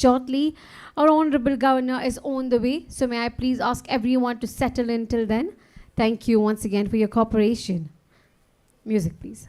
shortly. Our Honorable Governor is on the way, so may I please ask everyone to settle in till then. Thank you once again for your cooperation. Music, please.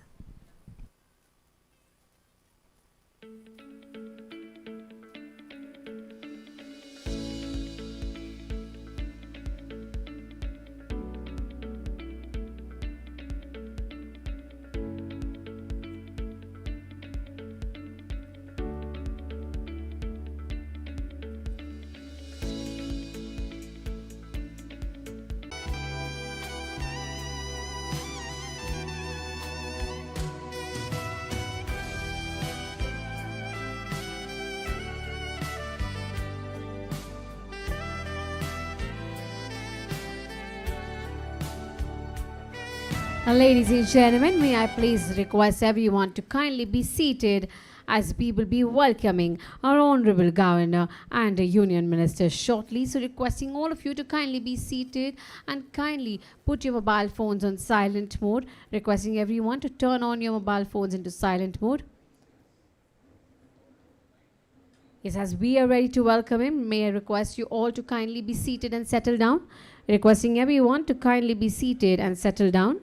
Ladies and gentlemen, may I please request everyone to kindly be seated as we will be welcoming our Honorable Governor and the Union Minister shortly. So requesting all of you to kindly be seated and kindly put your mobile phones on silent mode. Requesting everyone to turn on your mobile phones into silent mode. Yes, as we are ready to welcome him, may I request you all to kindly be seated and settle down. Requesting everyone to kindly be seated and settle down.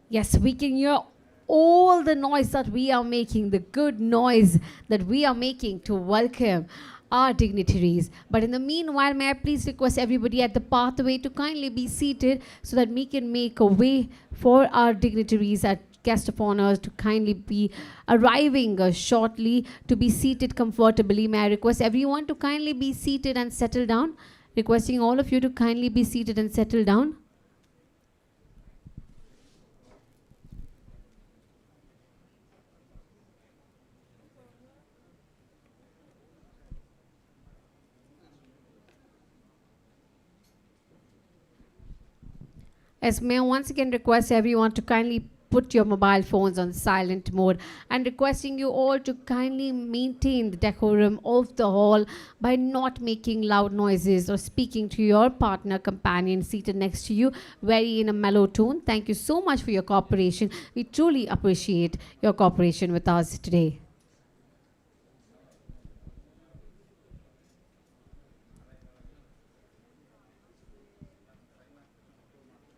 Yes, we can hear all the noise that we are making, the good noise that we are making to welcome our dignitaries. But in the meanwhile, may I please request everybody at the pathway to kindly be seated so that we can make a way for our dignitaries at guest of honors to kindly be arriving shortly to be seated comfortably. May I request everyone to kindly be seated and settle down. Requesting all of you to kindly be seated and settle down. Yes, may I once again request everyone to kindly put your mobile phones on silent mode and requesting you all to kindly maintain the decorum of the hall by not making loud noises or speaking to your partner, companion seated next to you very in a mellow tone. Thank you so much for your cooperation. We truly appreciate your cooperation with us today.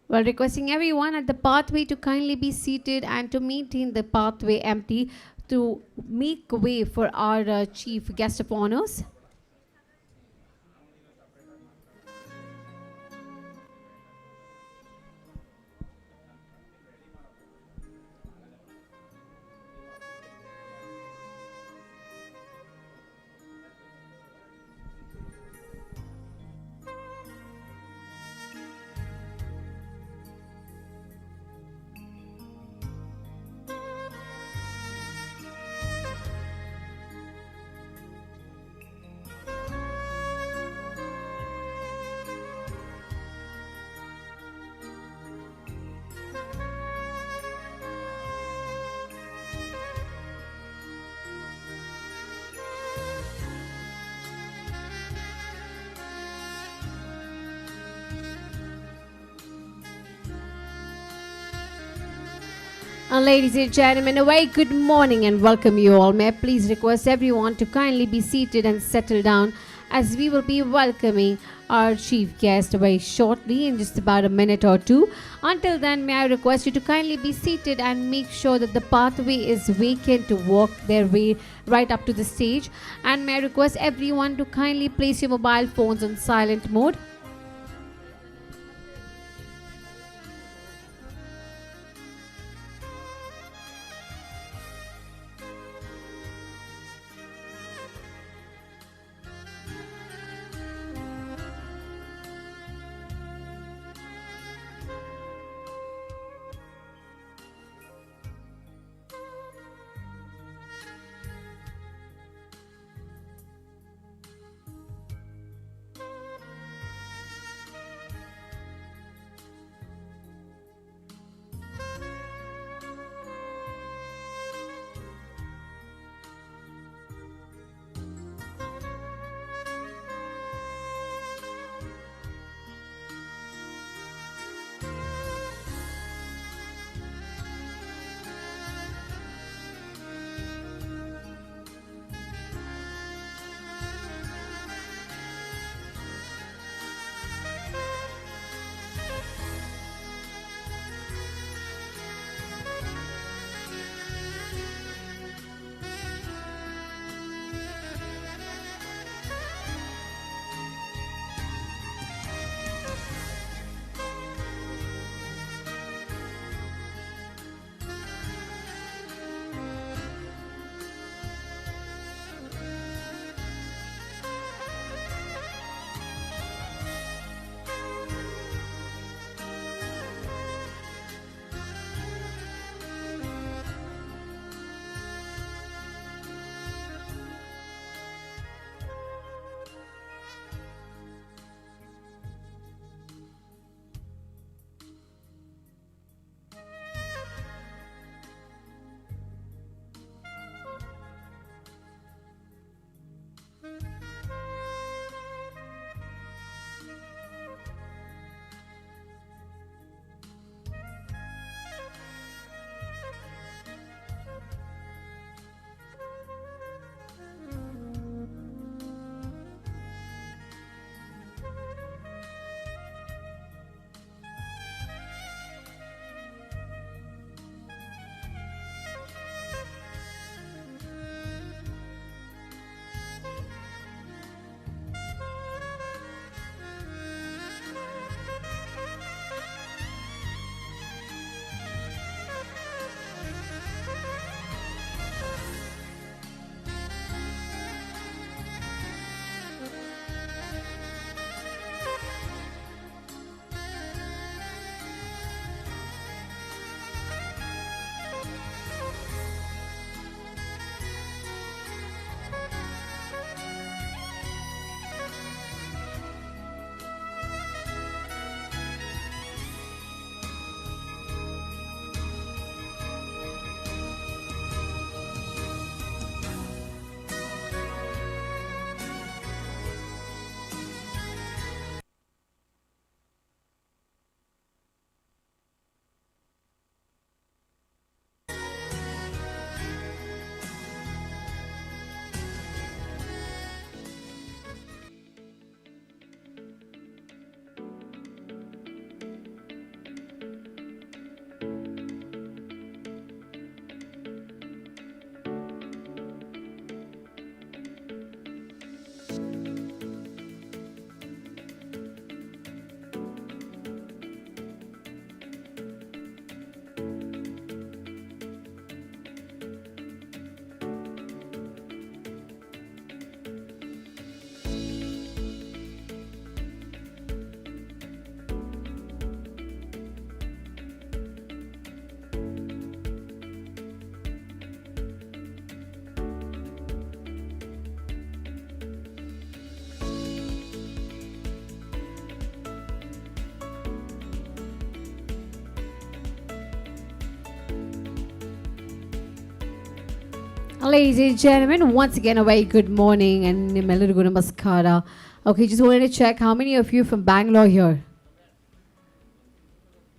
Well, requesting everyone at the pathway to kindly be seated and to maintain the pathway empty to make way for our chief guest of honors. Ladies and gentlemen, a very good morning and welcome you all. May I please request everyone to kindly be seated and settle down as we will be welcoming our chief guest very shortly in just about a minute or two. Until then, may I request you to kindly be seated and make sure that the pathway is vacant to walk their way right up to the stage. And may I request everyone to kindly place your mobile phones on silent mode. Ladies and gentlemen, once again a very good morning and Meluru Namaskara. Okay, just wanted to check how many of you from Bangalore here?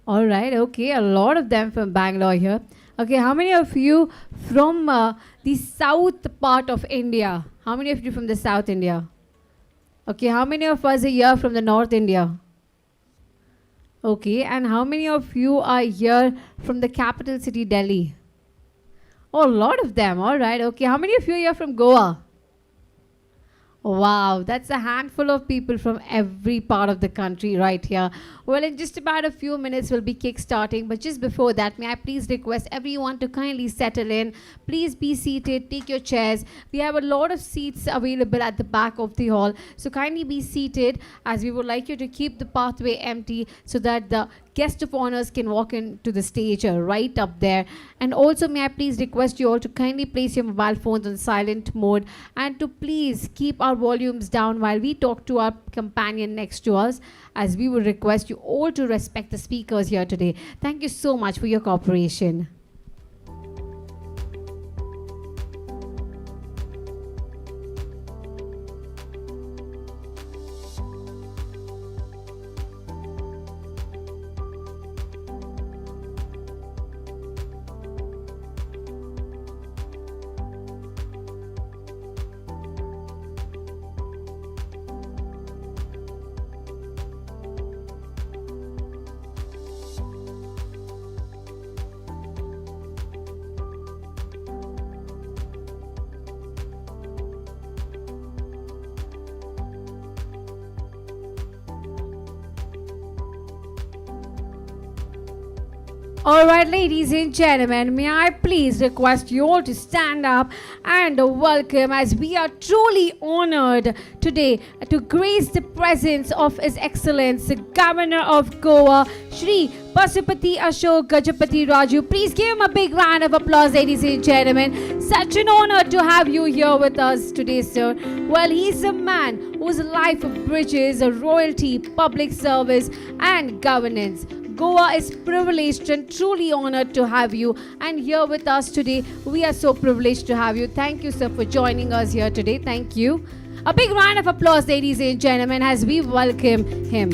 All right, okay, a lot of them from Bangalore here. Okay, how many of you from the south part of India? How many of you from the South India? Okay, how many of us are here from the North India? Okay, and how many of you are here from the capital city, Delhi? Oh, a lot of them. All right, okay. How many of you are here from Goa? Wow, that's a handful of people from every part of the country right here. Well, in just about a few minutes, we'll be kick-starting. But just before that, may I please request everyone to kindly settle in. Please be seated, take your chairs. We have a lot of seats available at the back of the hall. So kindly be seated, as we would like you to keep the pathway empty so that the guest of honors can walk into the stage right up there. And also, may I please request you all to kindly place your mobile phones on silent mode and to please keep our volumes down while we talk to our companion next to us, as we would request you all to respect the speakers here today. Thank you so much for your cooperation. All right, ladies and gentlemen, may I please request you all to stand up and welcome, as we are truly honored today to grace the presence of His Excellence, the Governor of Goa, Shri Pasupati Ashok Gajapati Raju. Please give him a big round of applause, ladies and gentlemen. Such an honor to have you here with us today, sir. Well, he's a man whose life bridges royalty, public service, and governance. Goa is privileged and truly honored to have you, and here with us today. We are so privileged to have you. Thank you, sir, for joining us here today. Thank you. A big round of applause, ladies and gentlemen, as we welcome him.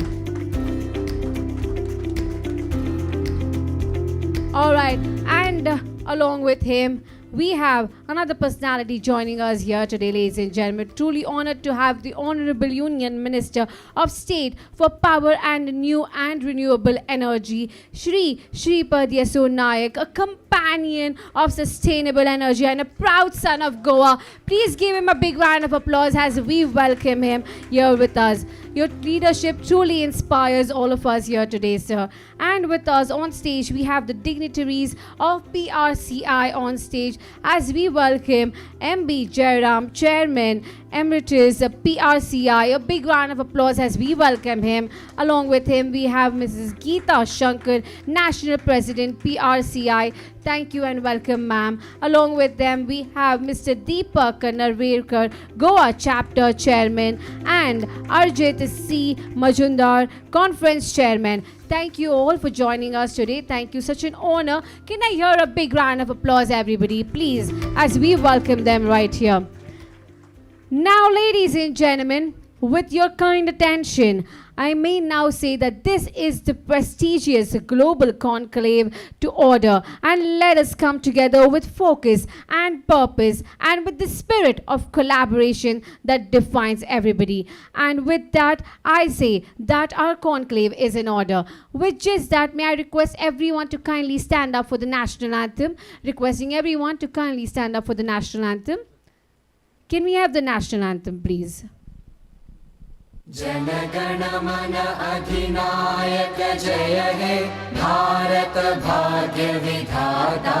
All right, and along with him, we have another personality joining us here today, ladies and gentlemen. Truly honored to have the Honorable Union Minister of State for Power and New and Renewable Energy, Shri Shripad Yeso Nayak, a companion of sustainable energy and a proud son of Goa. Please give him a big round of applause as we welcome him here with us. Your leadership truly inspires all of us here today, sir. And with us on stage, we have the dignitaries of PRCI on stage, as we welcome MB Jairam, Chairman, Emeritus, PRCI. A big round of applause as we welcome him. Along with him, we have Mrs. Geeta Shankar, National President, PRCI. Thank you and welcome, ma'am. Along with them, we have Mr. Deepak Narvekar, Goa Chapter Chairman, and Arjit C. Majumdar, Conference Chairman. Thank you all for joining us today. Thank you. Such an honor. Can I hear a big round of applause, everybody, please, as we welcome them right here. Now, ladies and gentlemen, with your kind attention, I may now say that this is the prestigious global conclave to order, and let us come together with focus and purpose and with the spirit of collaboration that defines everybody. And with that, I say that our conclave is in order. With just that, may I request everyone to kindly stand up for the national anthem. Requesting everyone to kindly stand up for the national anthem. Can we have the national anthem, please? Jana Gana मन अधिनायक जय हे भारत भाग्य विधाता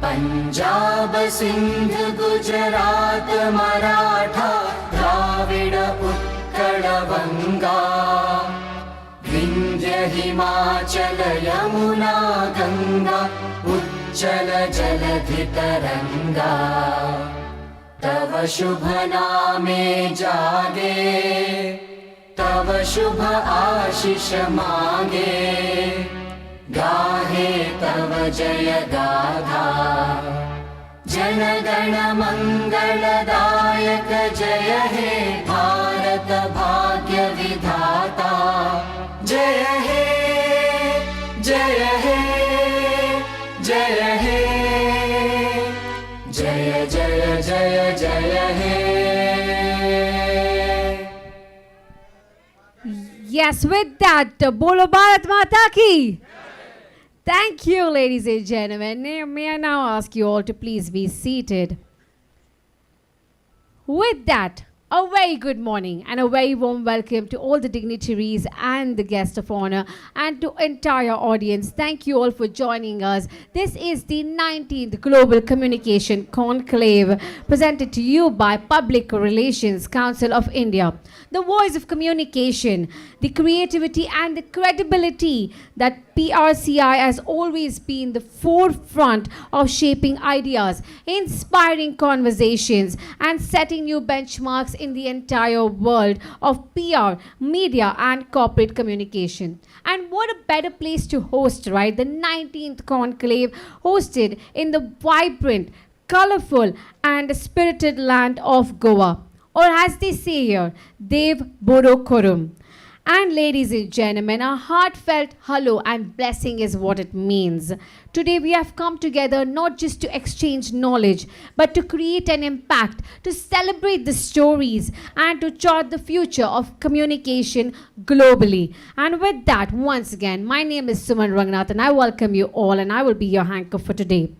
पंजाब सिंध गुजरात मराठा द्राविड उत्कल बंगा विंध्य हिमाचल यमुना गंगा उच्चल जलधि तरंगा तव शुभ नामे जागे तव शुभ आशीष मांगे गाहे तव जय गाथा जनगण मंगलदायक जय हे भारत भाग्य विधाता जय हे जय हे जय हे जय जय जय जय हे. Yes, with that, Bolo Bharat Mata ki. Thank you, ladies and gentlemen. May I now ask you all to please be seated. With that, a very good morning and a very warm welcome to all the dignitaries and the guests of honor and to entire audience. Thank you all for joining us. This is the 19th Global Communication Conclave presented to you by Public Relations Council of India. The voice of communication, the creativity and the credibility that PRCI has always been the forefront of shaping ideas, inspiring conversations and setting new benchmarks in the entire world of PR, media and corporate communication. And what a better place to host, right? The 19th Conclave hosted in the vibrant, colorful and spirited land of Goa. Or as they say here, Dev Bodo Kurum. And ladies and gentlemen, a heartfelt hello and blessing is what it means. Today we have come together not just to exchange knowledge, but to create an impact, to celebrate the stories and to chart the future of communication globally. And with that, once again, my name is Suman Rangnath and I welcome you all and I will be your anchor for today.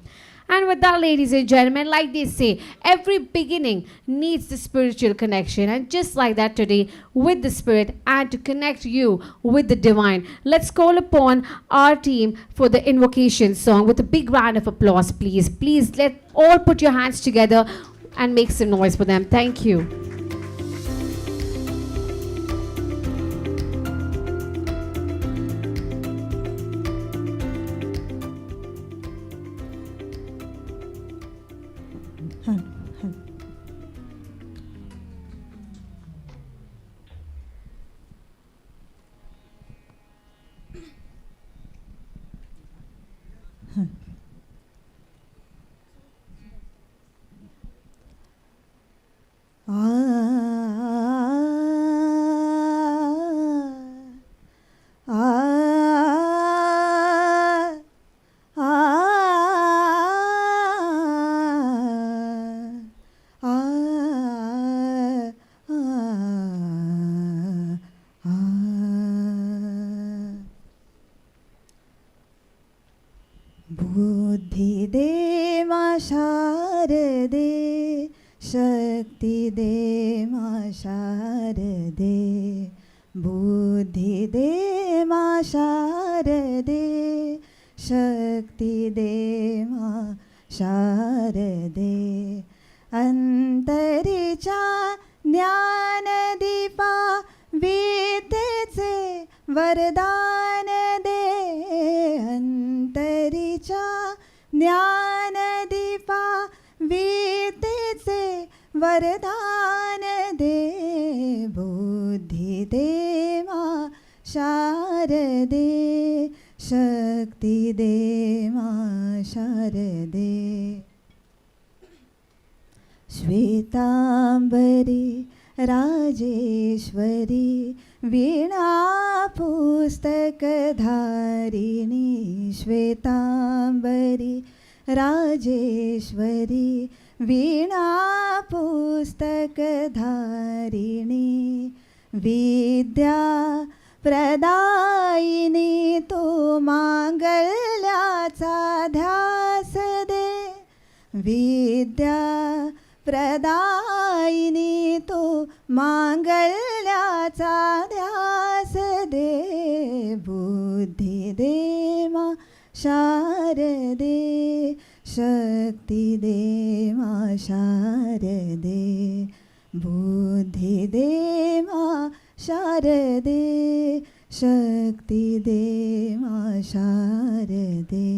And with that, ladies and gentlemen, like they say, every beginning needs the spiritual connection. And just like that today, with the spirit and to connect you with the divine, let's call upon our team for the invocation song with a big round of applause, please. Please let all put your hands together and make some noise for them. Thank you. बुद्धि दे मां शारदे शक्ति दे मां शारदे बुद्धि दे मां शारदे शक्ति दे मां शारदे अंतरीचा ज्ञान दीपा विद्येचे वरदान दे अंतरीचा ज्ञान दीपा विद्येचे वरदान दे बुद्धि दे मां शारदे शक्ति दे मां शारदे श्वेतांबरी राजेश्वरी वीणा पुस्तकधारिणी श्वेतांबरी राजेश्वरी वीणा पुस्तकधारिणी विद्या प्रदायिनी तो मांगल्याचा ध्यास दे विद्या प्रदायिनी तो मांगल्याचा ध्यास दे बुद्धि दे मां शारदे शक्ति दे मां शारदे बुद्धि दे मां शारदे शक्ति दे मां शारदे.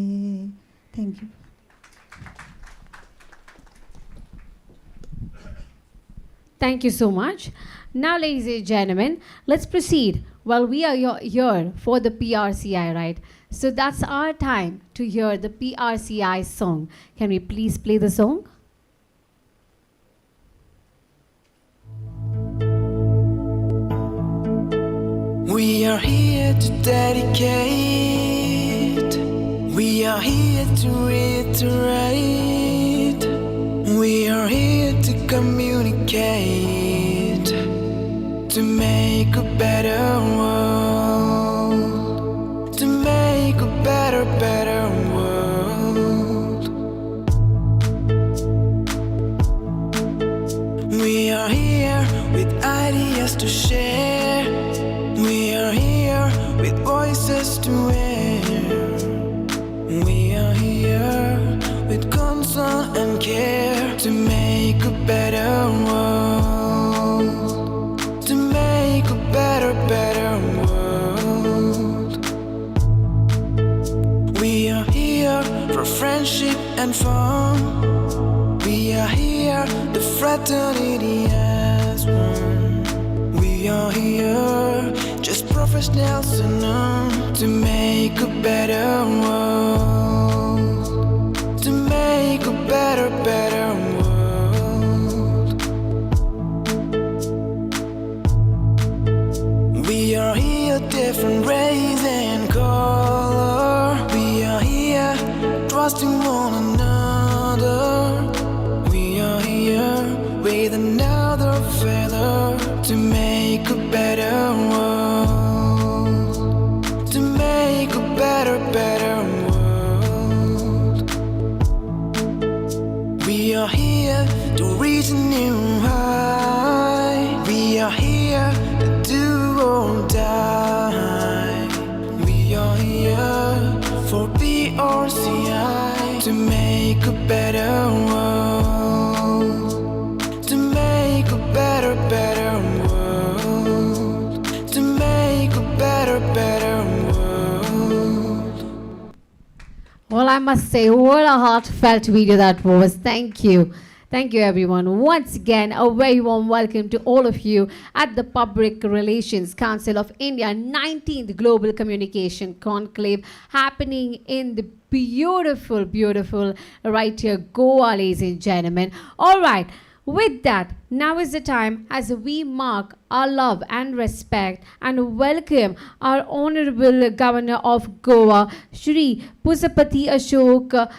Thank you. Thank you so much. Now, ladies and gentlemen, let's proceed. Well, we are here for the PRCI, right? So that's our time to hear the PRCI song. Can we please play the song? We are here to dedicate. We are here to reiterate. We are here to communicate, to make a better world, to make a better world. We are here with ideas to share. We are here with voices to air. We are here with concern and care to make a better world, to make a better world. We are here for friendship and fun. We are here, the fraternity as one. We are here, just professionals and none, to make a better world, to make a better world. We are here, different race and color. We are here, trusting one another. We are here with another feather to make a better world, to make a better world. We are here to reach a new high. We are here to do or die. We are here for PRCI to make a better world, to make a better world, to make a better world. Well, I must say, what a heartfelt video that was. Thank you. Thank you, everyone. Once again, a very warm welcome to all of you at the Public Relations Council of India 19th Global Communication Conclave, happening in the beautiful, beautiful right here, Goa, ladies and gentlemen. All right. With that, now is the time as we mark our love and respect and welcome our Honorable Governor of Goa, Shri Pusapati Ashok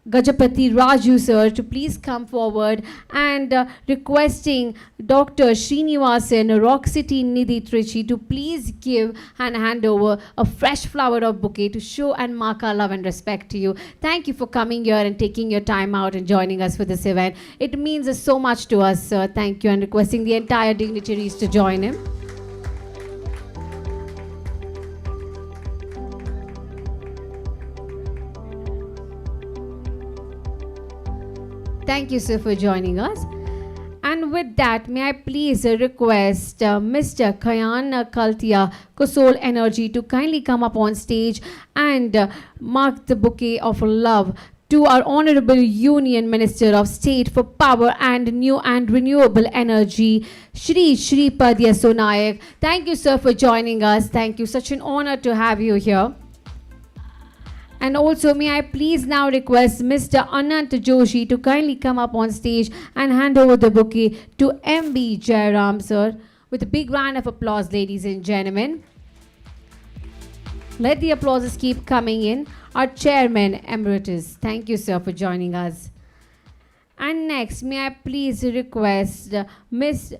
Gajapati Raju sir, to please come forward, and requesting Dr. Srinivasan Rock City Nidhi Trichy to please give and hand over a fresh flower of bouquet to show and mark our love and respect to you. Thank you for coming here and taking your time out and joining us for this event. It means so much to us, sir. Thank you, and requesting the entire dignitaries to join him. Thank you, sir, for joining us. And with that, may I please request Mr. Kayan Kaltia, Kosol Energy, to kindly come up on stage and mark the bouquet of love to our Honorable Union Minister of State for Power and New and Renewable Energy, Shri Padya Sonayak. Thank you, sir, for joining us. Thank you. Such an honor to have you here. And also, may I please now request Mr. Anant Joshi to kindly come up on stage and hand over the bouquet to MB Jairam, sir, with a big round of applause, ladies and gentlemen. Let the applauses keep coming in. Our Chairman Emeritus. Thank you, sir, for joining us. And next, may I please request Miss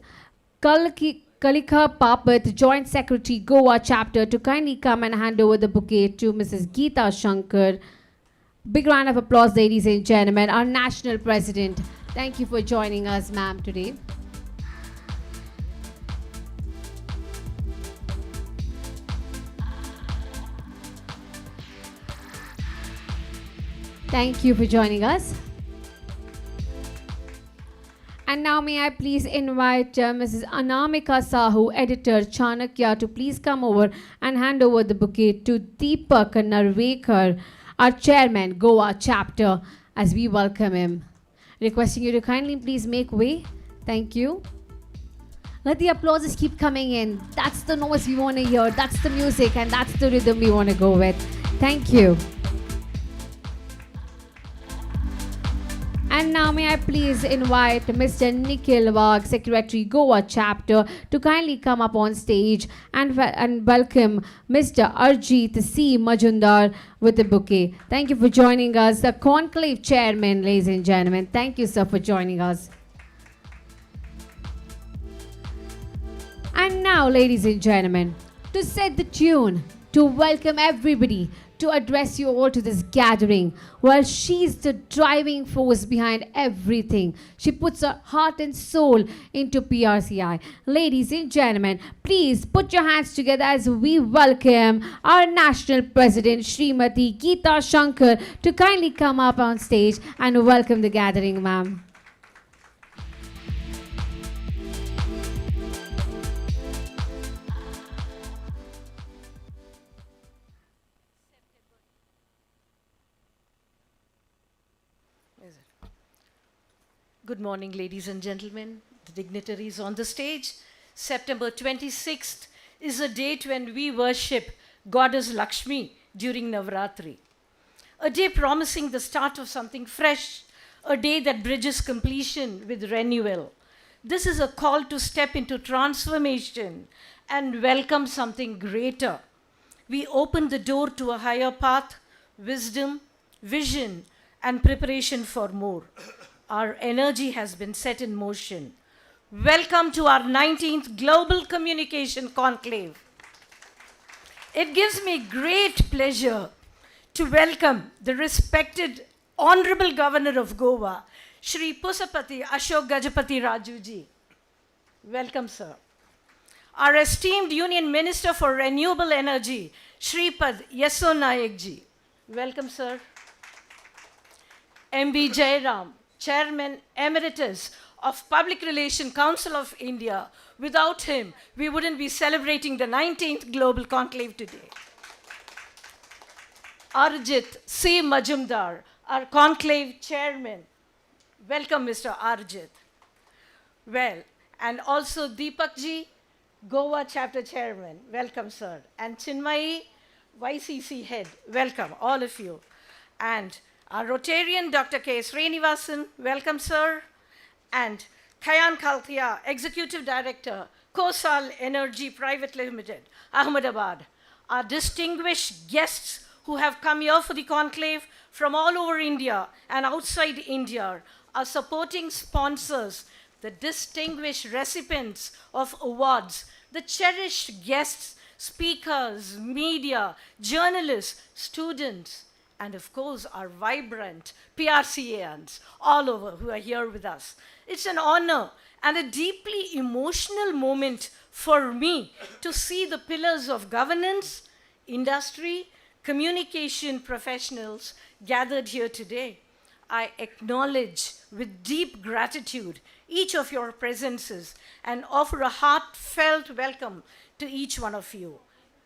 Kalika Papat, Joint Secretary, Goa Chapter, to kindly come and hand over the bouquet to Mrs. Geeta Shankar. Big round of applause, ladies and gentlemen. Our National President. Thank you for joining us, ma'am, today. Thank you for joining us. And now may I please invite Mrs. Anamika Sahu, Editor, Chanaka, to please come over and hand over the bouquet to Deepak Narvekar, our Chairman, Goa Chapter, as we welcome him. Requesting you to kindly please make way. Thank you. Let the applauses keep coming in. That's the noise we want to hear. That's the music, and that's the rhythm we want to go with. Thank you. And now may I please invite Mr. Nikhil Wag, Secretary Goa Chapter, to kindly come up on stage and welcome Mr. Arjit C. Majumdar with a bouquet. Thank you for joining us. The Conclave Chairman, ladies and gentlemen. Thank you, sir, for joining us. And now, ladies and gentlemen, to set the tune, to welcome everybody, to address you all to this gathering. Well, she's the driving force behind everything. She puts her heart and soul into PRCI. Ladies and gentlemen, please put your hands together as we welcome our National President, Srimati Geeta Shankar, to kindly come up on stage and welcome the gathering, ma'am. Good morning, ladies and gentlemen, the dignitaries on the stage. September 26th is a date when we worship Goddess Lakshmi during Navratri. A day promising the start of something fresh, a day that bridges completion with renewal. This is a call to step into transformation and welcome something greater. We open the door to a higher path, wisdom, vision, and preparation for more. Our energy has been set in motion. Welcome to our 19th Global Communication Conclave. It gives me great pleasure to welcome the respected Honorable Governor of Goa, Shri Pusapati Ashok Gajapati Rajuji. Welcome, sir. Our esteemed Union Minister for Renewable Energy, Shripad Yesso Nayakji. Welcome, sir. MB Jairam, Chairman Emeritus of Public Relations Council of India. Without him, we wouldn't be celebrating the 19th Global Conclave today. Arjit C. Majumdar, our Conclave Chairman. Welcome, Mr. Arjit. Well, and also Deepak Ji, Goa Chapter Chairman. Welcome, sir. And Chinmayi, YCC Head. Welcome, all of you. And our Rotarian, Dr. K. Srinivasan, welcome, sir. And Khayan Khalkia, Executive Director, Kosal Energy Private Limited, Ahmedabad. Our distinguished guests who have come here for the conclave from all over India and outside India, our supporting sponsors, the distinguished recipients of awards, the cherished guests, speakers, media, journalists, students, and of course, our vibrant PRCIans all over who are here with us. It's an honor and a deeply emotional moment for me to see the pillars of governance, industry, communication professionals gathered here today. I acknowledge with deep gratitude each of your presences and offer a heartfelt welcome to each one of you.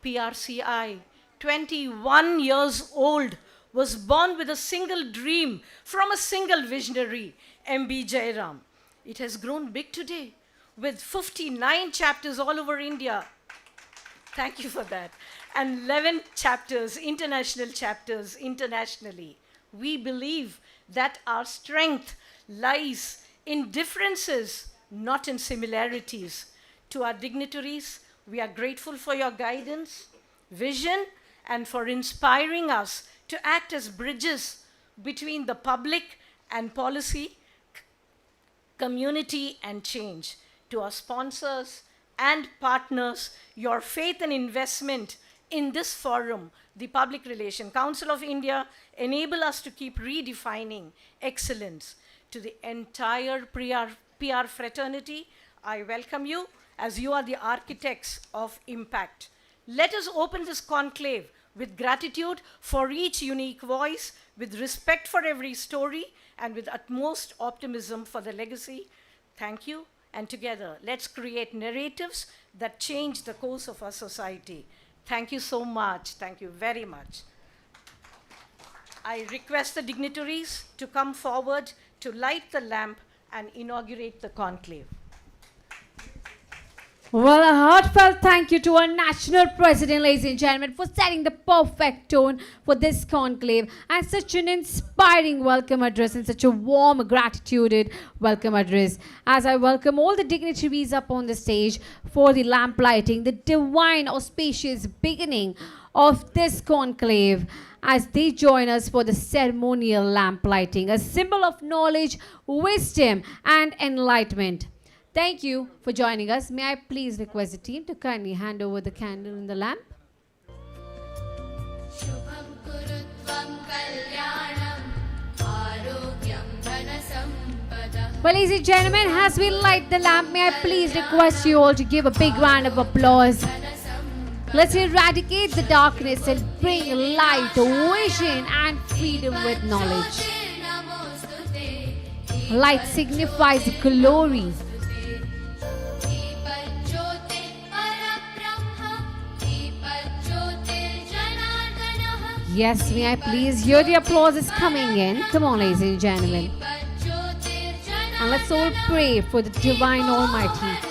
PRCI, 21 years old, was born with a single dream from a single visionary, MB Jairam. It has grown big today with 59 chapters all over India. Thank you for that. And 11 chapters, international chapters internationally. We believe that our strength lies in differences, not in similarities. To our dignitaries, we are grateful for your guidance, vision, and for inspiring us to act as bridges between the public and policy, community and change. To our sponsors and partners, your faith and investment in this forum, the Public Relations Council of India, enable us to keep redefining excellence. To the entire PR fraternity, I welcome you as you are the architects of impact. Let us open this conclave with gratitude for each unique voice, with respect for every story, and with utmost optimism for the legacy. Thank you, and together, let's create narratives that change the course of our society. Thank you so much. Thank you very much. I request the dignitaries to come forward to light the lamp and inaugurate the conclave. Well, a heartfelt thank you to our national president, ladies and gentlemen, for setting the perfect tone for this conclave and such an inspiring welcome address and such a warm, gratitude welcome address. As I welcome all the dignitaries up on the stage for the lamp lighting, the divine, auspicious beginning of this conclave, as they join us for the ceremonial lamp lighting, a symbol of knowledge, wisdom, and enlightenment. Thank you for joining us. May I please request the team to kindly hand over the candle and the lamp? शुभं कुरुत्वं कल्याणं आरोग्यं धनसम्पदः. Well, ladies and gentlemen, as we light the lamp, may I please request you all to give a big round of applause. Let's eradicate the darkness and bring light, vision, and freedom with knowledge. Light signifies glory. Yes, may I please hear the applause is coming in. Come on, ladies and gentlemen. And let's all pray for the Divine Almighty.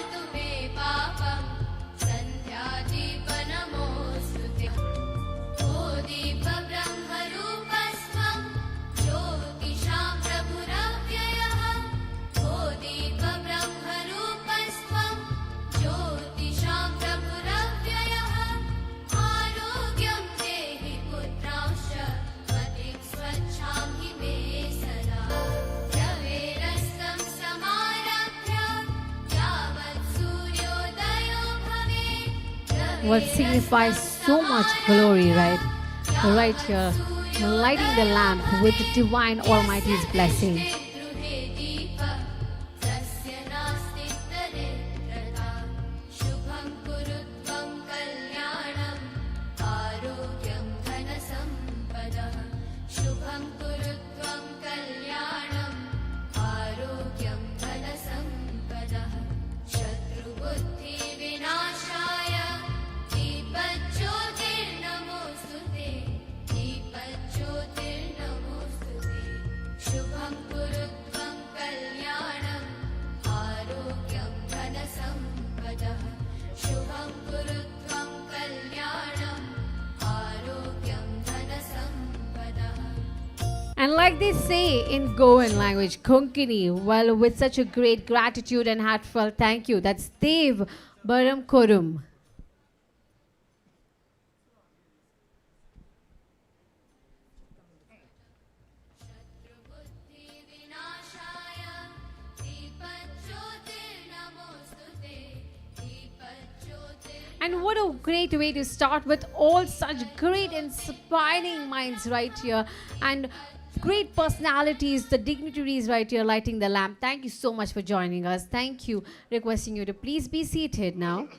What signifies so much glory, right? Right here, lighting the lamp with the Divine Almighty's blessing. And like they say in Goan language, Konkani, well, with such a great gratitude and heartfelt thank you, that's Dev Baram Korum. And what a great way to start with all such great inspiring minds right here and great personalities, the dignitaries right here lighting the lamp. Thank you so much for joining us. Thank you. Requesting you to please be seated now.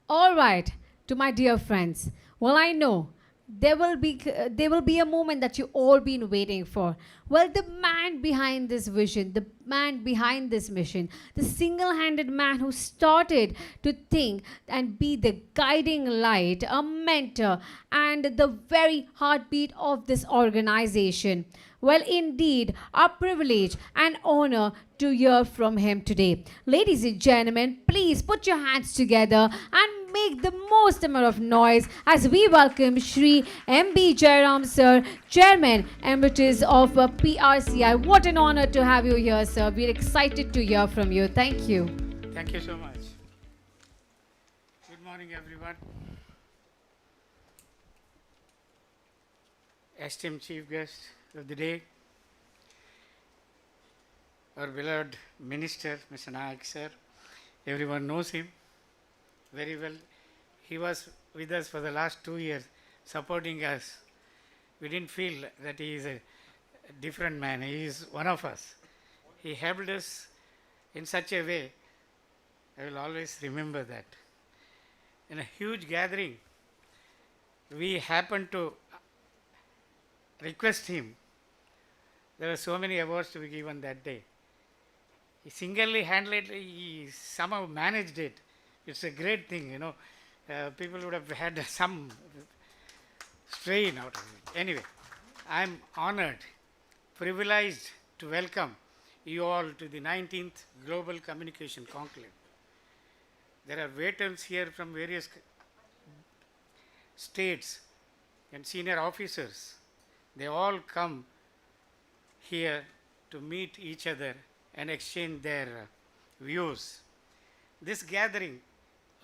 All right, to my dear friends. Well, I know there will be a moment that you all been waiting for. Well, the man behind this vision, the man behind this mission, the single-handed man who started to think and be the guiding light, a mentor, and the very heartbeat of this organization. Well, indeed, our privilege and honor to hear from him today. Ladies and gentlemen, please put your hands together and make the most amount of noise as we welcome Shri M.B. Jairam Sir, Chairman Emeritus of PRCI. What an honor to have you here, sir. We're excited to hear from you. Thank you. Thank you so much. Good morning, everyone. Esteemed chief guest of the day, our beloved minister, Mr. Nayak sir. Everyone knows him very well. He was with us for the last 2 years, supporting us. We didn't feel that he is a different man. He is one of us. He helped us in such a way. I will always remember that. In a huge gathering, we happened to request him. There were so many awards to be given that day. He single-handedly, he somehow managed it. It's a great thing, you know. People would have had some strain out of it. Anyway, I am honored privileged to welcome you all to the 19th Global Communication Conclave. There are veterans here from various states and senior officers. They all come here to meet each other and exchange their views. This gathering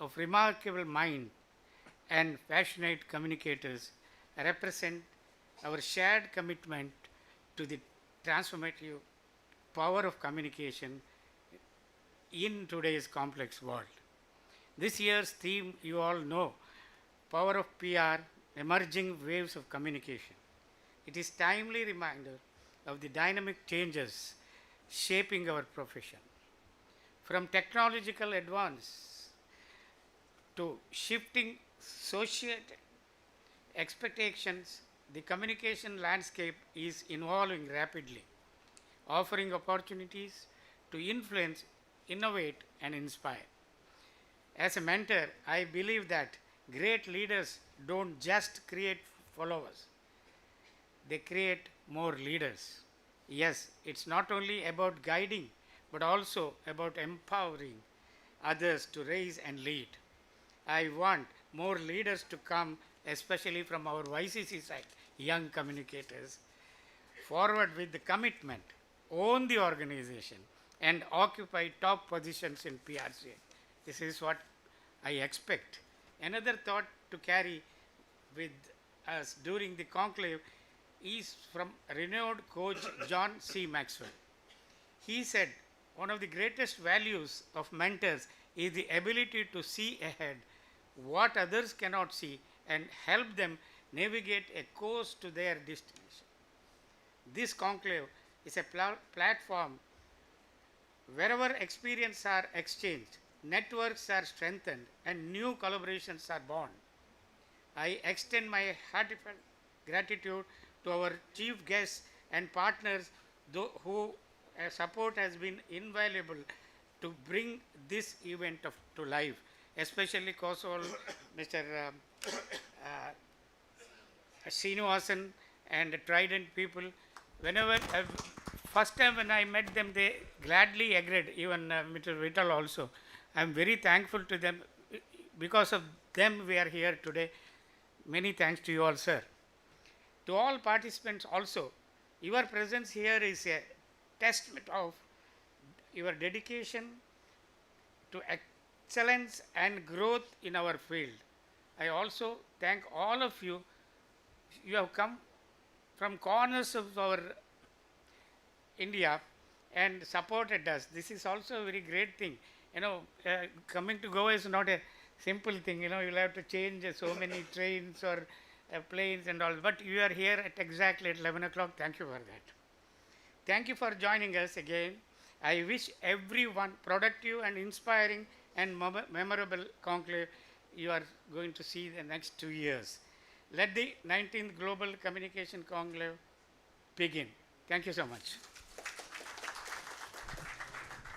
of remarkable mind and passionate communicators represent our shared commitment to the transformative power of communication in today's complex world. This year's theme, you all know, Power of PR, Emerging Waves of Communication. It is timely reminder of the dynamic changes shaping our profession. From technological advance to shifting social expectations, the communication landscape is evolving rapidly, offering opportunities to influence, innovate, and inspire. As a mentor, I believe that great leaders don't just create followers, they create more leaders. Yes, it's not only about guiding, but also about empowering others to raise and lead. I want more leaders to come, especially from our YCC side, young communicators, forward with the commitment, own the organization, and occupy top positions in PRCI. This is what I expect. Another thought to carry with us during the conclave is from renowned coach John C. Maxwell. He said, one of the greatest values of mentors is the ability to see ahead what others cannot see and help them navigate a course to their destination. This conclave is a platform wherever experiences are exchanged, networks are strengthened, and new collaborations are born. I extend my heartfelt gratitude to our chief guests and partners whose support has been invaluable to bring this event to life, especially Kosol, Mr. Srinivasan and Trident people. Whenever, first time when I met them, they gladly agreed, even Mr. Vittal also. I am very thankful to them. Because of them, we are here today. Many thanks to you all, sir. To all participants also, your presence here is a testament of your dedication to excellence and growth in our field. I also thank all of you. You have come from corners of our India and supported us. This is also a very great thing. You know, coming to Goa is not a simple thing. You know, you'll have to change so many trains or planes and all. But you are here at exactly at 11 o'clock. Thank you for that. Thank you for joining us again. I wish everyone productive and inspiring and memorable conclave you are going to see the next 2 years. Let the 19th Global Communication Conclave begin. Thank you so much.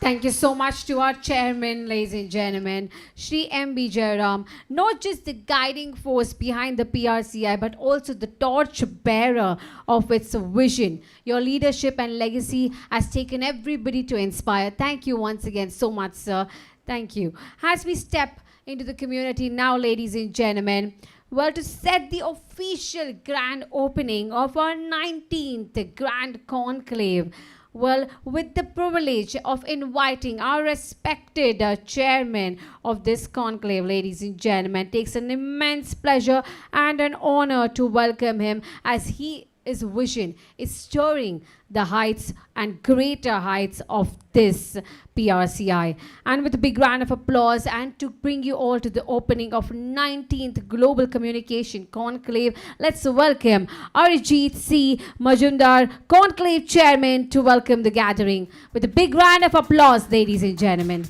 Thank you so much to our chairman, ladies and gentlemen, Shri M.B. Jairam, not just the guiding force behind the PRCI, but also the torch bearer of its vision. Your leadership and legacy has taken everybody to inspire. Thank you once again so much, sir. Thank you. As we step into the community now, ladies and gentlemen, well, to set the official grand opening of our 19th Grand Conclave, well, with the privilege of inviting our respected chairman of this conclave, ladies and gentlemen, takes an immense pleasure and an honor to welcome him, as his vision is stirring the heights and greater heights of this PRCI. And with a big round of applause, and to bring you all to the opening of 19th Global Communication Conclave, let's welcome Arijit C. Majumdar, Conclave Chairman, to welcome the gathering. With a big round of applause, ladies and gentlemen.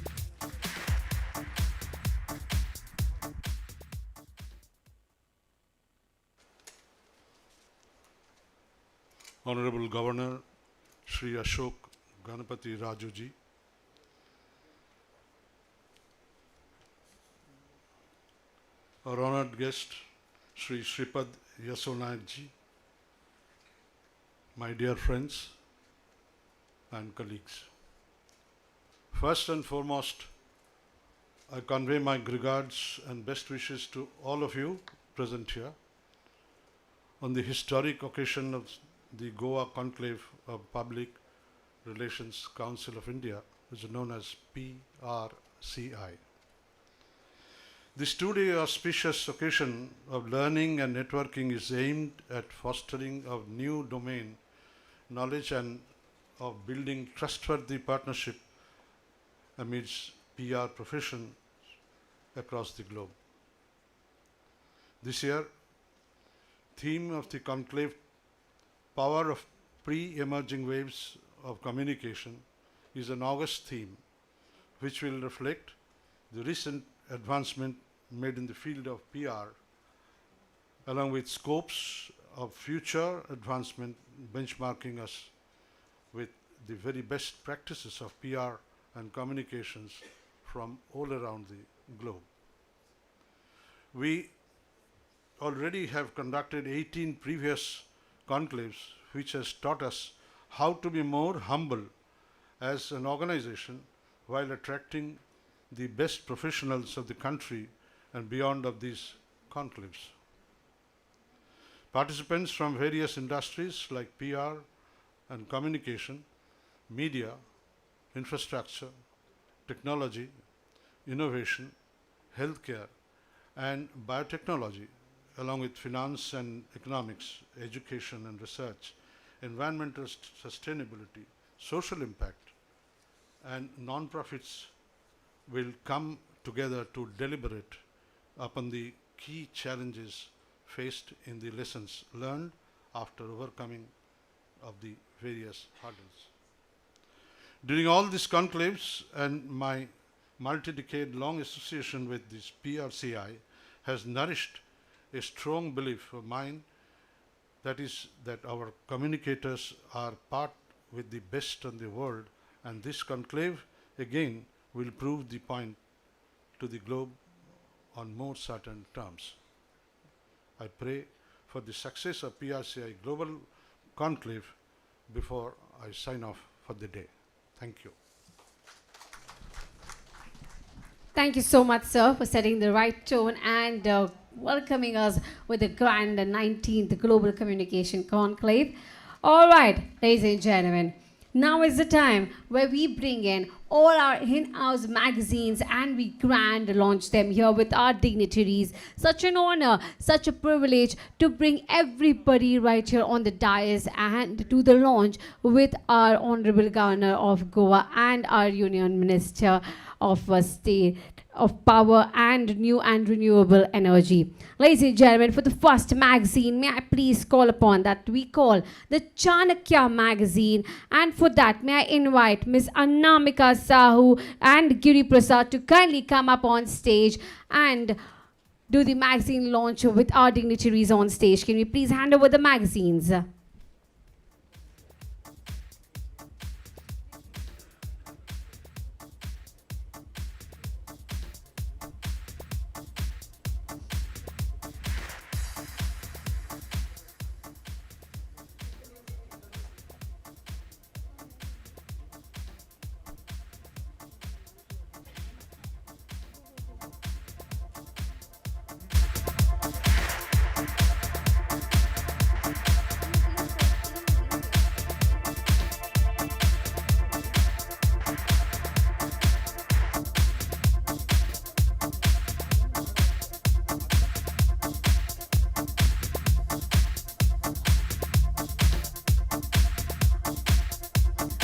Honorable Governor Sri Ashok Ganapati Rajuji, our honored guest Sri Shripad Yasonaikji, my dear friends, and colleagues. First and foremost, I convey my regards and best wishes to all of you present here on the historic occasion of the Goa Conclave of Public Relations Council of India, which is known as PRCI. This two-day auspicious occasion of learning and networking is aimed at fostering of new domain knowledge and of building trustworthy partnership amidst PR professions across the globe. This year, theme of the conclave, Power of Pre-Emerging Waves of Communication, is an August theme which will reflect the recent advancement made in the field of PR, along with scopes of future advancement, benchmarking us with the very best practices of PR and communications from all around the globe. We already have conducted 18 previous conclaves, which has taught us how to be more humble as an organization while attracting the best professionals of the country and beyond of these conclaves. Participants from various industries like PR and communication, media, infrastructure, technology, innovation, healthcare, and biotechnology, along with finance and economics, education and research, environmental sustainability, social impact, and non-profits will come together to deliberate upon the key challenges faced in the lessons learned after overcoming of the various hurdles. During all these conclaves and my multi-decade long association with this PRCI has nourished a strong belief of mine, that is that our communicators are part with the best in the world, and this conclave again will prove the point to the globe on more certain terms. I pray for the success of PRCI Global Conclave before I sign off for the day. Thank you. Thank you so much, sir, for setting the right tone and welcoming us with the grand 19th Global Communication Conclave. All right, ladies and gentlemen, now is the time where we bring in all our in-house magazines and we grand launch them here with our dignitaries. Such an honor, such a privilege to bring everybody right here on the dais and do the launch with our Honorable Governor of Goa and our Union Minister of State of Power and New and Renewable Energy. Ladies and gentlemen, for the first magazine, may I please call upon that we call the Chanaka magazine, and for that may I invite Ms. Anamika Sahu and Giri Prasad to kindly come up on stage and do the magazine launch with our dignitaries on stage. Can we please hand over the magazines?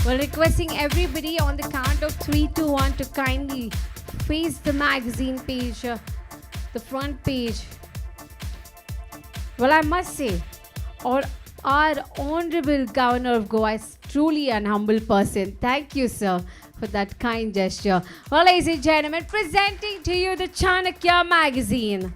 Well, requesting everybody on the count of 3, 2, 1 to kindly face the magazine page, the front page. Well, I must say, our Honorable Governor of Goa is truly an humble person. Thank you, sir, for that kind gesture. Well, ladies and gentlemen, presenting to you the Chanaka magazine.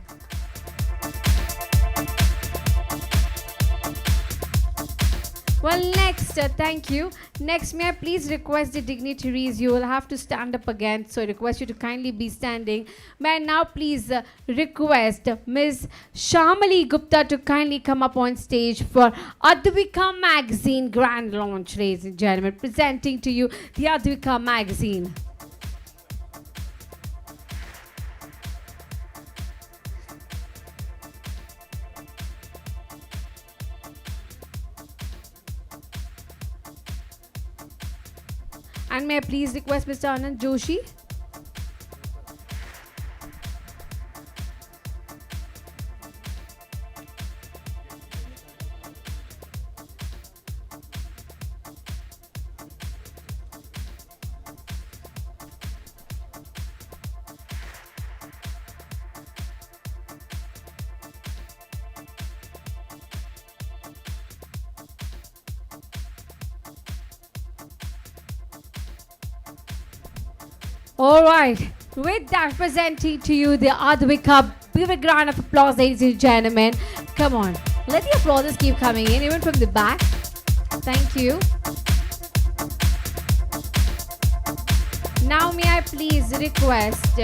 Well, next, thank you. Next, may I please request the dignitaries, you will have to stand up again, so I request you to kindly be standing. May I now please request Ms. Shamali Gupta to kindly come up on stage for Advika Magazine Grand Launch, ladies and gentlemen, presenting to you the Advika Magazine. And may I please request Mr. Anand Joshi? All right, with that, presenting to you the Advika. Give a round of applause, ladies and gentlemen. Come on, let the applause keep coming in, even from the back. Thank you. Now, may I please request,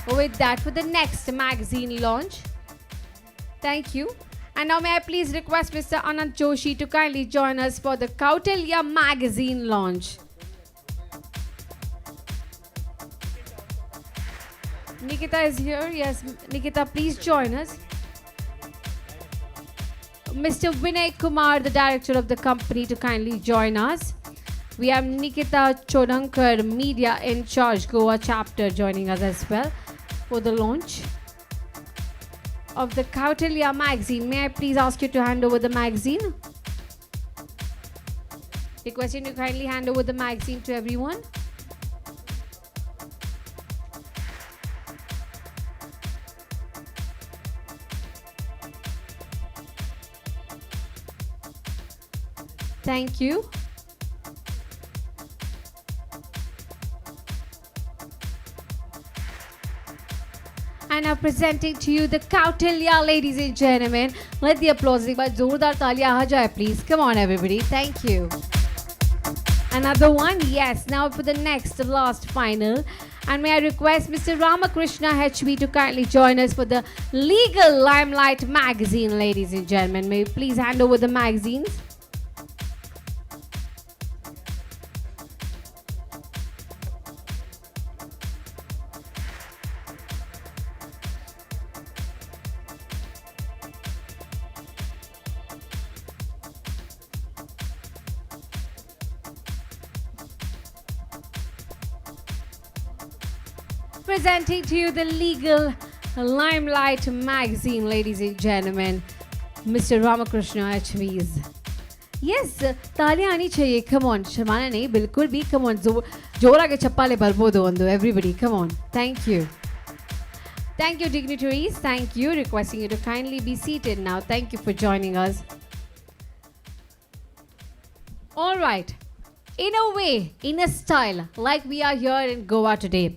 with that, for the next magazine launch. Thank you. And now, may I please request Mr. Anand Joshi to kindly join us for the Kautilya magazine launch. Nikita is here. Yes, Nikita, please join us. Mr. Vinay Kumar, the director of the company, to kindly join us. We have Nikita Chodankar, media in charge, Goa chapter, joining us as well for the launch of the Kautilya magazine. May I please ask you to hand over the magazine? Requesting you to kindly hand over the magazine to everyone. Thank you. And now presenting to you the Kautilya, ladies and gentlemen. Let the applause be zordar taaliyan aa jaye, please. Come on, everybody. Thank you. Another one, yes. Now for the next, last, final. And may I request Mr. Ramakrishna HB to kindly join us for the Legal Limelight magazine, ladies and gentlemen. May you please hand over the magazines. Presenting to you the Legal Limelight magazine, ladies and gentlemen, Mr. Ramakrishna HVs. Yes, तालियां आनी चाहिए. Come on, शर्माना नहीं, बिल्कुल भी. Come on, जोरा के चप्पाले बरबोदो अंदो. Everybody, come on. Thank you. Thank you, dignitaries. Thank you. Requesting you to kindly be seated now. Thank you for joining us. All right. In a way, in a style, like we are here in Goa today.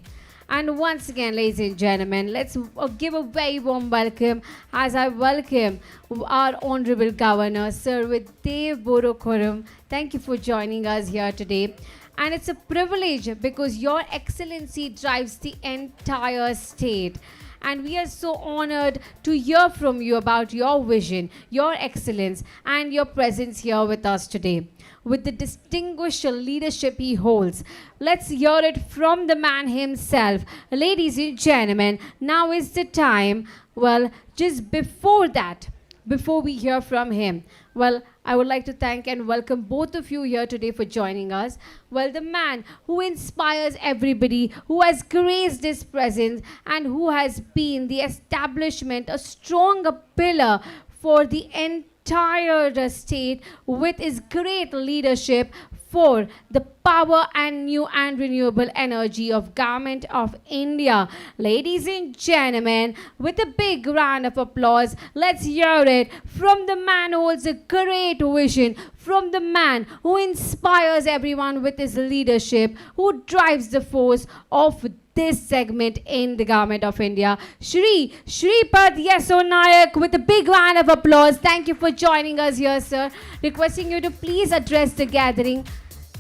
And once again, ladies and gentlemen, let's give a very warm welcome as I welcome our Honorable Governor, Sir Dev Borokorum. Thank you for joining us here today. And it's a privilege because Your Excellency drives the entire state. And we are so honored to hear from you about your vision, your excellence, and your presence here with us today. With the distinguished leadership he holds, let's hear it from the man himself. Ladies and gentlemen, now is the time. Well, just before that, before we hear from him, well, I would like to thank and welcome both of you here today for joining us. Well, the man who inspires everybody, who has graced his presence, and who has been the establishment, a strong pillar for the entire state with his great leadership for the power and new and renewable energy of Government of India. Ladies and gentlemen, with a big round of applause, let's hear it from the man who holds a great vision, from the man who inspires everyone with his leadership, who drives the force of this segment in the Government of India. Shri Shripad Yeso Nayak, with a big round of applause. Thank you for joining us here, sir. Requesting you to please address the gathering.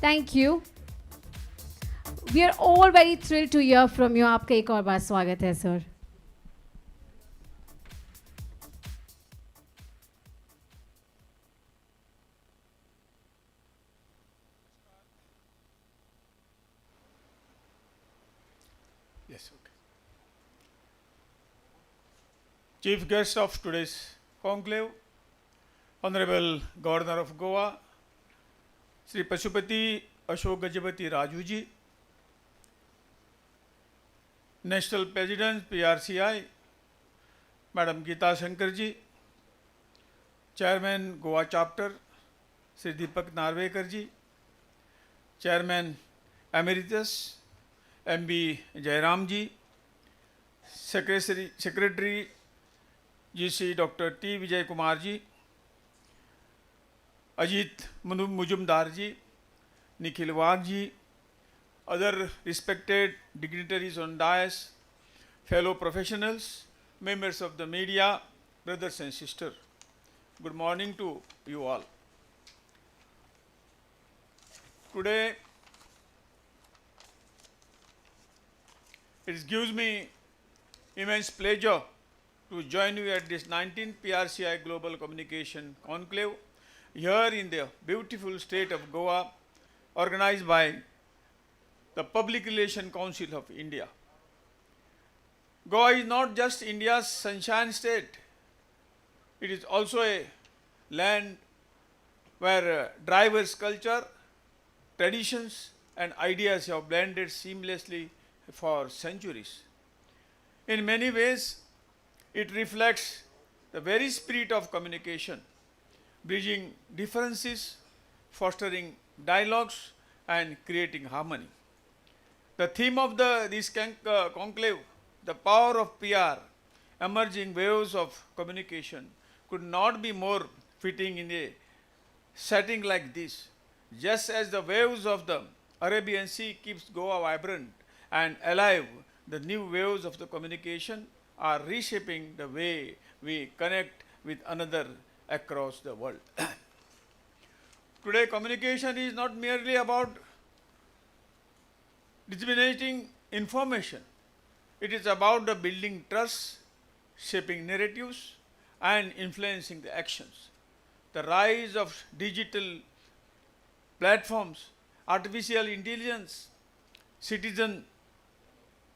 Thank you. We are all very thrilled to hear from you. आपका एक और बार स्वागत है, sir. Yes, okay. Chief guest of today's conclave, Honorable Governor of Goa, Sri Pashupati Ashok Gajapati Rajuji, National President PRCI, Madam Geeta Shankarji, Chairman Goa Chapter, Sri Deepak Narvekarji, Chairman Emeritus, MB Jairamji, Secretary GC Dr. T. Vijay Kumarji, Ajit Mujumdarji, Nikhil Wagji, other respected dignitaries on dais, fellow professionals, members of the media, brothers and sisters. Good morning to you all. Today, it gives me immense pleasure to join you at this 19th PRCI Global Communication Conclave here in the beautiful state of Goa, organized by the Public Relations Council of India. Goa is not just India's sunshine state, it is also a land where diverse culture, traditions and ideas have blended seamlessly for centuries. In many ways, it reflects the very spirit of communication, bridging differences, fostering dialogues and creating harmony. The theme of this conclave, the power of PR, emerging waves of communication, could not be more fitting in a setting like this. Just as the waves of the Arabian Sea keeps Goa vibrant and alive, the new waves of the communication are reshaping the way we connect with another across the world. Today, communication is not merely about disseminating information. It is about the building trust, shaping narratives, and influencing the actions. The rise of digital platforms, artificial intelligence, citizen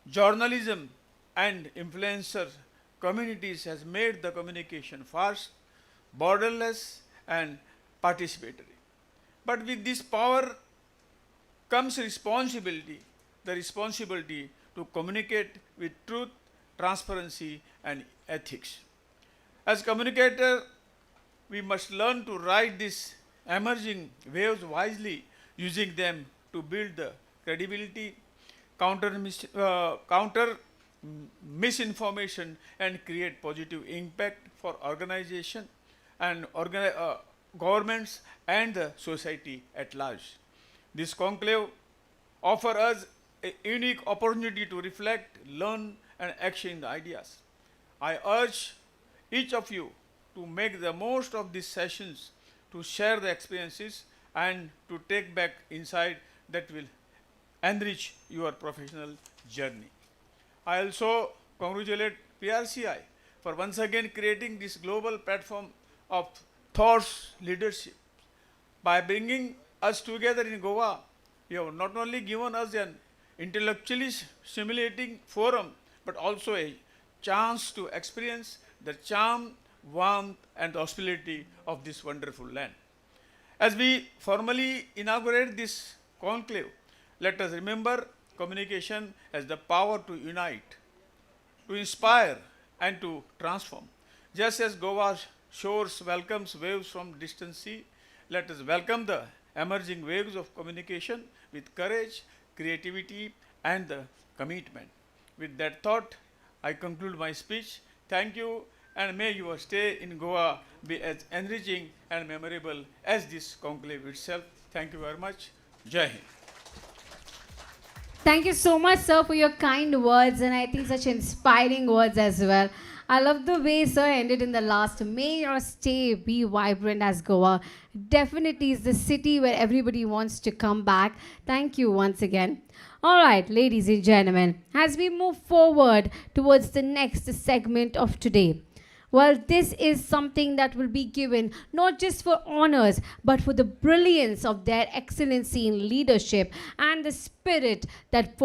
journalism, and influencer communities has made the communication fast, borderless, and participatory. But with this power comes responsibility, the responsibility to communicate with truth, transparency, and ethics. As communicators, we must learn to ride these emerging waves wisely, using them to build the credibility, counter misinformation, and create positive impact for organization and governments and the society at large. This conclave offers us a unique opportunity to reflect, learn, and action the ideas. I urge each of you to make the most of these sessions, to share the experiences, and to take back insight that will enrich your professional journey. I also congratulate PRCI for once again creating this global platform of thoughts leadership. By bringing us together in Goa, you have not only given us an intellectually stimulating forum, but also a chance to experience the charm, warmth, and hospitality of this wonderful land. As we formally inaugurate this conclave, let us remember communication has the power to unite, to inspire, and to transform. Just as Goa's shores welcomes waves from distant sea, let us welcome the emerging waves of communication with courage, creativity, and the commitment. With that thought, I conclude my speech. Thank you, and may your stay in Goa be as enriching and memorable as this conclave itself. Thank you very much. Jai Hind. Thank you so much, sir, for your kind words, and I think such inspiring words as well. I love the way sir ended in the last. May your stay be vibrant as Goa. Definitely is the city where everybody wants to come back. Thank you once again. All right, ladies and gentlemen, as we move forward towards the next segment of today, well, this is something that will be given not just for honors, but for the brilliance of their excellency in leadership and the spirit that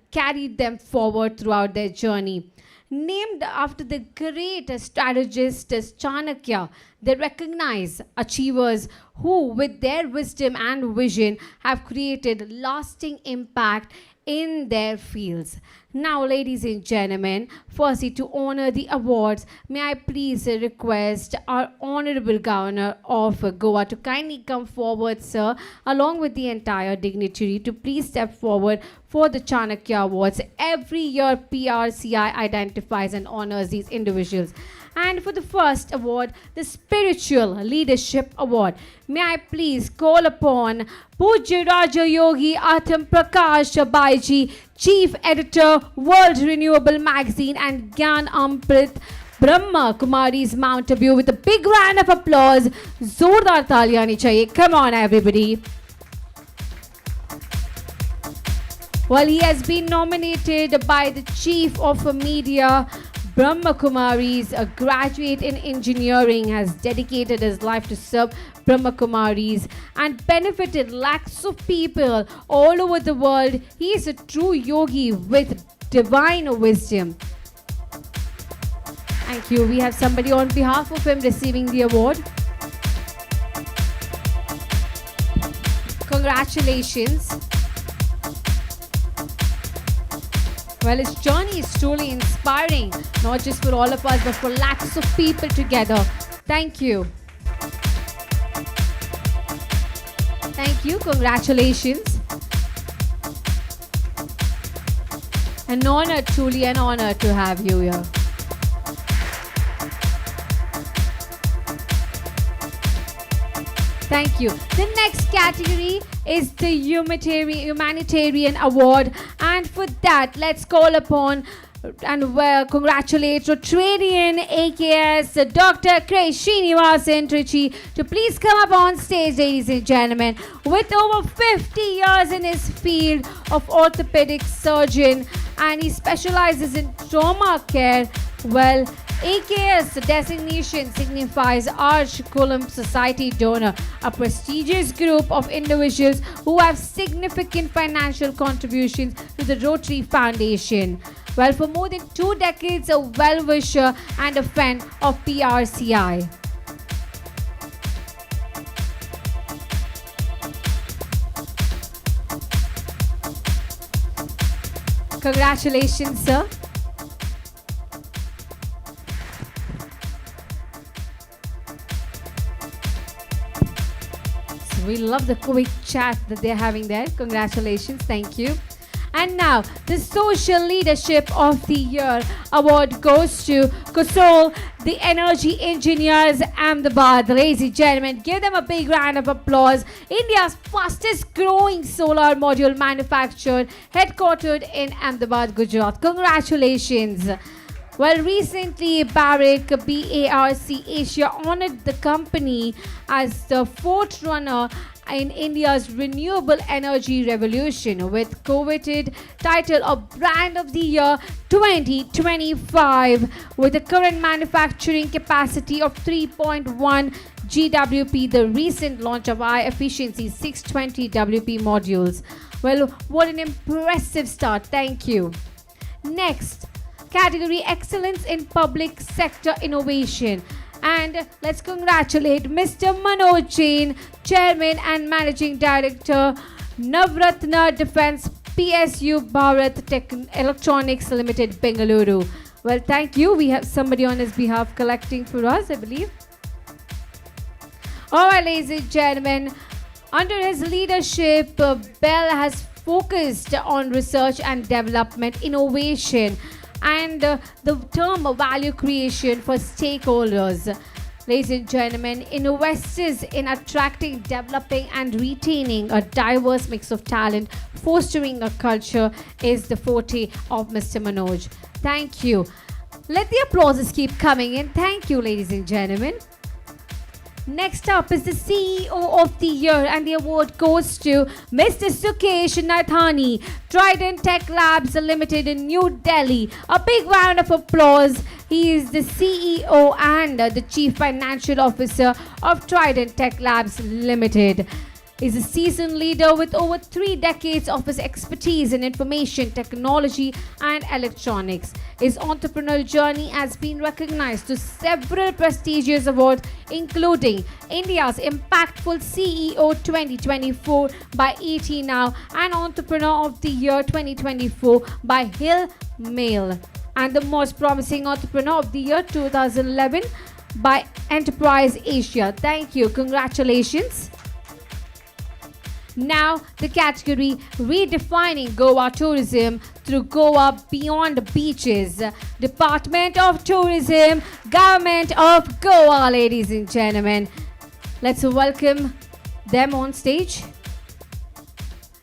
carried them forward throughout their journey. Named after the great strategist Chanakya, they recognize achievers who, with their wisdom and vision, have created lasting impact in their fields. Now, ladies and gentlemen, firstly, to honor the awards, may I please request our Honorable Governor of Goa to kindly come forward, sir, along with the entire dignitary, to please step forward for the Chanakya Awards. Every year, PRCI identifies and honors these individuals. And for the first award, the Spiritual Leadership Award, may I please call upon Pujya Raja Yogi Atam Prakash Baiji, Chief Editor, World Renewable Magazine, and Gyan Amrit Brahma Kumari's Mount Abu, with a big round of applause. Zordar taaliyan aani chahiye. Come on, everybody. Well, he has been nominated by the Chief of Media, Brahma Kumaris, a graduate in engineering, has dedicated his life to serve Brahma Kumaris and benefited lakhs of people all over the world. He is a true yogi with divine wisdom. Thank you. We have somebody on behalf of him receiving the award. Congratulations. Well, his journey is truly inspiring, not just for all of us, but for lakhs of people together. Thank you. Thank you. Congratulations. An honor, truly an honor to have you here. Thank you. The next category is the Humanitarian Award, and for that, let's call upon and congratulate Rotarian AKS Dr. Krish Srinivasan Trichy to please come up on stage, ladies and gentlemen. With over 50 years in his field of orthopedic surgeon, and he specializes in trauma care, well, AKS designation signifies Arch Coulomb Society donor, a prestigious group of individuals who have significant financial contributions to the Rotary Foundation. Well, for more than 2 decades, a well-wisher and a friend of PRCI. Congratulations, sir. We love the quick chat that they're having there. Congratulations. Thank you. And now, the Social Leadership of the Year award goes to KOSOL, the Energy Engineers, Ahmedabad. Ladies and gentlemen, give them a big round of applause. India's fastest growing solar module manufacturer, headquartered in Ahmedabad, Gujarat. Congratulations. Well, recently, BARC Asia honored the company as the forerunner in India's renewable energy revolution with coveted title of Brand of the Year 2025 with a current manufacturing capacity of 3.1 GWP, the recent launch of high efficiency 620 WP modules. Well, what an impressive start. Thank you. Next, category Excellence in Public Sector Innovation. And let's congratulate Mr. Manoj Jain, Chairman and Managing Director, Navratna Defense PSU Bharat Electronics Limited, Bengaluru. Well, thank you. We have somebody on his behalf collecting for us, I believe. All right, ladies and gentlemen, under his leadership, Bell has focused on research and development, innovation, and the term value creation for stakeholders. Ladies and gentlemen, investors in attracting, developing, and retaining a diverse mix of talent, fostering a culture is the forte of Mr. Manoj. Thank you. Let the applauses keep coming in. Thank you, ladies and gentlemen. Next up is the CEO of the Year, and the award goes to Mr. Sukesh Nathani, Trident Tech Labs Limited in New Delhi. A big round of applause. He is the CEO and the Chief Financial Officer of Trident Tech Labs Limited. He's a seasoned leader with over 3 decades of his expertise in information technology and electronics. His entrepreneurial journey has been recognized to several prestigious awards, including India's Impactful CEO 2024 by ET Now and Entrepreneur of the Year 2024 by Hill Mail, and the Most Promising Entrepreneur of the Year 2011 by Enterprise Asia. Thank you. Congratulations. Now, the category Redefining Goa Tourism through Goa Beyond Beaches. Department of Tourism, Government of Goa, ladies and gentlemen. Let's welcome them on stage.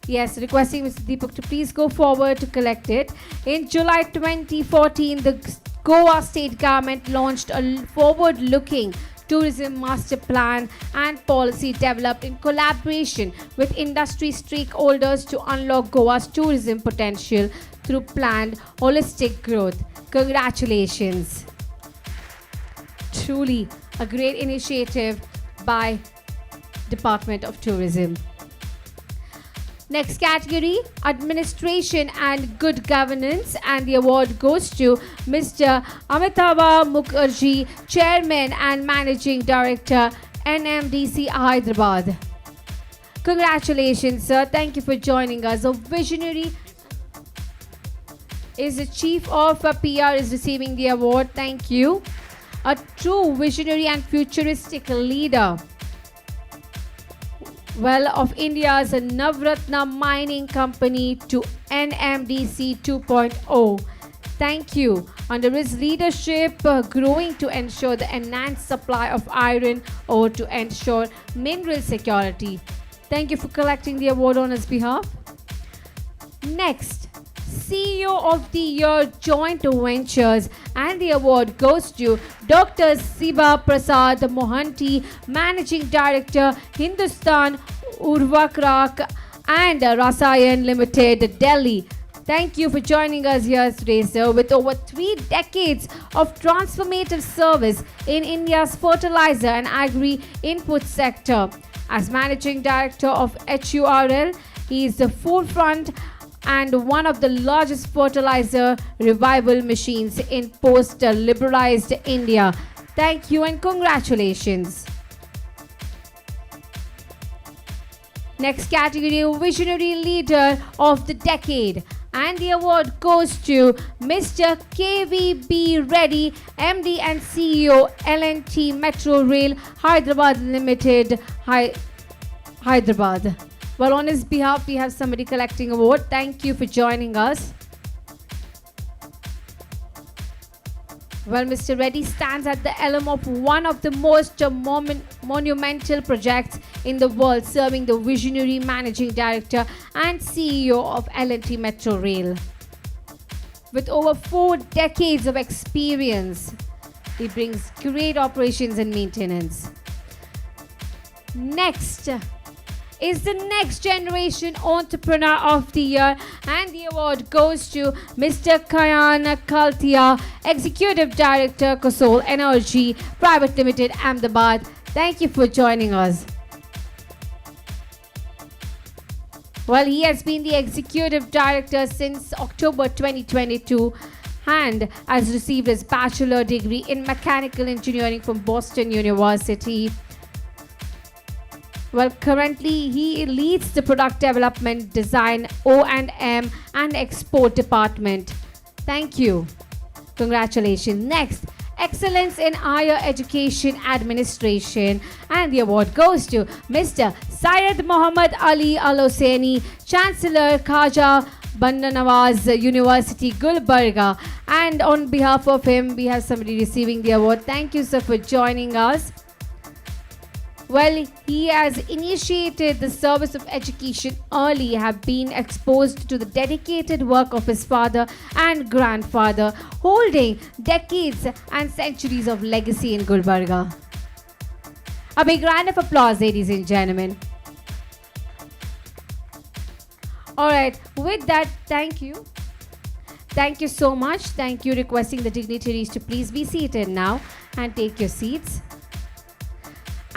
Yes, requesting Mr. Deepak to please go forward to collect it. In July 2014, the Goa state government launched a forward-looking tourism master plan and policy developed in collaboration with industry stakeholders to unlock Goa's tourism potential through planned holistic growth. Congratulations. Truly a great initiative by Department of Tourism. Next category, Administration and Good Governance, and the award goes to Mr. Amitabh Mukherjee, Chairman and Managing Director, NMDC Hyderabad. Congratulations, sir. Thank you for joining us. A visionary is the Chief of PR is receiving the award. Thank you. A true visionary and futuristic leader. Well, of India's Navratna mining company to NMDC 2.0. Thank you. Under his leadership, growing to ensure the enhanced supply of iron ore to ensure mineral security. Thank you for collecting the award on his behalf. Next, CEO of the Year Joint Ventures, and the award goes to Dr. Siva Prasad Mohanty, Managing Director, Hindustan Urvakrak and Rasayan Limited, Delhi. Thank you for joining us here today, sir. With over 3 decades of transformative service in India's fertilizer and agri input sector. As Managing Director of HURL, he is the forefront and one of the largest fertilizer revival machines in post-liberalized India. Thank you and congratulations. Next category, Visionary Leader of the Decade, and the award goes to Mr. KVB Reddy, MD and CEO, L&T Metro Rail Hyderabad Limited, Hyderabad. Well, on his behalf, we have somebody collecting award. Thank you for joining us. Well, Mr. Reddy stands at the helm of one of the most monumental projects in the world, serving the visionary Managing Director and CEO of L&T Metro Rail. With over 4 decades of experience, he brings great operations and maintenance. Next is the Next Generation Entrepreneur of the Year, and the award goes to Mr. Kayan Kaltia, Executive Director, Kosol Energy Private Limited, Ahmedabad. Thank you for joining us. Well, he has been the Executive Director since October 2022 and has received his bachelor degree in Mechanical Engineering from Boston University. Well, currently he leads the Product Development, Design, O&M and Export Department. Thank you. Congratulations. Next, Excellence in Higher Education Administration, and the award goes to Mr. Syed Muhammad Ali Al Hossaini, Chancellor Khaja Bandhanawaz University, Gulbarga. And on behalf of him, we have somebody receiving the award. Thank you, sir, for joining us. Well, he has initiated the service of education early, have been exposed to the dedicated work of his father and grandfather, holding decades and centuries of legacy in Gulbarga. A big round of applause, ladies and gentlemen. All right, with that, thank you. Thank you so much. Thank you, requesting the dignitaries to please be seated now and take your seats.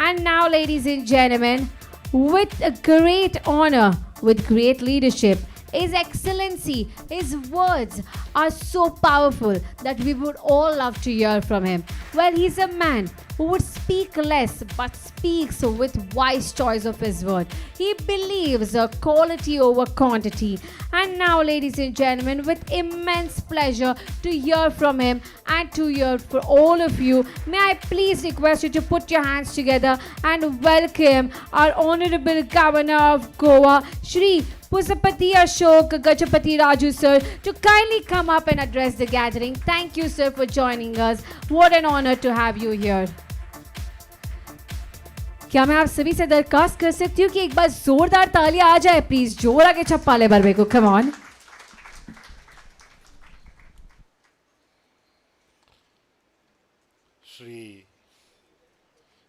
And now, ladies and gentlemen, with a great honor, with great leadership, His Excellency, his words are so powerful that we would all love to hear from him. Well, he's a man who would speak less but speaks with wise choice of his word. He believes quality over quantity. And now, ladies and gentlemen, with immense pleasure to hear from him and to hear for all of you, may I please request you to put your hands together and welcome our Honorable Governor of Goa, Shri Pusapati Ashok Gajapati Raju sir, to kindly come up and address the gathering. Thank you, sir, for joining us. What an honor to have you here. क्या मैं आप सभी से दरखास्त कर सकती हूँ कि एक बार जोरदार तालियां आ जाए प्लीज, जोर आगे चप्पाले बरबे को, come on. Shri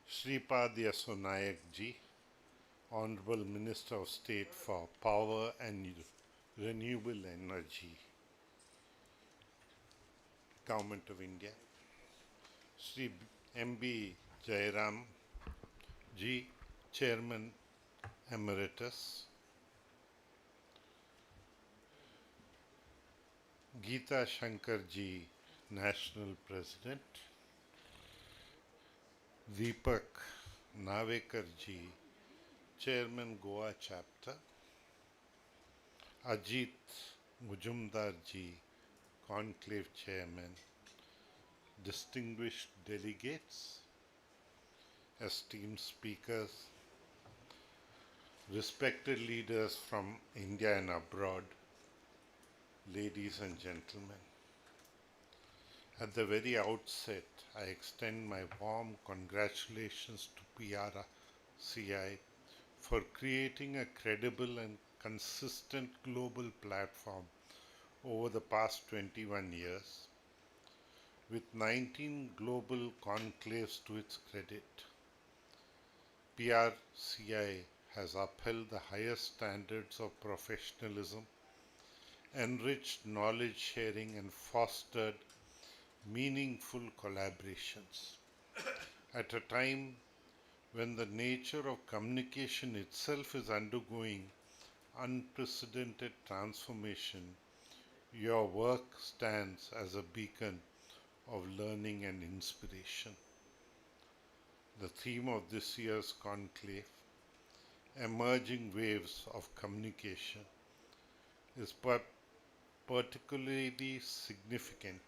Shripad Yaso Nayak ji, Honorable Minister of State for Power and Renewable Energy, Government of India. Shri M.B. Jairam ji, Chairman Emeritus. Geeta Shankar ji, National President. Deepak Navekar ji, Chairman Goa Chapter. Ajit Mujumdar ji, Conclave Chairman. Distinguished delegates, esteemed speakers, respected leaders from India and abroad, ladies and gentlemen. At the very outset, I extend my warm congratulations to PRCI for creating a credible and consistent global platform over the past 21 years, with 19 global conclaves to its credit. PRCI has upheld the highest standards of professionalism, enriched knowledge sharing, and fostered meaningful collaborations. At a time when the nature of communication itself is undergoing unprecedented transformation, your work stands as a beacon of learning and inspiration. The theme of this year's conclave, Emerging Waves of Communication, is particularly significant.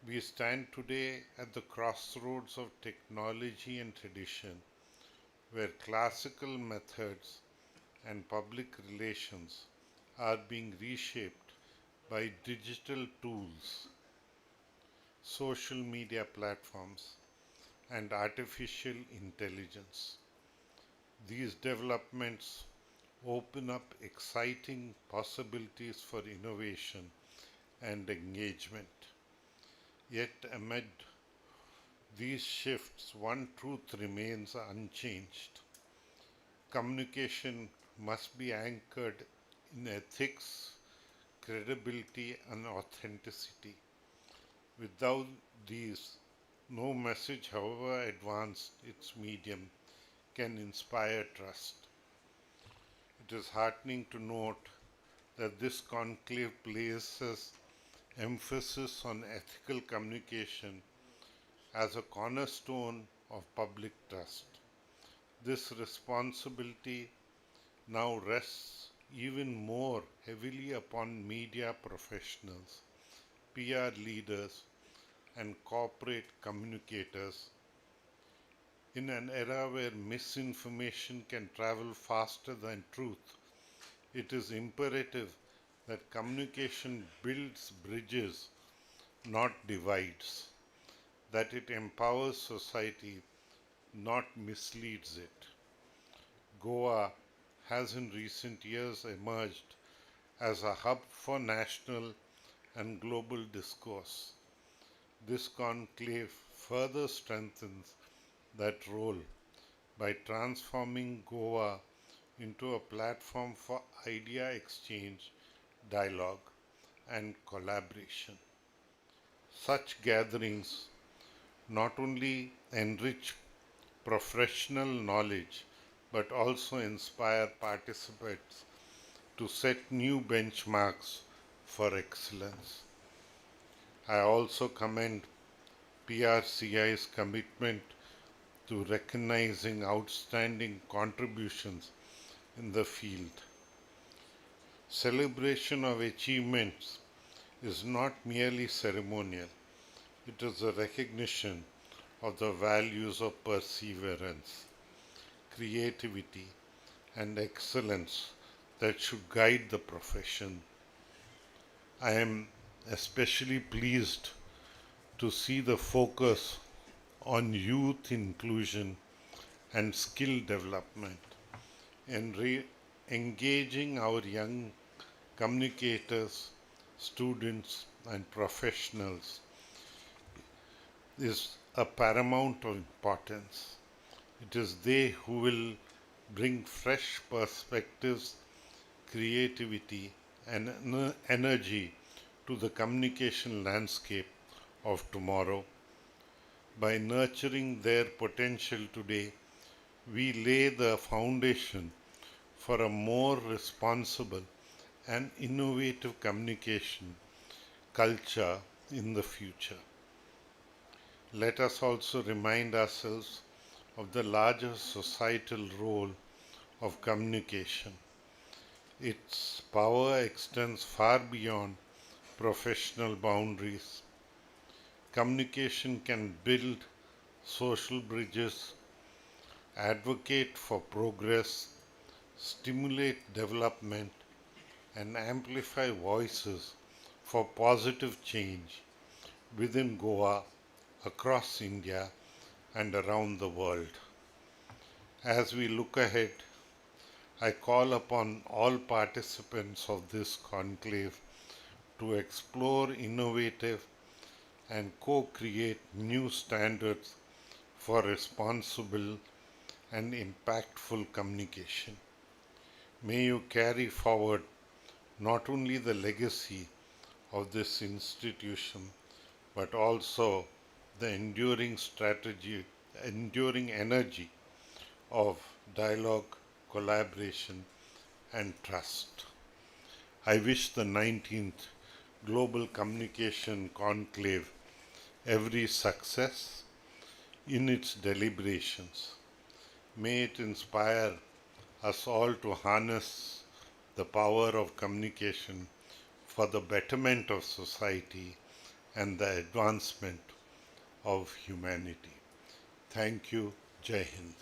We stand today at the crossroads of technology and tradition, where classical methods and public relations are being reshaped by digital tools, social media platforms, and artificial intelligence. These developments open up exciting possibilities for innovation and engagement. Yet amid these shifts, one truth remains unchanged. Communication must be anchored in ethics, credibility, and authenticity. Without these, no message, however advanced its medium, can inspire trust. It is heartening to note that this conclave places emphasis on ethical communication as a cornerstone of public trust. This responsibility now rests even more heavily upon media professionals, PR leaders, and corporate communicators. In an era where misinformation can travel faster than truth, it is imperative that communication builds bridges, not divides, that it empowers society, not misleads it. Goa has in recent years emerged as a hub for national and global discourse. This conclave further strengthens that role by transforming Goa into a platform for idea exchange, dialogue, and collaboration. Such gatherings not only enrich professional knowledge but also inspire participants to set new benchmarks for excellence. I also commend PRCI's commitment to recognizing outstanding contributions in the field. Celebration of achievements is not merely ceremonial, it is a recognition of the values of perseverance, creativity, and excellence that should guide the profession. I am especially pleased to see the focus on youth inclusion and skill development and engaging our young communicators, students, and professionals is a paramount of importance. It is they who will bring fresh perspectives, creativity, and energy to the communication landscape of tomorrow. By nurturing their potential today, we lay the foundation for a more responsible and innovative communication culture in the future. Let us also remind ourselves of the larger societal role of communication. Its power extends far beyond professional boundaries. Communication can build social bridges, advocate for progress, stimulate development, and amplify voices for positive change within Goa, across India, and around the world. As we look ahead, I call upon all participants of this conclave to explore innovative and co-create new standards for responsible and impactful communication. May you carry forward not only the legacy of this institution, but also the enduring energy of dialogue, collaboration, and trust. I wish the 19th Global Communication Conclave every success in its deliberations. May it inspire us all to harness the power of communication for the betterment of society and the advancement of humanity. Thank you. Jai Hind.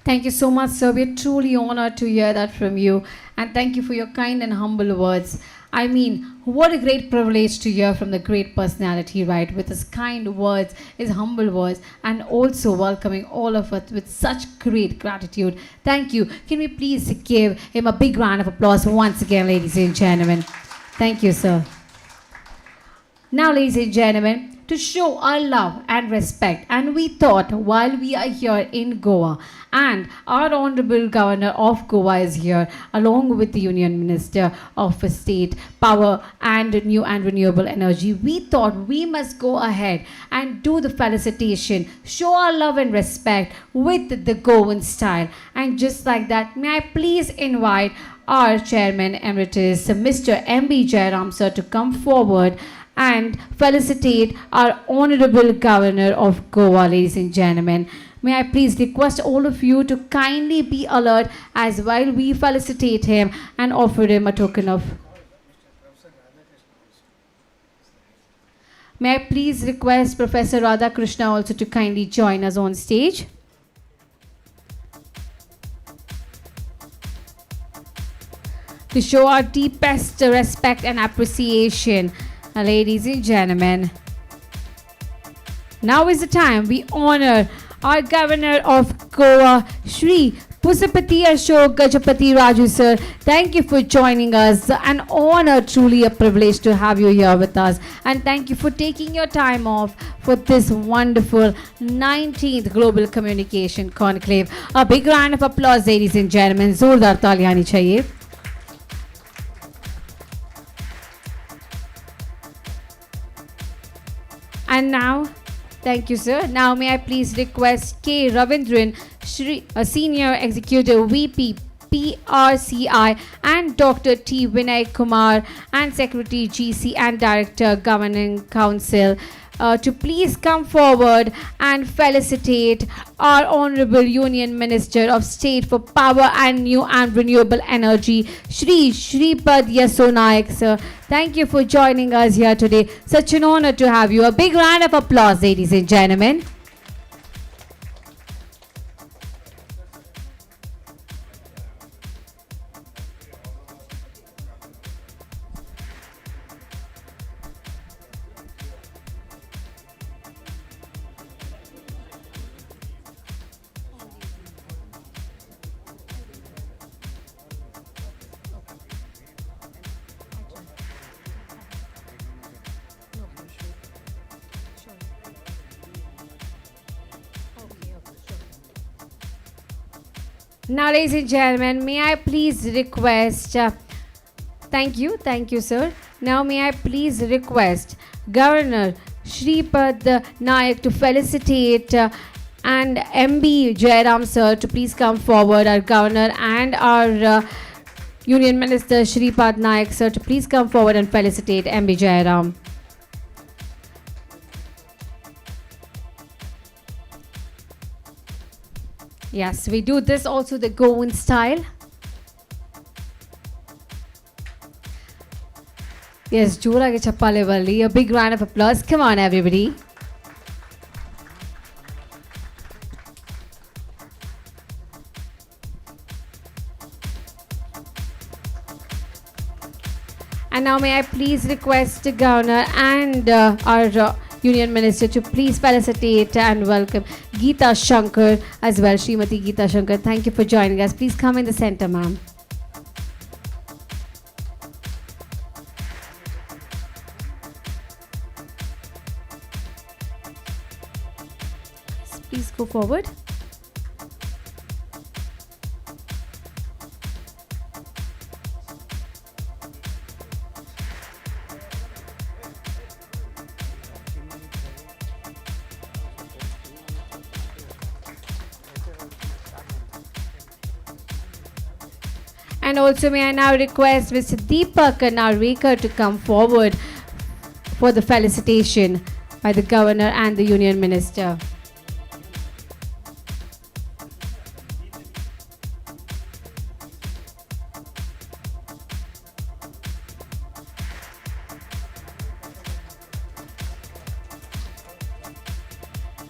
Thank you so much, sir. We're truly honored to hear that from you. And thank you for your kind and humble words. I mean, what a great privilege to hear from the great personality, right? With his kind words, his humble words, and also welcoming all of us with such great gratitude. Thank you. Can we please give him a big round of applause once again, ladies and gentlemen? Thank you, sir. Now, ladies and gentlemen, to show our love and respect, and we thought while we are here in Goa, and our Honorable Governor of Goa is here, along with the Union Minister of State, Power and New and Renewable Energy, we thought we must go ahead and do the felicitation, show our love and respect with the Goan style. And just like that, may I please invite our Chairman Emeritus, Mr. M.B. Jairam sir, to come forward and felicitate our Honorable Governor of Goa, ladies and gentlemen. May I please request all of you to kindly be alert as while we felicitate him and offer him a token of... May I please request Professor Radhakrishna also to kindly join us on stage. to show our deepest respect and appreciation. Ladies and gentlemen, now is the time we honor our Governor of Goa, Shri Pusapati Ashok Gajapati Raju sir. Thank you for joining us. An honor, truly a privilege to have you here with us. And thank you for taking your time off for this wonderful 19th Global Communication Conclave. A big round of applause, ladies and gentlemen. Zordar taaliyan aani chahiye. And now, thank you, sir. Now, may I please request K. Ravindran, Senior Executive VP, PRCI, and Dr. T. Vinay Kumar, and Secretary GC and Director Governing Council, to please come forward and felicitate our Honorable Union Minister of State for Power and New and Renewable Energy, Shri Shripad Yaso Naik, sir. Thank you for joining us here today. Such an honor to have you. A big round of applause, ladies and gentlemen. Now, ladies and gentlemen, may I please request, thank you, sir. Now, may I please request Governor Shripad Naik to felicitate and MB Jairam sir to please come forward, our Governor, and our Union Minister Shripad Naik sir to please come forward and felicitate MB Jairam. Yes, we do this also the Goan style. Yes, Jura ke chappale valli. A big round of applause. Come on, everybody. And now may I please request the Governor and our Union Minister to please felicitate and welcome Geeta Shankar as well. Srimati Geeta Shankar, thank you for joining us. Please come in the center, ma'am. Please go forward. And also may I now request Mr. Deepak Narvekar to come forward for the felicitation by the Governor and the Union Minister.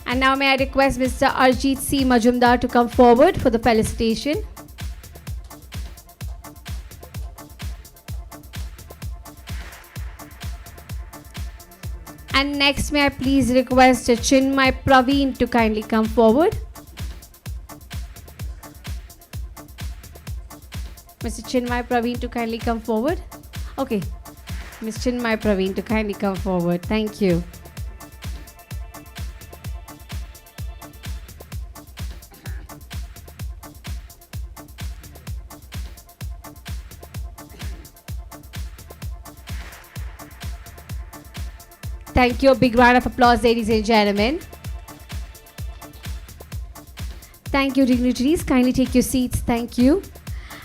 And now may I request Mr. Arjit C. Majumdar to come forward for the felicitation. And next, may I please request Chinmay Praveen to kindly come forward. Mr. Chinmay Praveen to kindly come forward. Okay, Ms. Chinmay Praveen to kindly come forward. Thank you. Thank you. A big round of applause, ladies and gentlemen. Thank you, dignitaries. Kindly take your seats. Thank you.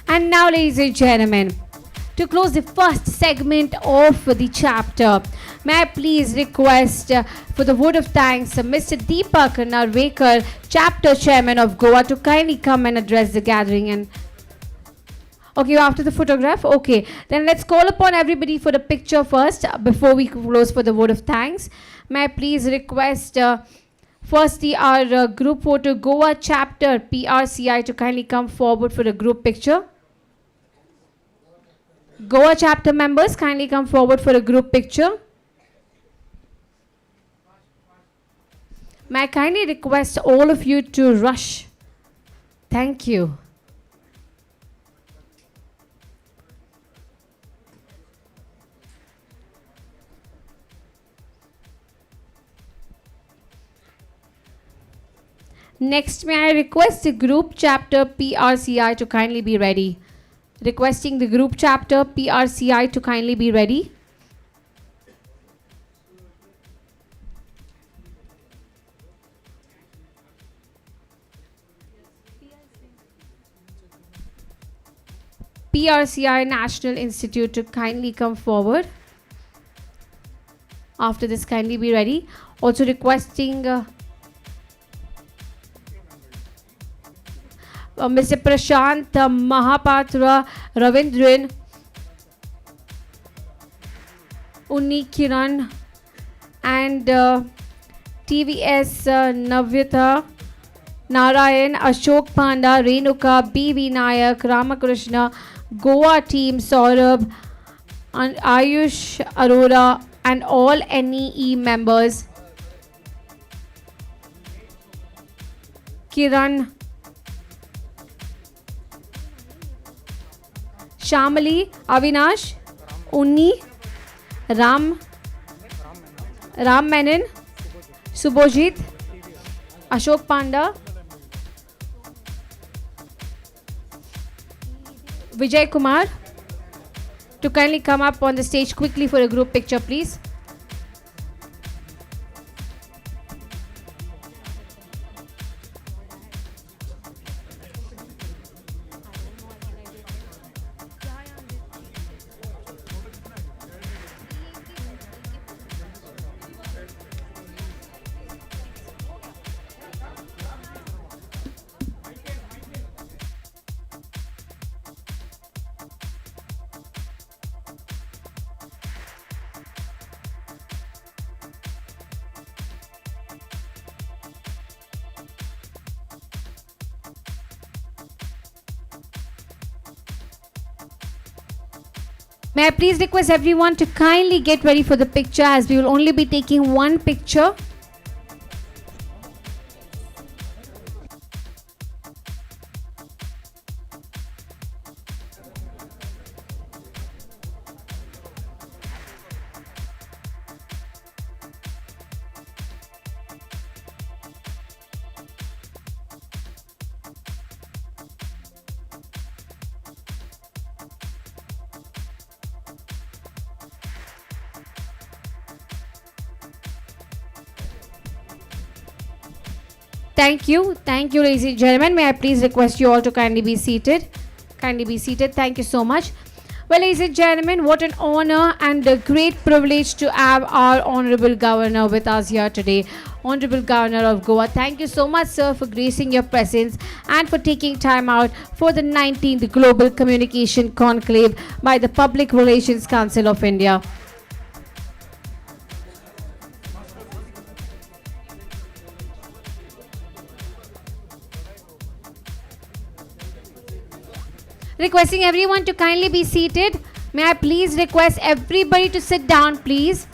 And now, ladies and gentlemen, to close the first segment of the chapter, may I please request for the vote of thanks, Mr. Deepak Narvekar, Chapter Chairman of Goa, to kindly come and address the gathering. And okay, after the photograph? Okay, then let's call upon everybody for the picture first before we close for the vote of thanks. May I please request firstly our group photo, Goa Chapter PRCI, to kindly come forward for the group picture. Goa chapter members, kindly come forward for a group picture. May I kindly request all of you to rush. Thank you. Next, may I request the group chapter PRCI to kindly be ready. Requesting the group chapter PRCI to kindly be ready. PRCI National Institute to kindly come forward. After this, kindly be ready. Also requesting Mr. Prashant Mahapatra Ravindran, Unni Kiran, and TVS Navyata, Narayan, Ashok Panda, Renuka, B.V. Nayak, Ramakrishna, Goa team, Saurabh, and Ayush Arora, and all NEE members. Kiran, Shamali, Avinash, Unni, Ram Menon, Subhojit, Ashok Panda, Vijay Kumar, to kindly come up on the stage quickly for a group picture, please. May I please request everyone to kindly get ready for the picture, as we will only be taking one picture. Thank you, ladies and gentlemen. May I please request you all to kindly be seated. Kindly be seated. Thank you so much. Well, ladies and gentlemen, what an honor and a great privilege to have our Honorable Governor with us here today. Honorable Governor of Goa, thank you so much, sir, for gracing your presence and for taking time out for the 19th Global Communication Conclave by the Public Relations Council of India. Requesting everyone to kindly be seated. May I please request everybody to sit down, please.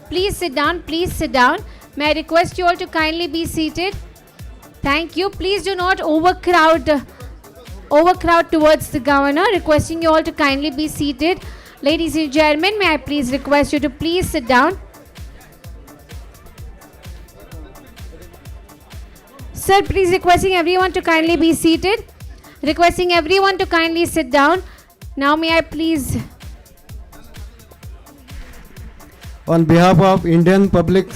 Please sit down, please sit down. May I request you all to kindly be seated. Thank you. Please do not overcrowd towards the governor. Requesting you all to kindly be seated. Ladies and gentlemen, may I please request you to please sit down. Sir, please requesting everyone to kindly be seated. Requesting everyone to kindly sit down. Now may I please... On behalf of Indian Public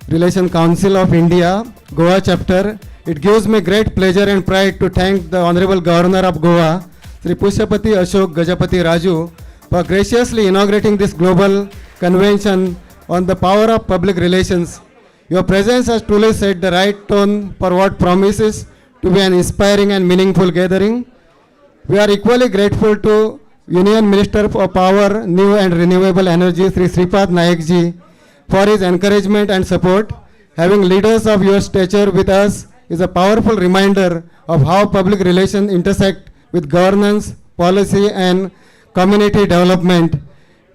Relations Council of India, Goa chapter, it gives me great pleasure and pride to thank the Honorable Governor of Goa, Sri Pushapati Ashok Gajapati Raju, for graciously inaugurating this global convention on the power of public relations. Your presence has truly set the right tone for what promises to be an inspiring and meaningful gathering. We are equally grateful to Union Minister for Power, New and Renewable Energy, Sri Sripad Naik ji, for his encouragement and support. Having leaders of your stature with us is a powerful reminder of how public relations intersect with governance, policy and community development.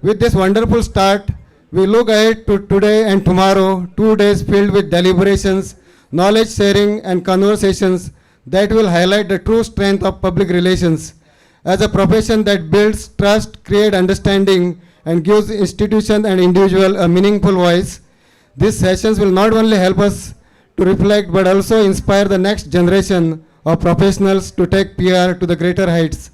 With this wonderful start, we look ahead to today and tomorrow, 2 days filled with deliberations, knowledge sharing, and conversations that will highlight the true strength of public relations. As a profession that builds trust, creates understanding, and gives institution and individual a meaningful voice, these sessions will not only help us to reflect but also inspire the next generation of professionals to take PR to the greater heights.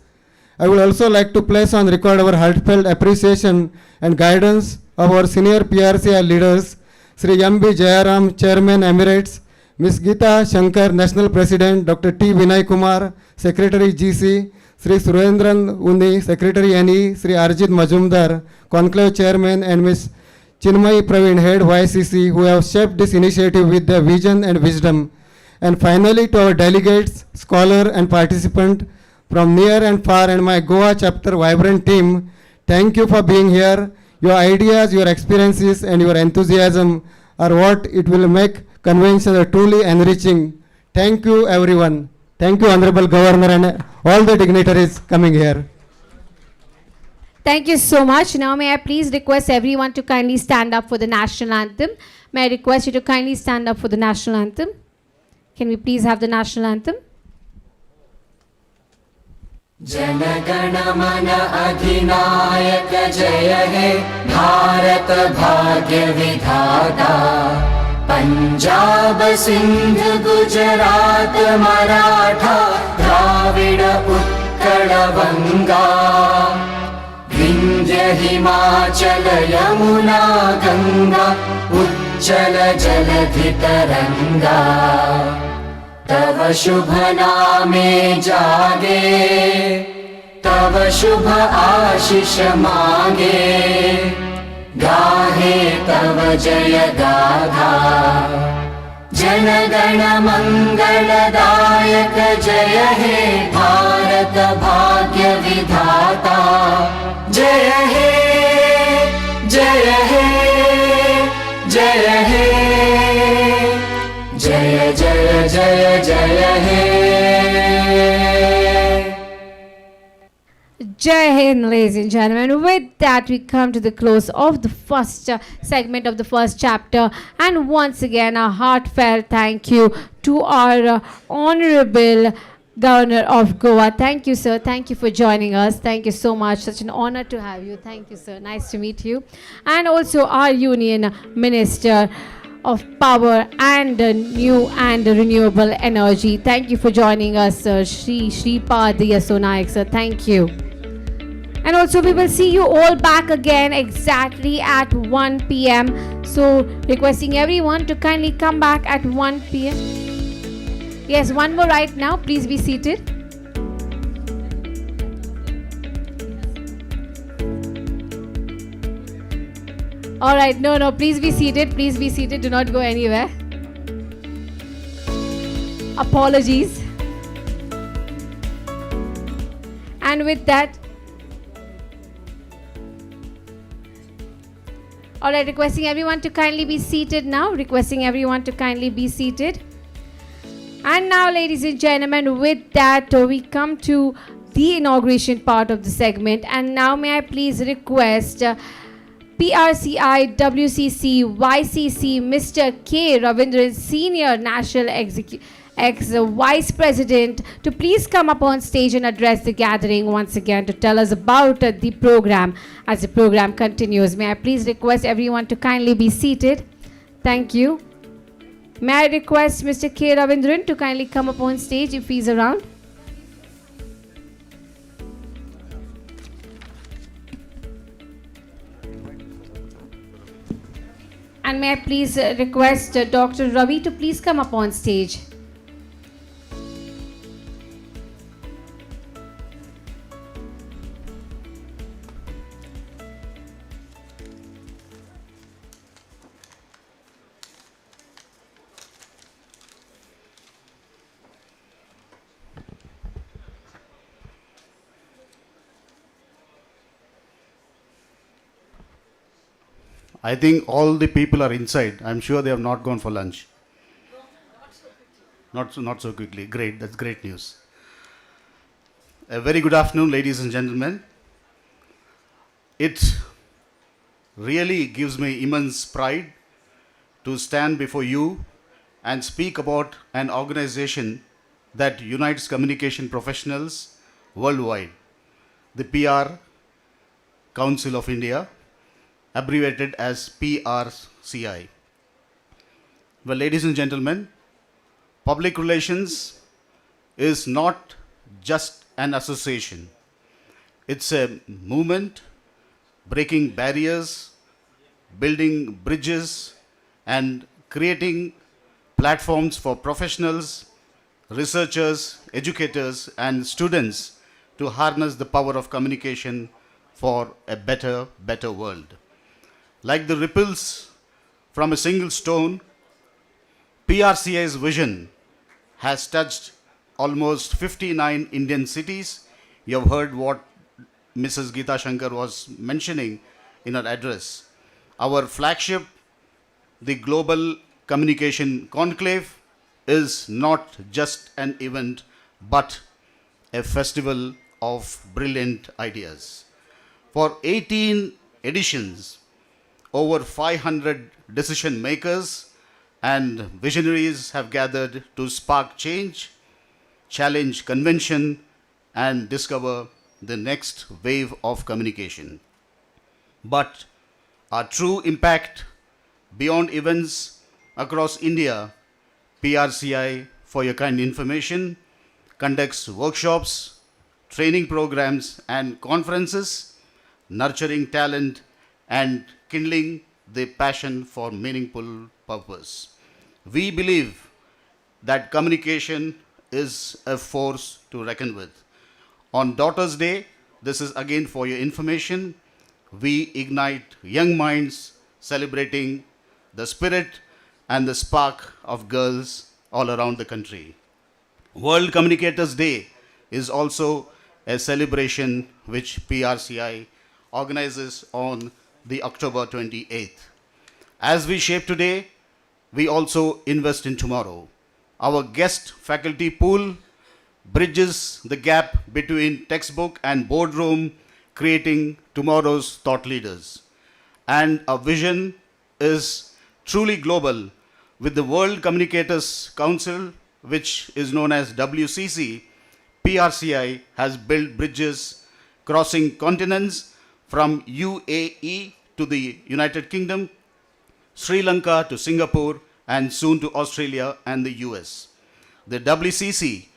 I would also like to place on record our heartfelt appreciation and guidance of our senior PRCI leaders, Sri M.B. Jayaram, Chairman Emeritus, Ms. Geeta Shankar, National President, Dr. T. Vinay Kumar, Secretary GC, Sri Surendran Undi, Secretary NE, Sri Arjit Majumdar, Conclave Chairman, and Ms. Chinmay Praveen, Head YCC, who have shaped this initiative with their vision and wisdom. And finally, to our delegates, scholar and participant from near and far, and my Goa chapter vibrant team, thank you for being here. Your ideas, your experiences, and your enthusiasm are what it will make convention truly enriching. Thank you, everyone. Thank you, Honorable Governor, and all the dignitaries coming here. Thank you so much. Now may I please request everyone to kindly stand up for the national anthem. May I request you to kindly stand up for the national anthem. Can we please have the national anthem? जनगण मन अधिनायक जय हे भारत भाग्य विधाता पंजाब सिंध गुजरात मराठा द्राविड उत्कल बंगा विंध्य हिमाचल यमुना गंगा उच्चल जलधि तरंगा तव शुभ नामे जागे तव शुभ आशीष मांगे गाहे तव जय गाथा जनगण मंगलदायक जय हे भारत भाग्य विधाता जय हे जय हे जय हे जय जय जय जय हे Jai Hind, ladies and gentlemen. With that, we come to the close of the first segment of the first chapter. And once again, a heartfelt thank you to our Honorable Governor of Goa. Thank you, sir. Thank you for joining us. Thank you so much. Such an honor to have you. Thank you, sir. Nice to meet you. And also our Union Minister of Power and New and Renewable Energy. Thank you for joining us, sir. Shripad Yaso Naik, sir. Thank you. And also we will see you all back again exactly at 1 p.m. So requesting everyone to kindly come back at 1 p.m. Yes, one more right now. Please be seated. All right, no, please be seated. Please be seated. Do not go anywhere. Apologies. And with that, all right, requesting everyone to kindly be seated now. Requesting everyone to kindly be seated. And now, ladies and gentlemen, with that, we come to the inauguration part of the segment. And now, may I please request PRCI, WCC, YCC, Mr. K. Ravindran, Senior National Ex-Vice President, to please come up on stage and address the gathering once again to tell us about the program as the program continues. May I please request everyone to kindly be seated. Thank you. May I request Mr. K. Ravindran to kindly come up on stage if he's around. And may I please request Dr. Ravi to please come up on stage. I think all the people are inside. I'm sure they have not gone for lunch. Not so quickly. Great. That's great news. A very good afternoon, ladies and gentlemen. It really gives me immense pride to stand before you and speak about an organization that unites communication professionals worldwide, the PR Council of India, abbreviated as PRCI. Well, ladies and gentlemen, public relations is not just an association. It's a movement breaking barriers, building bridges, and creating platforms for professionals, researchers, educators, and students to harness the power of communication for a better world. Like the ripples from a single stone, PRCI's vision has touched almost 59 Indian cities. You have heard what Mrs. Geeta Shankar was mentioning in her address. Our flagship, the Global Communication Conclave, is not just an event but a festival of brilliant ideas. For 18 editions, over 500 decision makers and visionaries have gathered to spark change, challenge convention, and discover the next wave of communication. But our true impact beyond events across India, PRCI, for your kind information, conducts workshops, training programs, and conferences, nurturing talent and kindling the passion for meaningful purpose. We believe that communication is a force to reckon with. On Daughters' Day, this is again for your information, we ignite young minds celebrating the spirit and the spark of girls all around the country. World Communicators' Day is also a celebration which PRCI organizes on the October 28th. As we shape today, we also invest in tomorrow. Our guest faculty pool bridges the gap between textbook and boardroom, creating tomorrow's thought leaders. And our vision is truly global. With the World Communicators Council, which is known as WCC, PRCI has built bridges crossing continents from UAE to the United Kingdom, Sri Lanka to Singapore, and soon to Australia and the US. The WCC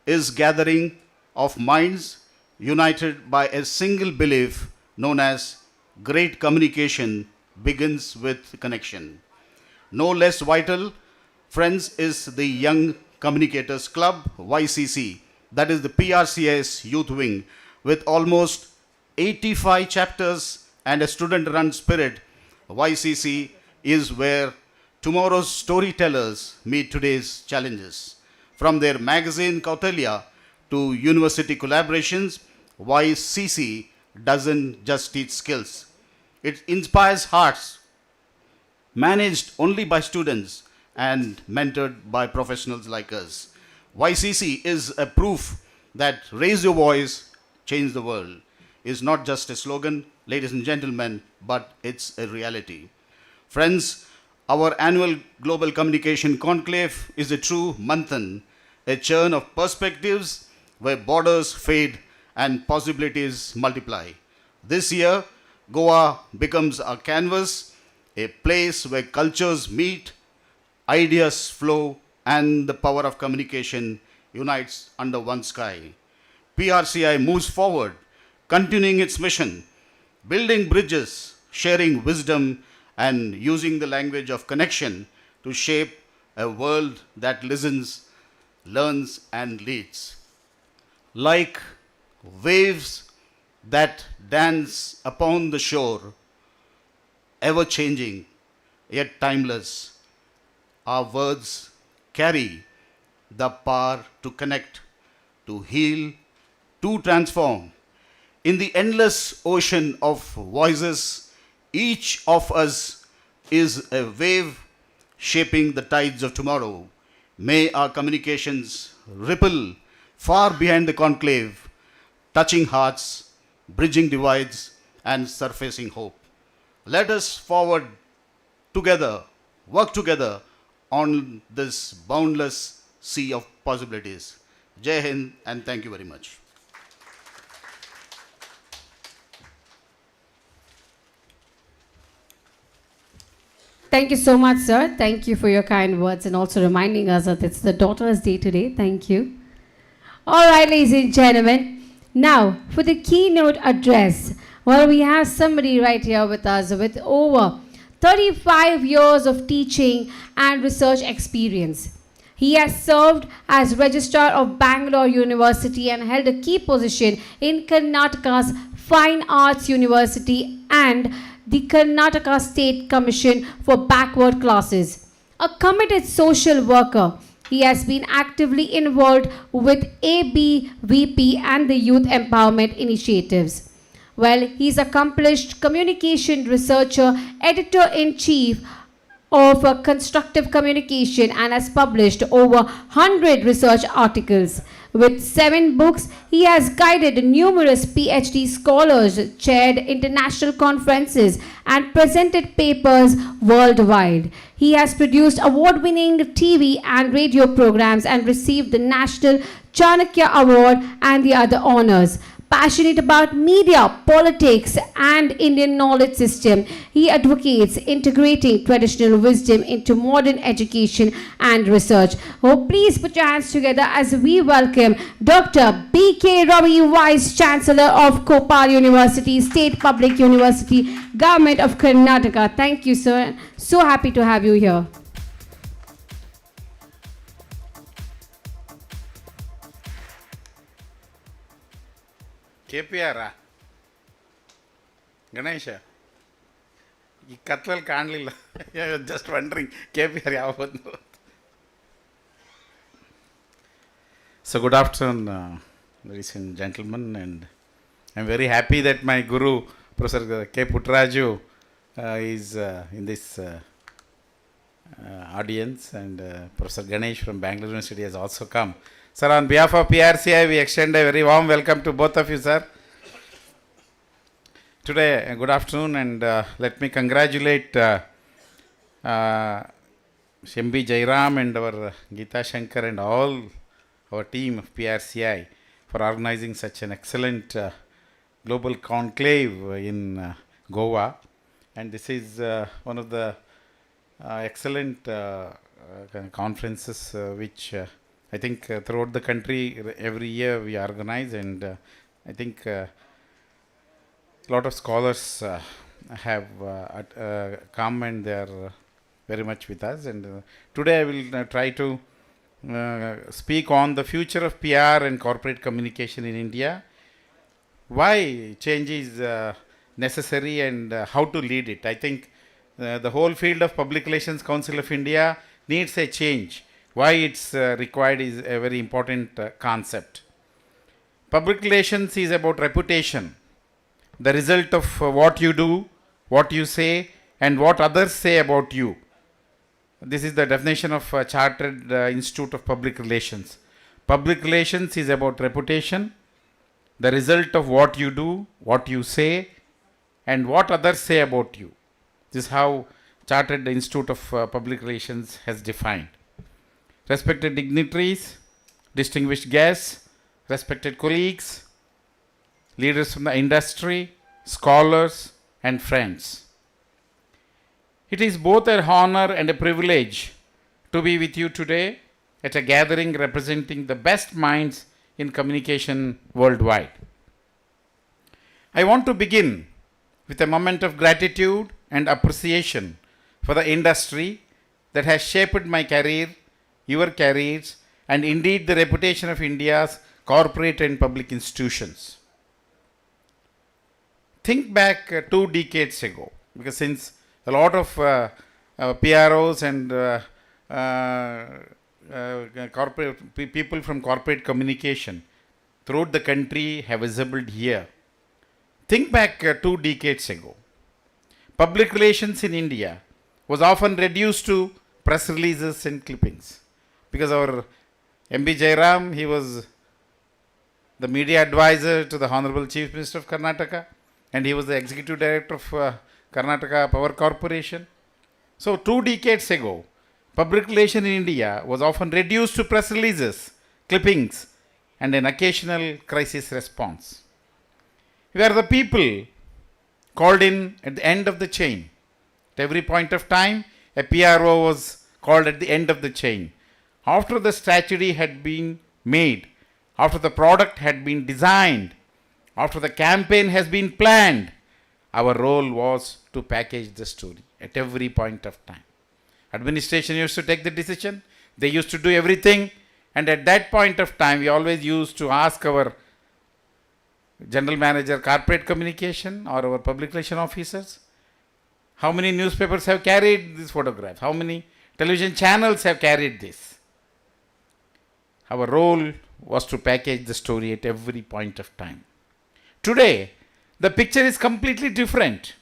is gathering of minds united by a single belief known as great communication begins with connection. No less vital, friends, is the Young Communicators Club, YCC, that is the PRCI's youth wing, with almost 85 chapters and a student-run spirit. YCC is where tomorrow's storytellers meet today's challenges. From their magazine Kautilya to university collaborations, YCC doesn't just teach skills. It inspires hearts, managed only by students and mentored by professionals like us. YCC is a proof that raise your voice, change the world is not just a slogan, ladies and gentlemen, but it's a reality. Friends, our annual Global Communication Conclave is a true manthan, a churn of perspectives where borders fade and possibilities multiply. This year, Goa becomes a canvas, a place where cultures meet, ideas flow, and the power of communication unites under one sky. PRCI moves forward, continuing its mission, building bridges, sharing wisdom, and using the language of connection to shape a world that listens, learns, and leads. Like waves that dance upon the shore, ever changing yet timeless, our words carry the power to connect, to heal, to transform. In the endless ocean of voices, each of us is a wave shaping the tides of tomorrow. May our communications ripple far behind the conclave, touching hearts, bridging divides, and surfacing hope. Let us forward together, work together on this boundless sea of possibilities. Jai Hind, and thank you very much. Thank you so much, sir. Thank you for your kind words and also reminding us that it's the Daughter's Day today. Thank you. All right, ladies and gentlemen. Now, for the keynote address, well, we have somebody right here with us with over 35 years of teaching and research experience. He has served as Registrar of Bangalore University and held a key position in Karnataka's Fine Arts University and the Karnataka State Commission for Backward Classes. A committed social worker, he has been actively involved with ABVP and the youth empowerment initiatives. Well, he's accomplished communication researcher, editor-in-chief of constructive communication and has published over 100 research articles. With 7 books, he has guided numerous PhD scholars, chaired international conferences, and presented papers worldwide. He has produced award-winning TV and radio programs and received the National Chanaka Award and the other honors. Passionate about media, politics, and Indian knowledge system, he advocates integrating traditional wisdom into modern education and research. Oh, please put your hands together as we welcome Dr. B.K. Ravi, Vice Chancellor of Kopal University, State Public University, Government of Karnataka. Thank you, sir. So happy to have you here. KPR Ganesha ಈ ಕತ್ಲಲ್ಲಿ ಕಾಣಲಿಲ್ಲ just wandering KPR ಯಾವ ಬಂದು. So good afternoon, ladies and gentlemen, and I'm very happy that my guru, Professor K. Puttaraju, is in this audience, and Professor Ganesh from Bangalore University has also come. Sir, on behalf of PRCI, we extend a very warm welcome to both of you, sir. Today, good afternoon, and let me congratulate MB Jairam and our Geeta Shankar and all our team of PRCI for organizing such an excellent global conclave in Goa. And this is one of the excellent conferences which I think throughout the country every year we organize, and I think a lot of scholars have come and they are very much with us. And today I will try to speak on the future of PR and corporate communication in India, why change is necessary and how to lead it. I think the whole field of Public Relations Council of India needs a change. Why it's required is a very important concept. Public relations is about reputation, the result of what you do, what you say, and what others say about you. This is the definition of Chartered Institute of Public Relations. Public relations is about reputation, the result of what you do, what you say, and what others say about you. This is how Chartered Institute of Public Relations has defined. Respected dignitaries, distinguished guests, respected colleagues, leaders from the industry, scholars, and friends. It is both an honor and a privilege to be with you today at a gathering representing the best minds in communication worldwide. I want to begin with a moment of gratitude and appreciation for the industry that has shaped my career, your careers, and indeed the reputation of India's corporate and public institutions. Think back 2 decades ago, because since a lot of PROs and corporate people from corporate communication throughout the country have assembled here. Think back 2 decades ago. Public relations in India was often reduced to press releases and clippings. Because our MB Jairam, he was the media advisor to the Honorable Chief Minister of Karnataka. and he was the executive director of Karnataka Power Corporation. So 2 decades ago, public relation in India was often reduced to press releases, clippings, and an occasional crisis response. We are the people called in at the end of the chain. At every point of time, a PRO was called at the end of the chain. After the strategy had been made, after the product had been designed, after the campaign has been planned, our role was to package the story at every point of time. Administration used to take the decision, they used to do everything, and at that point of time, we always used to ask our general manager, corporate communication, or our public relation officers, how many newspapers have carried this photograph? How many television channels have carried this? Our role was to package the story at every point of time. Today, the picture is completely different.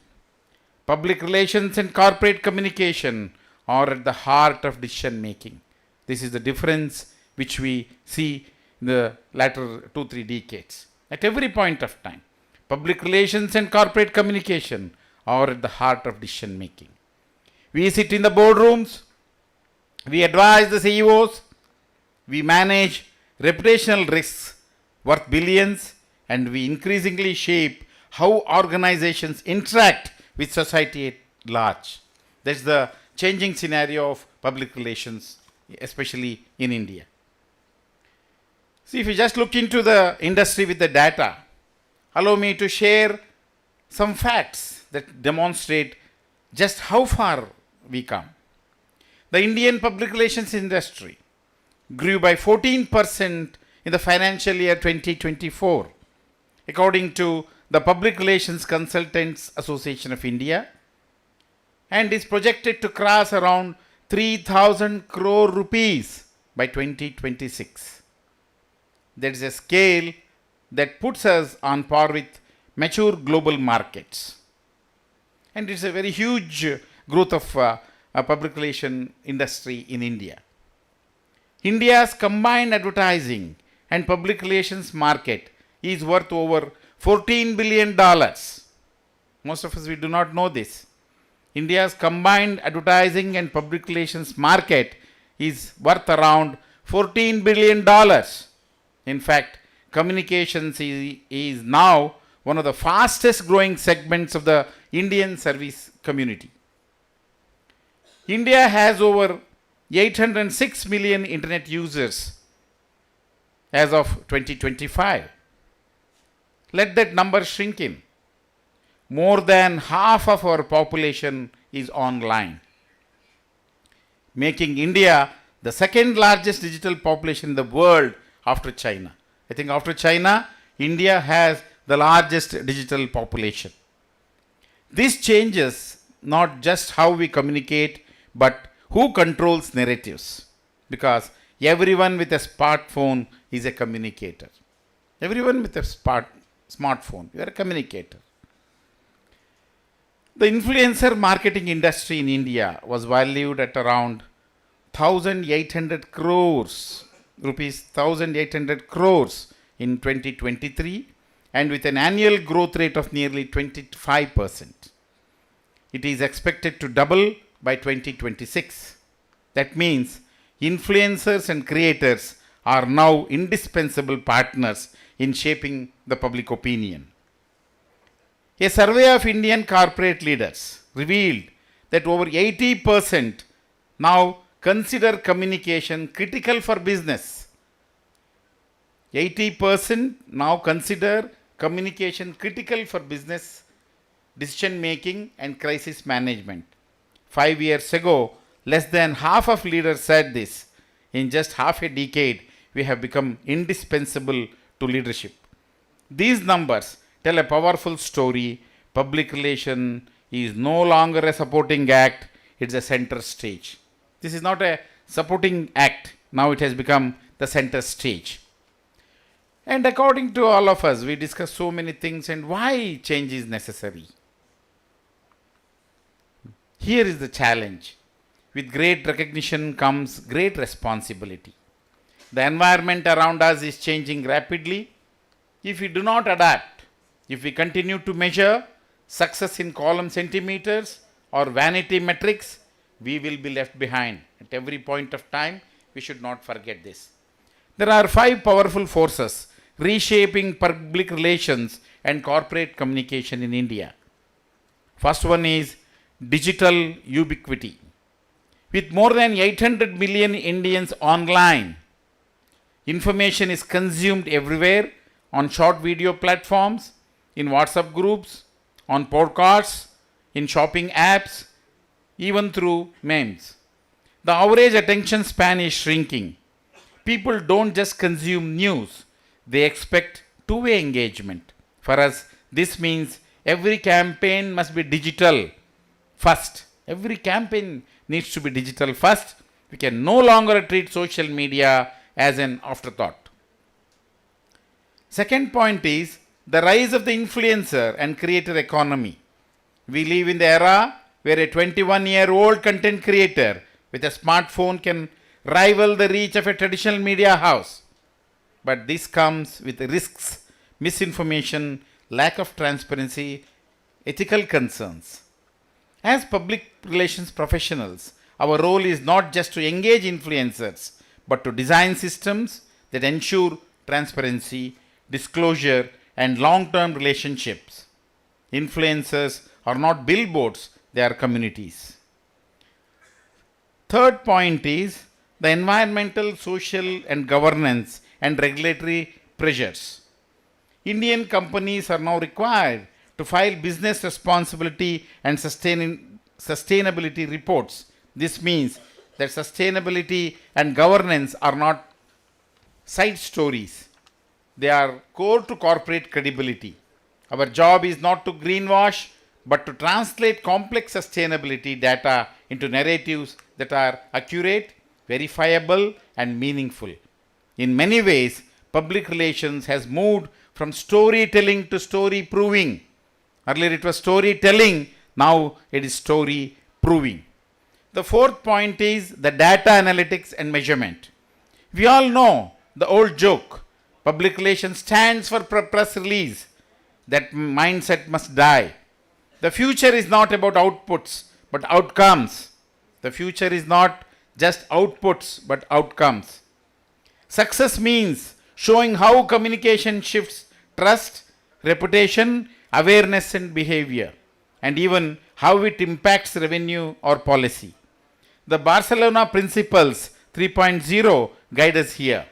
Public relations and corporate communication are at the heart of decision making. This is the difference which we see in the latter 2-3 decades. At every point of time, public relations and corporate communication are at the heart of decision making. We sit in the boardrooms, we advise the CEOs, we manage reputational risks worth billions, and we increasingly shape how organizations interact with society at large. That's the changing scenario of public relations, especially in India. See, if you just look into the industry with the data, allow me to share some facts that demonstrate just how far we come. The Indian public relations industry grew by 14% in the financial year 2024, according to the Public Relations Consultants Association of India, and is projected to cross around 3,000 crore rupees by 2026. That is a scale that puts us on par with mature global markets. And it's a very huge growth of a public relation industry in India. India's combined advertising and public relations market is worth over $14 billion. Most of us, we do not know this. India's combined advertising and public relations market is worth around $14 billion. In fact, communications is now one of the fastest growing segments of the Indian service community. India has over 806 million internet users as of 2025. Let that number shrink in. More than half of our population is online, making India the second largest digital population in the world after China. I think after China, India has the largest digital population. This changes not just how we communicate, but who controls narratives, because everyone with a smartphone is a communicator. Everyone with a smartphone, you are a communicator. The influencer marketing industry in India was valued at around 1,800 crores rupees, 1,800 crores in 2023, and with an annual growth rate of nearly 25%. It is expected to double by 2026. That means influencers and creators are now indispensable partners in shaping the public opinion. A survey of Indian corporate leaders revealed that over 80% now consider communication critical for business. 80% now consider communication critical for business decision making and crisis management. 5 years ago, less than half of leaders said this. In just half a decade, we have become indispensable to leadership. These numbers tell a powerful story. Public relation is no longer a supporting act, it's a center stage. This is not a supporting act, now it has become the center stage. And according to all of us, we discuss so many things and why change is necessary. Here is the challenge. With great recognition comes great responsibility. The environment around us is changing rapidly. If we do not adapt, If we continue to measure success in column centimeters or vanity metrics, we will be left behind. At every point of time, we should not forget this. There are 5 powerful forces reshaping public relations and corporate communication in India. First one is digital ubiquity. With more than 800 million Indians online, information is consumed everywhere on short video platforms, in WhatsApp groups, on podcasts, in shopping apps, even through memes. The average attention span is shrinking. People don't just consume news, they expect two-way engagement. For us, this means every campaign must be digital first. Every campaign needs to be digital first. We can no longer treat social media as an afterthought. Second point is the rise of the influencer and creator economy. We live in the era where a 21-year-old content creator with a smartphone can rival the reach of a traditional media house. But this comes with risks, misinformation, lack of transparency, ethical concerns. As public relations professionals, our role is not just to engage influencers, but to design systems that ensure transparency, disclosure, and long-term relationships. Influencers are not billboards, they are communities. Third point is the environmental, social, and governance and regulatory pressures. Indian companies are now required to file business responsibility and sustainability reports. This means that sustainability and governance are not side stories. They are core to corporate credibility. Our job is not to greenwash, but to translate complex sustainability data into narratives that are accurate, verifiable, and meaningful. In many ways, public relations has moved from storytelling to story proving. Earlier it was storytelling, now it is story proving. The fourth point is the data analytics and measurement. We all know the old joke. Public relations stands for press release. That mindset must die. The future is not about outputs, but outcomes. The future is not just outputs, but outcomes. Success means showing how communication shifts trust, reputation, awareness, and behavior, and even how it impacts revenue or policy. The Barcelona Principles 3.0 guide us here.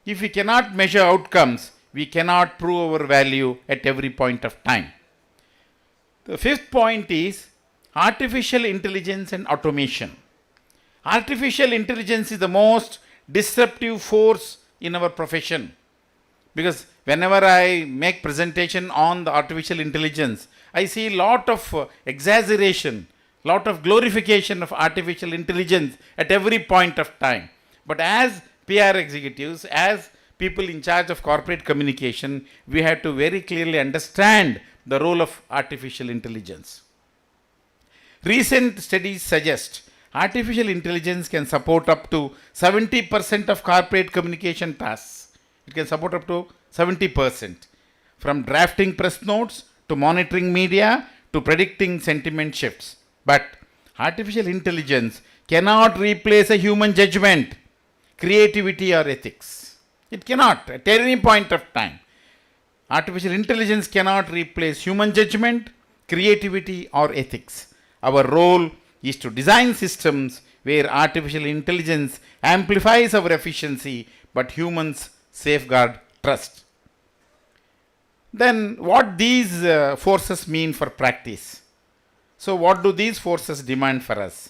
If we cannot measure outcomes, we cannot prove our value at every point of time. The fifth point is artificial intelligence and automation. Artificial intelligence is the most disruptive force in our profession, because whenever I make presentation on the artificial intelligence, I see a lot of exaggeration, lot of glorification of artificial intelligence at every point of time. But as PR executives, as people in charge of corporate communication, we have to very clearly understand the role of artificial intelligence. Recent studies suggest artificial intelligence can support up to 70% of corporate communication tasks. It can support up to 70%. From drafting press notes to monitoring media to predicting sentiment shifts. But artificial intelligence cannot replace a human judgment, creativity, or ethics. It cannot at any point of time. Artificial intelligence cannot replace human judgment, creativity, or ethics. Our role is to design systems where artificial intelligence amplifies our efficiency, but humans safeguard trust. Then what these forces mean for practice? So what do these forces demand for us?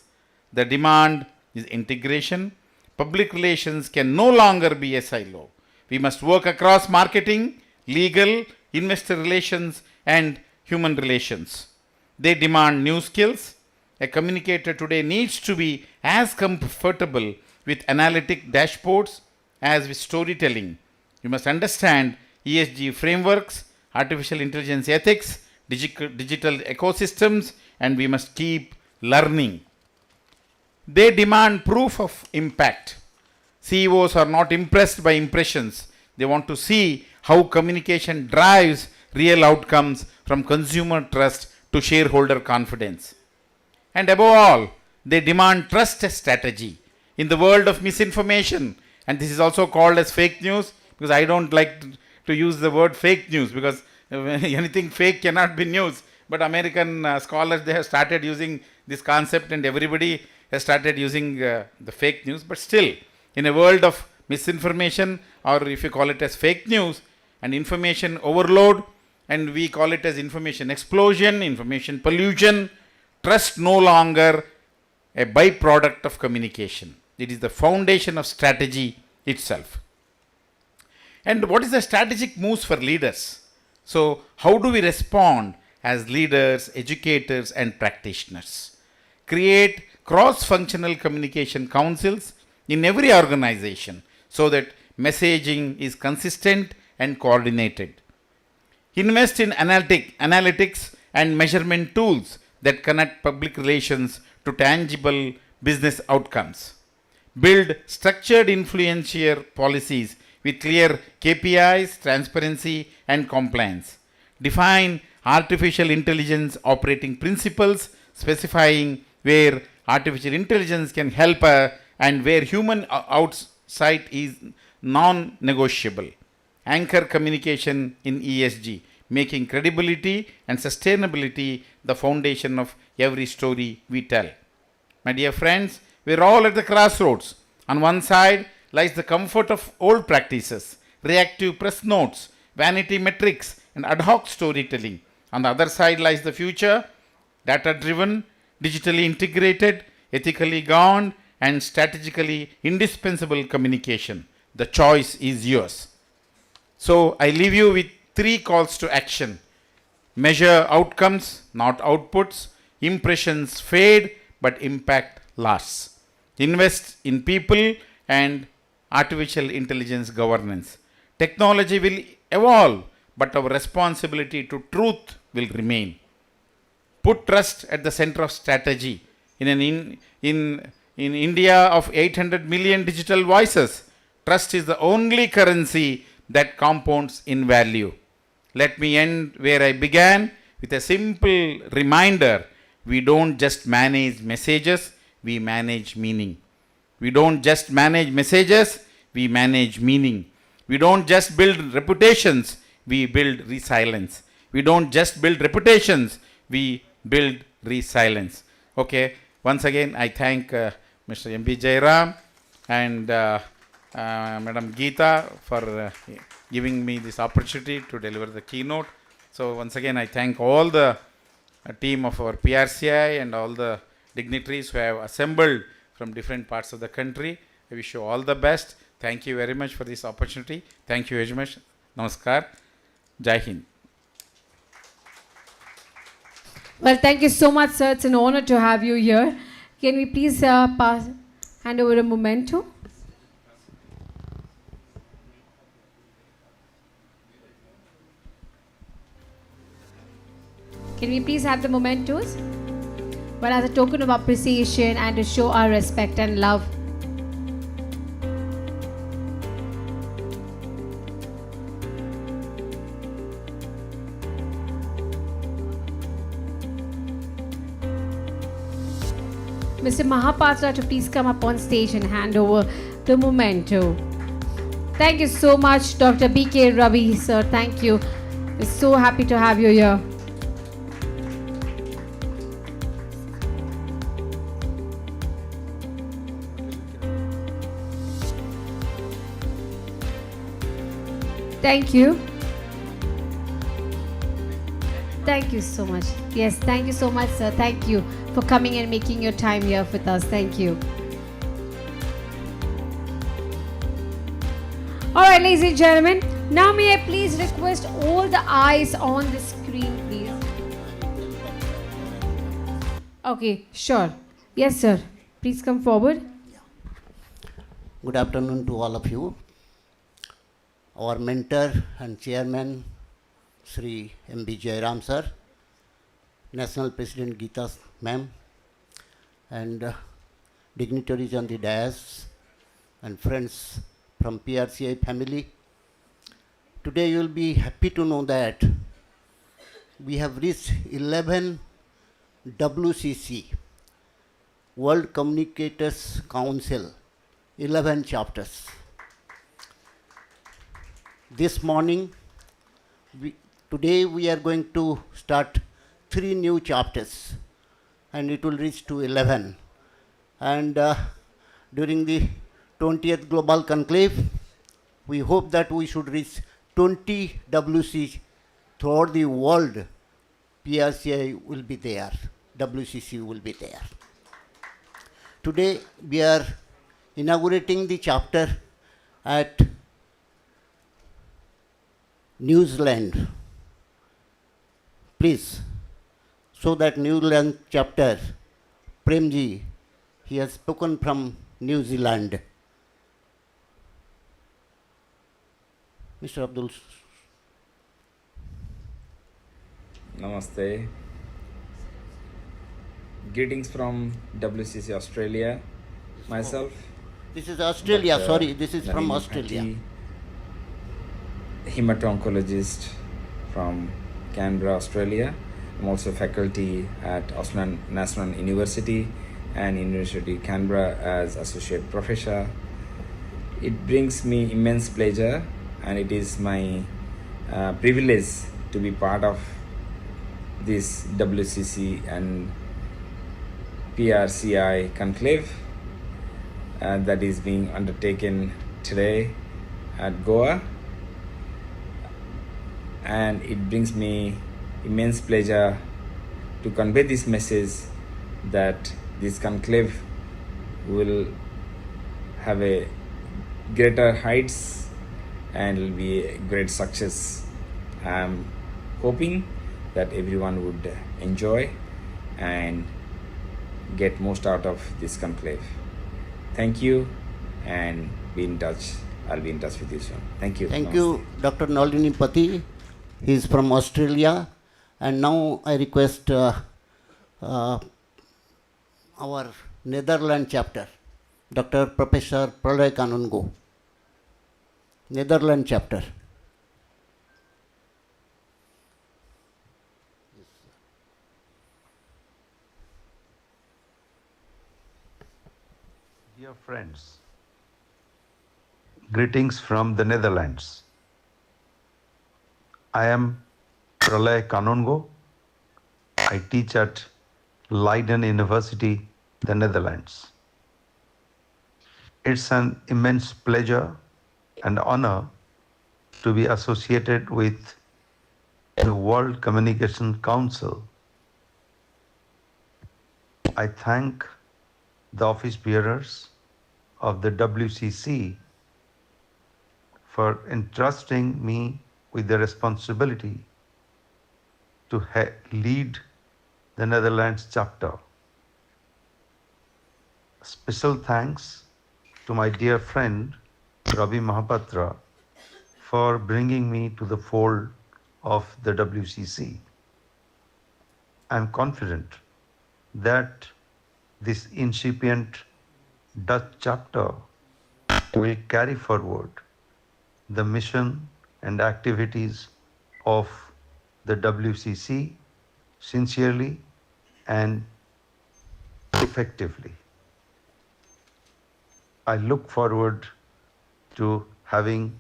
The demand is integration. Public relations can no longer be a silo. We must work across marketing, legal, investor relations, and human relations. They demand new skills. A communicator today needs to be as comfortable with analytic dashboards as with storytelling. You must understand ESG frameworks, artificial intelligence ethics, digital ecosystems, and we must keep learning. They demand proof of impact. CEOs are not impressed by impressions. They want to see how communication drives real outcomes from consumer trust to shareholder confidence. And above all, they demand trust as strategy. In the world of misinformation, and this is also called as fake news, because I don't like to use the word fake news, because anything fake cannot be news. But American scholars, they have started using this concept, and everybody has started using the fake news. But still, in a world of misinformation, or if you call it as fake news, and information overload, and we call it as information explosion, information pollution, trust no longer a byproduct of communication. It is the foundation of strategy itself. And what is the strategic moves for leaders? So how do we respond as leaders, educators and practitioners? Create cross-functional communication councils in every organization so that messaging is consistent and coordinated. Invest in analytics and measurement tools that connect public relations to tangible business outcomes. Build structured influential policies with clear KPIs, transparency and compliance. Define artificial intelligence operating principles, specifying where artificial intelligence can help and where human oversight is non-negotiable. Anchor communication in ESG, making credibility and sustainability the foundation of every story we tell. My dear friends, we're all at the crossroads. On one side lies the comfort of old practices, reactive press notes, vanity metrics, and ad hoc storytelling. On the other side lies the future, data-driven, digitally integrated, ethically governed, and strategically indispensable communication. The choice is yours. So I leave you with 3 calls to action. Measure outcomes, not outputs. Impressions fade, but impact lasts. Invest in people and artificial intelligence governance. Technology will evolve, but our responsibility to truth will remain. Put trust at the center of strategy. In India of 800 million digital voices, trust is the only currency that compounds in value. Let me end where I began with a simple reminder. We don't just manage messages, we manage meaning. We don't just manage messages, we manage meaning. We don't just build reputations, we build resilience. We don't just build reputations, we build resilience. Okay, once again I thank Mr. M.B. Jairam and Madam Geeta for giving me this opportunity to deliver the keynote. So once again I thank all the team of our PRCI and all the dignitaries who have assembled from different parts of the country. I wish you all the best. Thank you very much for this opportunity. Thank you very much. Namaskar. Jai Hind. Well, thank you so much, sir. It's an honor to have you here. Can we please hand over a memento? Can we please have the mementos? Well, as a token of appreciation and to show our respect and love. Mr. Mahapatra to please come up on stage and hand over the memento. Thank you so much, Dr. B.K. Ravi, sir. Thank you. We're so happy to have you here. Thank you. Thank you so much. Yes, thank you so much, sir. Thank you for coming and making your time here with us. Thank you. All right, ladies and gentlemen, now may I please request all the eyes on the screen, please. Okay, sure. Yes, sir. Please come forward. Good afternoon to all of you. Our mentor and chairman, Sri M.B. Jairam sir, National President Geeta ma'am, and dignitaries on the dais and friends from PRCI family. Today you will be happy to know that we have reached 11 WCC, World Communicators Council, 11 chapters. This morning, today we are going to start 3 new chapters, and it will reach to 11. And during the 20th Global Conclave, we hope that we should reach 20 WC throughout the world. PRCI will be there, WCC will be there. Today we are inaugurating the chapter at New Zealand. Please, so that New Zealand chapter, Premji, he has spoken from New Zealand. Mr. Abdul. Namaste. Greetings from WCC Australia. Myself. This is Australia, Dr. sorry, this is from Naveen Australia. Bhatti, hemato-oncologist from Canberra, Australia. I'm also faculty at Auckland National University and University of Canberra as associate professor. It brings me immense pleasure, and it is my privilege to be part of this WCC and PRCI conclave that is being undertaken today at Goa, and it brings me immense pleasure to convey this message that this conclave will have a greater heights and will be a great success. I'm hoping that everyone would enjoy and get most out of this conclave. Thank you, and be in touch. I'll be in touch with you soon. Thank you. Thank you, Dr. Nalini Pati. He is from Australia. And now I request our Netherlands chapter, Dr. Professor Pralay Kanungo. Netherlands chapter. Dear friends, greetings from the Netherlands. I am Pralay Kanungo. I teach at Leiden University, the Netherlands. It's an immense pleasure and honor to be associated with the World Communication Council. I thank the office bearers of the WCC for entrusting me with the responsibility to lead the Netherlands chapter. Special thanks to my dear friend Ravi Mahapatra for bringing me to the fold of the WCC. I am confident that this incipient Dutch chapter will carry forward the mission and activities of the WCC sincerely and effectively. I look forward to having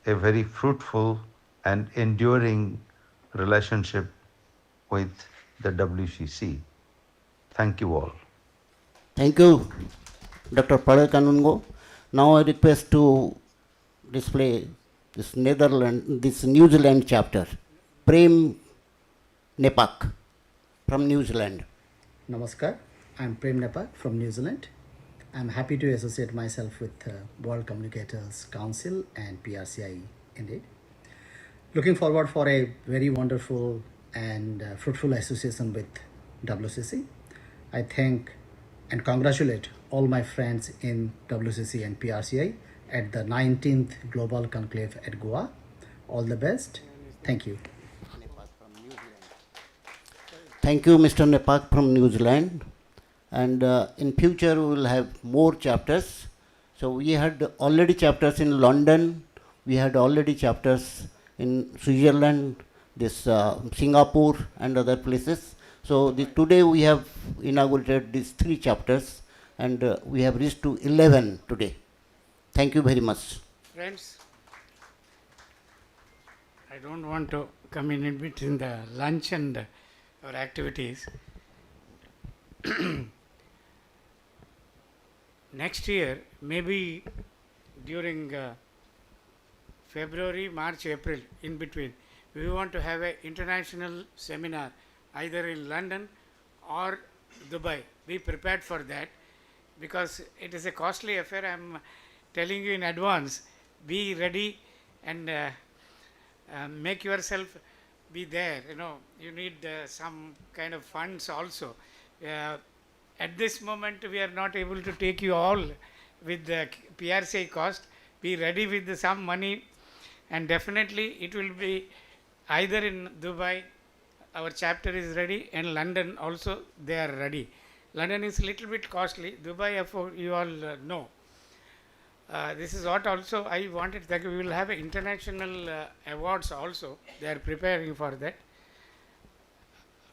a very fruitful and enduring relationship with the WCC. Thank you all. Thank you, Dr. Pralay Kanungo. Now I request to display this New Zealand chapter. Prem Nepak from New Zealand. Namaskar, I'm Prem Nepak from New Zealand. I'm happy to associate myself with World Communicators Council and PRCI indeed. Looking forward for a very wonderful and fruitful association with WCC. I thank and congratulate all my friends in WCC and PRCI at the 19th Global Conclave at Goa. All the best. Thank you. Thank you, Mr. Nepak from New Zealand. And in future we will have more chapters. So we had already chapters in London, we had already chapters in Switzerland, this Singapore and other places. So today we have inaugurated these 3 chapters, and we have reached to 11 today. Thank you very much. Friends, I don't want to come in between the lunch and our activities. Next year, maybe during February, March, April, in between, we want to have an international seminar either in London or Dubai. Be prepared for that, because it is a costly affair. I am telling you in advance. Be ready and make yourself be there. You need some kind of funds also. At this moment, we are not able to take you all with the PRCI cost. Be ready with some money, and definitely it will be either in Dubai, our chapter is ready, and London also they are ready. London is a little bit costly. Dubai, you all know. This is what also I wanted, that we will have international awards also. They are preparing for that.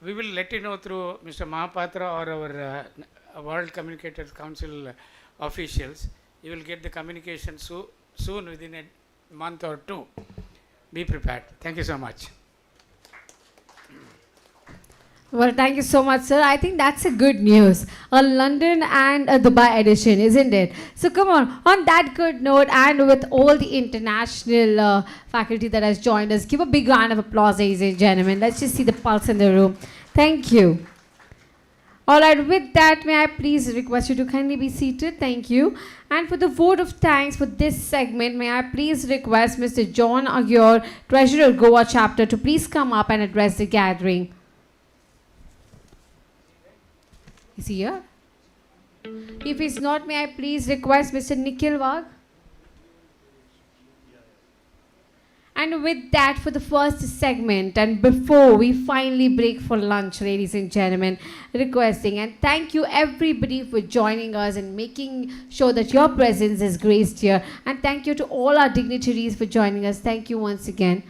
We will let you know through Mr. Mahapatra or our World Communicators Council officials. You will get the communication soon, within a month or 2. Be prepared. Thank you so much. Well, thank you so much, sir. I think that's a good news. A London and a Dubai edition, isn't it? So come on that good note, and with all the international faculty that has joined us, give a big round of applause, ladies and gentlemen. Let's just see the pulse in the room. Thank you. All right, with that, may I please request you to kindly be seated? Thank you. And for the vote of thanks for this segment, may I please request Mr. John Agyur, Treasurer Goa Chapter, to please come up and address the gathering. Is he here? If he's not, may I please request Mr. Nikhil Wagh? And with that, for the first segment, and before we finally break for lunch, ladies and gentlemen, requesting and thank you everybody for joining us and making sure that your presence is graced here. And thank you to all our dignitaries for joining us. Thank you once again.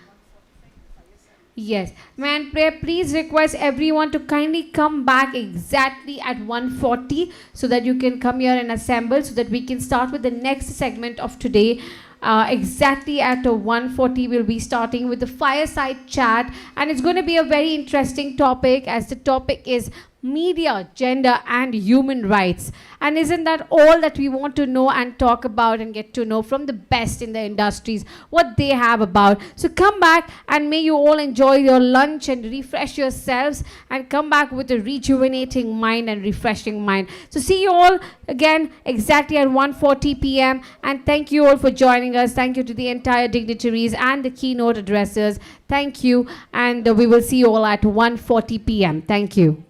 Yes, man, please request everyone to kindly come back exactly at 1:40 so that you can come here and assemble so that we can start with the next segment of today. Exactly at 1:40 we'll be starting with the fireside chat, and it's going to be a very interesting topic, as the topic is media, gender and human rights. And isn't that all that we want to know and talk about and get to know from the best in the industries, what they have about. So come back, and may you all enjoy your lunch and refresh yourselves, and come back with a rejuvenating mind and refreshing mind. So see you all again exactly at 1:40 p.m. and thank you all for joining us. Thank you to the entire dignitaries and the keynote addressers. Thank you, and we will see you all at 1:40 p.m. Thank you.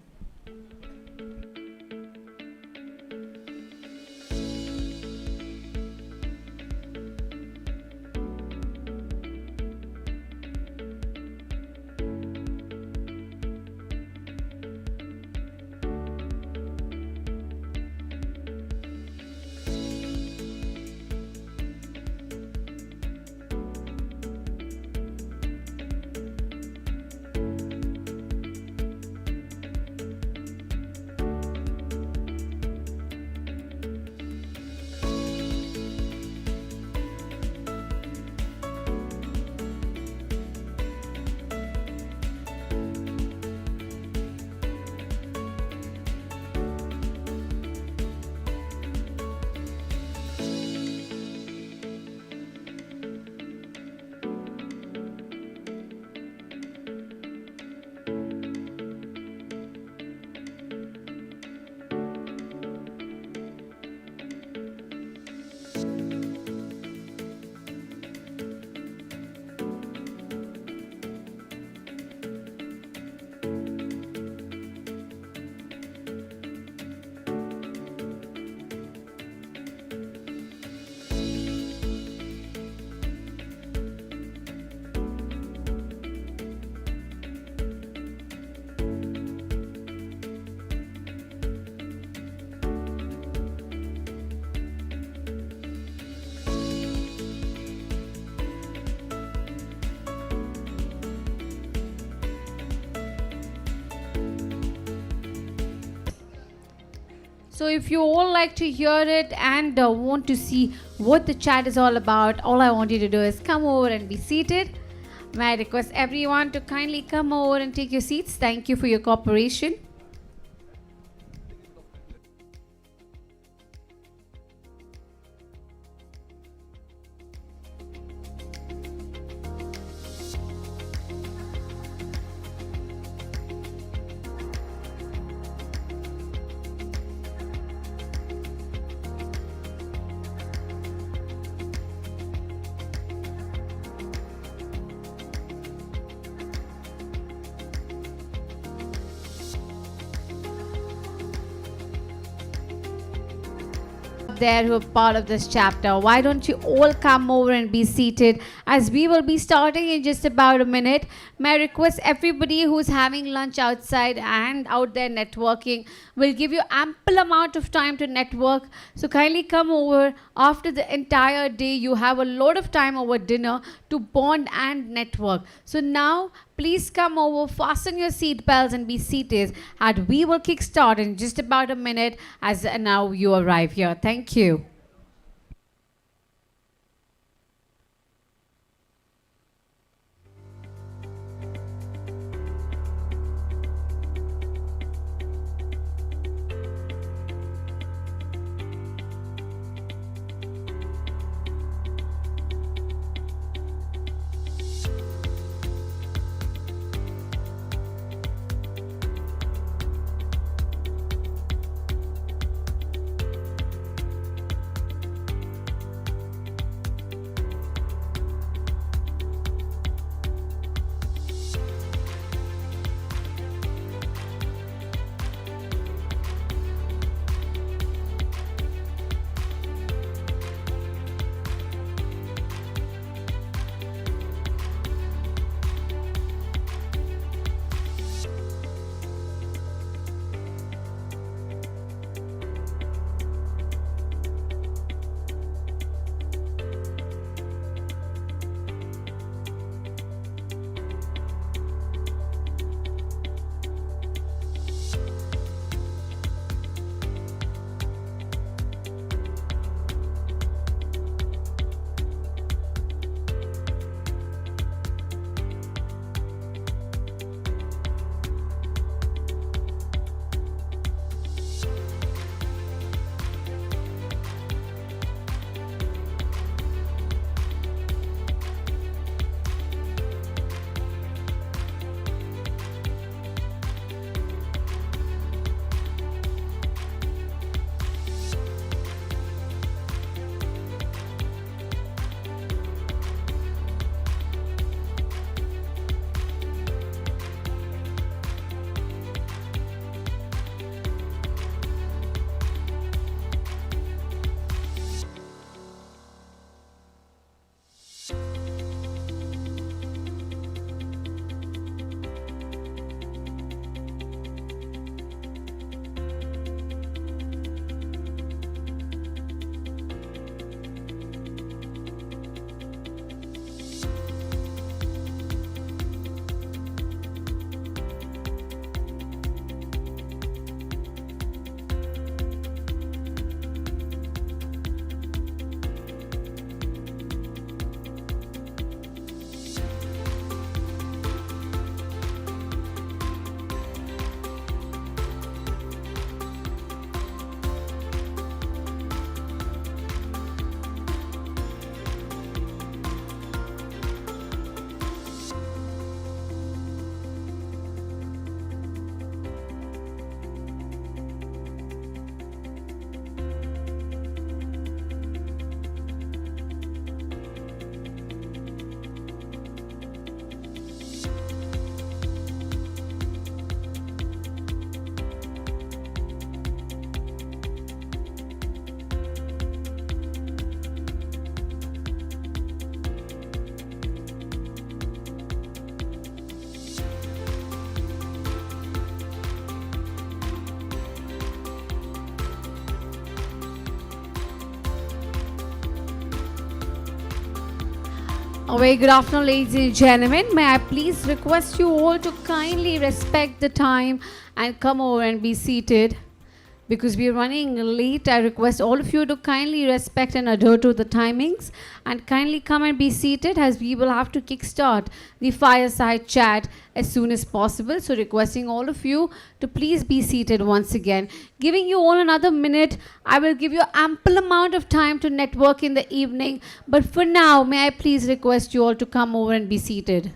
So if you all like to hear it and want to see what the chat is all about, all I want you to do is come over and be seated. May I request everyone to kindly come over and take your seats. Thank you for your cooperation. There who are part of this chapter, why don't you all come over and be seated as we will be starting in just about a minute. May I request everybody who's having lunch outside and out there networking, will give you ample amount of time to network, so kindly come over. After the entire day you have a lot of time over dinner to bond and network. So now please come over, fasten your seat belts and be seated, and we will kick start in just about a minute as now you arrive here. Thank you. A very good afternoon, ladies and gentlemen. May I please request you all to kindly respect the time and come over and be seated. because we are running late. I request all of you to kindly respect and adhere to the timings and kindly come and be seated, as we will have to kickstart the fireside chat as soon as possible. So requesting all of you to please be seated once again. Giving you all another minute. I will give you ample amount of time to network in the evening. But for now, may I please request you all to come over and be seated.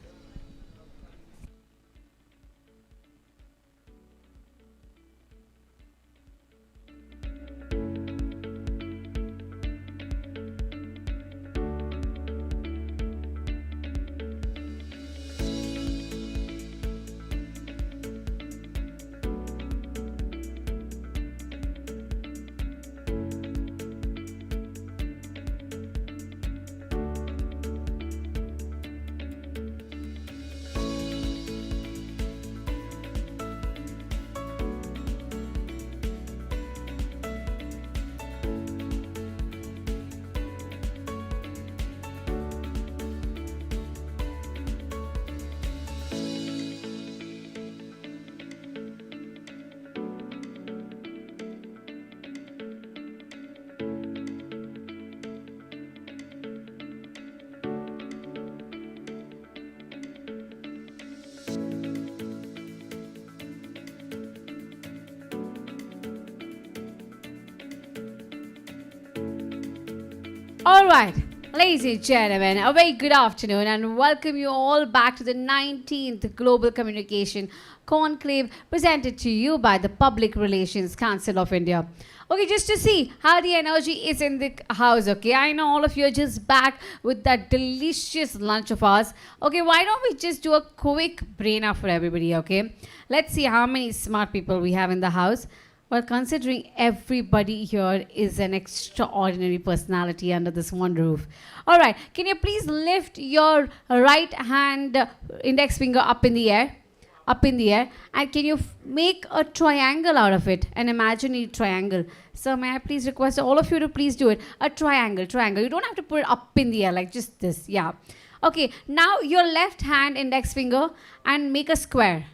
All right, ladies and gentlemen, a very good afternoon and welcome you all back to the 19th Global Communication Conclave presented to you by the Public Relations Council of India. Okay, just to see how the energy is in the house, okay? I know all of you are just back with that delicious lunch of ours. Okay, why don't we just do a quick brainer for everybody, okay? Let's see how many smart people we have in the house. Well, considering everybody here is an extraordinary personality under this one roof. All right, can you please lift your right hand index finger up in the air? Up in the air. And can you make a triangle out of it? An imaginary triangle. So may I please request all of you to please do it. A triangle, triangle. You don't have to put it up in the air like just this. Yeah. Okay, now your left hand index finger and make a square.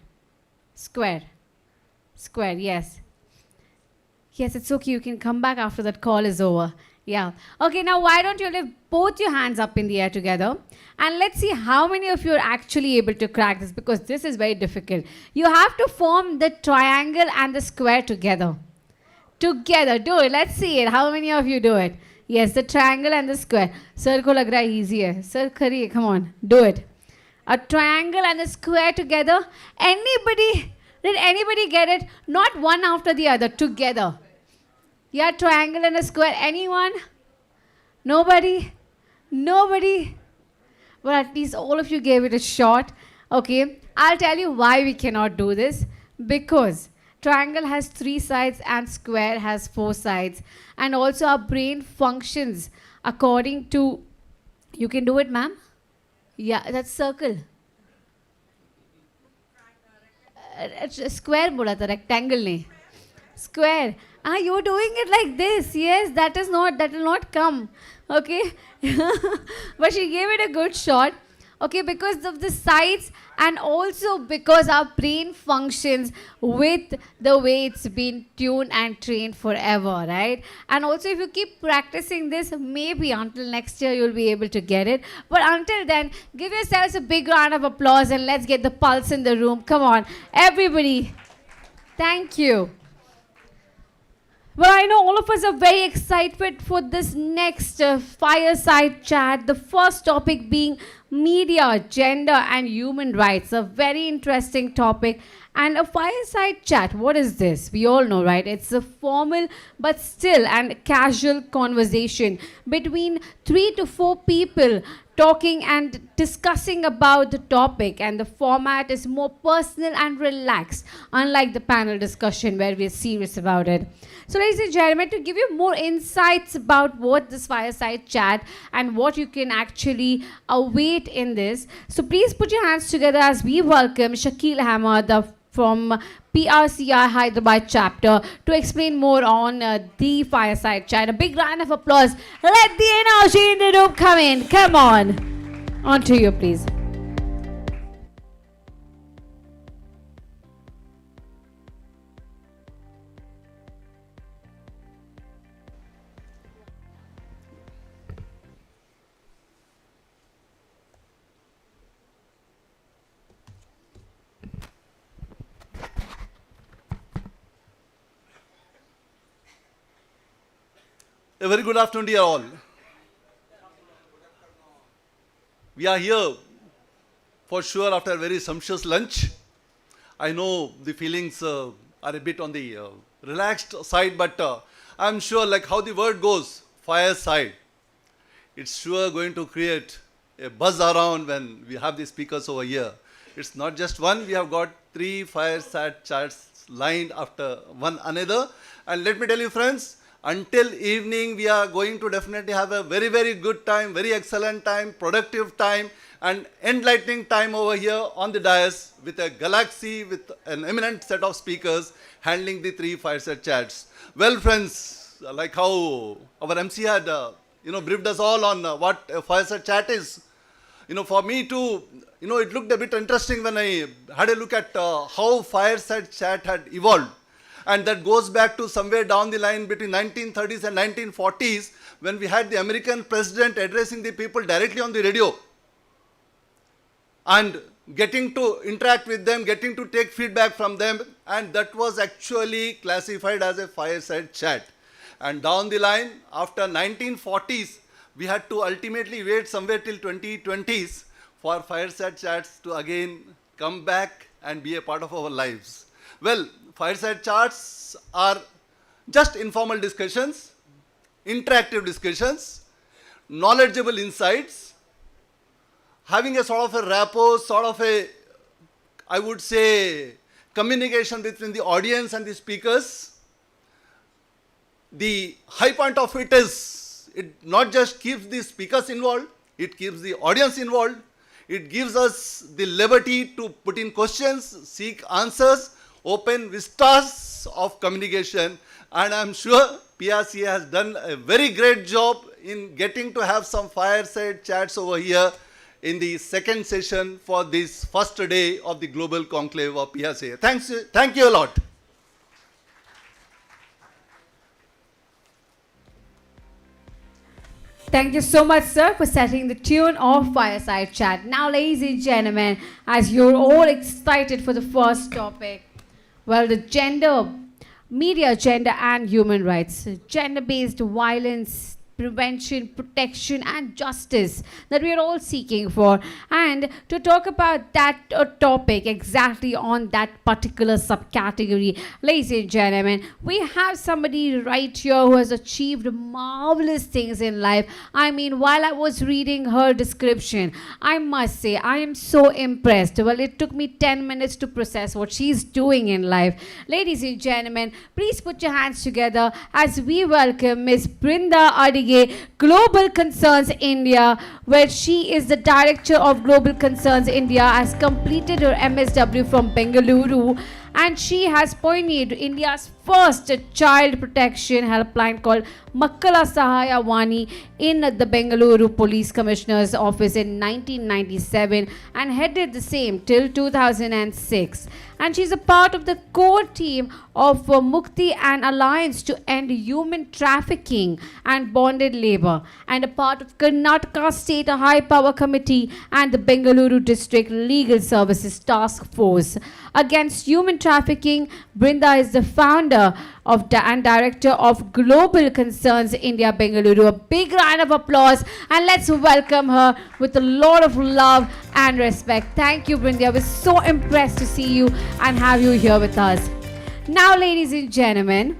Square. Square, yes. Yes, it's okay. You can come back after that call is over. Yeah. Okay, now why don't you lift both your hands up in the air together? And let's see how many of you are actually able to crack this, because this is very difficult. You have to form the triangle and the square together. Together. Do it. Let's see it. How many of you do it? Yes, the triangle and the square. Sir ko lag raha hai easy hai. Sir, kariye. Come on. Do it. A triangle and a square together. Anybody... Did anybody get it? Not one after the other, together. Yeah, triangle and a square. Anyone? Nobody? Nobody? Well, at least all of you gave it a shot. Okay, I'll tell you why we cannot do this. Because triangle has 3 sides and square has 4 sides. And also our brain functions according to... You can do it, ma'am? Yeah, that's circle. Square bola tha, rectangle ne. Square. Ah, you're doing it like this. Yes, that will not come. Okay. But she gave it a good shot. Okay, because of the sides and also because our brain functions with the way it's been tuned and trained forever, right? And also if you keep practicing this, maybe until next year you'll be able to get it. But until then, give yourselves a big round of applause and let's get the pulse in the room. Come on, everybody. Thank you. Well, I know all of us are very excited for this next fireside chat. The first topic being media, gender and human rights. A very interesting topic. And a fireside chat, what is this? We all know, right? It's a formal but still and casual conversation between 3 to 4 people talking and discussing about the topic, and the format is more personal and relaxed, unlike the panel discussion where we're serious about it. So ladies and gentlemen, to give you more insights about what this fireside chat and what you can actually await in this, so please put your hands together as we welcome Shakil Ahmed from PRCI Hyderabad chapter to explain more on the fireside chat. A big round of applause. Let the energy in the room come in. Come on. On to you, please. A very good afternoon to you all. We are here for sure after a very sumptuous lunch. I know the feelings are a bit on the relaxed side, but I'm sure, like how the word goes, fireside, it's sure going to create a buzz around when we have the speakers over here. It's not just one, we have got 3 fireside chats lined after one another. And let me tell you friends, until evening we are going to definitely have a very, very good time, very excellent time, productive time and enlightening time over here on the dais with a galaxy, with an eminent set of speakers handling the 3 fireside chats. Well friends, like how our MC had briefed us all on what a fireside chat is. For me too, it looked a bit interesting when I had a look at how fireside chat had evolved. And that goes back to somewhere down the line between 1930s and 1940s when we had the American president addressing the people directly on the radio and getting to interact with them, getting to take feedback from them, and that was actually classified as a fireside chat. And down the line, after 1940s, we had to ultimately wait somewhere till 2020s for fireside chats to again come back and be a part of our lives. Well, fireside chats are just informal discussions, interactive discussions, knowledgeable insights, having a sort of a rapport, sort of a, I would say, communication between the audience and the speakers. The high point of it is, it not just keeps the speakers involved, it keeps the audience involved. It gives us the liberty to put in questions, seek answers, open vistas of communication, and I'm sure PRCI has done a very great job in getting to have some fireside chats over here in the second session for this first day of the Global Conclave of PRCI. Thank you a lot. Thank you so much, sir, for setting the tune of Fireside Chat. Now, ladies and gentlemen, as you're all excited for the first topic, well, the media, gender and human rights, gender-based violence, prevention, protection and justice that we are all seeking for. And to talk about that topic exactly on that particular subcategory, ladies and gentlemen, we have somebody right here who has achieved marvelous things in life. I mean, while I was reading her description, I must say I am so impressed. Well, it took me 10 minutes to process what she's doing in life. Ladies and gentlemen, please put your hands together as we welcome Ms. Brinda Adige, Global Concerns India, where she is the Director of Global Concerns India, has completed her MSW from Bengaluru, and she has pioneered India's first child protection helpline called Makkala Sahaya Vani in the Bengaluru Police Commissioner's Office in 1997 and headed the same till 2006. And she's a part of the core team of Mukti, an alliance to end human trafficking and bonded labor, and a part of Karnataka State High Power Committee and the Bengaluru District Legal Services Task Force Against Human Trafficking. Brinda is the founder and director of Global Concerns India, Bengaluru. A big round of applause, and let's welcome her with a lot of love and respect. Thank you, Brinda. We're so impressed to see you and have you here with us. Now, ladies and gentlemen,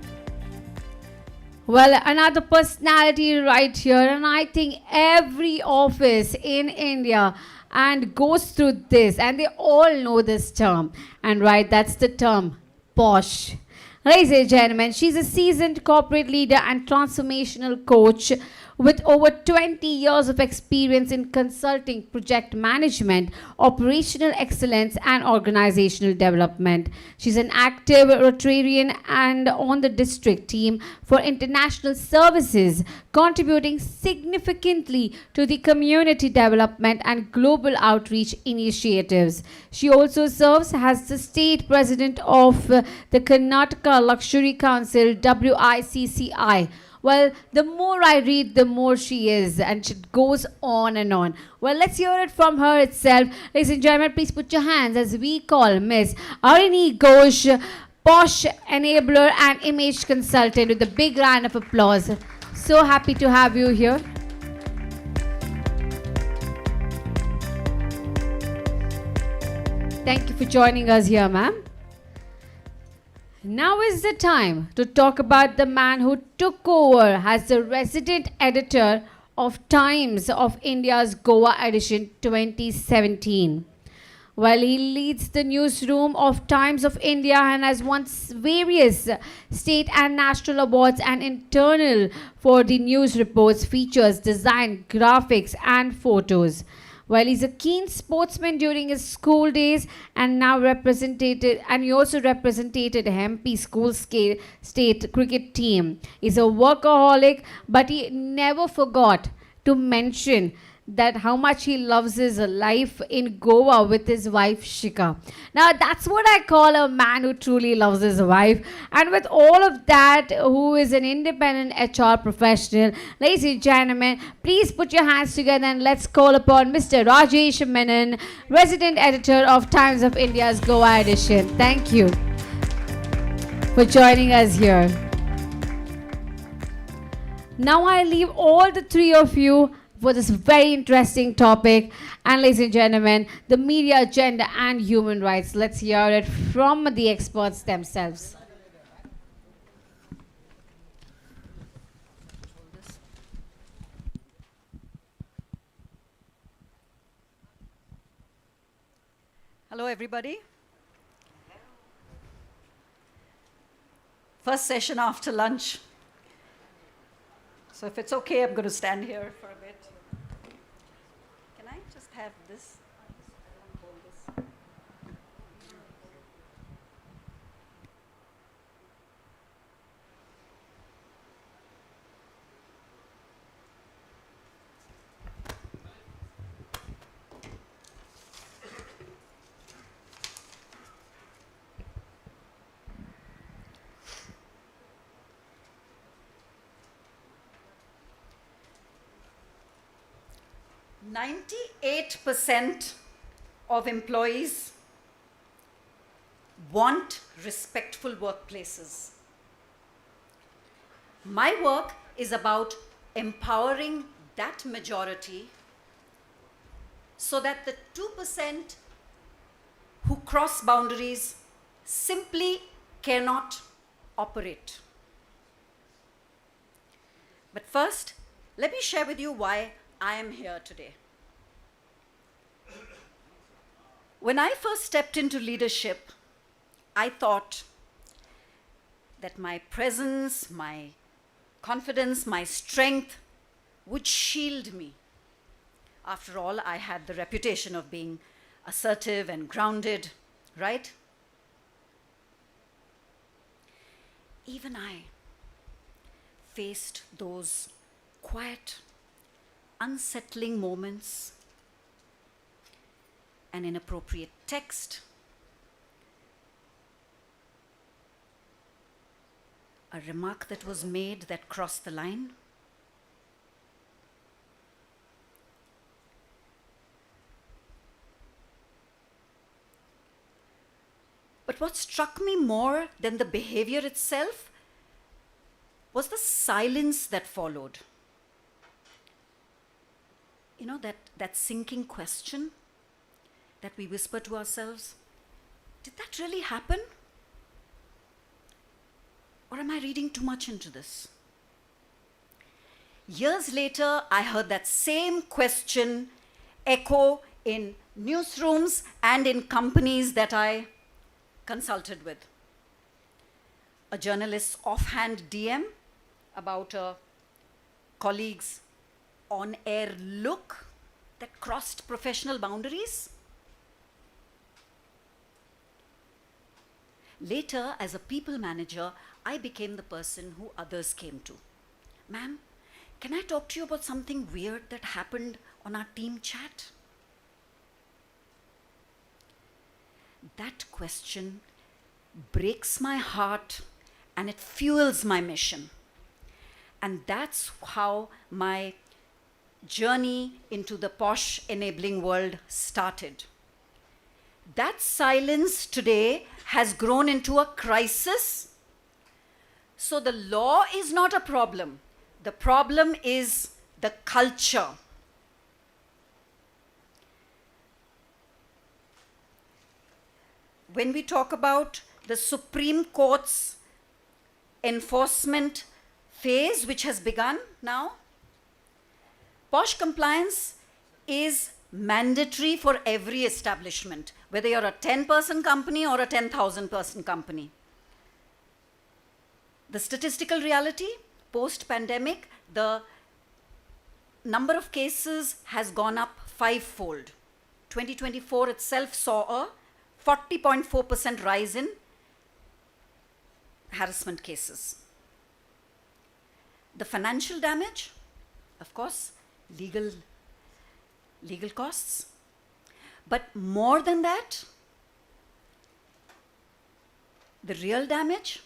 well, another personality right here, and I think every office in India and goes through this, and they all know this term. And right, that's the term, posh. Ladies and gentlemen, she's a seasoned corporate leader and transformational coach with over 20 years of experience in consulting, project management, operational excellence, and organizational development. She's an active Rotarian and on the district team for international services, contributing significantly to the community development and global outreach initiatives. She also serves as the state president of the Karnataka Luxury Council, WICCI. Well, the more I read, the more she is, and she goes on and on. Well, let's hear it from her itself. Ladies and gentlemen, please put your hands as we call Miss Arini Ghosh, posh enabler and image consultant, with a big round of applause. So so happy to have you here. Thank you for joining us here, ma'am. Now is the time to talk about the man who took over as the resident editor of Times of India's Goa edition 2017. While he leads the newsroom of Times of India and has won various state and national awards and internal for the news reports, features, design, graphics and photos. While he's a keen sportsman during his school days and now he also represented MP school state cricket team. He's a workaholic, but he never forgot to mention that how much he loves his life in Goa with his wife Shika. Now that's what I call a man who truly loves his wife. And with all of that, who is an independent HR professional, ladies and gentlemen, please put your hands together and let's call upon Mr. Rajesh Menon, resident editor of Times of India's Goa edition. Thank you for joining us here. Now I leave all the three of you for this very interesting topic. And ladies and gentlemen, the media agenda and human rights. Let's hear it from the experts themselves. Hello, everybody. First session after lunch. So if it's okay, I'm going to stand here for a bit. Can I just have this? Hold this. 98% of employees want respectful workplaces. My work is about empowering that majority so that the 2% who cross boundaries simply cannot operate. But first, let me share with you why I am here today. When I first stepped into leadership, I thought that my presence, my confidence, my strength would shield me. After all, I had the reputation of being assertive and grounded, right? Even I faced those quiet, unsettling moments, an inappropriate text, a remark that was made that crossed the line. But what struck me more than the behavior itself was the silence that followed. You know, that sinking question that we whisper to ourselves, did that really happen? Or am I reading too much into this? Years later, I heard that same question echo in newsrooms and in companies that I consulted with. A journalist's offhand DM about a colleague's on-air look that crossed professional boundaries. Later, as a people manager, I became the person who others came to. Ma'am, can I talk to you about something weird that happened on our team chat? That question breaks my heart and it fuels my mission. And that's how my journey into the posh enabling world started. That silence today has grown into a crisis. So the law is not a problem. The problem is the culture. When we talk about the Supreme Court's enforcement phase, which has begun now, POSH compliance is mandatory for every establishment, whether you're a 10-person company or a 10,000-person company. The statistical reality, post-pandemic, the number of cases has gone up 5-fold. 2024 itself saw a 40.4% rise in harassment cases. The financial damage, of course, legal costs. But more than that, the real damage,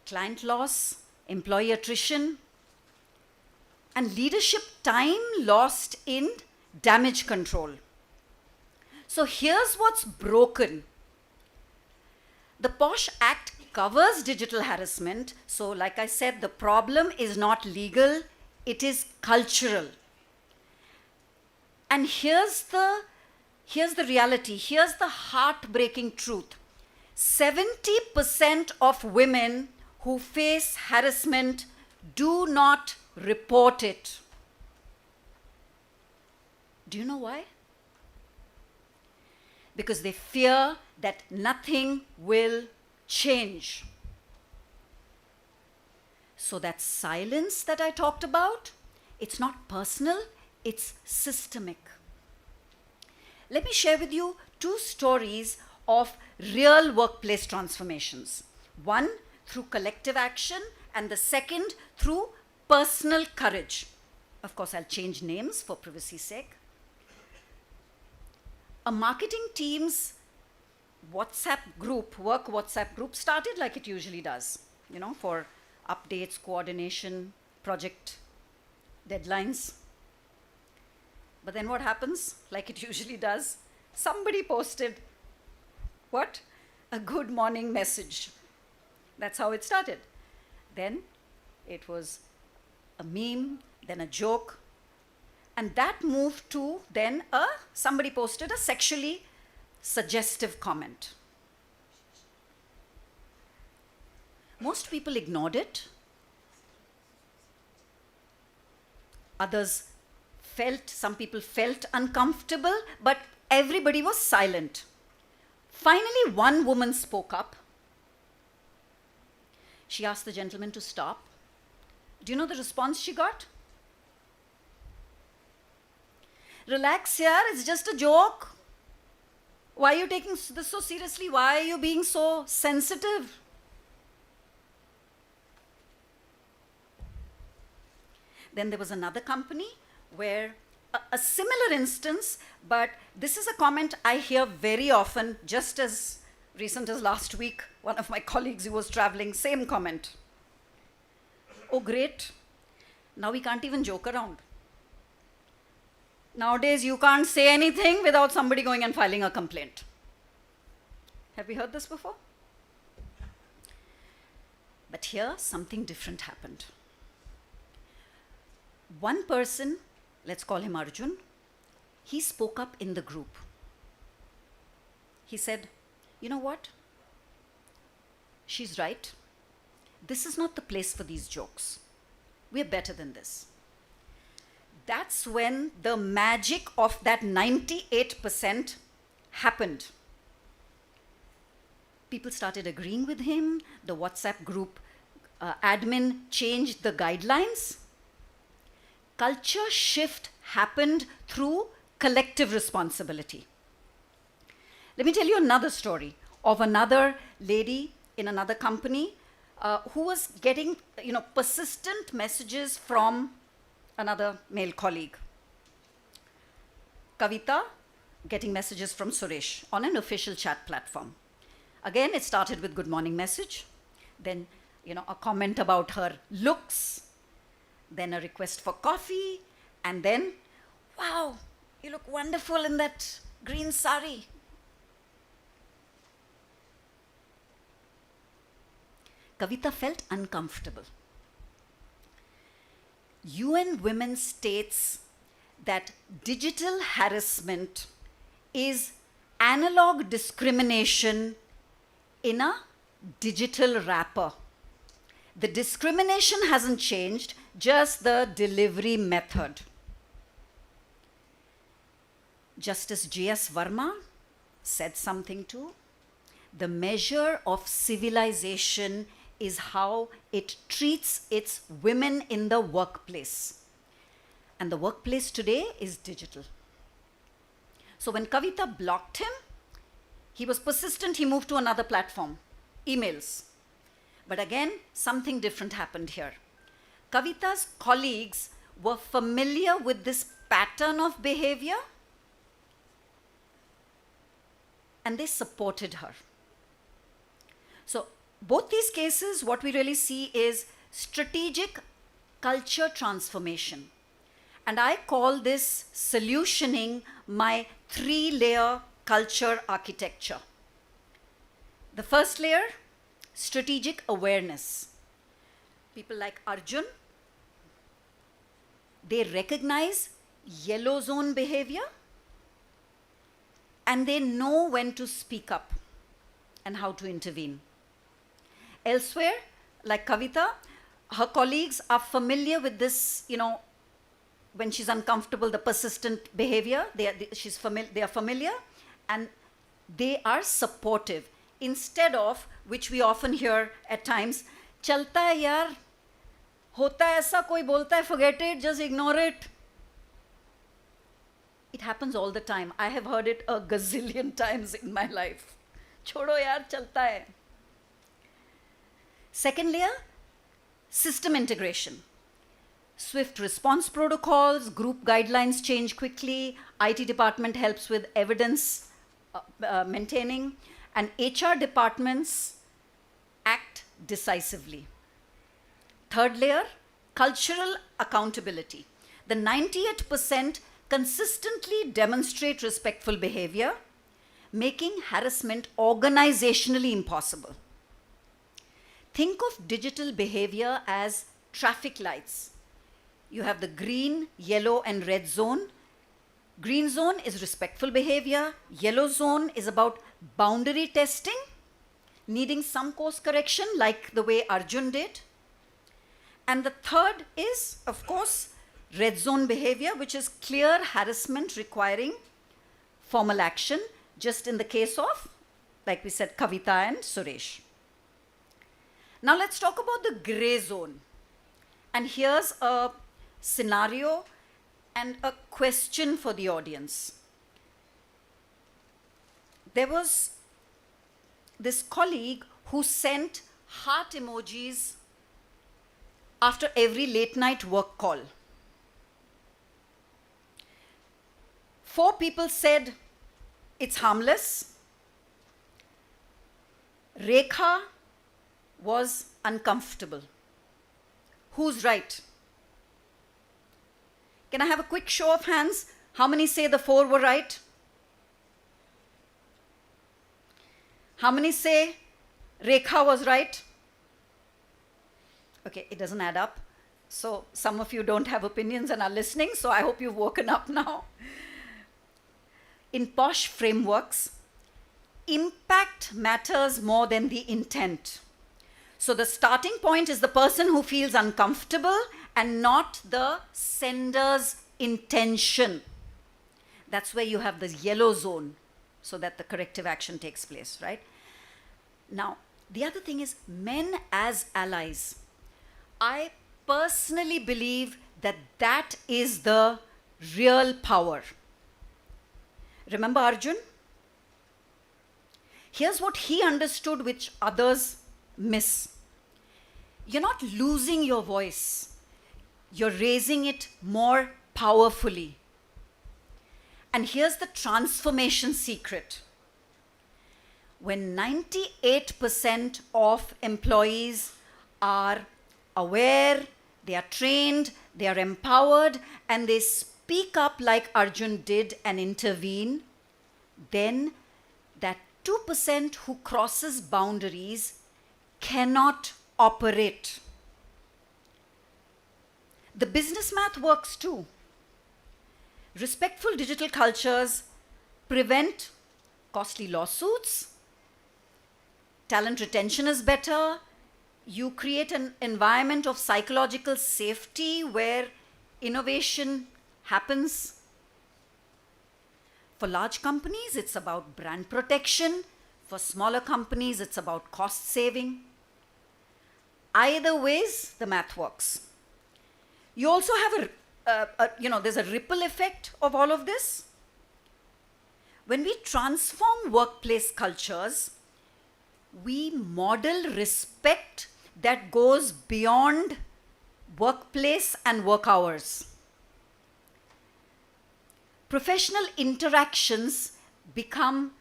client loss, employee attrition, and leadership time lost in damage control. So here's what's broken. The POSH Act covers digital harassment. So like I said, the problem is not legal, it is cultural. And here's the reality, here's the heartbreaking truth. 70% of women who face harassment do not report it. Do you know why? Because they fear that nothing will change. So that silence that I talked about, it's not personal, it's systemic. Let me share with you 2 stories of real workplace transformations. One through collective action, and the second through personal courage. Of course, I'll change names for privacy's sake. A marketing team's WhatsApp group, work WhatsApp group, started like it usually does, for updates, coordination, project deadlines. But then what happens, like it usually does? Somebody posted, what? A good morning message. That's how it started. Then it was a meme, then a joke, and that moved to then somebody posted a sexually suggestive comment. Most people ignored it. Some people felt uncomfortable, but everybody was silent. Finally, one woman spoke up. She asked the gentleman to stop. Do you know the response she got? Relax, yaar, it's just a joke. Why are you taking this so seriously? Why are you being so sensitive? Then there was another company where a similar instance, but this is a comment I hear very often, just as recent as last week, one of my colleagues who was traveling, same comment. Oh, great. Now we can't even joke around. Nowadays, you can't say anything without somebody going and filing a complaint. Have we heard this before? But here, something different happened. One person, let's call him Arjun, he spoke up in the group. He said, you know what? She's right. This is not the place for these jokes. We're better than this. That's when the magic of that 98% happened. People started agreeing with him. The WhatsApp group admin changed the guidelines. Culture shift happened through collective responsibility. Let me tell you another story of another lady in another company who was getting persistent messages from another male colleague. Kavita getting messages from Suresh on an official chat platform. Again, it started with good morning message, then a comment about her looks, then a request for coffee, and then, wow, you look wonderful in that green sari. Kavita felt uncomfortable. UN Women states that digital harassment is analog discrimination in a digital wrapper. The discrimination hasn't changed, just the delivery method. Justice G.S. Verma said something too. The measure of civilization is how it treats its women in the workplace. And the workplace today is digital. So when Kavita blocked him, he was persistent, he moved to another platform, emails. But again, something different happened here. Kavita's colleagues were familiar with this pattern of behavior and they supported her. So both these cases, what we really see is strategic culture transformation. And I call this solutioning my 3-layer culture architecture. The first layer, strategic awareness. People like Arjun, they recognize yellow zone behavior and they know when to speak up and how to intervene. Elsewhere, like Kavita, her colleagues are familiar with this, when she's uncomfortable, the persistent behavior, they are familiar and they are supportive. Instead of, which we often hear at times, chalta hai yaar, hota hai aisa, koi bolta hai, forget it, just ignore it. It happens all the time. I have heard it a gazillion times in my life. Chodo yaar, chalta hai. Second layer, system integration. Swift response protocols, group guidelines change quickly, IT department helps with evidence maintaining, and HR departments act decisively. Third layer, cultural accountability. The 98% consistently demonstrate respectful behavior, making harassment organizationally impossible. Think of digital behavior as traffic lights. You have the green, yellow, and red zone. Green zone is respectful behavior. Yellow zone is about boundary testing, needing some course correction, like the way Arjun did. And the third is, of course, red zone behavior, which is clear harassment requiring formal action, just in the case of, like we said, Kavita and Suresh. Now let's talk about the gray zone. And here's a scenario and a question for the audience. There was this colleague who sent heart emojis after every late night work call. 4 people said it's harmless. Rekha was uncomfortable. Who's right? Can I have a quick show of hands? How many say the 4 were right? How many say Rekha was right? Okay, it doesn't add up. So some of you don't have opinions and are listening, so I hope you've woken up now. In posh frameworks, impact matters more than the intent. So the starting point is the person who feels uncomfortable and not the sender's intention. That's where you have the yellow zone so that the corrective action takes place, right? Now, the other thing is men as allies. I personally believe that that is the real power. Remember Arjun? Here's what he understood which others miss. You're not losing your voice. You're raising it more powerfully. And here's the transformation secret. When 98% of employees are aware, they are trained, they are empowered, and they speak up like Arjun did and intervene, then that 2% who crosses boundaries cannot operate. The business math works too. Respectful digital cultures prevent costly lawsuits, talent retention is better, you create an environment of psychological safety where innovation happens. For large companies, it's about brand protection. For smaller companies, it's about cost saving. Either ways, the math works. You also have there's a ripple effect of all of this. When we transform workplace cultures, we model respect that goes beyond workplace and work hours. Professional interactions become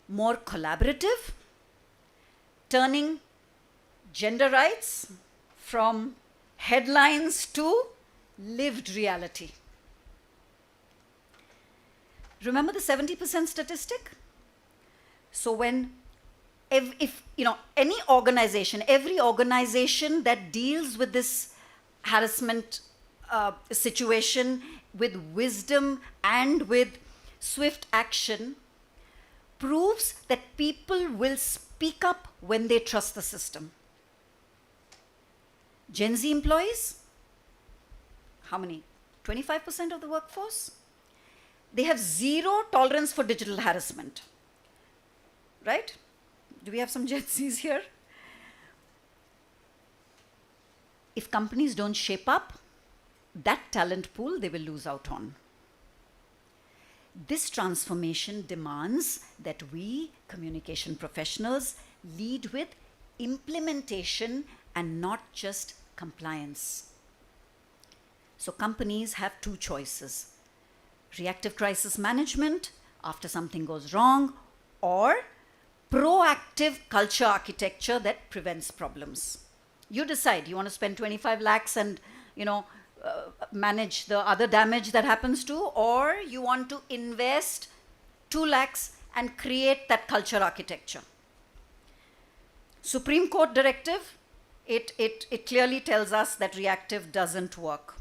more collaborative, turning gender rights from headlines to lived reality. Remember the 70% statistic? So when if any organization, every organization that deals with this harassment situation with wisdom and with swift action proves that people will speak up when they trust the system. Gen Z employees, how many? 25% of the workforce? They have zero tolerance for digital harassment. Right? Do we have some Gen Zs here? If companies don't shape up, that talent pool they will lose out on. This transformation demands that we, communication professionals, lead with implementation and not just compliance. So companies have two choices: reactive crisis management after something goes wrong, or proactive culture architecture that prevents problems. You decide. You want to spend 25 lakhs and manage the other damage that happens to, or you want to invest 2 lakhs and create that culture architecture. Supreme Court directive, it clearly tells us that reactive doesn't work.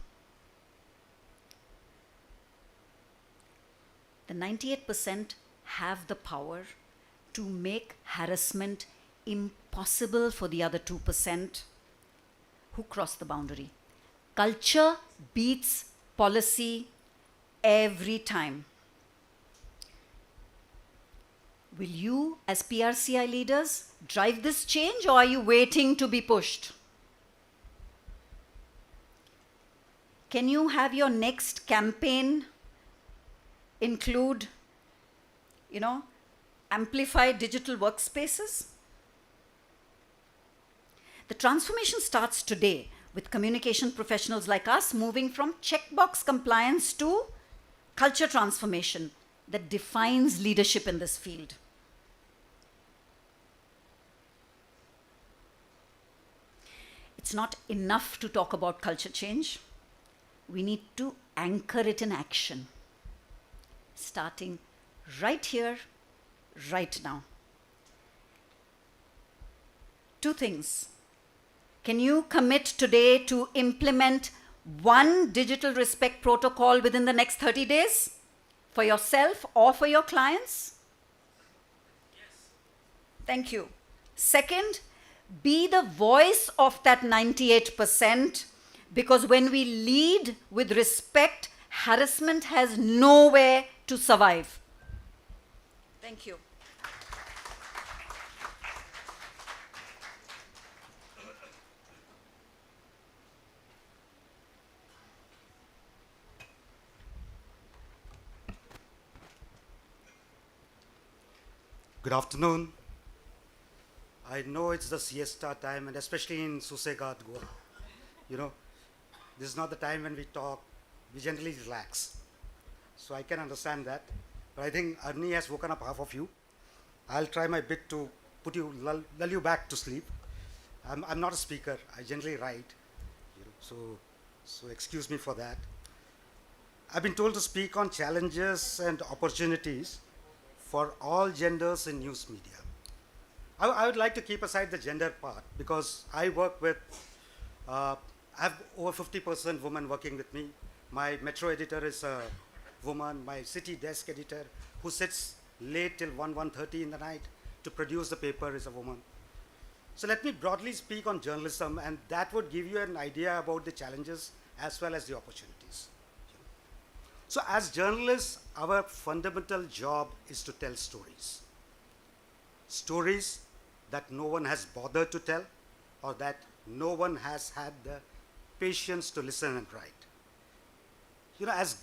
The 98% have the power to make harassment impossible for the other 2% who cross the boundary. Culture beats policy every time. Will you, as PRCI leaders, drive this change, or are you waiting to be pushed? Can you have your next campaign include, amplified digital workspaces? The transformation starts today with communication professionals like us moving from checkbox compliance to culture transformation that defines leadership in this field. It's not enough to talk about culture change. We need to anchor it in action, starting right here, right now. 2 things. Can you commit today to implement one digital respect protocol within the next 30 days for yourself or for your clients? Yes. Thank you. Second, be the voice of that 98%, because when we lead with respect, harassment has nowhere to survive. Thank you. Good afternoon. I know it's the siesta time, and especially in Sussegat, Goa. This is not the time when we talk. We generally relax. So I can understand that. But I think Arni has woken up half of you. I'll try my bit to lull you back to sleep. I'm not a speaker. I generally write. So excuse me for that. I've been told to speak on challenges and opportunities for all genders in news media. I would like to keep aside the gender part, because I work with I have over 50% women working with me. My metro editor is a woman. My city desk editor, who sits late till 1:30 in the night to produce the paper, is a woman. So let me broadly speak on journalism, and that would give you an idea about the challenges as well as the opportunities. So as journalists, our fundamental job is to tell stories. Stories that no one has bothered to tell, or that no one has had the patience to listen and write. You know, as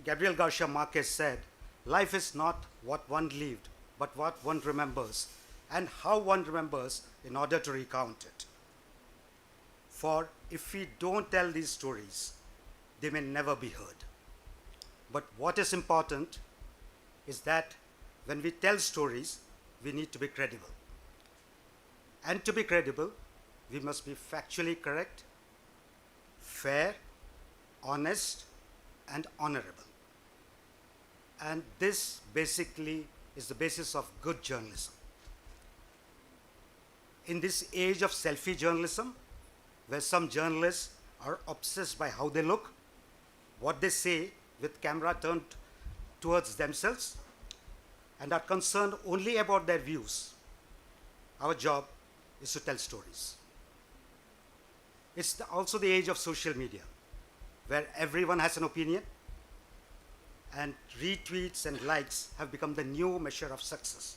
Gabriel Garcia Marquez said, life is not what one lived, but what one remembers, and how one remembers in order to recount it. For if we don't tell these stories, they may never be heard. But what is important is that when we tell stories, we need to be credible. And to be credible, we must be factually correct, fair, honest, and honorable. And this basically is the basis of good journalism. In this age of selfie journalism, where some journalists are obsessed by how they look, what they say with camera turned towards themselves, and are concerned only about their views, our job is to tell stories. It's also the age of social media, where everyone has an opinion, and retweets and likes have become the new measure of success.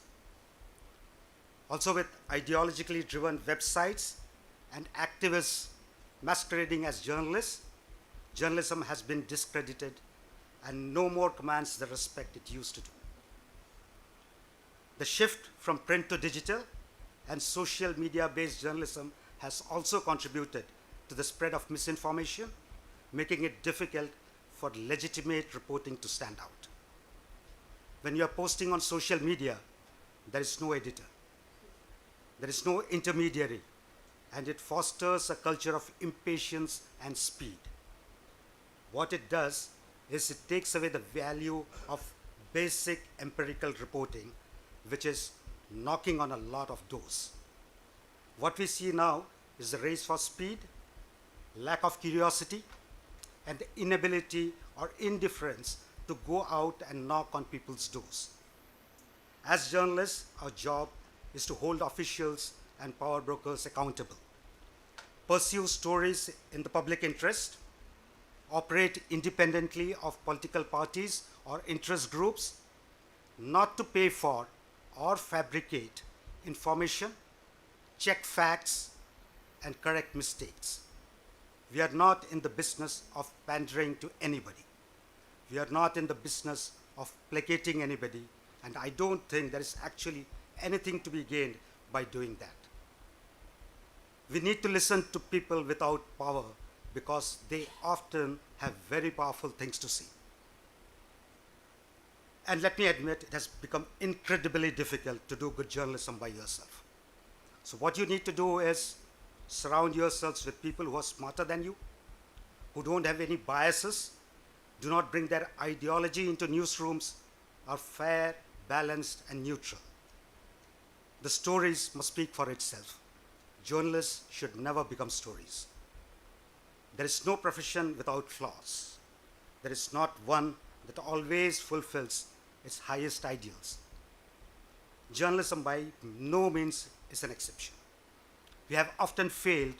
Also, with ideologically driven websites and activists masquerading as journalists, journalism has been discredited and no more commands the respect it used to do. The shift from print to digital and social media-based journalism has also contributed to the spread of misinformation, making it difficult for legitimate reporting to stand out. When you are posting on social media, there is no editor, there is no intermediary, and it fosters a culture of impatience and speed. What it does is it takes away the value of basic empirical reporting, which is knocking on a lot of doors. What we see now is the race for speed, lack of curiosity, and the inability or indifference to go out and knock on people's doors. As journalists, our job is to hold officials and power brokers accountable, pursue stories in the public interest, operate independently of political parties or interest groups, not to pay for or fabricate information, check facts, and correct mistakes. We are not in the business of pandering to anybody. We are not in the business of placating anybody, and I don't think there is actually anything to be gained by doing that. We need to listen to people without power because they often have very powerful things to say. And let me admit, it has become incredibly difficult to do good journalism by yourself. So what you need to do is surround yourselves with people who are smarter than you, who don't have any biases, do not bring their ideology into newsrooms, are fair, balanced, and neutral. The stories must speak for itself. Journalists should never become stories. There is no profession without flaws. There is not one that always fulfills its highest ideals. Journalism by no means is an exception. We have often failed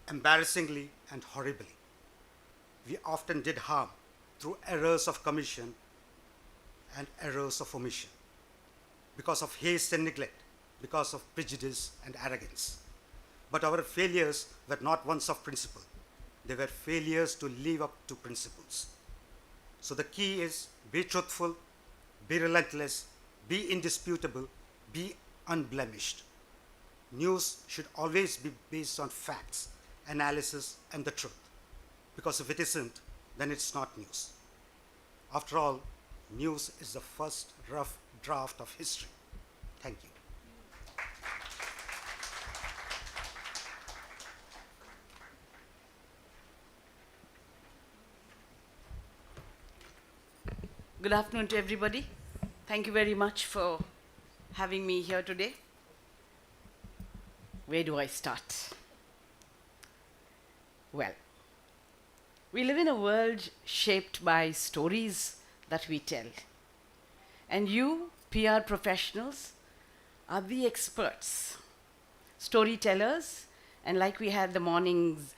embarrassingly and horribly. We often did harm through errors of commission and errors of omission, because of haste and neglect, because of prejudice and arrogance. But our failures were not ones of principle. They were failures to live up to principles. So the key is be truthful, be relentless, be indisputable, be unblemished. News should always be based on facts, analysis, and the truth. Because if it isn't, then it's not news. After all, news is the first rough draft of history. Thank you. Good afternoon to everybody. Thank you very much for having me here today. Where do I start? Well, we live in a world shaped by stories that we tell. And you, PR professionals, are the experts, storytellers, and like we had the morning's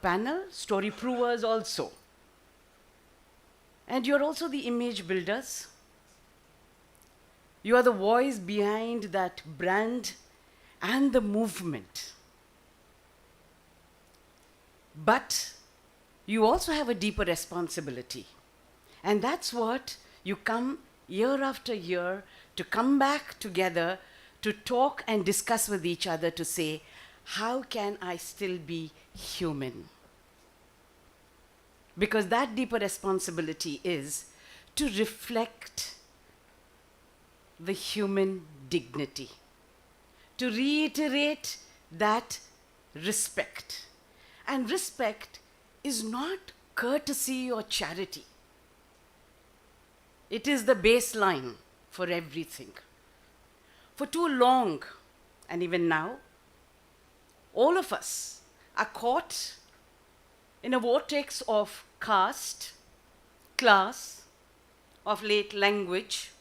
panel, story provers also. And you're also the image builders. You are the voice behind that brand and the movement. But you also have a deeper responsibility. And that's what you come year after year to come back together to talk and discuss with each other to say, how can I still be human? Because that deeper responsibility is to reflect the human dignity, to reiterate that respect. And respect is not courtesy or charity. It is the baseline for everything. For too long, and even now, all of us are caught in a vortex of caste, class, of late language,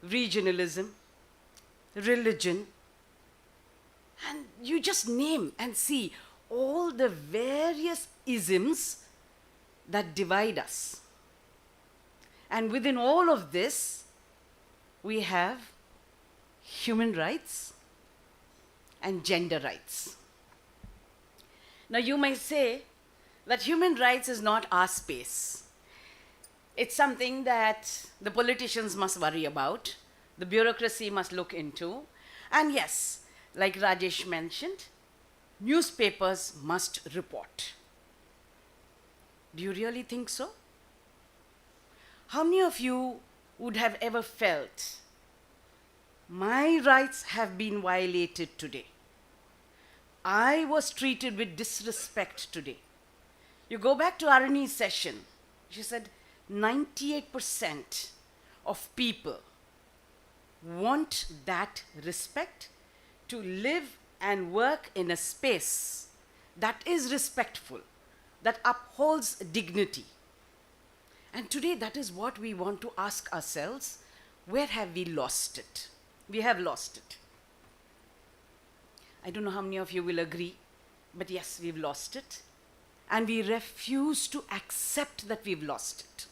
regionalism, religion, and you just name and see all the various isms that divide us. And within all of this, we have human rights and gender rights. Now you may say that human rights is not our space. It's something that the politicians must worry about, the bureaucracy must look into, and yes, like Rajesh mentioned, newspapers must report. Do you really think so? How many of you would have ever felt, my rights have been violated today? I was treated with disrespect today. You go back to Arani's session, she said 98% of people want that respect to live and work in a space that is respectful, that upholds dignity. And today that is what we want to ask ourselves, where have we lost it? We have lost it. I don't know how many of you will agree, but yes, we've lost it. And we refuse to accept that we've lost it.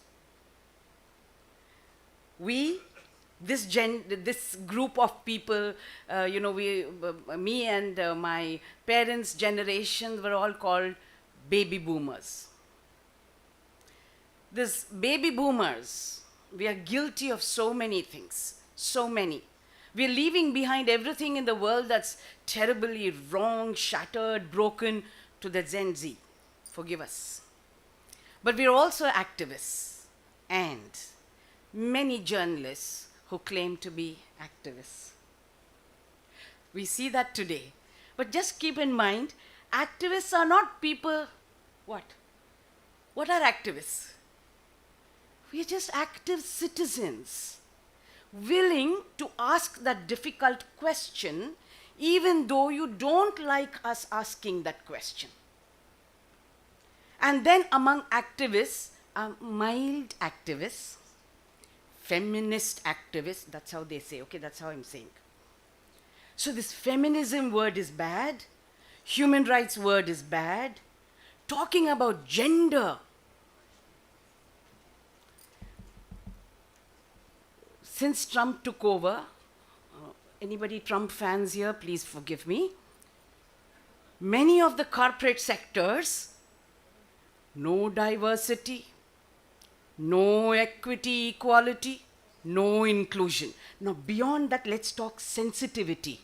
This group of people, me and my parents' generation were all called baby boomers. This baby boomers, we are guilty of so many things, so many. We are leaving behind everything in the world that's terribly wrong, shattered, broken to the Gen Z. Forgive us. But we are also activists and many journalists who claim to be activists. We see that today. But just keep in mind, activists are not people, what? What are activists? We are just active citizens, willing to ask that difficult question, even though you don't like us asking that question. And then among activists, mild activists, feminist activists, that's how they say, okay, that's how I'm saying. So this feminism word is bad, human rights word is bad, talking about gender. Since Trump took over, anybody Trump fans here, please forgive me, many of the corporate sectors, no diversity, no equity, equality, no inclusion. Now beyond that, let's talk sensitivity.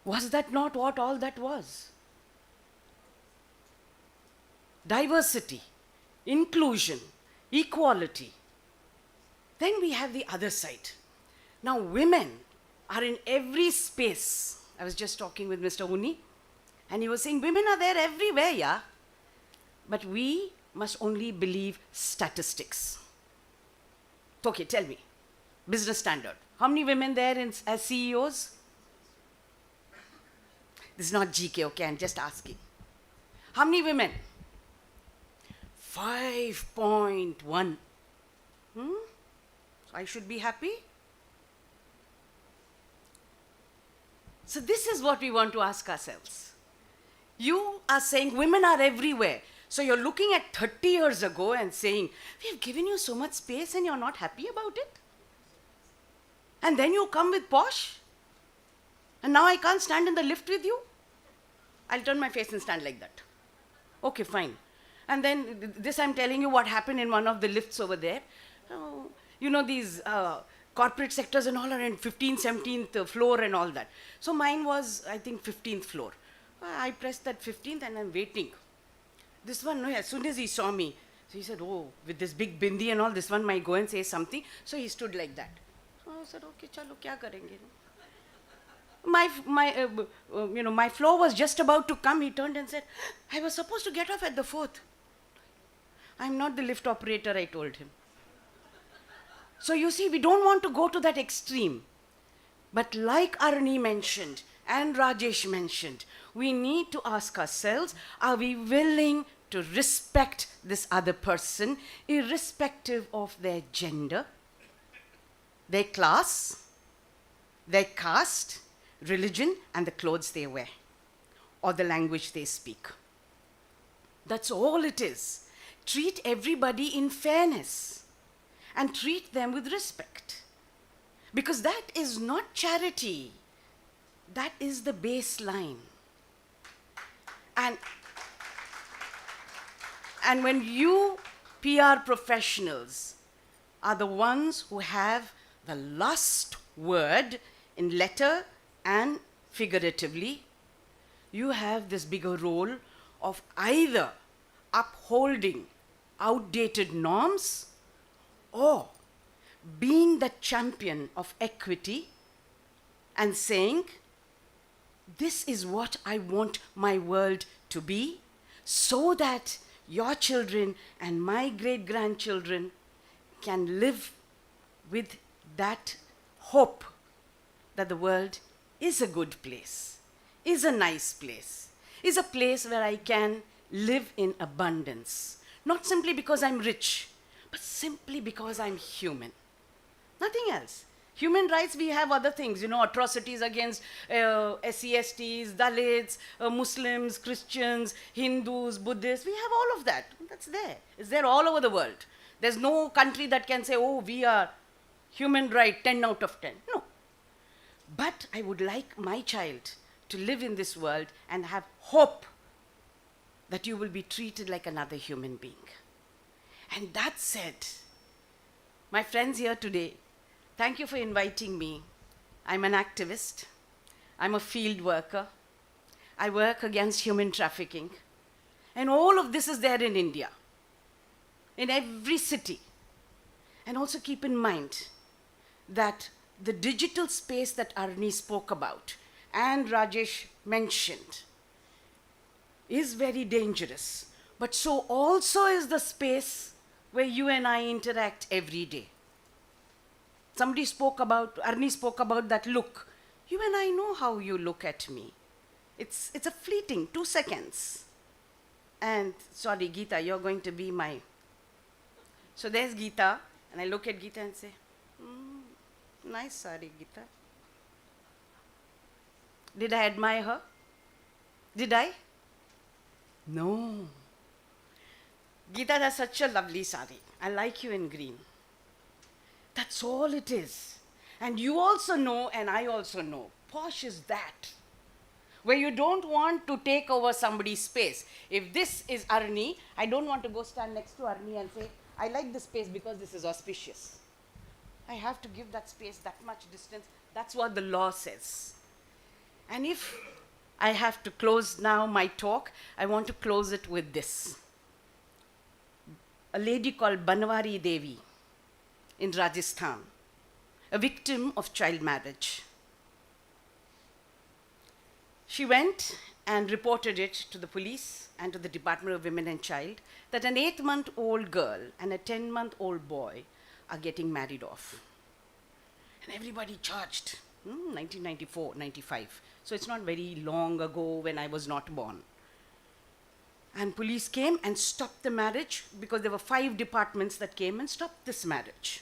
Was that not what all that was? Diversity, inclusion, equality. Then we have the other side. Now women are in every space. I was just talking with Mr. Uni, and he was saying women are there everywhere, yeah? But we must only believe statistics. Okay, tell me, business standard. How many women there as CEOs? This is not GK, okay? I'm just asking. How many women? 5.1. I should be happy? So this is what we want to ask ourselves. You are saying women are everywhere. So you're looking at 30 years ago and saying, we've given you so much space and you're not happy about it? And then you come with posh? And now I can't stand in the lift with you? I'll turn my face and stand like that. Okay, fine. And then this I'm telling you what happened in one of the lifts over there. You know, these corporate sectors and all are in 15th, 17th floor and all that. So mine was, I think, 15th floor. I pressed that 15th and I'm waiting. This one, no, as soon as he saw me, so he said, oh, with this big bindi and all, this one might go and say something. So he stood like that. So I said, okay, chalo, kya karenge? My floor was just about to come. He turned and said, I was supposed to get off at the 4th. I'm not the lift operator, I told him. So you see, we don't want to go to that extreme. But like Arni mentioned and Rajesh mentioned, we need to ask ourselves, are we willing to respect this other person irrespective of their gender, their class, their caste, religion, and the clothes they wear, or the language they speak? That's all it is. Treat everybody in fairness and treat them with respect. Because that is not charity. That is the baseline. And when you PR professionals are the ones who have the last word in letter and figuratively, you have this bigger role of either upholding outdated norms or being the champion of equity and saying, this is what I want my world to be, so that your children and my great-grandchildren can live with that hope that the world is a good place, is a nice place, is a place where I can live in abundance. Not simply because I'm rich, but simply because I'm human. Nothing else. Human rights, we have other things, atrocities against SCSTs, Dalits, Muslims, Christians, Hindus, Buddhists. We have all of that. That's there. It's there all over the world. There's no country that can say, oh, we are human right 10 out of 10. No. But I would like my child to live in this world and have hope that you will be treated like another human being. And that said, my friends here today, thank you for inviting me. I'm an activist. I'm a field worker. I work against human trafficking. And all of this is there in India, in every city. And also keep in mind that the digital space that Arni spoke about and Rajesh mentioned is very dangerous. But so also is the space where you and I interact every day. Arni spoke about that look. You and I know how you look at me. It's a fleeting 2 seconds. And sorry, Geeta, you're going to be my... So there's Geeta, and I look at Geeta and say, nice sari, Geeta. Did I admire her? Did I? No. Geeta, that's such a lovely sari. I like you in green. That's all it is. And you also know, and I also know, posh is that. Where you don't want to take over somebody's space. If this is Arni, I don't want to go stand next to Arni and say, I like this space because this is auspicious. I have to give that space that much distance. That's what the law says. And if I have to close now my talk, I want to close it with this. A lady called Banwari Devi in Rajasthan, a victim of child marriage. She went and reported it to the police and to the Department of Women and Child that an 8-month-old girl and a 10-month-old boy are getting married off. And everybody charged. 1994, 95. So it's not very long ago when I was not born. And police came and stopped the marriage because there were 5 departments that came and stopped this marriage.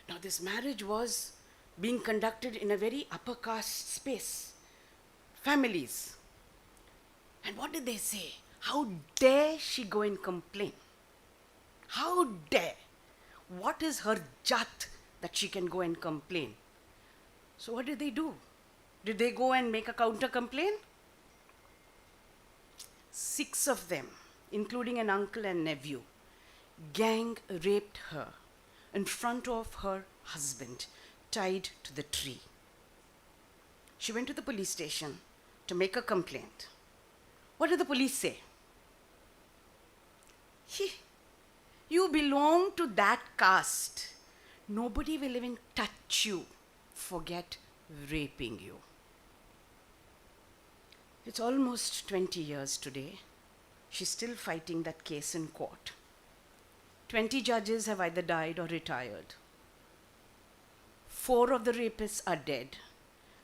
Now this marriage was being conducted in a very upper caste space, families. And what did they say? How dare she go and complain? How dare? What is her jat that she can go and complain? So what did they do? Did they go and make a counter complaint? 6 of them, including an uncle and nephew, gang raped her in front of her husband, tied to the tree. She went to the police station to make a complaint. What did the police say? You belong to that caste. Nobody will even touch you. Forget raping you. It's almost 20 years today. She's still fighting that case in court. 20 judges have either died or retired. 4 of the rapists are dead.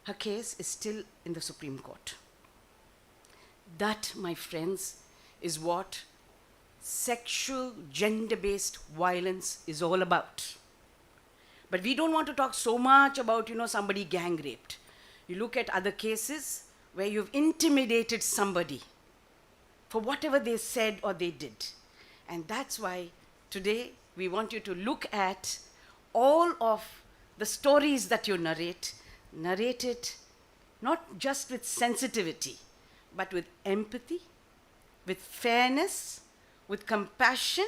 Her case is still in the Supreme Court. That, my friends, is what sexual, gender-based violence is all about. But we don't want to talk so much about, somebody gang raped. You look at other cases where you've intimidated somebody for whatever they said or they did. And that's why today we want you to look at all of the stories that you narrate it not just with sensitivity, but with empathy, with fairness, with compassion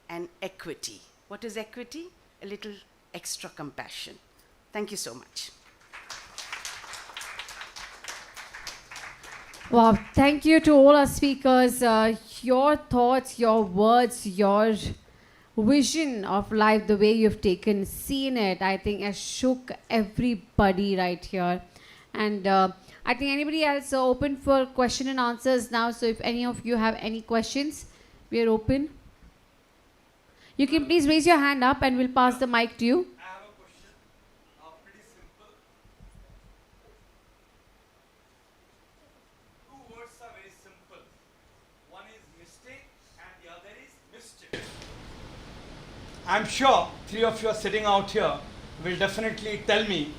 and equity. What is equity? A little extra compassion. Thank you so much. Wow, thank you to all our speakers. Your thoughts, your words, your vision of life, the way you've seen it, I think has shook everybody right here. And I think anybody else are open for question and answers now. So if any of you have any questions, we are open. You can please raise your hand up and we'll pass the mic to you. I have a question, pretty simple. 2 words are very simple. One is mistake and the other is mischief. I'm sure 3 of you are sitting out here will definitely tell me,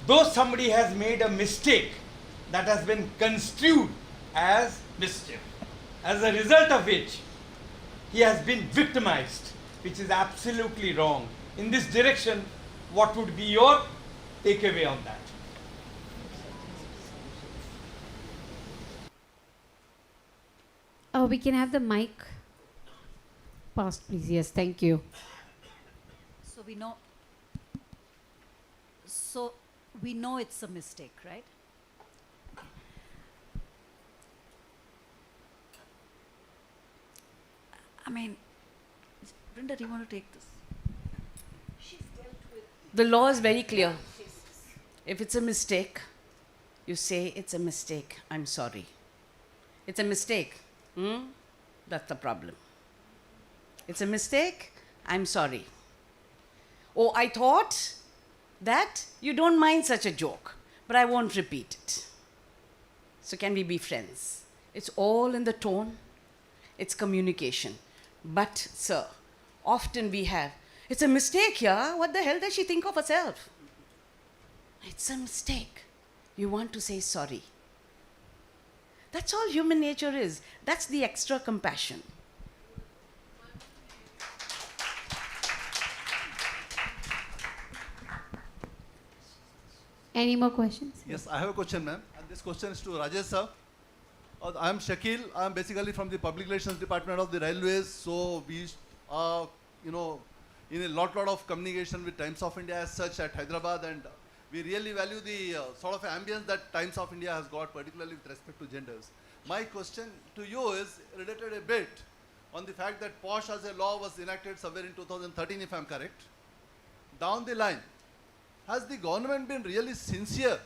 though somebody has made a mistake that has been construed as mischief, as a result of which he has been victimized, which is absolutely wrong. In this direction, what would be your takeaway on that? We can have the mic passed, please. Yes, thank you. So we know it's a mistake, right? I mean, Brenda, do you want to take this? The law is very clear. If it's a mistake, you say it's a mistake, I'm sorry. It's a mistake. That's the problem. It's a mistake, I'm sorry. Oh, I thought that you don't mind such a joke, but I won't repeat it. So can we be friends? It's all in the tone. It's communication. But, sir, often we have, it's a mistake here. What the hell does she think of herself? It's a mistake. You want to say sorry. That's all human nature is. That's the extra compassion. Any more questions? Yes, I have a question, ma'am. And this question is to Rajesh sir. I am Shakil. I am basically from the Public Relations Department of the Railways. So we are, in a lot of communication with Times of India as such at Hyderabad, and we really value the sort of ambience that Times of India has got, particularly with respect to genders. My question to you is related a bit on the fact that POSH as a law was enacted somewhere in 2013, if I am correct. Down the line, has the government been really sincere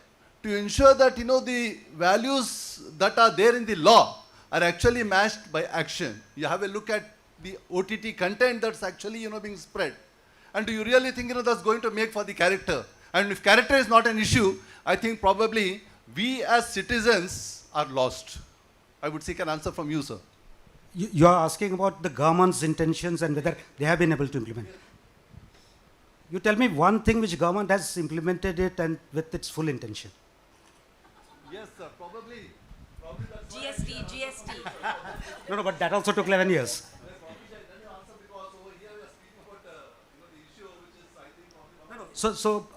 to ensure that the values that are there in the law are actually matched by action? You have a look at the OTT content that's actually being spread, and do you really think that's going to make for the character? And if character is not an issue, I think probably we as citizens are lost. I would seek an answer from you, sir. You are asking about the government's intentions and whether they have been able to implement. You tell me one thing which government has implemented it and with its full intention. Yes, sir. Probably that's GST. No, but that also took 11 years. So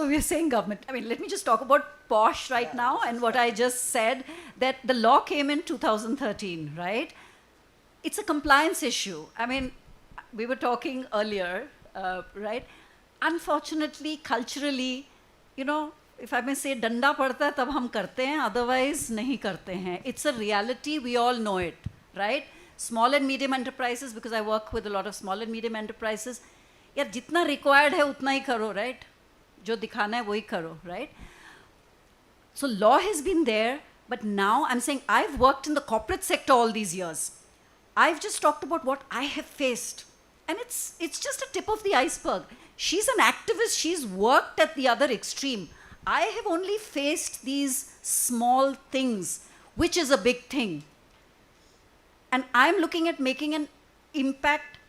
we're saying government. I mean, let me just talk about POSH right now and what I just said, that the law came in 2013, right? It's a compliance issue. I mean, we were talking earlier, right? Unfortunately, culturally, you know, if I may say, danda padta hai, tab hum karte hain, otherwise nahi karte hain. It's a reality, we all know it, right? Small and medium enterprises, because I work with a lot of small and medium enterprises, yaar jitna required hai utna hi karo, right? Jo dikhana hai wohi karo, right? So law has been there, but now I'm saying I've worked in the corporate sector all these years. I've just talked about what I have faced. And it's just a tip of the iceberg. She's an activist, she's worked at the other extreme. I have only faced these small things, which is a big thing. And I'm looking at making an impact,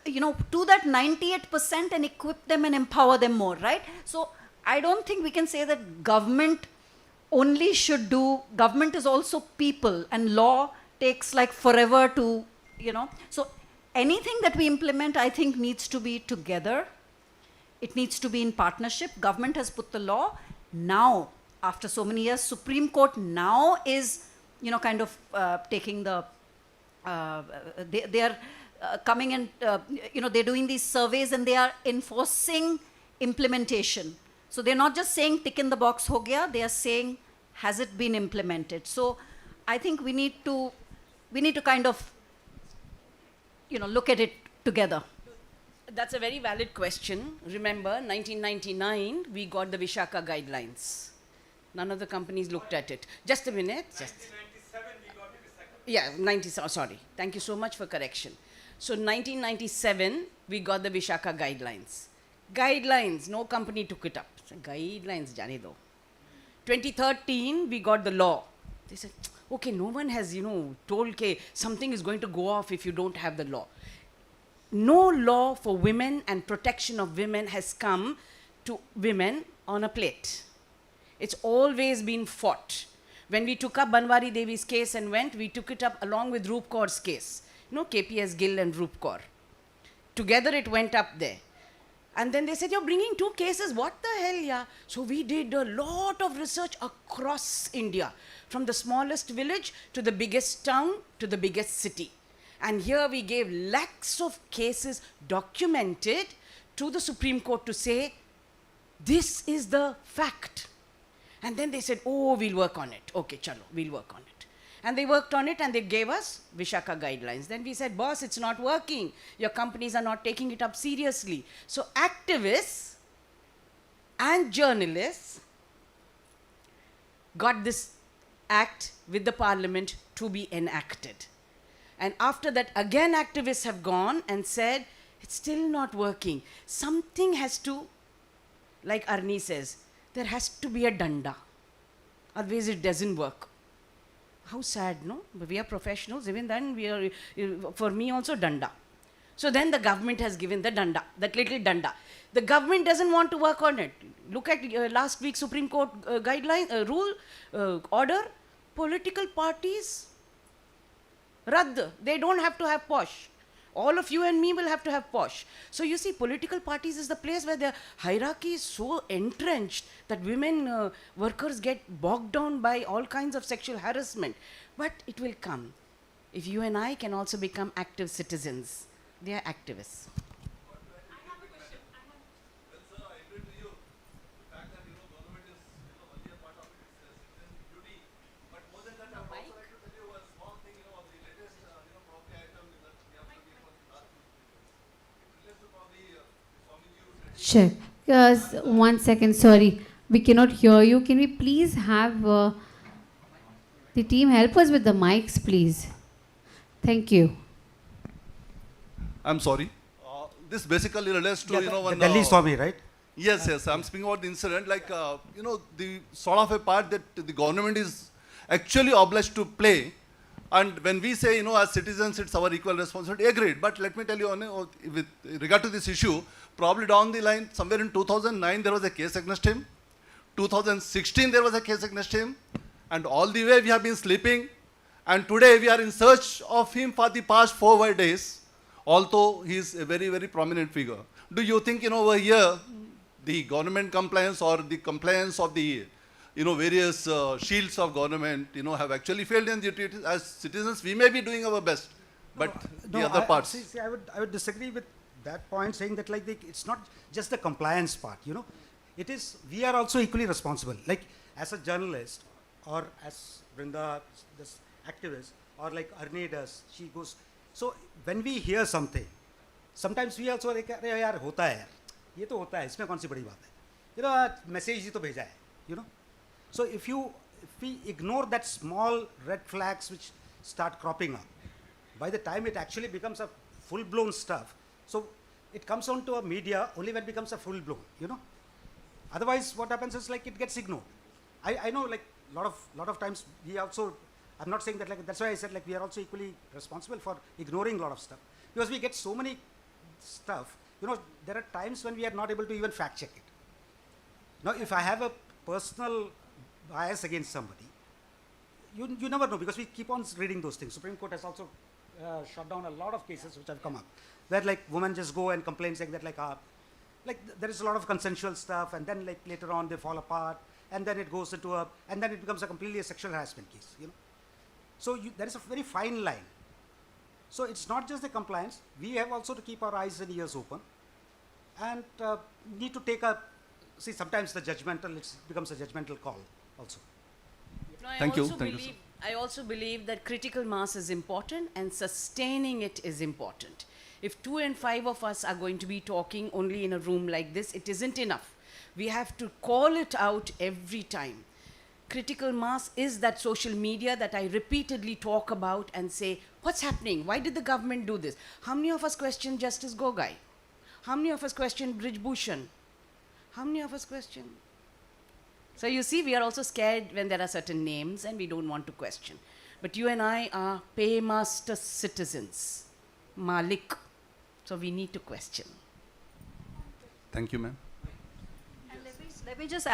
you know, to that 98% and equip them and empower them more, right? So I don't think we can say that government only should do, government is also people, and law takes like forever to, you know. So anything that we implement, I think, needs to be together. It needs to be in partnership. Government has put the law. Now, after so many years, Supreme Court now is, you know, kind of taking the, they are coming and, you know, they're doing these surveys and they are enforcing implementation. So they're not just saying tick in the box ho gaya, they are saying, has it been implemented? So I think we need to kind of, you know, look at it together. That's a very valid question. Remember, 1999, we got the Vishaka guidelines. None of the companies looked at it. Just a minute. 1997 we got the Vishaka. Yeah, sorry. Thank you so much for correction. So 1997, we got the Vishaka guidelines. Guidelines, no company took it up. So, guidelines, jane do. 2013, we got the law. They said, okay, no one has, you know, told that something is going to go off if you don't have the law. No law for women and protection of women has come to women on a plate. It's always been fought. When we took up Banwari Devi's case and went, we took it up along with Roop Kaur's case. You know, KPS Gill and Roop Kaur. Together it went up there. And then they said, you're bringing two cases, what the hell, yeah? So we did a lot of research across India, from the smallest village to the biggest town to the biggest city. And here we gave lakhs of cases documented to the Supreme Court to say, this is the fact. And then they said, oh, we'll work on it. Okay, chalo, we'll work on it. And they worked on it and they gave us Vishaka guidelines. Then we said, boss, it's not working. Your companies are not taking it up seriously. So activists and journalists got this act with the parliament to be enacted. And after that, again, activists have gone and said, it's still not working. Something has to, like Arni says, there has to be a danda. Otherwise, it doesn't work. How sad, no? But we are professionals. Even then, we are, for me also, danda. So then the government has given the danda, that little danda. The government doesn't want to work on it. Look at last week's Supreme Court order. Political parties, Radd. They don't have to have POSH. All of you and me will have to have POSH. So you see, political parties is the place where the hierarchy is so entrenched that women workers get bogged down by all kinds of sexual harassment. But it will come. If you and I can also become active citizens. They are activists. Sure. 1 second, sorry. We cannot hear you. Can we please have the team help us with the mics, please? Thank you. I'm sorry. this basically relates to, Yeah, you know, one... Delhi Swami, right? Yes, yes. I'm speaking about the incident, like, you know, the sort of a part that the government is actually obliged to play. And when we say, you know, as citizens, it's our equal responsibility, agreed. But let me tell you, with regard to this issue, probably down the line, somewhere in 2009, there was a case against him. 2016, there was a case against him. And all the way we have been sleeping. And today we are in search of him for the past 4 days, although he is a very, very prominent figure. Do you think, you know, over here, the government compliance or the compliance of the, you know, various shields of government, you know, have actually failed in duty? As citizens, we may be doing our best, but the other parts. See, I would disagree with that point, saying that like it's not just the compliance part, you know. It is, we are also equally responsible. Like as a journalist, or as Brinda, this activist, or like Arne does, she goes. So when we hear something, sometimes we also like, अरे यार होता है, ये तो होता है, इसमें कौन सी बड़ी बात है? You know, message ही तो भेजा है, you know. So if we ignore that small red flags which start cropping up, by the time it actually becomes a full-blown stuff, so it comes on to a media only when it becomes a full-blown, you know. Otherwise, what happens is like it gets ignored. I know like lot of times we also, I'm not saying that like, that's why I said like we are also equally responsible for ignoring a lot of stuff. Because we get so many stuff, you know, there are times when we are not able to even fact check it. Now, if I have a personal bias against somebody, you never know, because we keep on reading those things. Supreme Court has also shut down a lot of cases which have come up, where like women just go and complain saying that like there is a lot of consensual stuff, and then like later on they fall apart, and then it goes into and then it becomes a completely sexual harassment case, you know. So there is a very fine line. So it's not just the compliance, we have also to keep our eyes and ears open, and need to take see, sometimes it becomes a judgmental call also. No, Thank you. I also believe that critical mass is important and sustaining it is important. If 2 and 5 of us are going to be talking only in a room like this, it isn't enough. We have to call it out every time. Critical mass is that social media that I repeatedly talk about and say, what's happening? Why did the government do this? How many of us question Justice Gogai? How many of us question Brij Bhushan? How many of us question? So you see, we are also scared when there are certain names and we don't want to question. But you and I are paymaster citizens, Malik. So we need to question. Thank you, ma'am. Let me just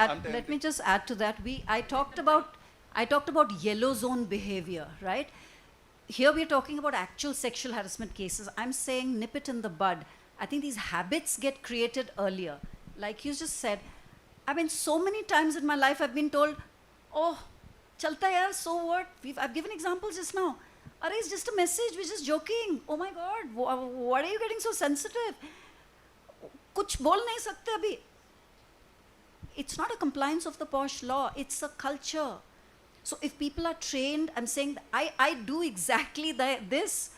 add to that. I talked about yellow zone behavior, right? Here we are talking about actual sexual harassment cases. I'm saying nip it in the bud. I think these habits get created earlier. Like you just said, I mean, so many times in my life I've been told, oh, chalta yaar, so what? I've given examples just now. Are it's just a message, we're just joking. Oh my God, what are you getting so sensitive? Kuch bol nahi sakte abhi. It's not a compliance of the posh law, it's a culture. So if people are trained, I'm saying that I do exactly this.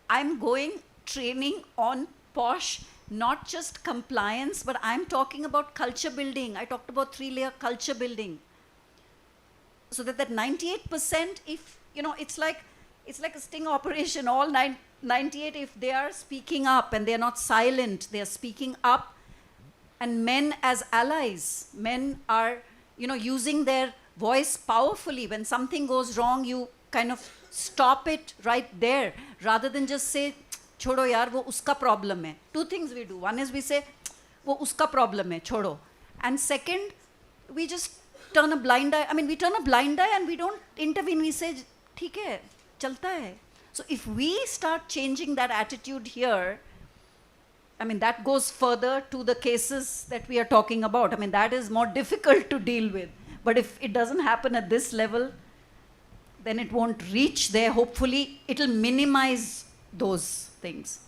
I'm going training on posh, not just compliance, but I'm talking about culture building. I talked about 3-layer culture building. So that 98%, if, you know, it's like a sting operation, all 98, if they are speaking up and they're not silent, they're speaking up. And men as allies, men are, you know, using their voice powerfully. When something goes wrong, you kind of stop it right there, rather than just say, छोड़ो यार वो उसका problem है. 2 things we do. One is we say वो उसका problem है, छोड़ो. And second, we just turn a blind eye. I mean, we turn a blind eye and we don't intervene. We say, ठीक है, चलता है. So if we start changing that attitude here, I mean, that goes further to the cases that we are talking about. I mean, that is more difficult to deal with. But if it doesn't happen at this level, then it won't reach there. Hopefully, it'll minimize those things.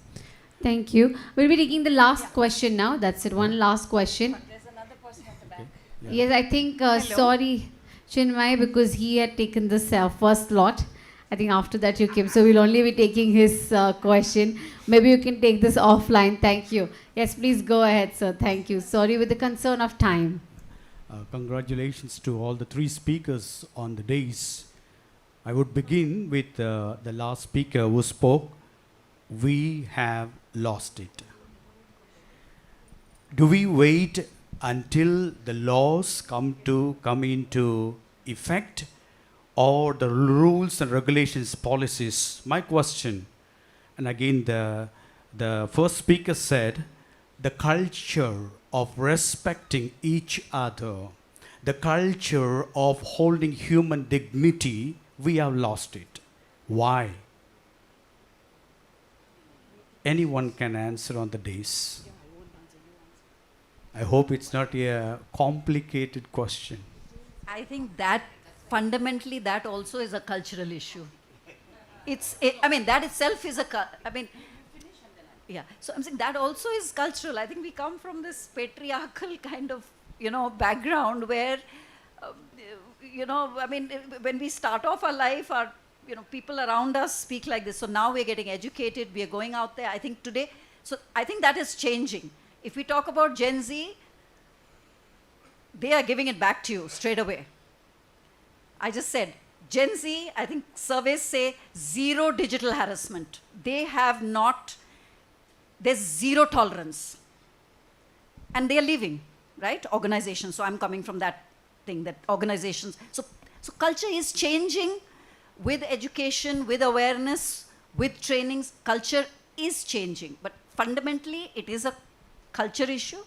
Thank you. We'll be taking the last question now. That's it. One last question. But there's another person at the back. Okay. Yes, I think, sorry, Chinmay, because he had taken this first slot. I think after that you came, so we'll only be taking his question. Maybe you can take this offline. Thank you. Yes, please go ahead, sir. Thank you. Sorry, with the concern of time. Congratulations to all the 3 speakers on the days. I would begin with the last speaker who spoke. We have lost it. do we wait until the laws come into effect, or the rules and regulations, policies? My question, and again the first speaker said, the culture of respecting each other, the culture of holding human dignity, we have lost it. Why? Anyone can answer on the days. I hope it's not a complicated question. I think that fundamentally that also is a cultural issue. That itself is yeah. So I'm saying that also is cultural. I think we come from this patriarchal kind of, background where, when we start off our life, people around us speak like this. So now we're getting educated, we are going out there. I think today, so I think that is changing. If we talk about Gen Z, they are giving it back to you straight away. I just said, Gen Z, I think surveys say zero digital harassment. There's zero tolerance. And they are leaving, right? Organizations. So I'm coming from that thing, that organizations. So culture is changing with education, with awareness, with trainings. Culture is changing. But fundamentally, it is a culture issue.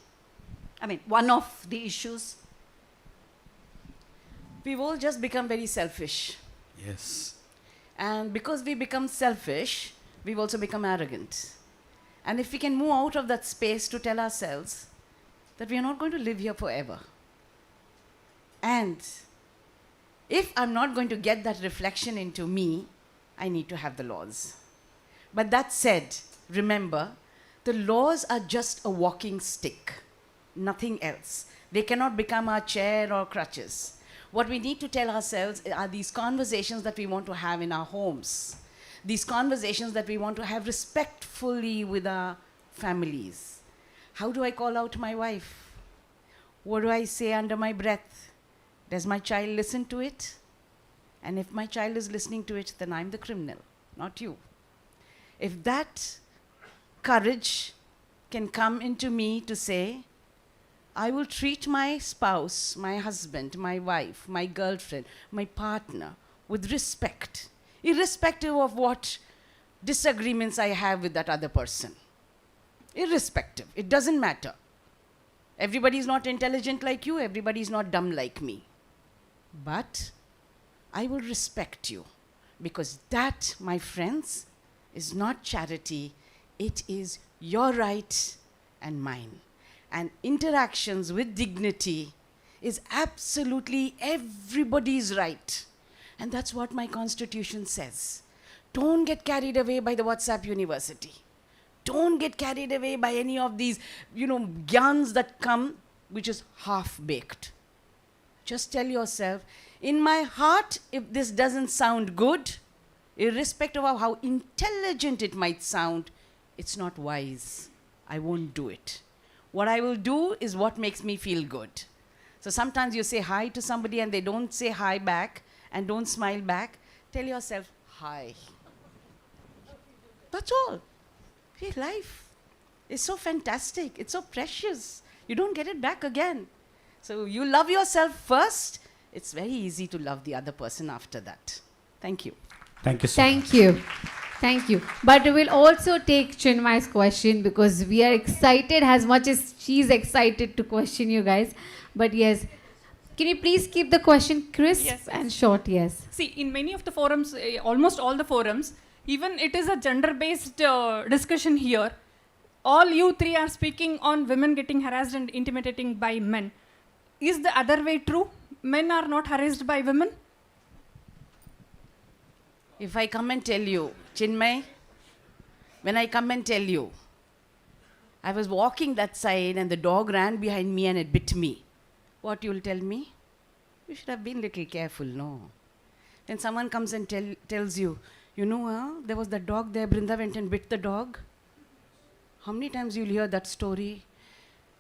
One of the issues. We've all just become very selfish. Yes. And because we become selfish, we've also become arrogant. And if we can move out of that space to tell ourselves that we are not going to live here forever. And if I'm not going to get that reflection into me, I need to have the laws. But that said, remember, the laws are just a walking stick, nothing else. They cannot become our chair or crutches. What we need to tell ourselves are these conversations that we want to have in our homes, these conversations that we want to have respectfully with our families. How do I call out my wife? What do I say under my breath? Does my child listen to it? And if my child is listening to it, then I'm the criminal, not you. If that courage can come into me to say, I will treat my spouse, my husband, my wife, my girlfriend, my partner with respect, irrespective of what disagreements I have with that other person. Irrespective, it doesn't matter. Everybody is not intelligent like you, everybody is not dumb like me. But I will respect you, because that, my friends, is not charity, it is your right and mine. And interactions with dignity is absolutely everybody's right. And that's what my constitution says. Don't get carried away by the WhatsApp university. Don't get carried away by any of these, gyans that come, which is half-baked. Just tell yourself, in my heart, if this doesn't sound good, irrespective of how intelligent it might sound, it's not wise. I won't do it. What I will do is what makes me feel good. So sometimes you say hi to somebody and they don't say hi back and don't smile back. Tell yourself, hi. That's all. Hey, life is so fantastic. It's so precious. You don't get it back again. So you love yourself first. It's very easy to love the other person after that. Thank you. Thank you so much. Thank you. Thank you. But we'll also take Chinmay's question because we are excited as much as she's excited to question you guys. But yes, can you please keep the question crisp and short? Yes. See, in many of the forums, almost all the forums, even it is a gender-based discussion here. All you three are speaking on women getting harassed and intimidating by men. Is the other way true? Men are not harassed by women? If I come and tell you, Chinmay, when I come and tell you, I was walking that side and the dog ran behind me and it bit me, what you'll tell me? You should have been a little careful, no? When someone comes and tells you, there was that dog there, Brinda went and bit the dog. How many times you'll hear that story?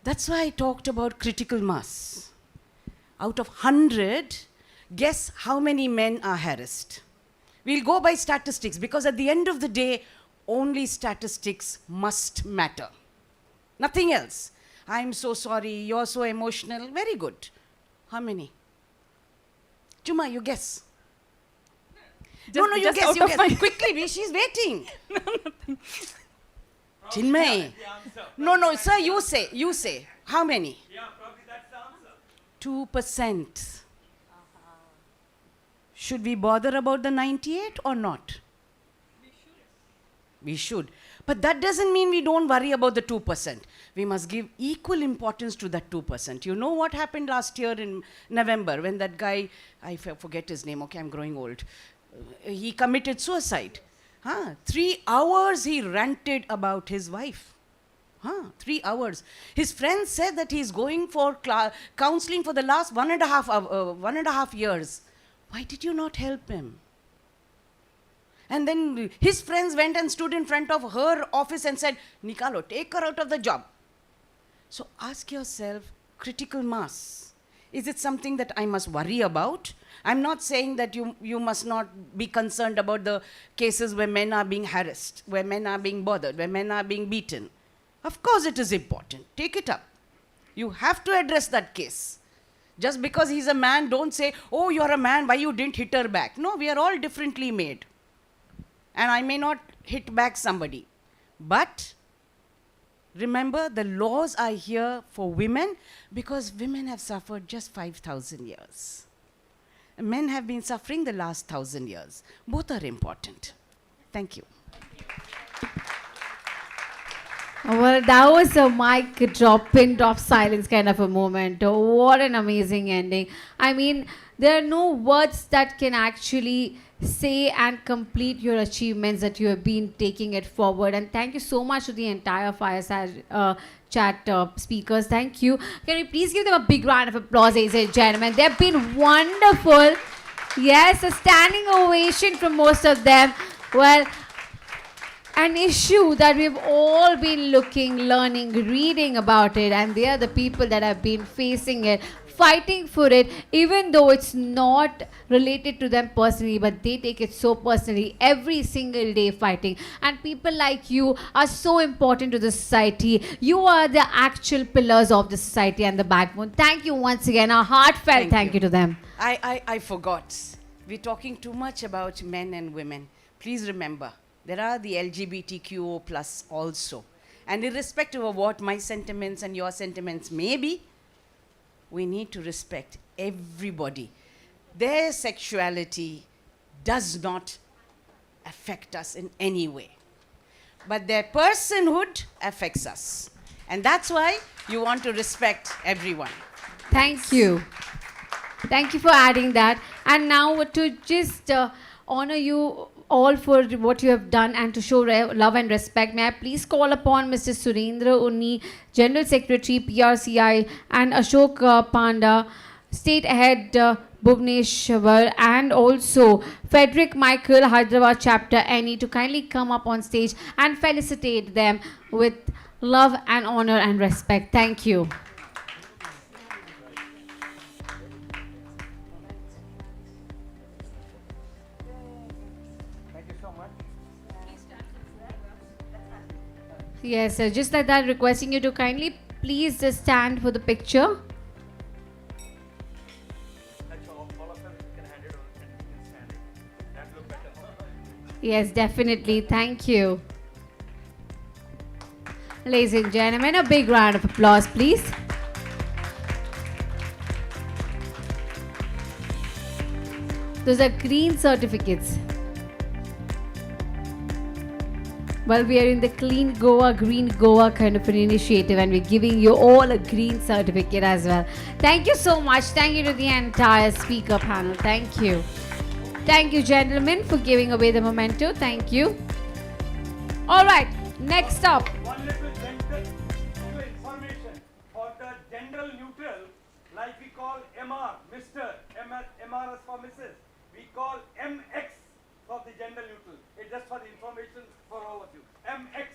That's why I talked about critical mass. Out of 100, guess how many men are harassed? We'll go by statistics because at the end of the day, only statistics must matter. Nothing else. I'm so sorry, you're so emotional. Very good. How many? Chuma, you guess. No, you just guess, out you of guess. my- Quickly, she's waiting. Chinmay. No, sir, you say. How many? Yeah, probably that's the answer. 2%. Should we bother about the 98 or not? We should. But that doesn't mean we don't worry about the 2%. We must give equal importance to that 2%. You know what happened last year in November when that guy, I forget his name, okay, I'm growing old. He committed suicide. 3 hours he ranted about his wife. 3 hours. His friends said that he's going for counseling for the last 1.5 years. Why did you not help him? And then his friends went and stood in front of her office and said, Nikalo, take her out of the job. So ask yourself, critical mass. Is it something that I must worry about? I'm not saying that you must not be concerned about the cases where men are being harassed, where men are being bothered, where men are being beaten. Of course it is important. Take it up. You have to address that case. Just because he's a man, don't say, oh, you're a man, why you didn't hit her back? No, we are all differently made. And I may not hit back somebody. But remember, the laws are here for women because women have suffered just 5,000 years. Men have been suffering the last 1,000 years. Both are important. Thank you. Well, that was a mic drop, pin drop silence kind of a moment. Oh, what an amazing ending. I mean, there are no words that can actually say and complete your achievements that you have been taking it forward. And thank you so much to the entire Fireside chat speakers. Thank you. Can we please give them a big round of applause, ladies and gentlemen? They've been wonderful. Yes, a standing ovation from most of them. Well, an issue that we've all been looking, learning, reading about it, and they are the people that have been facing it, fighting for it, even though it's not related to them personally, but they take it so personally every single day fighting. And people like you are so important to the society. You are the actual pillars of the society and the backbone. Thank you once again. A heartfelt thank you to them. I forgot. We're talking too much about men and women. Please remember, there are the LGBTQO plus also. And irrespective of what my sentiments and your sentiments may be, we need to respect everybody. Their sexuality does not affect us in any way. But their personhood affects us. And that's why you want to respect everyone. Thank you. Thank you for adding that. And now to just honor you all for what you have done and to show love and respect, may I please call upon Mr. Surendra Unni, General Secretary, PRCI, and Ashok Panda, State Head Bhubaneswar, and also Frederick Michael, Hyderabad Chapter NE, to kindly come up on stage and felicitate them with love and honor and respect. Thank you. Yes, sir. Just like that, requesting you to kindly please just stand for the picture. Yes, definitely. Thank you. Ladies and gentlemen, a big round of applause, please. Those are green certificates. Well, we are in the Clean Goa, Green Goa kind of an initiative, and we're giving you all a green certificate as well. Thank you so much. Thank you to the entire speaker panel. Thank you. Thank you, gentlemen, for giving away the memento. Thank you. All right, next up. One little gentle information for the general neutral, like we call MR, Mr. MR is for Mrs. We call MX for the gender neutral. It's just for the information for all of you. MX.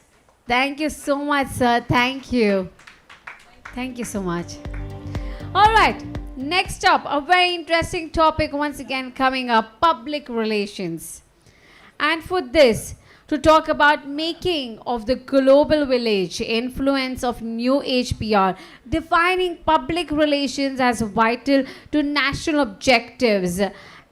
Thank you so much, sir. Thank you. Thank you so much. All right. Next up, a very interesting topic once again coming up, public relations. And for this, to talk about making of the global village, influence of new age PR, defining public relations as vital to national objectives,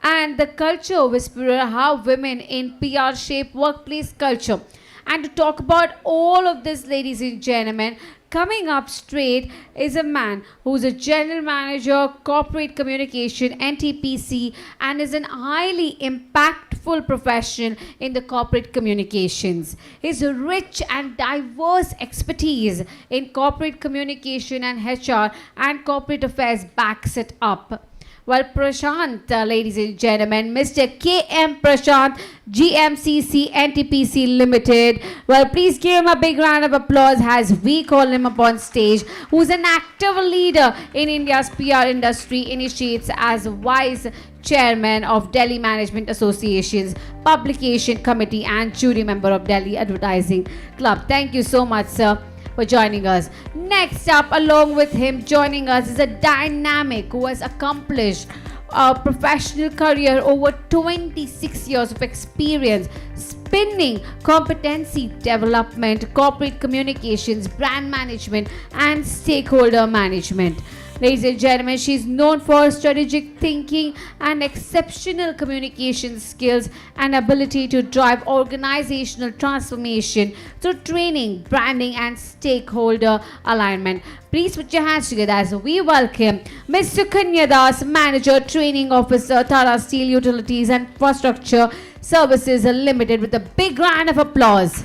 and the culture whisperer, how women in PR shape workplace culture. And to talk about all of this, ladies and gentlemen, coming up straight is a man who's a general manager, corporate communication, NTPC, and is an highly impactful professional in the corporate communications. His rich and diverse expertise in corporate communication and HR and corporate affairs backs it up. Well, Prashant, ladies and gentlemen, Mr. K.M. Prashant, GMCC NTPC Limited. Well, please give him a big round of applause as we call him up on stage, who's an active leader in India's PR industry, initiates as Vice Chairman of Delhi Management Association's Publication Committee and jury member of Delhi Advertising Club. Thank you so much, sir, for joining us. Next up, along with him, joining us is a dynamic who has accomplished a professional career over 26 years of experience spinning competency development, corporate communications, brand management, and stakeholder management. Ladies and gentlemen, she's known for strategic thinking and exceptional communication skills and ability to drive organizational transformation through training, branding, and stakeholder alignment. Please put your hands together as we welcome Ms. Sukanya Das, Manager, Training Officer, Tata Steel Utilities and Infrastructure Services Limited, with a big round of applause.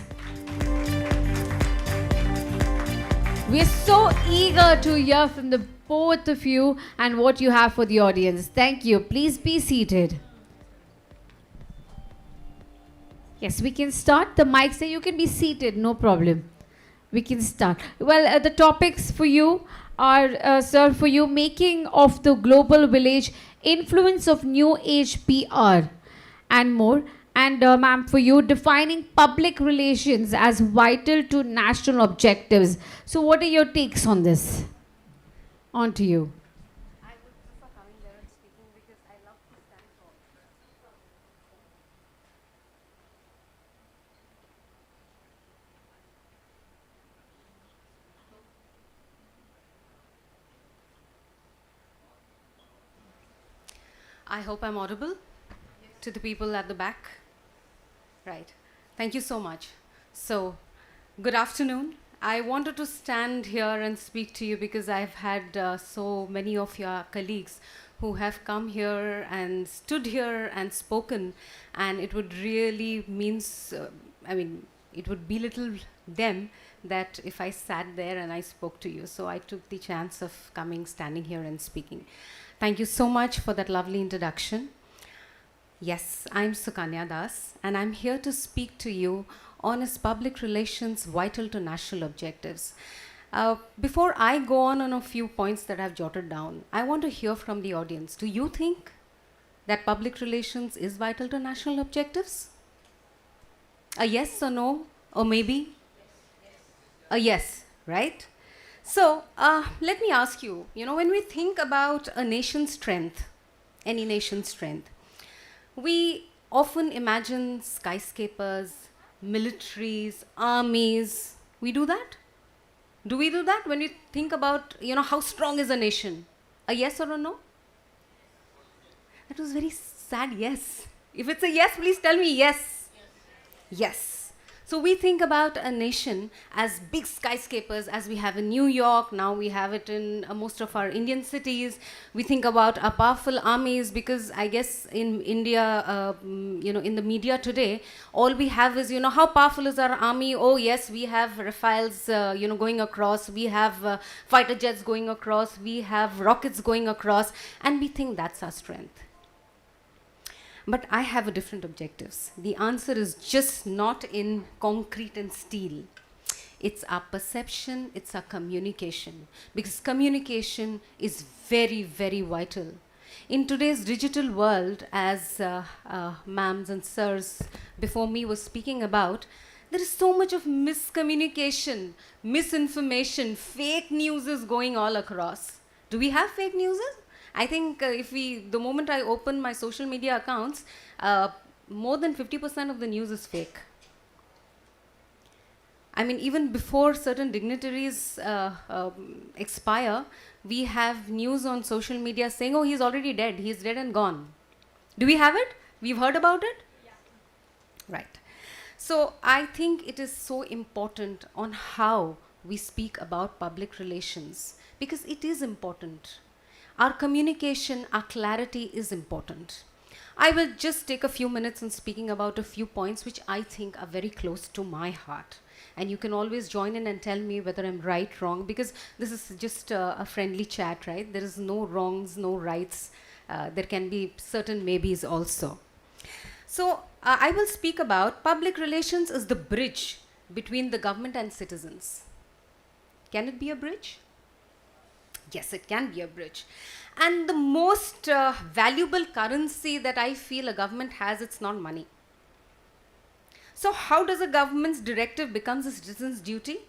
We're so eager to hear from the both of you and what you have for the audience. Thank you. Please be seated. Yes, we can start. The mic say you can be seated, no problem. We can start. Well, the topics for you are, sir, for you, making of the global village, influence of new age PR, and more. And ma'am, for you, defining public relations as vital to national objectives. So what are your takes on this? On to you. I would prefer coming there and speaking because I love to stand tall. I hope I'm audible to the people at the back. Right. Thank you so much. So, good afternoon. I wanted to stand here and speak to you because I've had so many of your colleagues who have come here and stood here and spoken, and it would really means, it would belittle them that if I sat there and I spoke to you. So I took the chance of coming, standing here and speaking. Thank you so much for that lovely introduction. Yes, I'm Sukanya Das, and I'm here to speak to you on is public relations vital to national objectives. Before I go on a few points that I've jotted down, I want to hear from the audience. Do you think that public relations is vital to national objectives? A yes or no, or maybe? A yes, right? So let me ask you, when we think about a nation's strength, any nation's strength, we often imagine skyscrapers, militaries, armies. We do that? Do we do that when we think about, how strong is a nation? A yes or a no? That was very sad yes. If it's a yes, please tell me yes. Yes. So we think about a nation as big skyscrapers, as we have in New York, now we have it in most of our Indian cities. We think about our powerful armies because I guess in India, in the media today, all we have is, how powerful is our army? Oh yes, we have Rafales, going across. We have fighter jets going across. We have rockets going across. And we think that's our strength. But I have different objectives. The answer is just not in concrete and steel. It's our perception, it's our communication. Because communication is very, very vital. In today's digital world, as ma'ams and sirs before me was speaking about, there is so much of miscommunication, misinformation, fake news is going all across. Do we have fake news? I think the moment I open my social media accounts, more than 50% of the news is fake. I mean, even before certain dignitaries expire, we have news on social media saying, oh, he's already dead. He's dead and gone. Do we have it? We've heard about it? Yeah. Right. So I think it is so important on how we speak about public relations, because it is important. Our communication, our clarity is important. I will just take a few minutes in speaking about a few points which I think are very close to my heart. And you can always join in and tell me whether I'm right, wrong, because this is just a friendly chat, right? There is no wrongs, no rights. There can be certain maybes also. So I will speak about public relations is the bridge between the government and citizens. Can it be a bridge? Yes, it can be a bridge. And the most valuable currency that I feel a government has, it's not money. So how does a government's directive becomes a citizen's duty?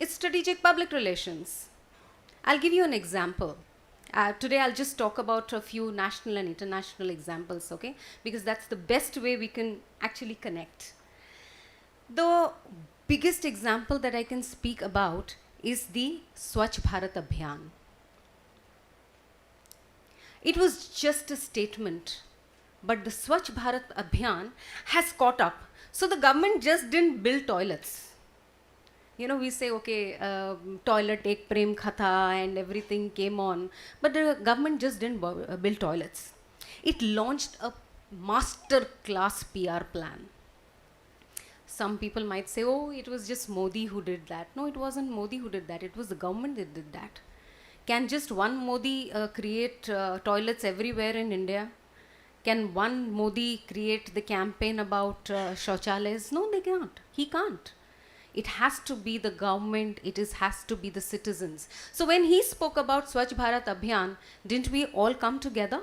It's strategic public relations. I'll give you an example. Today I'll just talk about a few national and international examples, okay? Because that's the best way we can actually connect. The biggest example that I can speak about is the Swachh Bharat Abhiyan. It was just a statement, but the Swachh Bharat Abhiyan has caught up. So the government just didn't build toilets. You know, we say, okay, toilet ek prem khatha and everything came on, but the government just didn't build toilets. It launched a master class PR plan. Some people might say, oh, it was just Modi who did that. No, it wasn't Modi who did that. It was the government that did that. Can just one Modi create toilets everywhere in India? Can one Modi create the campaign about shauchalays? No, they can't. He can't. It has to be the government, has to be the citizens. So when he spoke about Swachh Bharat Abhiyan, didn't we all come together?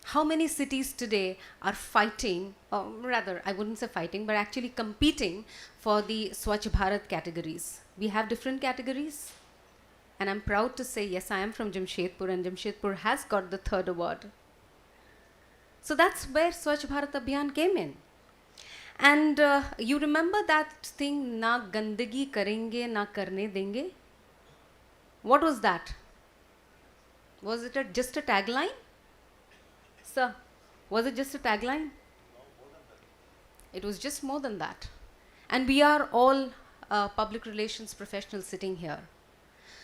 How many cities today are fighting, or rather, I wouldn't say fighting, but actually competing for the Swachh Bharat categories? We have different categories. And I'm proud to say, yes, I am from Jamshedpur, and Jamshedpur has got the 3rd award. So that's where Swachh Bharat Abhiyan came in. And you remember that thing, na gandagi karenge, na karne denge? What was that? Was it just a tagline? Sir, was it just a tagline? It was just more than that. And we are all public relations professionals sitting here.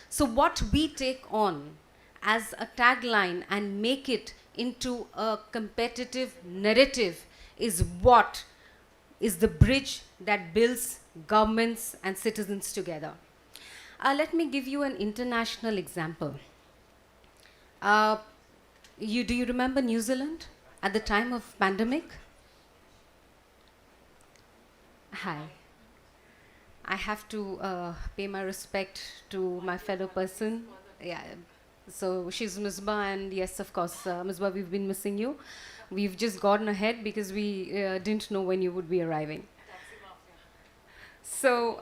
So what we take on as a tagline and make it into a competitive narrative is what is the bridge that builds governments and citizens together. Let me give you an international example. Do you remember New Zealand at the time of pandemic? Hi. I have to pay my respect to my fellow person. Yeah. So she's Misbah, and yes, of course, Misbah, we've been missing you. We've just gotten ahead because we didn't know when you would be arriving. So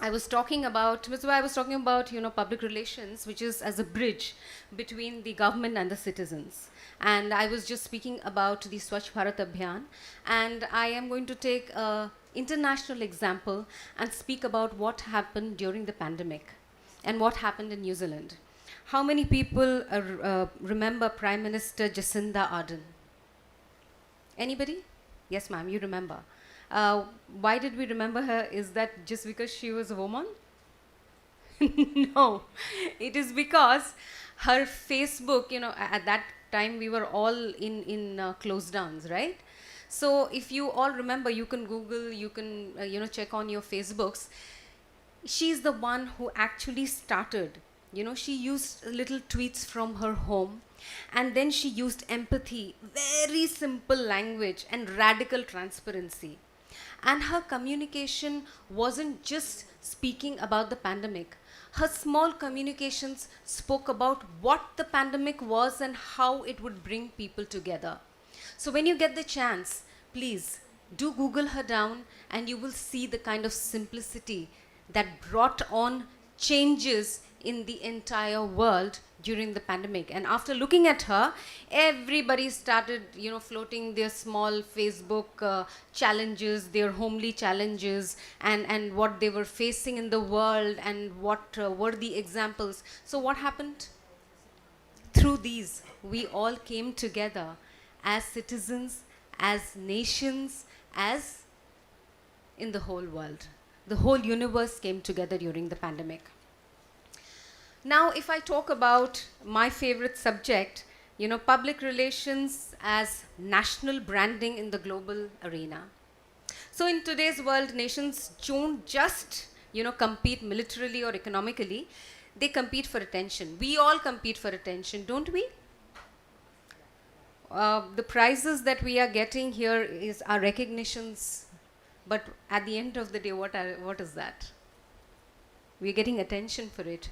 I was talking about, Misbah, I was talking about, public relations, which is as a bridge between the government and the citizens. And I was just speaking about the Swachh Bharat Abhiyan, and I am going to take an international example and speak about what happened during the pandemic and what happened in New Zealand. How many people remember Prime Minister Jacinda Ardern? Anybody? Yes, ma'am, you remember. Why did we remember her? Is that just because she was a woman? No, it is because her Facebook, at that time we were all in closed downs, right? So if you all remember, you can Google, you can, check on your Facebooks. She's the one who actually started. She used little tweets from her home, and then she used empathy, very simple language, and radical transparency. And her communication wasn't just speaking about the pandemic. Her small communications spoke about what the pandemic was and how it would bring people together. So when you get the chance, please do Google her down, and you will see the kind of simplicity that brought on changes in the entire world during the pandemic. And after looking at her, everybody started, floating their small Facebook challenges, their homely challenges, and what they were facing in the world, and what were the examples. So what happened? Through these, we all came together as citizens, as nations, as in the whole world. The whole universe came together during the pandemic. Now, if I talk about my favorite subject, public relations as national branding in the global arena. So in today's world, nations don't just, compete militarily or economically. They compete for attention. We all compete for attention, don't we? The prizes that we are getting here are recognitions, but at the end of the day, what is that? We are getting attention for it.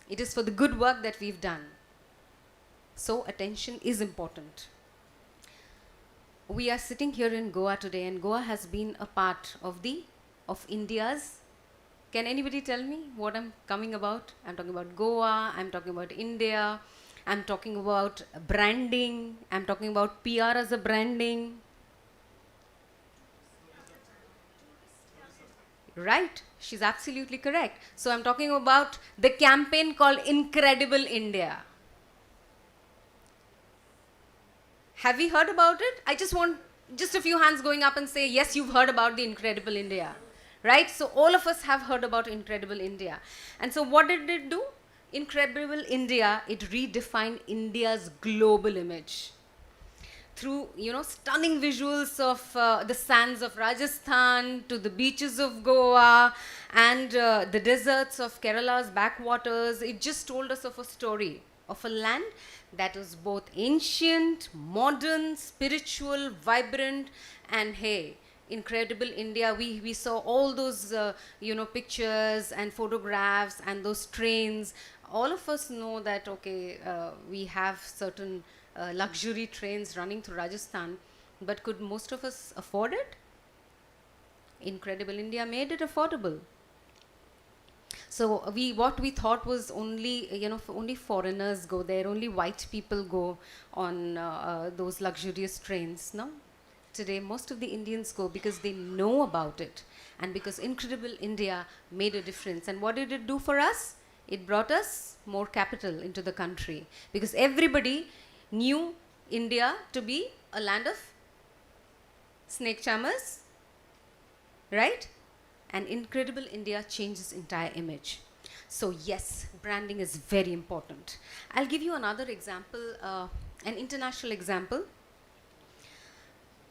It is for the good work that we've done. So attention is important. We are sitting here in Goa today, and Goa has been a part of India's. Can anybody tell me what I'm coming about? I'm talking about Goa, I'm talking about India, I'm talking about branding, I'm talking about PR as a branding. Right, she's absolutely correct. So I'm talking about the campaign called Incredible India. Have we heard about it? I just want a few hands going up and say, yes, you've heard about the Incredible India. Right? So all of us have heard about Incredible India. And so what did it do? Incredible India, it redefined India's global image. Through, stunning visuals of the sands of Rajasthan, to the beaches of Goa, and the deserts of Kerala's backwaters. It just told us of a story of a land that is both ancient, modern, spiritual, vibrant, and hey, Incredible India, we saw all those, pictures and photographs and those trains. All of us know that, okay, we have certain luxury trains running through Rajasthan, but could most of us afford it? Incredible India made it affordable. So what we thought was only, only foreigners go there, only white people go on those luxurious trains. No, today most of the Indians go because they know about it, and because Incredible India made a difference. And what did it do for us? It brought us more capital into the country, because everybody knew India to be a land of snake charmers, right? And Incredible India changes entire image. So yes, branding is very important. I'll give you another example, an international example.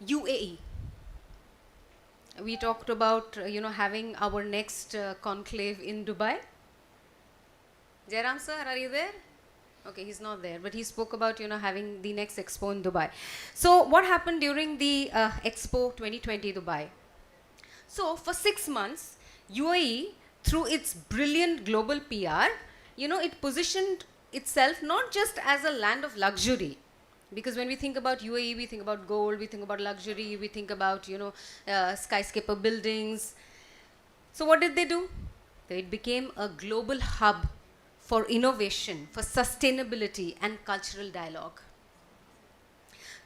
UAE. We talked about, having our next conclave in Dubai. Jairam sir, are you there? Okay, he's not there, but he spoke about, having the next expo in Dubai. So what happened during the Expo 2020 Dubai? So for 6 months, UAE, through its brilliant global PR, it positioned itself not just as a land of luxury, because when we think about UAE, we think about gold, we think about luxury, we think about, skyscraper buildings. So what did they do? It became a global hub for innovation, for sustainability and cultural dialogue.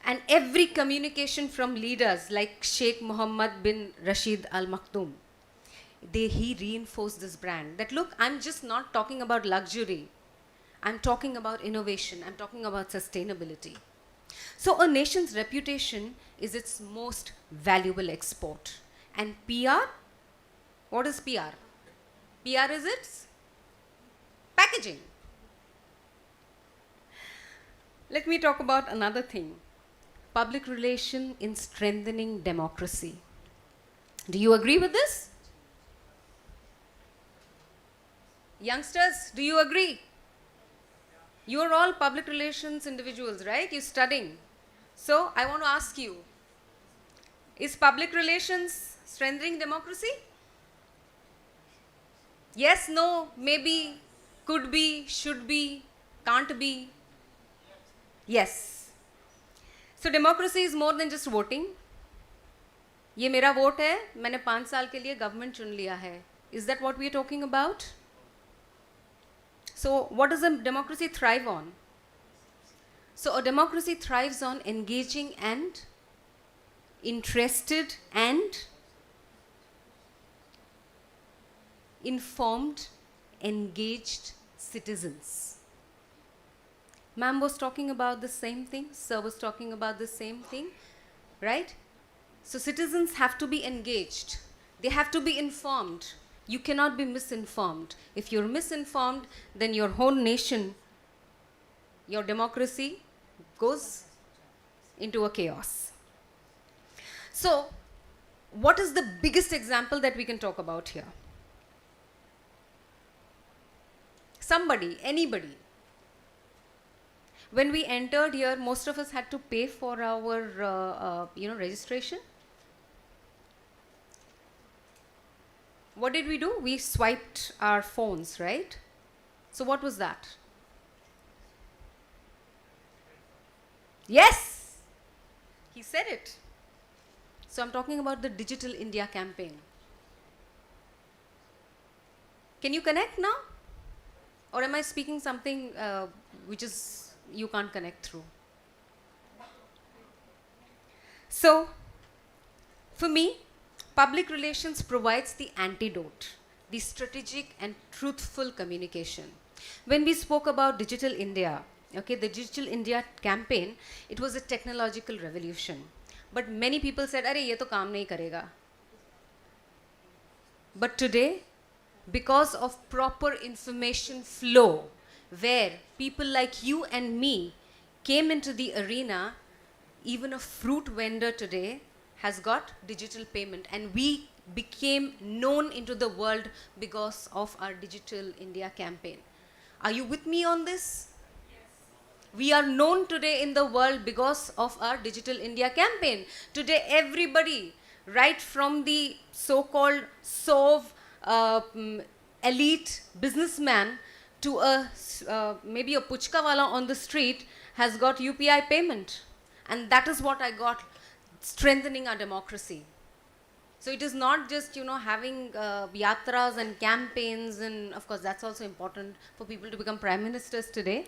And every communication from leaders like Sheikh Mohammed bin Rashid Al Maktoum, he reinforced this brand that, look, I'm just not talking about luxury. I'm talking about innovation. I'm talking about sustainability. So a nation's reputation is its most valuable export. And PR, what is PR? PR is its packaging. Let me talk about another thing. Public relation in strengthening democracy. Do you agree with this? Youngsters, do you agree? You are all public relations individuals, right? You're studying. So I want to ask you, is public relations strengthening democracy? Yes, no, maybe, could be, should be, can't be. Yes. So democracy is more than just voting. ये मेरा vote है, मैंने 5 साल के लिए government चुन लिया है. Is that what we are talking about? So what does a democracy thrive on? So a democracy thrives on engaging and interested and informed, engaged citizens. Ma'am was talking about the same thing, sir was talking about the same thing, right? So citizens have to be engaged. They have to be informed. You cannot be misinformed. If you're misinformed, then your whole nation, your democracy goes into a chaos. So, what is the biggest example that we can talk about here? Somebody, anybody. When we entered here, most of us had to pay for our, registration. What did we do? We swiped our phones, right? So what was that? Yes! He said it. So I'm talking about the Digital India campaign. Can you connect now? Or am I speaking something which is you can't connect through? So, for me, public relations provides the antidote, the strategic and truthful communication. When we spoke about Digital India, okay, the Digital India campaign, it was a technological revolution. But many people said, "Arey, ye to kaam nahi karega." But today, because of proper information flow, where people like you and me came into the arena, even a fruit vendor today has got digital payment, and we became known into the world because of our Digital India campaign. Are you with me on this? We are known today in the world because of our Digital India campaign. Today, everybody, right from the so-called elite businessman to maybe a puchkawala on the street has got UPI payment. And that is what I got, strengthening our democracy. So it is not just, having yatras and campaigns, and of course that's also important for people to become prime ministers today.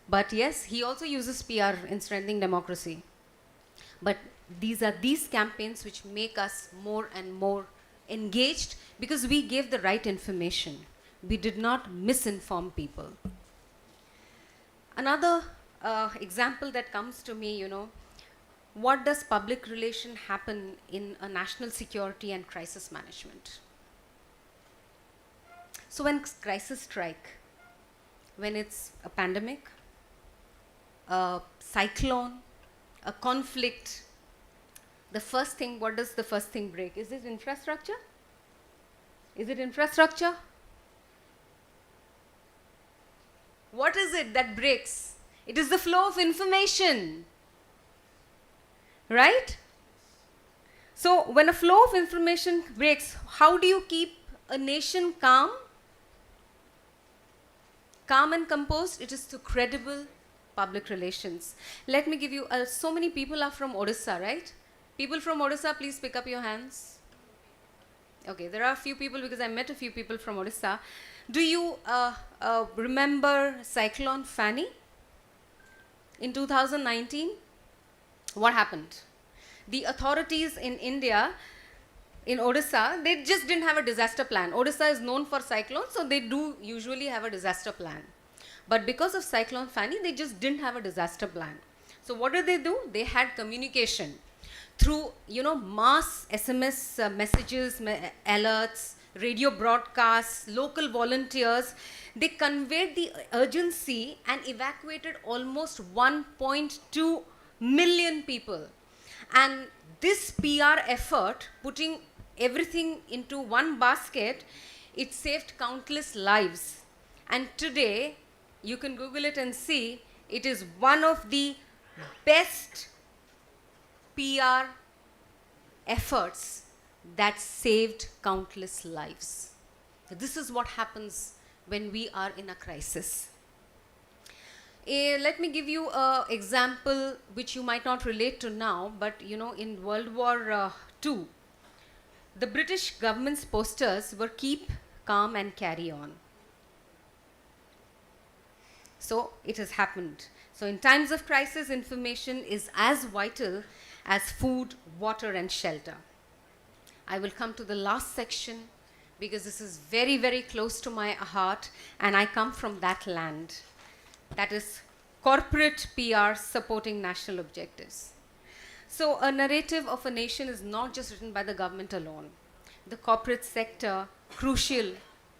But yes, he also uses PR in strengthening democracy. But these are these campaigns which make us more and more engaged because we gave the right information. We did not misinform people. Another example that comes to me, what does public relation happen in a national security and crisis management? So when crisis strike, when it's a pandemic, a cyclone, a conflict, the first thing, what does the first thing break? Is it infrastructure? Is it infrastructure? What is it that breaks? It is the flow of information. Right? So when a flow of information breaks, how do you keep a nation calm? Calm and composed? It is through credible public relations. Let me give you, so many people are from Odisha, right? People from Odisha, please pick up your hands. Okay, there are a few people because I met a few people from Odisha. Do you remember Cyclone Fani? In 2019, what happened? The authorities in India, in Odisha, they just didn't have a disaster plan. Odisha is known for cyclones, so they do usually have a disaster plan. But because of Cyclone Fani, they just didn't have a disaster plan. So what did they do? They had communication through, mass SMS messages, alerts, radio broadcasts, local volunteers. They conveyed the urgency and evacuated almost 1.2 million people. And this PR effort, putting everything into one basket, it saved countless lives. And today, you can Google it and see, it is one of the best PR efforts that saved countless lives. This is what happens when we are in a crisis. Let me give you an example which you might not relate to now, but in World War II, the British government's posters were "Keep Calm and Carry On." So it has happened. So in times of crisis, information is as vital as food, water, and shelter. I will come to the last section because this is very, very close to my heart, and I come from that land. That is corporate PR supporting national objectives. So a narrative of a nation is not just written by the government alone. The corporate sector,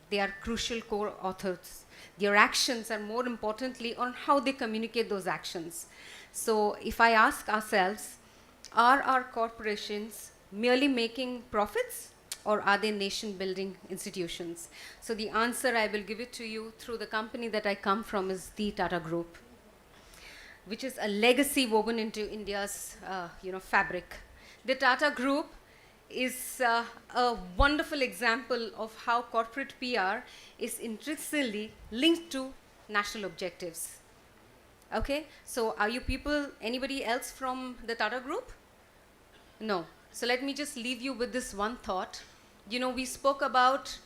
they are crucial core authors. Their actions are more importantly on how they communicate those actions. So if I ask ourselves, are our corporations merely making profits, or are they nation building institutions? So the answer, I will give it to you through the company that I come from, is the Tata Group, which is a legacy woven into India's fabric. The Tata Group is a wonderful example of how corporate PR is intrinsically linked to national objectives. Okay, so are you people, anybody else from the Tata Group? No. So let me just leave you with this one thought. We spoke about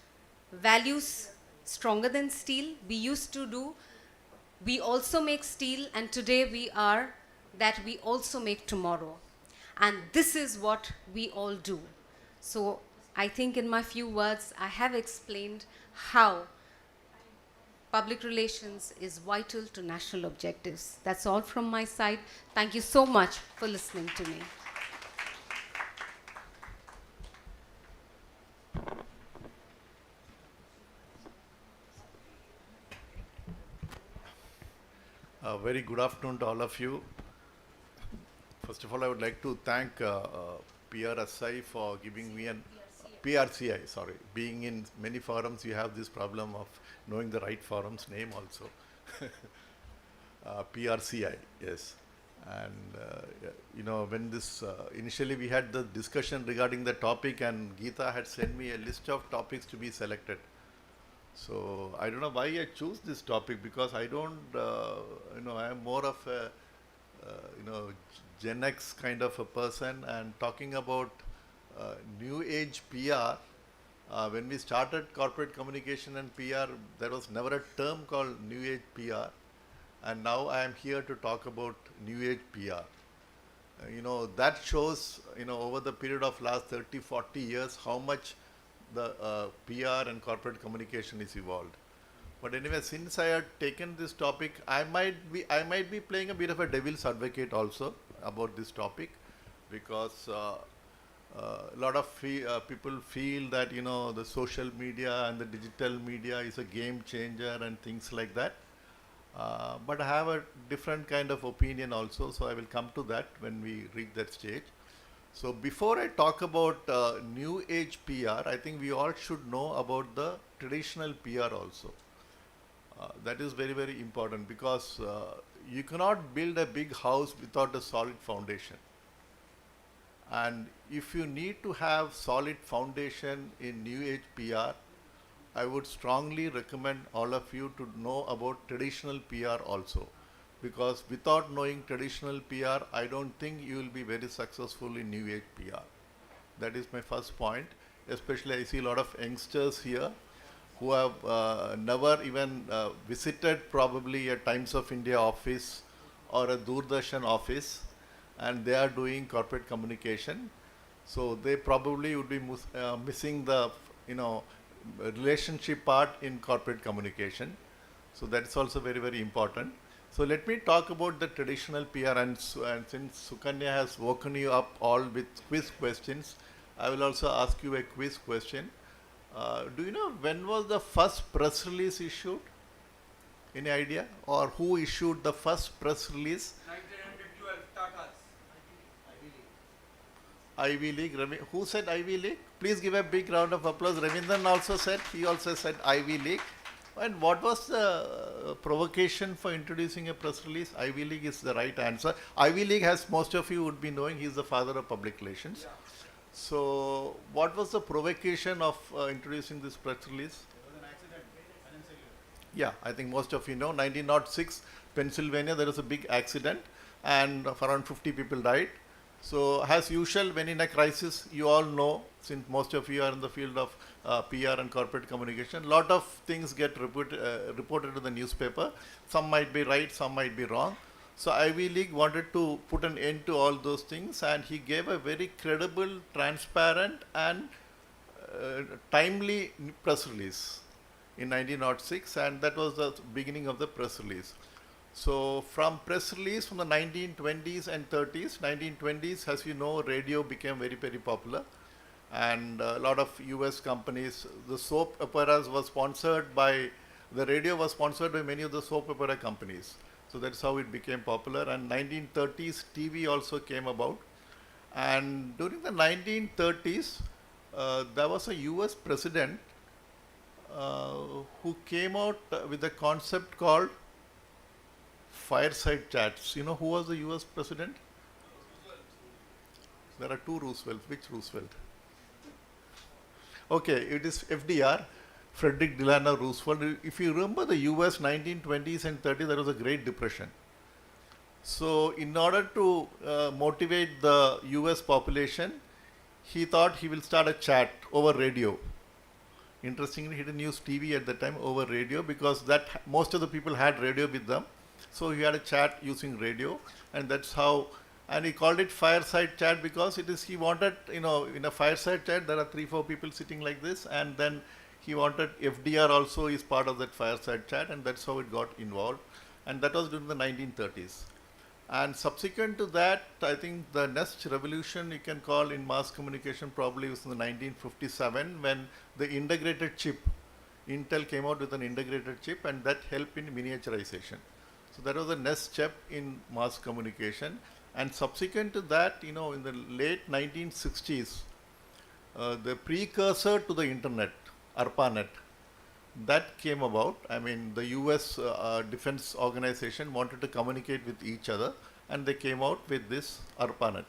values stronger than steel. We used to do, we also make steel, and today we are that we also make tomorrow. And this is what we all do. So I think in my few words, I have explained how public relations is vital to national objectives. That's all from my side. Thank you so much for listening to me. Very good afternoon to all of you. First of all, I would like to thank PRSI for giving me PRCI, sorry. Being in many forums, you have this problem of knowing the right forum's name also. PRCI, yes. And when this, initially we had the discussion regarding the topic, and Geeta had sent me a list of topics to be selected. So I don't know why I choose this topic, because I don't, I am more of a, Gen X kind of a person, and talking about new age PR. When we started corporate communication and PR, there was never a term called new age PR, and now I am here to talk about new age PR. That shows, over the period of last 30, 40 years, how much the PR and corporate communication is evolved. But anyway, since I had taken this topic, I might be playing a bit of a devil's advocate also about this topic, because a lot of people feel that the social media and the digital media is a game changer and things like that. But I have a different kind of opinion also, so I will come to that when we reach that stage. So before I talk about new age PR, I think we all should know about the traditional PR also. That is very, very important, because you cannot build a big house without a solid foundation. And if you need to have solid foundation in new age PR, I would strongly recommend all of you to know about traditional PR also. Because without knowing traditional PR, I don't think you will be very successful in new age PR. That is my first point. Especially I see a lot of youngsters here who have never even visited probably a Times of India office or a Doordarshan office, and they are doing corporate communication. So they probably would be missing the relationship part in corporate communication. So that's also very, very important. So let me talk about the traditional PR, and since Sukanya has woken you up all with quiz questions, I will also ask you a quiz question. Do you know when was the first press release issued? Any idea? Or who issued the first press release? 1912, Tata's. Ivy League. Who said Ivy League? Please give a big round of applause. Ravindran also said, he also said Ivy League. And what was the provocation for introducing a press release? Ivy League is the right answer. Ivy League, as most of you would be knowing, he is the father of public relations. Yeah. So what was the provocation of introducing this press release? There was an accident. Yeah, I think most of you know, 1906, Pennsylvania, there was a big accident and around 50 people died. So as usual, when in a crisis, you all know, since most of you are in the field of PR and corporate communication. Lot of things get reported to the newspaper. Some might be right, some might be wrong. So Ivy League wanted to put an end to all those things, and he gave a very credible, transparent and timely press release in 1906, and that was the beginning of the press release. So from press release from the 1920s and 30s, 1920s, as you know, radio became very, very popular, and a lot of US companies, the soap operas was sponsored by, the radio was sponsored by many of the soap opera companies. So that's how it became popular, and 1930s TV also came about. And during the 1930s, there was a US president who came out with a concept called Fireside chats. You know who was the US president? There are two Roosevelts. Which Roosevelt? Okay, it is FDR, Frederick Delano Roosevelt. If you remember the US 1920s and 30s, there was a Great Depression. So in order to motivate the US population, he thought he will start a chat over radio. Interestingly, he didn't use TV at the time, over radio, because that most of the people had radio with them. So he had a chat using radio, and that's how, and he called it Fireside chat because it is, he wanted, you know, in a fireside chat there are 3-4 people sitting like this, and then he wanted FDR also is part of that fireside chat, and that's how it got involved. And that was during the 1930s. And subsequent to that, I think the next revolution you can call in mass communication probably was in the 1957, when the integrated chip, Intel came out with an integrated chip, and that helped in miniaturization. So that was the next step in mass communication. And subsequent to that, you know, in the late 1960s, the precursor to the internet, ARPANET, that came about. I mean, the US defense organization wanted to communicate with each other, and they came out with this ARPANET.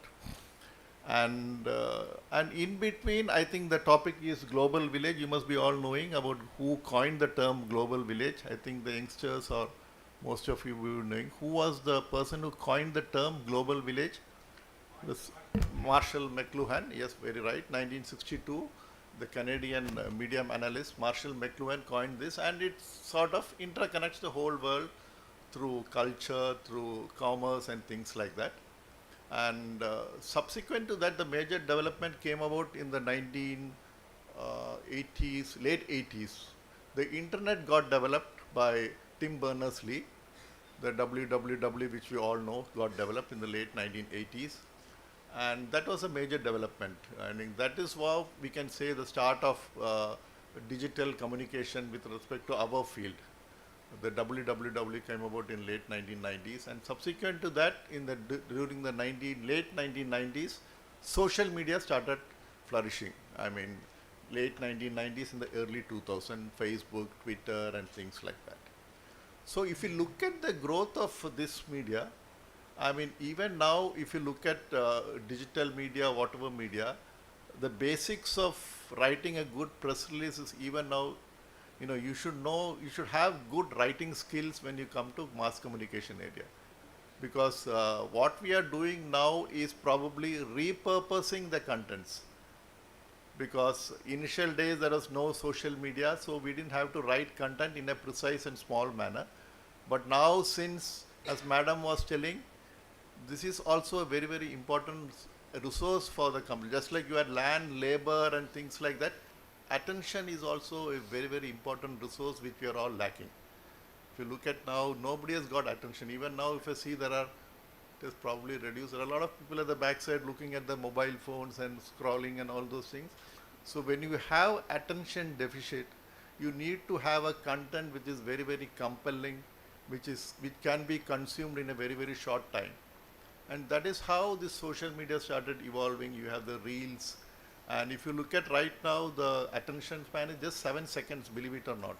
And in between, I think the topic is global village. You must be all knowing about who coined the term global village. I think the youngsters, or most of you will be knowing. Who was the person who coined the term global village? This Marshall McLuhan. Yes, very right. 1962. The Canadian medium analyst Marshall McLuhan coined this, and it sort of interconnects the whole world through culture, through commerce and things like that. And subsequent to that, the major development came about in the 1980s, late 80s. The internet got developed by Tim Berners-Lee. The www, which we all know, got developed in the late 1980s. And that was a major development. I think that is how we can say the start of digital communication with respect to our field. The www came about in late 1990s, and subsequent to that, during the late 1990s, social media started flourishing. I mean, late 1990s and the early 2000s, Facebook, Twitter, and things like that. So if you look at the growth of this media, I mean, even now, if you look at digital media, whatever media, the basics of writing a good press release is even now, you know, you should have good writing skills when you come to mass communication area. Because what we are doing now is probably repurposing the contents. Because initial days there was no social media, so we didn't have to write content in a precise and small manner. But now, since, as Madam was telling, this is also a very, very important resource for the company. Just like you had land, labor and things like that, attention is also a very, very important resource which we are all lacking. If you look at now, nobody has got attention. Even now, if you see, it is probably reduced. There are a lot of people at the backside looking at the mobile phones and scrolling and all those things. So when you have attention deficit, you need to have a content which is very, very compelling, which can be consumed in a very, very short time. And that is how this social media started evolving. You have the reels, and if you look at right now, the attention span is just 7 seconds, believe it or not.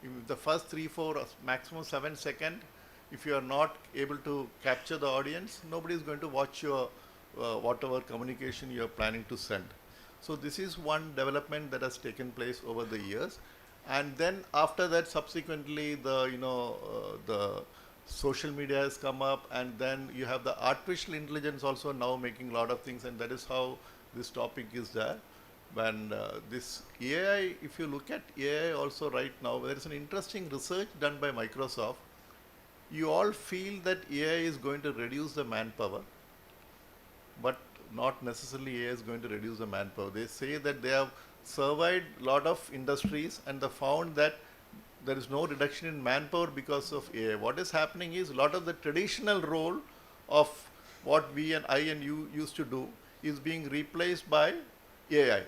If the first 3-4, maximum 7 seconds, if you are not able to capture the audience, nobody is going to watch your whatever communication you are planning to send. So this is one development that has taken place over the years. And then after that, subsequently, the social media has come up, and then you have the artificial intelligence also now making a lot of things, and that is how this topic is there. when this AI, if you look at AI also right now, there is an interesting research done by Microsoft. You all feel that AI is going to reduce the manpower, but not necessarily AI is going to reduce the manpower. They say that they have surveyed a lot of industries and they found that there is no reduction in manpower because of AI. What is happening is a lot of the traditional role of what we and I and you used to do is being replaced by AI.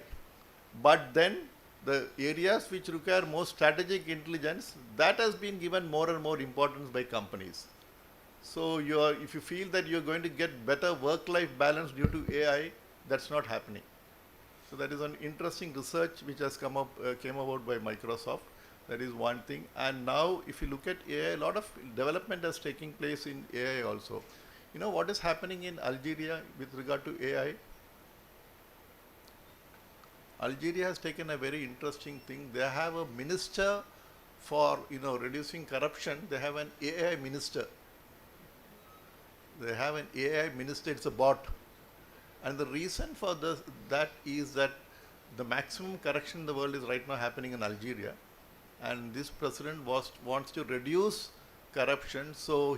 But then the areas which require more strategic intelligence, that has been given more and more importance by companies. So if you feel that you're going to get better work-life balance due to AI, that's not happening. So that is an interesting research which has came about by Microsoft. That is one thing. And now if you look at AI, a lot of development is taking place in AI also. You know what is happening in Algeria with regard to AI? Algeria has taken a very interesting thing. They have a minister for reducing corruption. They have an AI minister. They have an AI minister. It's a bot. And the reason for that is that the maximum corruption in the world is right now happening in Algeria. And this president wants to reduce corruption. So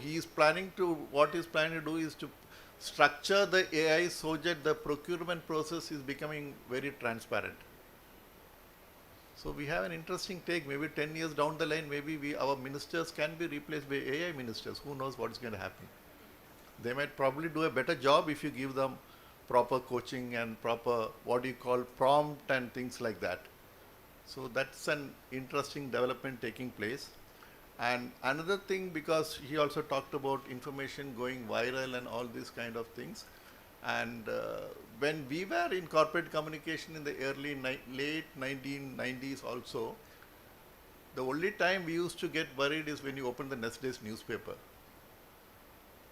what he's planning to do is to structure the AI so that the procurement process is becoming very transparent. So we have an interesting take. Maybe 10 years down the line, maybe our ministers can be replaced by AI ministers. Who knows what's going to happen? They might probably do a better job if you give them proper coaching and proper prompt and things like that. So that's an interesting development taking place. And another thing, because he also talked about information going viral and all these kind of things. And when we were in corporate communication in the late 1990s also, the only time we used to get worried is when you open the next day's newspaper.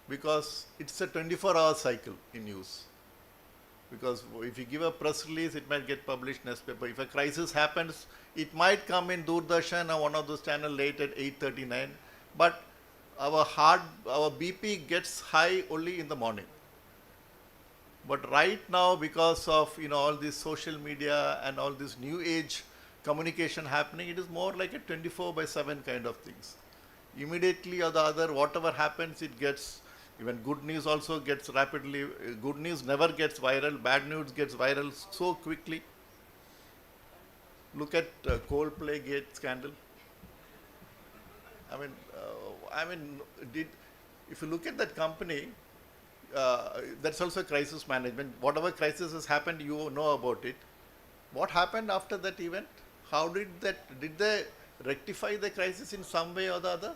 Because it's a 24-hour cycle in news. Because if you give a press release, it might get published in newspaper. If a crisis happens, it might come in Doordarshan or one of those channels late at 8:39. But our BP gets high only in the morning. But right now, because of all this social media and all this new age communication happening, it is more like a 24/7 kind of things. Immediately or the other, whatever happens, it gets. Even good news also gets rapidly, good news never gets viral, bad news gets viral so quickly. Look at Coldplay Gate scandal. If you look at that company, that's also crisis management. Whatever crisis has happened, you know about it. What happened after that event? How did they rectify the crisis in some way or the other?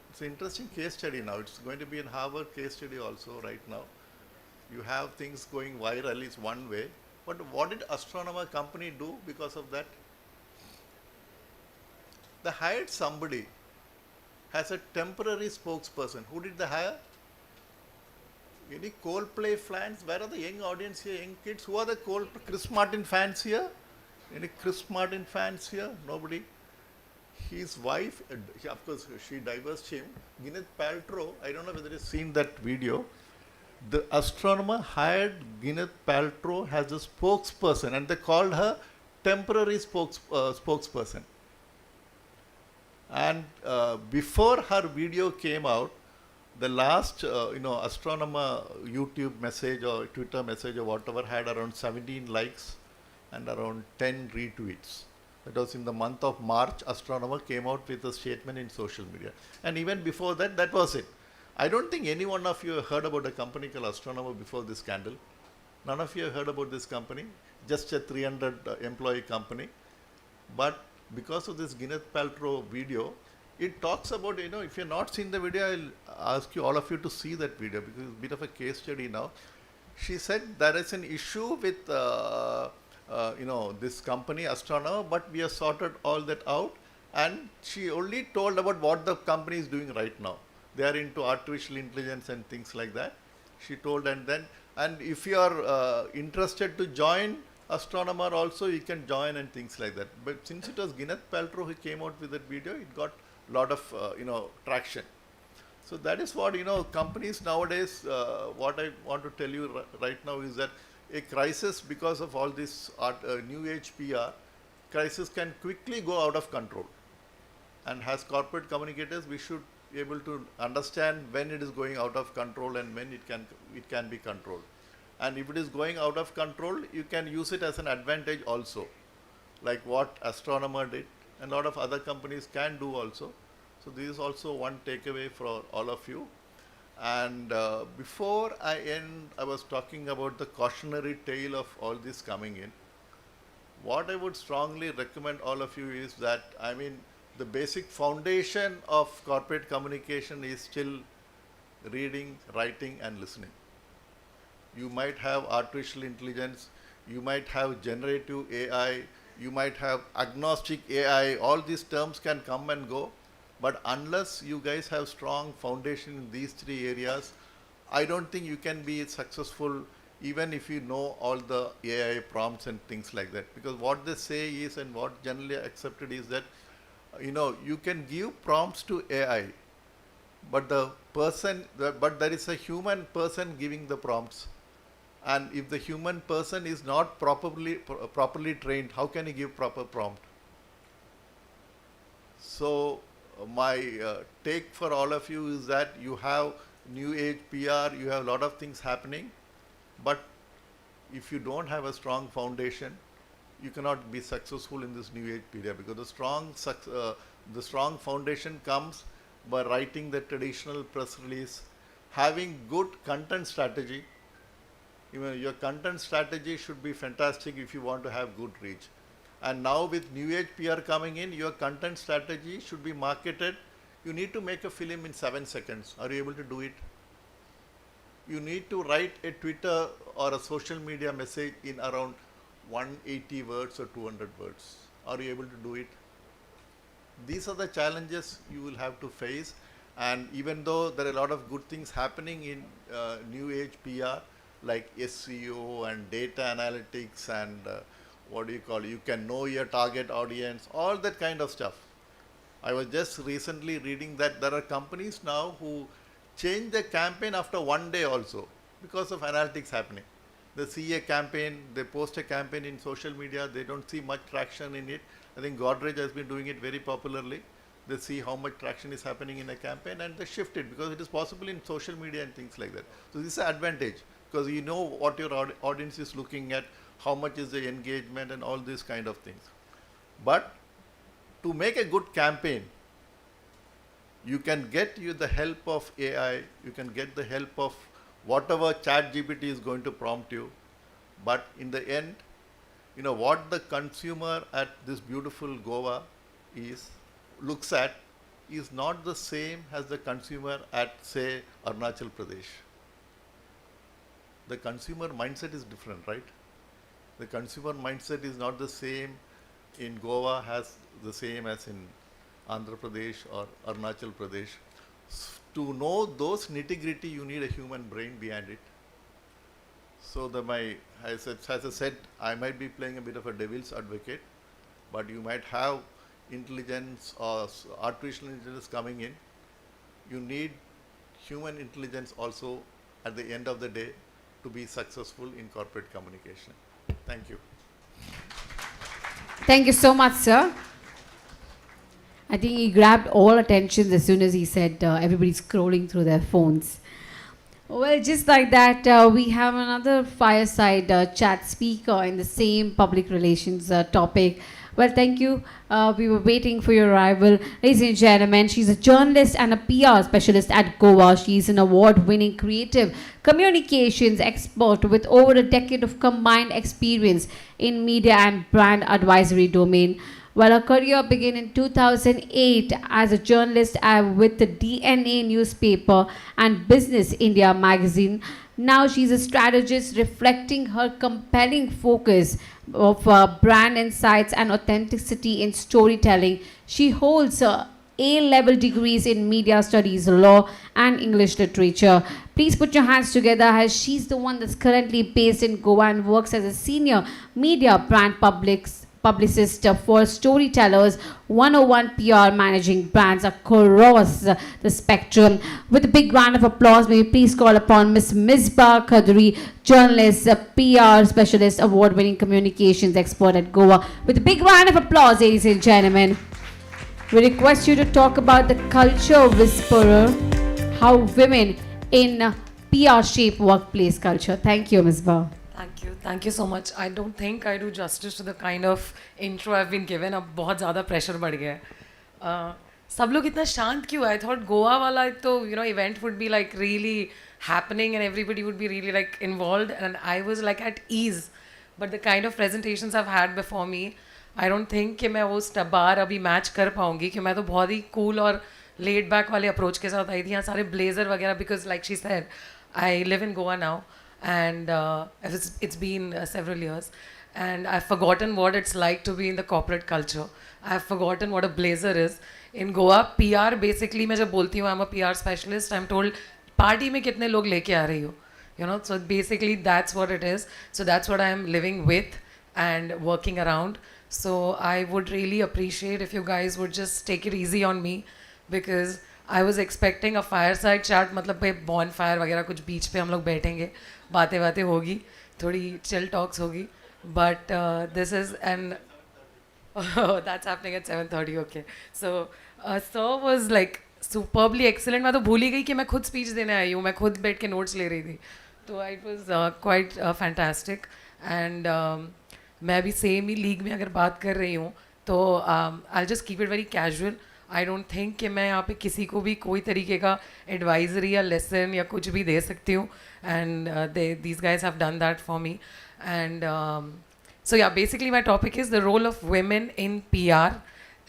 It's an interesting case study now. It's going to be in Harvard case study also right now. You have things going viral is one way. But what did astronomer company do because of that? They hired somebody as a temporary spokesperson. Who did they hire? Any Coldplay fans? Where are the young audience here, young kids? Who are the Chris Martin fans here? Any Chris Martin fans here? Nobody? His wife, of course, she divorced him. Gwyneth Paltrow, I don't know whether you've seen that video. The astronomer hired Gwyneth Paltrow as a spokesperson, and they called her temporary spokesperson. And before her video came out, the last astronomer YouTube message or Twitter message or whatever had around 17 likes and around 10 retweets. That was in the month of March. Astronomer came out with a statement in social media. And even before that, that was it. I don't think any one of you heard about a company called Astronomer before this scandal. None of you have heard about this company. Just a 300 employee company. But because of this Gwyneth Paltrow video, it talks about, if you've not seen the video, I'll ask you, all of you, to see that video because it's a bit of a case study now. She said there is an issue with this company, Astronomer, but we have sorted all that out. And she only told about what the company is doing right now. They are into artificial intelligence and things like that. She told, and if you are interested to join Astronomer also, you can join and things like that. But since it was Gwyneth Paltrow who came out with that video, it got a lot of traction. So that is what companies nowadays. What I want to tell you right now is that a crisis because of all this new age PR, crisis can quickly go out of control. And as corporate communicators, we should be able to understand when it is going out of control and when it can be controlled. And if it is going out of control, you can use it as an advantage also, like what Astronomer did, and a lot of other companies can do also. So this is also one takeaway for all of you. And before I end, I was talking about the cautionary tale of all this coming in. What I would strongly recommend all of you is that, I mean, the basic foundation of corporate communication is still reading, writing and listening. You might have artificial intelligence, you might have generative AI, you might have agnostic AI, all these terms can come and go. But unless you guys have strong foundation in these three areas, I don't think you can be successful even if you know all the AI prompts and things like that. Because what they say is, and what generally accepted is that, you know, you can give prompts to AI, but but there is a human person giving the prompts. And if the human person is not properly trained, how can he give proper prompt? So my take for all of you is that you have new age PR, you have a lot of things happening, but if you don't have a strong foundation, you cannot be successful in this new age period, because the strong foundation comes by writing the traditional press release, having good content strategy. Even your content strategy should be fantastic if you want to have good reach. And now with new age PR coming in, your content strategy should be marketed. You need to make a film in 7 seconds. Are you able to do it? You need to write a Twitter or a social media message in around 180 words or 200 words. Are you able to do it? These are the challenges you will have to face. And even though there are a lot of good things happening in new age PR, like SEO and data analytics and you can know your target audience, all that kind of stuff. I was just recently reading that there are companies now who change their campaign after 1 day also because of analytics happening. They see a campaign, they post a campaign in social media, they don't see much traction in it. I think Godrej has been doing it very popularly. They see how much traction is happening in a campaign and they shift it because it is possible in social media and things like that. So this is an advantage because you know what your audience is looking at, how much is the engagement and all these kind of things. But to make a good campaign, you can get the help of AI, you can get the help of whatever ChatGPT is going to prompt you. But in the end, you know, what the consumer at this beautiful Goa looks at is not the same as the consumer at, say, Arunachal Pradesh. The consumer mindset is different, right? The consumer mindset is not the same in Goa as the same as in Andhra Pradesh or Arunachal Pradesh. To know those nitty-gritty, you need a human brain behind it. So as I said, I might be playing a bit of a devil's advocate, but you might have intelligence or artificial intelligence coming in. You need human intelligence also at the end of the day to be successful in corporate communication. Thank you. Thank you so much, sir. I think he grabbed all attention as soon as he said everybody's scrolling through their phones. Well, just like that, we have another fireside chat speaker in the same public relations topic. Well, thank you. We were waiting for your arrival. Ladies and gentlemen, she's a journalist and a PR specialist at Goa. She's an award-winning creative communications expert with over a decade of combined experience in media and brand advisory domain. Well, her career began in 2008 as a journalist with the DNA newspaper and Business India magazine. Now she's a strategist reflecting her compelling focus of brand insights and authenticity in storytelling. She holds A-level degrees in media studies, law and English literature. Please put your hands together as she's the one that's currently based in Goa and works as a senior media brand publicist for storytellers, 101 PR managing brands across the spectrum. With a big round of applause, may we please call upon Ms. Misbah Kadri, journalist, PR specialist, award-winning communications expert at Goa. With a big round of applause, ladies and gentlemen. We request you to talk about the culture whisperer, how women in PR shape workplace culture. Thank you, Misbah. Thank you. Thank you so much. I don't think I do justice to the kind of intro I've been given. अब बहुत ज़्यादा pressure बढ़ गया है. सब लोग इतना शांत क्यों है? I thought Goa वाला एक तो event would be like really happening and everybody would be really like involved, and I was like at ease. But the kind of presentations I've had before me, I don't think कि मैं वो बार अभी match कर पाऊँगी, कि मैं तो बहुत ही cool और laid back वाले approach के साथ आई थी. यहाँ सारे blazer वगैरह, because like she said, I live in Goa now. And it's been several years, and I've forgotten what it's like to be in the corporate culture. I've forgotten what a blazer is. In Goa, PR basically, मैं जब बोलती हूँ I'm a PR specialist, I'm told party में कितने लोग लेके आ रही हो, you know. So basically that's what it is. So that's what I'm living with and working around. So I would really appreciate if you guys would just take it easy on me, because I was expecting a fireside chat, मतलब पे bonfire वगैरह कुछ बीच पे हम लोग बैठेंगे, बातें होगी, थोड़ी chill talks होगी, but this is an that's happening at 7:30. Okay, so sir was like superbly excellent. मैं तो भूल ही गई कि मैं खुद speech देने आई हूँ, मैं खुद बैठ के notes ले रही थी, तो it was quite fantastic. And मैं भी same ही league में अगर बात कर रही हूँ, तो I'll just keep it very casual. I don't think कि मैं यहाँ पे किसी को भी कोई तरीके का advisory या lesson या कुछ भी दे सकती हूँ, and these guys have done that for me. And so yeah, basically my topic is the role of women in PR,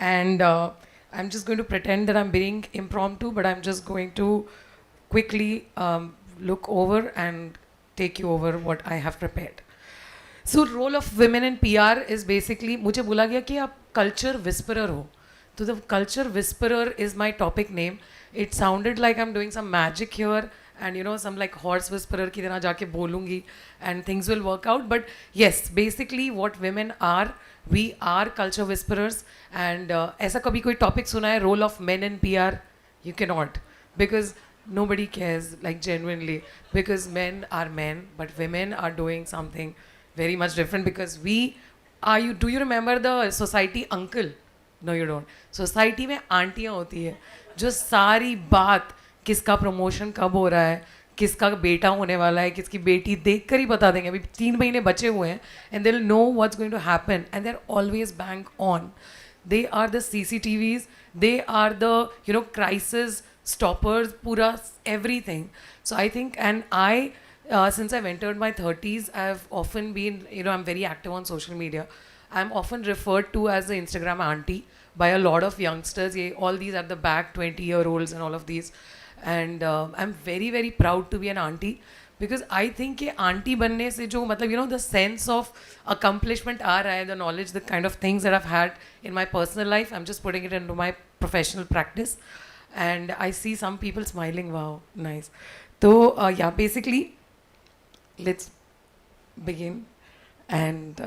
and I'm just going to pretend that I'm being impromptu, but I'm just going to quickly look over and take you over what I have prepared. So role of women in PR is basically, मुझे बोला गया कि आप culture whisperer हो. So the culture whisperer is my topic name. It sounded like I'm doing some magic here, and you know, some like horse whisperer की तरह जाके बोलूँगी and things will work out. But yes, basically what women are, we are culture whisperers. And ऐसा कभी कोई topic सुना है role of men in PR? You cannot, because nobody cares, like genuinely, because men are men, but women are doing something very much different. Because we are, do you remember the society uncle? No, you don't. Society में आंटियाँ होती है जो सारी बात, किसका promotion कब हो रहा है, किसका बेटा होने वाला है, किसकी बेटी, देख कर ही बता देंगे. अभी 3 महीने बचे हुए हैं, and they'll know what's going to happen, and they're always bang on. They are the CCTVs, they are the, you know, crisis stoppers, pura everything. So I think, and I, since I've entered my 30s, I've often been, you know, I'm very active on social media. I'm often referred to as the Instagram auntie by a lot of youngsters. All these at the back, 20-year-olds and all of these. And I'm very, very proud to be an auntie, because I think कि auntie बनने से जो मतलब, you know, the sense of accomplishment आ रहा है, the knowledge, the kind of things that I've had in my personal life, I'm just putting it into my professional practice. And I see some people smiling. Wow, nice. So yeah, basically, let's begin. And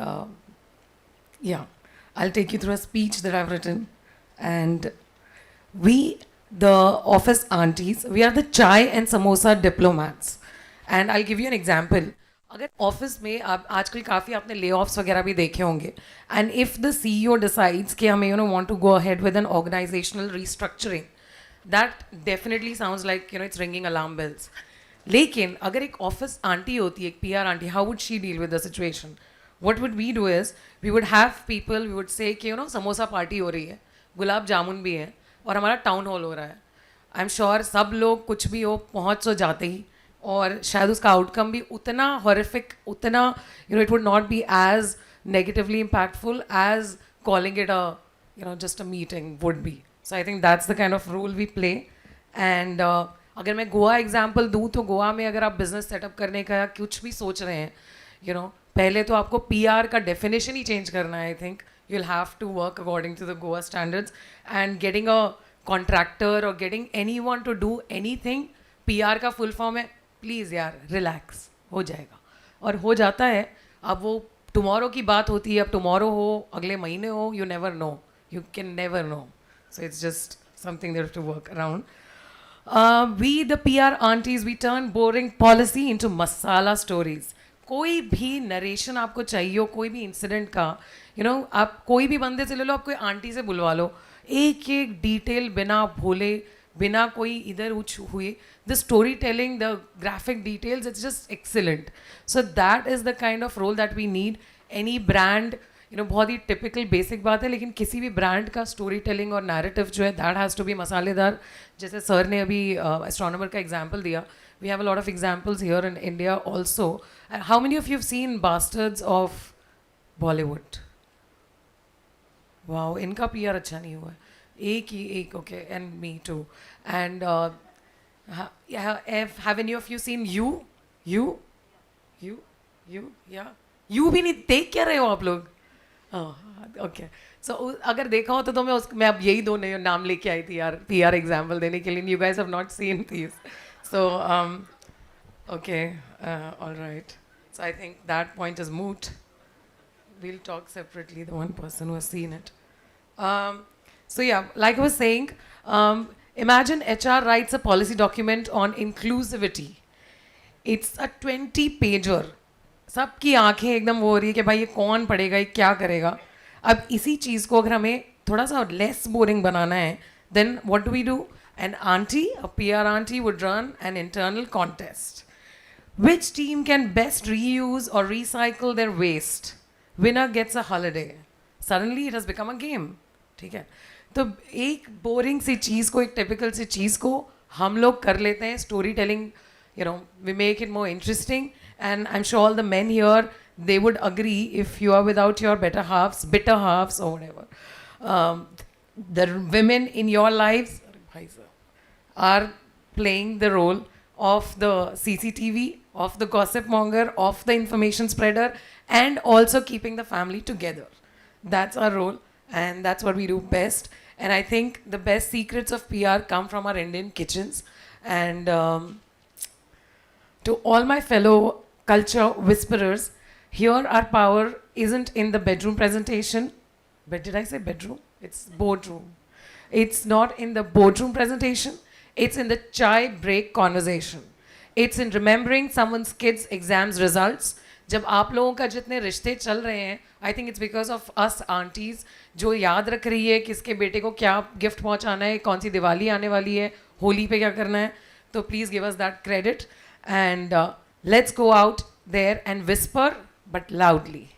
yeah, I'll take you through a speech that I've written. And we, the office aunties, we are the chai and samosa diplomats. And I'll give you an example. अगर office में आप आजकल काफ़ी आपने ले offs वगैरह भी देखे होंगे, and if the CEO decides कि हमें, you know, want to go ahead with an organizational restructuring, that definitely sounds like, you know, it's ringing alarm bells. लेकिन अगर एक ऑफिस आंटी होती है, एक PR aunty, how would she deal with the situation? What would we do is, we would have people, we would say कि, you know, samosa party हो रही है, गुलाब जामुन भी है, और हमारा टाउन हॉल हो रहा है. आई एम श्योर सब लोग कुछ भी हो पहुँच तो जाते ही, और शायद उसका आउटकम भी उतना हॉरिफिक, उतना, you know, it would not be as negatively impactful as calling it a, you know, just a meeting would be. So I think that's the kind of role we play. And अगर मैं Goa example दूँ, तो गोवा में अगर आप business setup करने का कुछ भी सोच रहे हैं, you know, पहले तो आपको PR का डेफिनेशन ही चेंज करना है. I think you'll have to work according to the Goa standards, and getting a contractor or getting anyone to do anything, PR का full form है, प्लीज़ यार रिलैक्स, हो जाएगा. और हो जाता है. अब वो tomorrow की बात होती है, अब tomorrow हो, अगले महीने हो, you never know. You can never know. So it's just something they have to work around. We, the PR aunties, we turn boring policy into masala stories. कोई भी नरेशन आपको चाहिए हो, कोई भी इंसिडेंट का, आप कोई भी बंदे से ले लो, आप कोई आंटी से बुलवा लो, एक एक डिटेल बिना भूले, बिना कोई इधर उच हुए, the storytelling, the graphic details, it's just excellent. So that is the kind of role that we need. Any brand, बहुत ही typical basic बात है, लेकिन किसी भी brand का storytelling और narrative जो है, that has to be मसालेदार. जैसे सर ने अभी astronomer का example दिया, we have a lot of examples here in India also. And how many of you have seen Bastards of Bollywood? Wow, इनका PR अच्छा नहीं हुआ है. एक, okay, and me too. And have any of you seen You? Yeah. You भी नहीं देख क्या रहे हो आप लोग? Okay. So अगर देखा हो तो मैं अब यही दो नए नाम लेके आई थी यार PR example देने के लिए. You guys have not seen these. So okay, all right. So I think that point is moot. We'll talk separately, the one person who has seen it. So yeah, like I was saying, imagine HR writes a policy document on inclusivity. It's a 20-pager. सबकी आंखें एकदम वो हो रही है कि भाई ये कौन पढ़ेगा, ये क्या करेगा. अब इसी चीज़ को अगर हमें थोड़ा सा less boring बनाना है, then what do? An auntie, a PR auntie would run an internal contest. Which team can best reuse or recycle their waste? Winner gets a holiday. Suddenly it has become a game. ठीक है, तो एक boring सी चीज़ को, एक typical सी चीज़ को हम लोग कर लेते हैं. Story telling, we make it more interesting, and I'm sure all the men here, they would agree if you are without your bitter halves or whatever. The women in your lives are playing the role of the CCTV, of the gossip monger, of the information spreader, and also keeping the family together. That's our role, and that's what we do best. And I think the best secrets of PR come from our Indian kitchens. And to all my fellow culture whisperers, here our power isn't in the bedroom presentation. But did I say bedroom? It's boardroom. It's not in the boardroom presentation. It's in the chai break conversation. It's in remembering someone's kids' exams results. जब आप लोगों का जितने रिश्ते चल रहे हैं, I think it's because of us aunties जो याद रख रही है किसके बेटे को क्या गिफ्ट पहुंचाना है, कौन सी दिवाली आने वाली है, होली पे क्या करना है. तो please give us that credit, and let's go out there and whisper but loudly.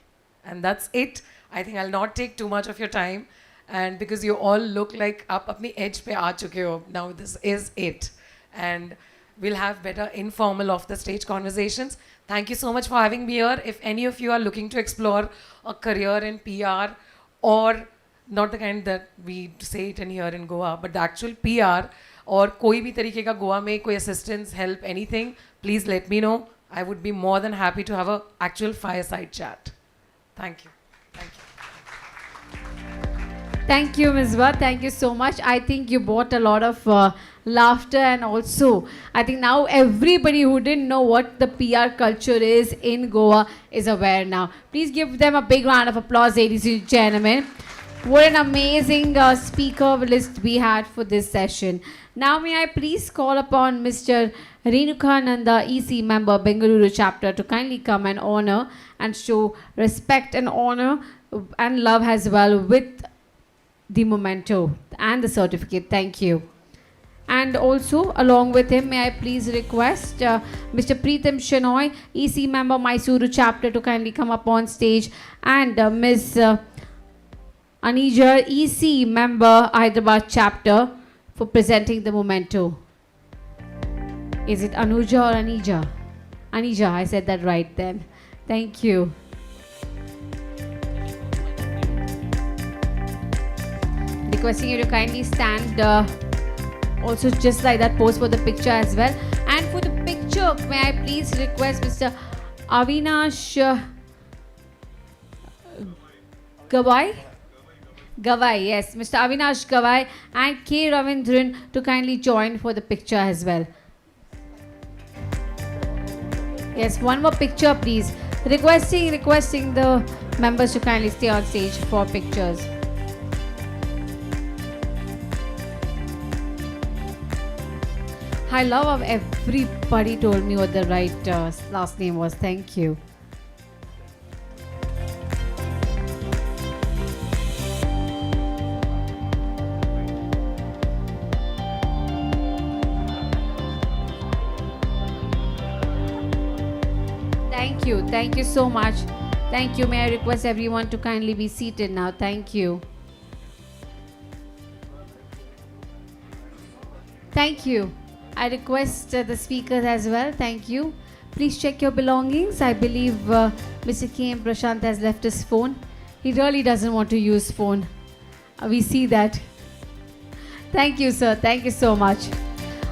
And that's it. I think I'll not take too much of your time, and because you all look like आप अपनी edge पे आ चुके हो, now this is it. And we'll have better informal off the stage conversations. Thank you so much for having me here. If any of you are looking to explore a career in PR, or not the kind that we say it in here in Goa, but the actual PR, or कोई भी तरीके का गोवा में कोई assistance, help, anything, please let me know. I would be more than happy to have an actual fireside chat. Thank you. Thank you. Thank you, Ms. Vatt. Thank you so much. I think you brought a lot of laughter, and also I think now everybody who didn't know what the PR culture is in Goa is aware now. Please give them a big round of applause, ladies and gentlemen. What an amazing speaker list we had for this session. Now may I please call upon Mr. Renukananda, EC member, Bengaluru chapter, to kindly come and honor and show respect and honor and love as well with the memento and the certificate. Thank you. And also along with him, may I please request Mr. Preetham Shenoy, EC member, Mysuru chapter, to kindly come up on stage, and Ms. Anija, EC member, Hyderabad chapter, for presenting the memento. Is it Anuja or Anija? Anija, I said that right then. Thank you. Requesting you to kindly stand also just like that, pose for the picture as well. And for the picture, may I please request Mr. Avinash Gavai? Gavai, yes. Mr. Avinash Gavai and K. Ravindran to kindly join for the picture as well. Yes, one more picture please. Requesting the members to kindly stay on stage for pictures. I love how everybody told me what the right last name was. Thank you. Thank you so much. Thank you. May I request everyone to kindly be seated now? Thank you. Thank you. I request the speakers as well. Thank you. Please check your belongings. I believe Mr. K.M. Prashant has left his phone. He really doesn't want to use phone. We see that. Thank you, sir. Thank you so much.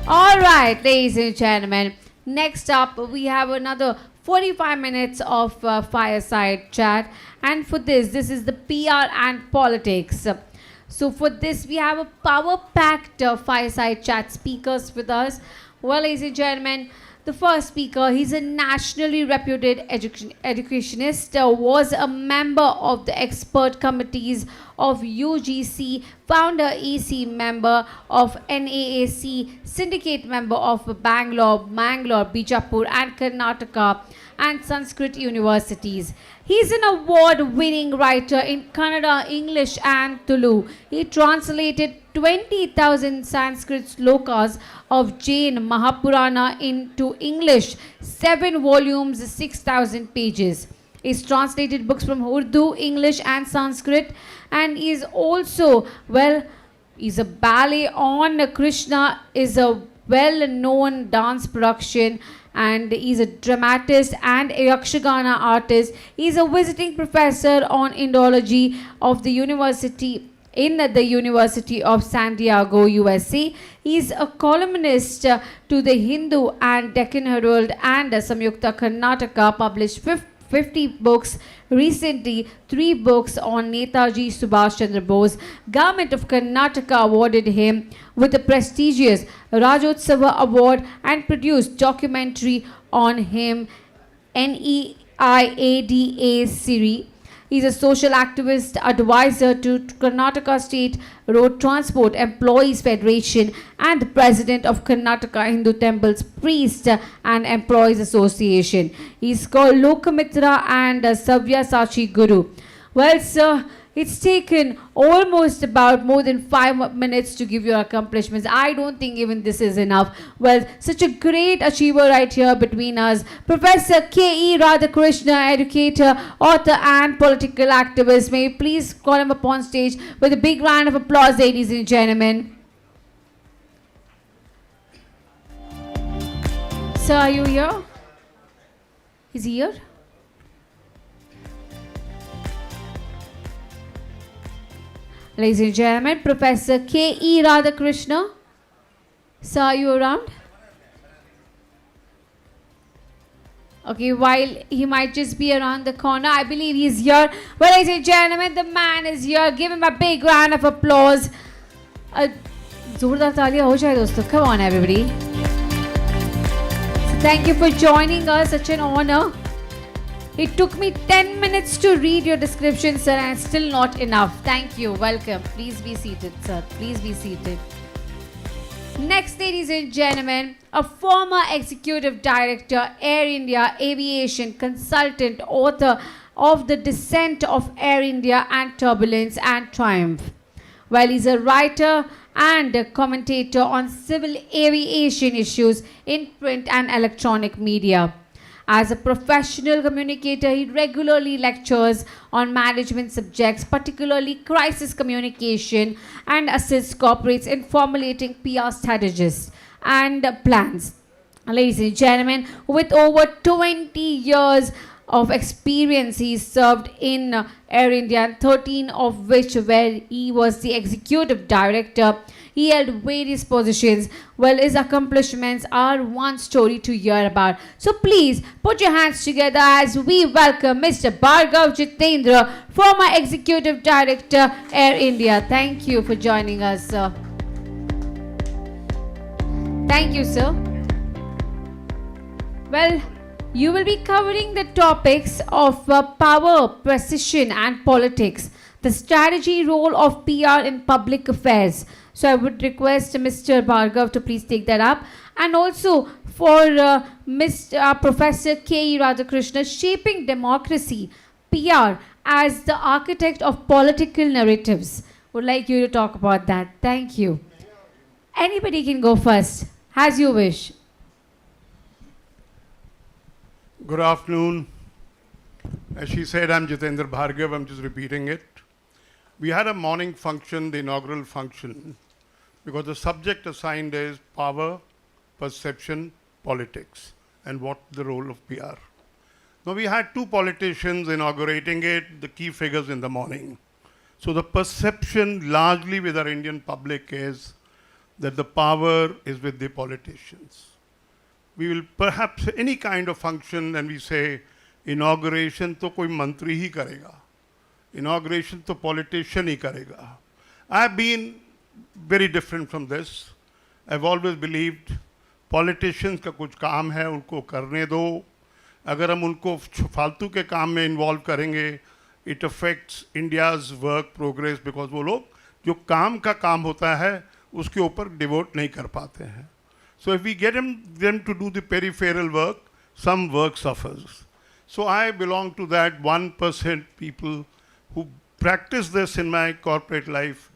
All right, ladies and gentlemen. Next up, we have another 45 minutes of fireside chat. And for this is the PR and politics. So for this, we have a power-packed fireside chat speakers with us. Well, ladies and gentlemen, the first speaker, he's a nationally reputed educationist, was a member of the expert committees of UGC, founder EC member of NAAC, syndicate member of Bangalore, Bijapur and Karnataka and Sanskrit universities. He's an award-winning writer in Kannada, English and Tulu. He translated 20,000 Sanskrit slokas of Jain Mahapurana into English, 7 volumes, 6,000 pages. He's translated books from Urdu, English and Sanskrit, and is also, he's a ballet on Krishna, is a well-known dance production, and he's a dramatist and a Yakshagana artist. He's a visiting professor on Indology of the University of San Diego, USA. He's a columnist to the Hindu and Deccan Herald and Samyukta Karnataka, published 50 books. Recently, 3 books on Netaji Subhash Chandra Bose. Government of Karnataka awarded him with the prestigious Rajotsava Award and produced documentary on him, NEIADA series. He's a social activist, advisor to Karnataka State Road Transport Employees Federation and the president of Karnataka Hindu Temples Priest and Employees Association. He's called Lokamitra and Savya Sachi Guru. Well, sir, it's taken almost about more than 5 minutes to give your accomplishments. I don't think even this is enough. Well, such a great achiever right here between us. Professor K.E. Radhakrishna, educator, author and political activist. May you please call him up on stage with a big round of applause, ladies and gentlemen. Sir, are you here? Is he here? Ladies and gentlemen, Professor K.E. Radhakrishna. Sir, are you around? Okay, while he might just be around the corner, I believe he's here. Well, ladies and gentlemen, the man is here. Give him a big round of applause. Zordar taaliyan ho jaye dosto. Come on, everybody. So thank you for joining us. Such an honor. It took me 10 minutes to read your description, sir, and still not enough. Thank you. Welcome. Please be seated, sir. Please be seated. Next, ladies and gentlemen, a former executive director, Air India Aviation consultant, author of The Descent of Air India and Turbulence and Triumph. Well, he's a writer and a commentator on civil aviation issues in print and electronic media. As a professional communicator, he regularly lectures on management subjects, particularly crisis communication, and assists corporates in formulating PR strategies and plans. Ladies and gentlemen, with over 20 years of experience, he served in Air India, 13 of which where he was the executive director. He held various positions. Well, his accomplishments are one story to hear about. So please put your hands together as we welcome Mr. Bhargav Jitendra, former Executive Director, Air India. Thank you for joining us, sir. Thank you, sir. Well, You will be covering the topics of power, precision, and politics, the strategy role of PR in public affairs. So I would request Mr. Bhargav to please take that up. And also for Mr. Professor K. Radhakrishna, shaping democracy, PR as the architect of political narratives. Would like you to talk about that. Thank you. Anybody can go first, as you wish. Good afternoon. As she said, I'm Jitendra Bhargav. I'm just repeating it. We had a morning function, the inaugural function, because the subject assigned is power, perception, politics, and what the role of PR. Now, we had two politicians inaugurating it, the key figures in the morning. So the perception largely with our Indian public is that the power is with the politicians. We will perhaps any kind of function and we say inauguration to koi mantri hi karega. Inauguration to politician hi karega. I've been very different from this. I've always believed politicians का कुछ काम है उनको करने दो. अगर हम उनको फालतू के काम में involve करेंगे, it affects India's work progress because वो लोग जो काम का काम होता है उसके ऊपर devote नहीं कर पाते हैं. So if we get them to do the peripheral work, some work suffers. So I belong to that 1% people who practice this in my corporate life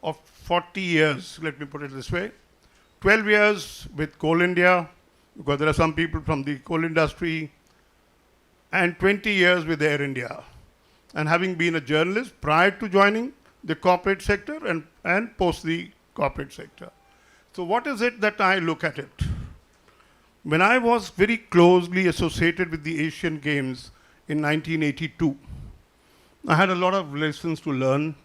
of 40 years, let me put it this way. 12 years with Coal India, because there are some people from the coal industry, and 20 years with Air India. And having been a journalist prior to joining the corporate sector and post the corporate sector. So what is it that I look at it? When I was very closely associated with the Asian Games in 1982, I had a lot of lessons to learn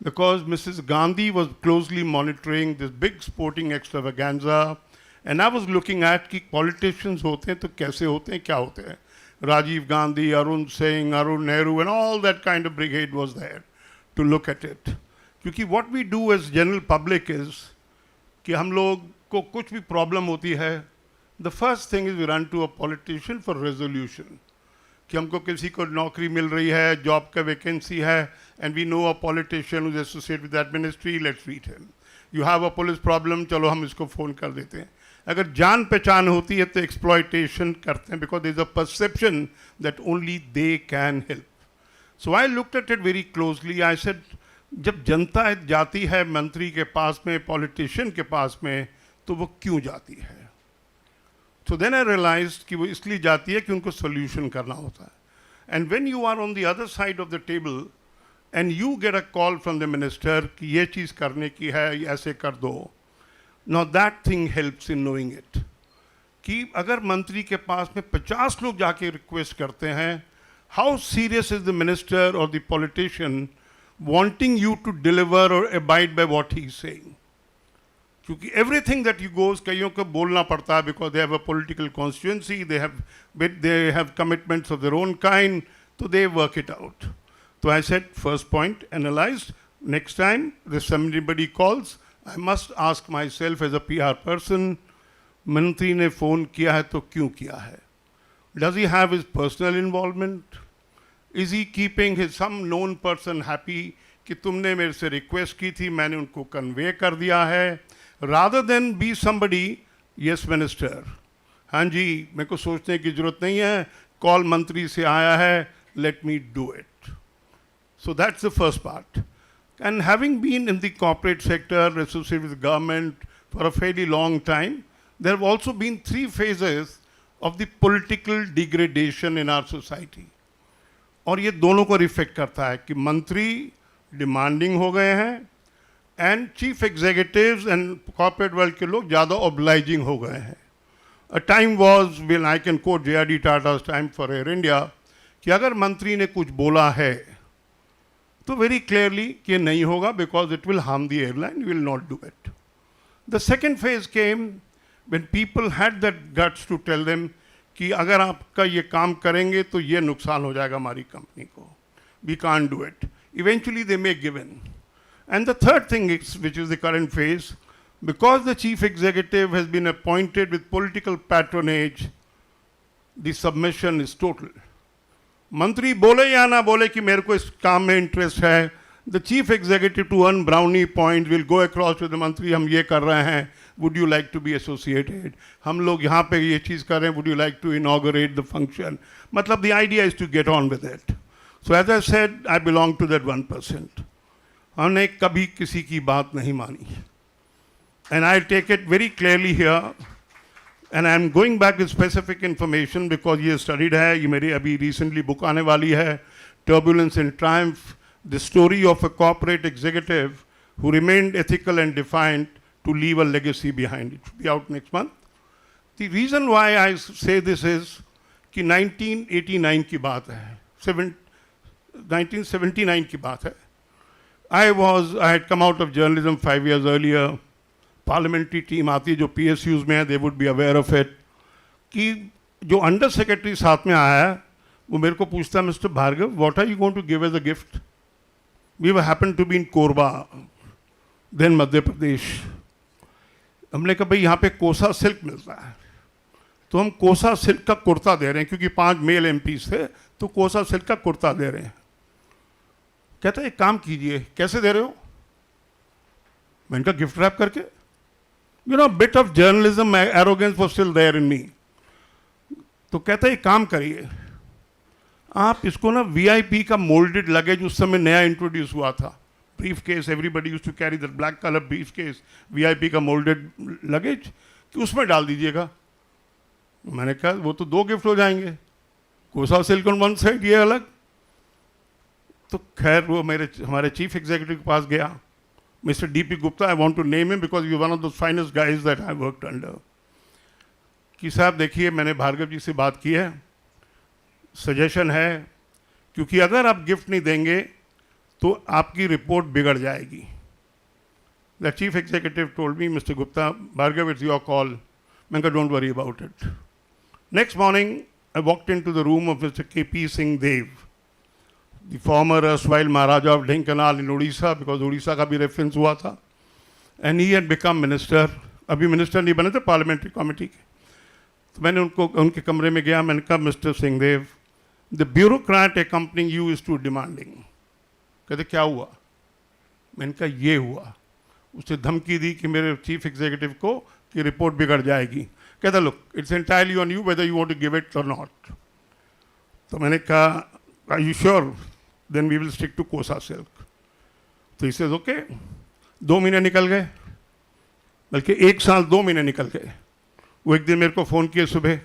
because Mrs. Gandhi was closely monitoring this big sporting extravaganza, and I was looking at कि politicians होते हैं तो कैसे होते हैं, क्या होते हैं. Rajiv Gandhi, Arun Singh, Arun Nehru, and all that kind of brigade was there to look at it. Because what we do as general public is कि हम लोग को कुछ भी problem होती है, the first thing is we run to a politician for resolution. कि हमको किसी को नौकरी मिल रही है, job का vacancy है, and we know a politician who's associated with that ministry, let's meet him. You have a police problem, चलो हम इसको phone कर देते हैं. अगर जान पहचान होती है तो exploitation करते हैं because there's a perception that only they can help. So I looked at it very closely. I said, जब जनता जाती है मंत्री के पास में, politician के पास में, तो वो क्यों जाती है? So then I realized कि वो इसलिए जाती है कि उनको solution करना होता है. And when you are on the other side of the table and you get a call from the minister कि ये चीज़ करने की है, ऐसे कर दो, now that thing helps in knowing it. कि अगर मंत्री के पास में 50 लोग जाके request करते हैं, how serious is the minister or the politician wanting you to deliver or abide by what he is saying? क्योंकि everything that you goes कईयों को बोलना पड़ता है because they have a political constituency, they have commitments of their own kind, so they work it out. So I said, first point, analyzed. Next time, if somebody calls, I must ask myself as a PR person, मंत्री ने phone किया है तो क्यों किया है? Does he have his personal involvement? Is he keeping his some known person happy कि तुमने मेरे से request की थी, मैंने उनको convey कर दिया है? Rather than be somebody, yes minister, हाँ जी मेरे को सोचने की जरूरत नहीं है, call मंत्री से आया है, let me do it. So that's the first part. And having been in the corporate sector, associated with government for a fairly long time, there have also been 3 phases of the political degradation in our society. और ये दोनों को reflect करता है कि मंत्री demanding हो गए हैं and chief executives and corporate world के लोग ज़्यादा obliging हो गए हैं. A time was when I can quote J.R.D. Tata's time for Air India कि अगर मंत्री ने कुछ बोला है तो very clearly कि नहीं होगा because it will harm the airline, you will not do it. The second phase came when people had that guts to tell them कि अगर आपका ये काम करेंगे तो ये नुकसान हो जाएगा हमारी कंपनी को. We can't do it. Eventually they may give in. And the third thing is, which is the current phase, because the chief executive has been appointed with political patronage, the submission is total. मंत्री बोले या ना बोले कि मेरे को इस काम में इंटरेस्ट है, the chief executive to earn brownie point will go across to the मंत्री, हम ये कर रहे हैं, would you like to be associated, हम लोग यहाँ पे ये चीज़ कर रहे हैं, would you like to inaugurate the function. मतलब the idea is to get on with it. So as I said, I belong to that 1%. हमने कभी किसी की बात नहीं मानी. And I take it very clearly here, and I am going back with specific information because ये studied है, ये मेरी अभी रिसेंटली बुक आने वाली है, turbulence and triumph, the story of a corporate executive who remained ethical and defiant to leave a legacy behind. It should be out next month. The reason why I say this is कि 1989 की बात है, 1979 की बात है. I had come out of journalism 5 years earlier. Parliamentary team आती है जो PSUs में है, they would be aware of it. कि जो अंडर सेक्रेटरी साथ में आया है वो मेरे को पूछता है, mister Bhargav, what are you going to give as a gift? We happened to be in Korba, then Madhya Pradesh. हमने कहा भाई यहाँ पे कोसा सिल्क मिलता है, तो हम कोसा सिल्क का कुर्ता दे रहे हैं, क्योंकि 5 मेल MPs थे, तो कोसा सिल्क का कुर्ता दे रहे हैं. कहता है एक काम कीजिए, कैसे दे रहे हो? मैंने कहा गिफ्ट रैप करके. You know, bit of journalism arrogance was still there in me. तो कहता है एक काम करिए, आप इसको ना VIP का मोल्डेड लगेज उस समय नया इंट्रोड्यूस हुआ था, briefcase, everybody used to carry that black colour briefcase, VIP का मोल्डेड लगेज, कि उसमें डाल दीजिएगा. मैंने कहा वो तो 2 गिफ्ट हो जाएंगे, कोसा सिल्क ऑन वन साइड, ये अलग. तो खैर वो हमारे चीफ एग्जीक्यूटिव के पास गया, mister DP Gupta, I want to name him because you one of the finest guys that I worked under. कि साहब देखिए, मैंने भार्गव जी से बात की है, सजेशन है, क्योंकि अगर आप गिफ्ट नहीं देंगे तो आपकी रिपोर्ट बिगड़ जाएगी. The chief executive told me, mister Gupta, Bhargav, it's your call. मैंने कहा don't worry about it. Next morning I walked into the room of mister KP Singh Deo, the former erstwhile Maharaja of Dhenkanal in Orissa, because Orissa का भी रेफरेंस हुआ था, and he had become minister. अभी minister नहीं बने थे, पार्लियामेंट्री कमेटी के. तो मैंने उनके कमरे में गया, मैंने कहा mister Singh Deo, the bureaucrat accompanying you is too demanding. कहते क्या हुआ? मैंने कहा ये हुआ. उससे धमकी दी कि मेरे चीफ एग्जीक्यूटिव को कि रिपोर्ट बिगड़ जाएगी. कहता look, it's entirely on you whether you want to give it और नॉट. तो मैंने कहा are you sure? Then we will stick to kosa silk. तो इसे ओके. 2 महीने निकल गए, बल्कि 1 साल 2 महीने निकल गए. वो एक दिन मेरे को फ़ोन किए सुबह,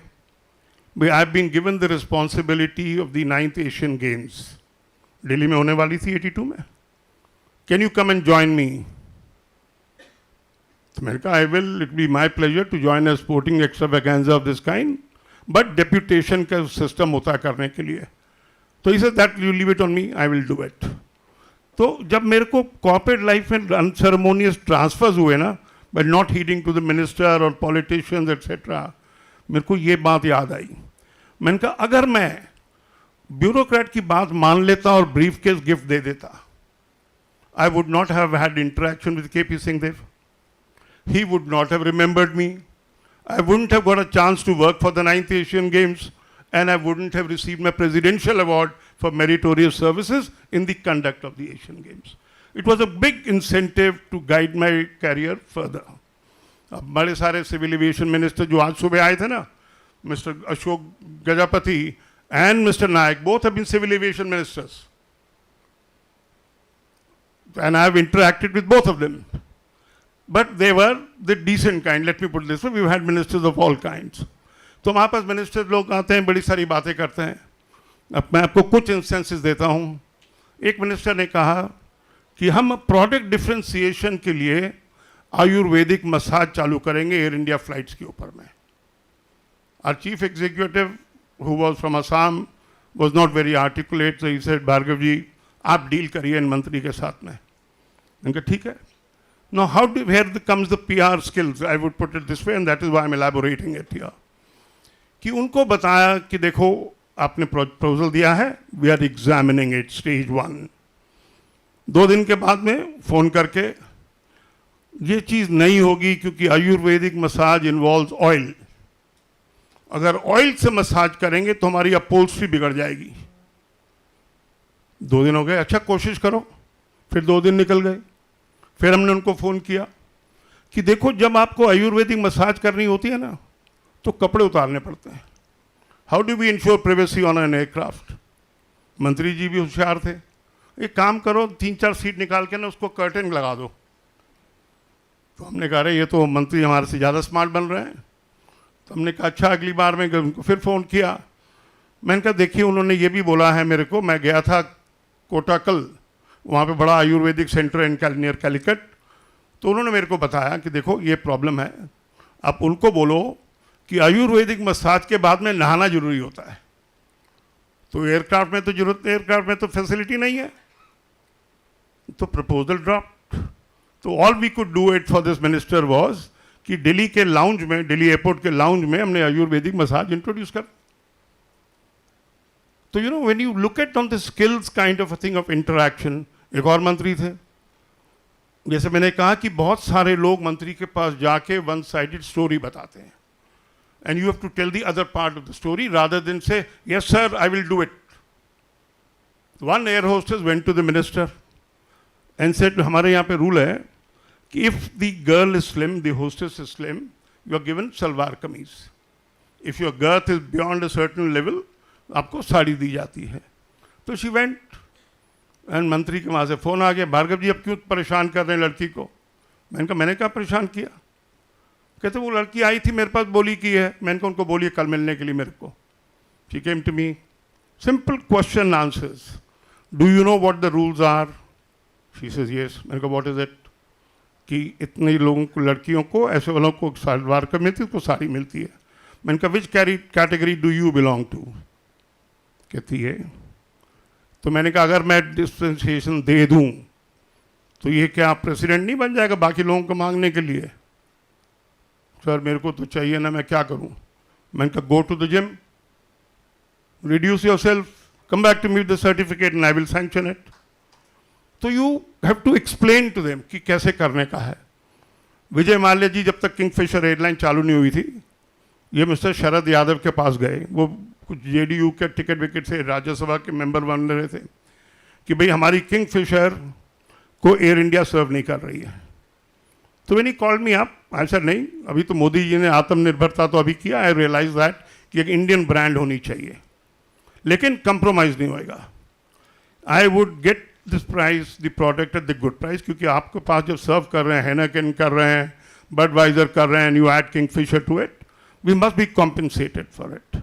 भाई I have been given the responsibility of the 9th Asian Games, Delhi में होने वाली थी 82 में, can you come and join me? तो मैंने कहा I will, it be my pleasure to join a sporting extravaganza of this kind, but deputation का system होता है करने के लिए. तो इसे that you leave it on me, I will do it. तो जब मेरे को कॉर्पोरेट लाइफ में अनसेरेमोनियस ट्रांसफर्स हुए ना, but not heeding to the minister और पॉलिटिशियंस एट्सेट्रा, मेरे को ये बात याद आई. मैंने कहा अगर मैं ब्यूरोक्रेट की बात मान लेता और ब्रीफ केस गिफ्ट दे देता, I would not have had interaction with KP Singh Deo. He would not have remembered me. I wouldn't have got a chance to work for the 9th Asian Games, and I wouldn't have received my presidential award for meritorious services in the conduct of the Asian Games. It was a big incentive to guide my career further. अब बड़े सारे civil aviation minister जो आज सुबह आए थे ना, mister Ashok Gajapati and Mr. Naik, both have been civil aviation ministers. And I have interacted with both of them. But they were the decent kind, let me put it this way. We've had ministers of all kinds. तो हमारे पास minister लोग आते हैं, बड़ी सारी बातें करते हैं. अब मैं आपको कुछ इंस्टेंसेस देता हूँ. एक मिनिस्टर ने कहा कि हम प्रोडक्ट डिफ्रेंसिएशन के लिए आयुर्वेदिक मसाज चालू करेंगे एयर इंडिया फ्लाइट्स के ऊपर में. Our chief executive, who was from Assam, was not very articulate, so he said, Bhargav ji, आप डील करिए इन मंत्री के साथ में. मैंने कहा ठीक है. Now, where comes the PR skills? I would put it this way, and that is why I'm elaborating it here. कि उनको बताया कि देखो आपने प्रपोजल दिया है, we are examining it, stage 1. 2 दिन के बाद में फ़ोन करके ये चीज़ नहीं होगी क्योंकि आयुर्वेदिक मसाज इन्वॉल्व्स ऑयल, अगर ऑयल से मसाज करेंगे तो हमारी अपहोल्स्ट्री बिगड़ जाएगी। 2 दिन हो गए, अच्छा कोशिश करो। फिर 2 दिन निकल गए। फिर हमने उनको फ़ोन किया कि देखो जब आपको आयुर्वेदिक मसाज करनी होती है ना तो कपड़े उतारने पड़ते हैं। How do we ensure privacy on an aircraft? मंत्री जी भी होशियार थे, एक काम करो 3-4 सीट निकाल के ना उसको कर्टन लगा दो। तो हमने कहा अरे ये तो मंत्री हमारे से ज़्यादा स्मार्ट बन रहे हैं। तो हमने कहा अच्छा अगली बार मैं उनको फिर फ़ोन किया। मैंने कहा देखिए उन्होंने ये भी बोला है मेरे को, मैं गया था कोटाकल, वहाँ पे बड़ा आयुर्वेदिक सेंटर है नियर कैलिकट, तो उन्होंने मेरे को बताया कि देखो ये प्रॉब्लम है, आप उनको बोलो कि आयुर्वेदिक मसाज के बाद में नहाना जरूरी होता है। तो एयरक्राफ्ट में तो जरूरत, एयरक्राफ्ट में तो फैसिलिटी नहीं है। तो प्रपोजल ड्रॉप। तो all we could do it for this minister was कि दिल्ली के लाउंज में, दिल्ली एयरपोर्ट के लाउंज में हमने आयुर्वेदिक मसाज इंट्रोड्यूस कर। तो you know when you look at on the skills kind of a thing of interaction. एक और मंत्री थे, जैसे मैंने कहा कि बहुत सारे लोग मंत्री के पास जाके वन साइडेड स्टोरी बताते हैं, and you have to tell the other part of the story rather than say yes sir I will do it. One air hostess went to the minister and said हमारे यहाँ पे rule है कि if the girl is slim, the hostess is slim, you are given salwar kameez. If your girth is beyond a certain level आपको साड़ी दी जाती है। तो she went and मंत्री के वहाँ से फ़ोन आ गया, भार्गव जी अब क्यों परेशान कर रहे हैं लड़की को? मैंने कहा मैंने क्या परेशान किया? कहते वो लड़की आई थी मेरे पास, बोली की है। मैंने कहा उनको बोलिए कल मिलने के लिए मेरे को। She came to me, simple question answers, do you know what the rules are? She says yes. मैंने कहा व्हाट इज इट? कि इतने लोगों को, लड़कियों को, ऐसे वालों को सलवार कमीज मिलती है, उसको साड़ी मिलती है। मैंने कहा which category do you belong to? कहती है। तो मैंने कहा अगर मैं डिस्पेंसेशन दे दूं तो ये क्या प्रेसिडेंट नहीं बन जाएगा बाकी लोगों को मांगने के लिए? सर मेरे को तो चाहिए ना, मैं क्या करूं? मैंने कहा go to the gym, reduce yourself, come back to me with the certificate and I will sanction it. तो you have to explain to them कि कैसे करने का है। विजय माल्या जी जब तक किंगफिशर एयरलाइन चालू नहीं हुई थी, ये मिस्टर शरद यादव के पास गए, वो कुछ जेडीयू के टिकट विकेट से राज्यसभा के मेंबर बन रहे थे, कि भाई हमारी किंगफिशर को एयर इंडिया सर्व नहीं कर रही है। तो when he called me up, I said नहीं, अभी तो मोदी जी ने आत्मनिर्भरता तो अभी किया, आई रियलाइज दैट कि एक इंडियन ब्रांड होनी चाहिए, लेकिन कंप्रोमाइज़ नहीं होएगा। I would get this price, the product at the good price, क्योंकि आपके पास जब सर्व कर रहे हैं, हेनेकेन कर रहे हैं, बडवाइजर कर रहे हैं, and you add Kingfisher to it, we must be compensated for it.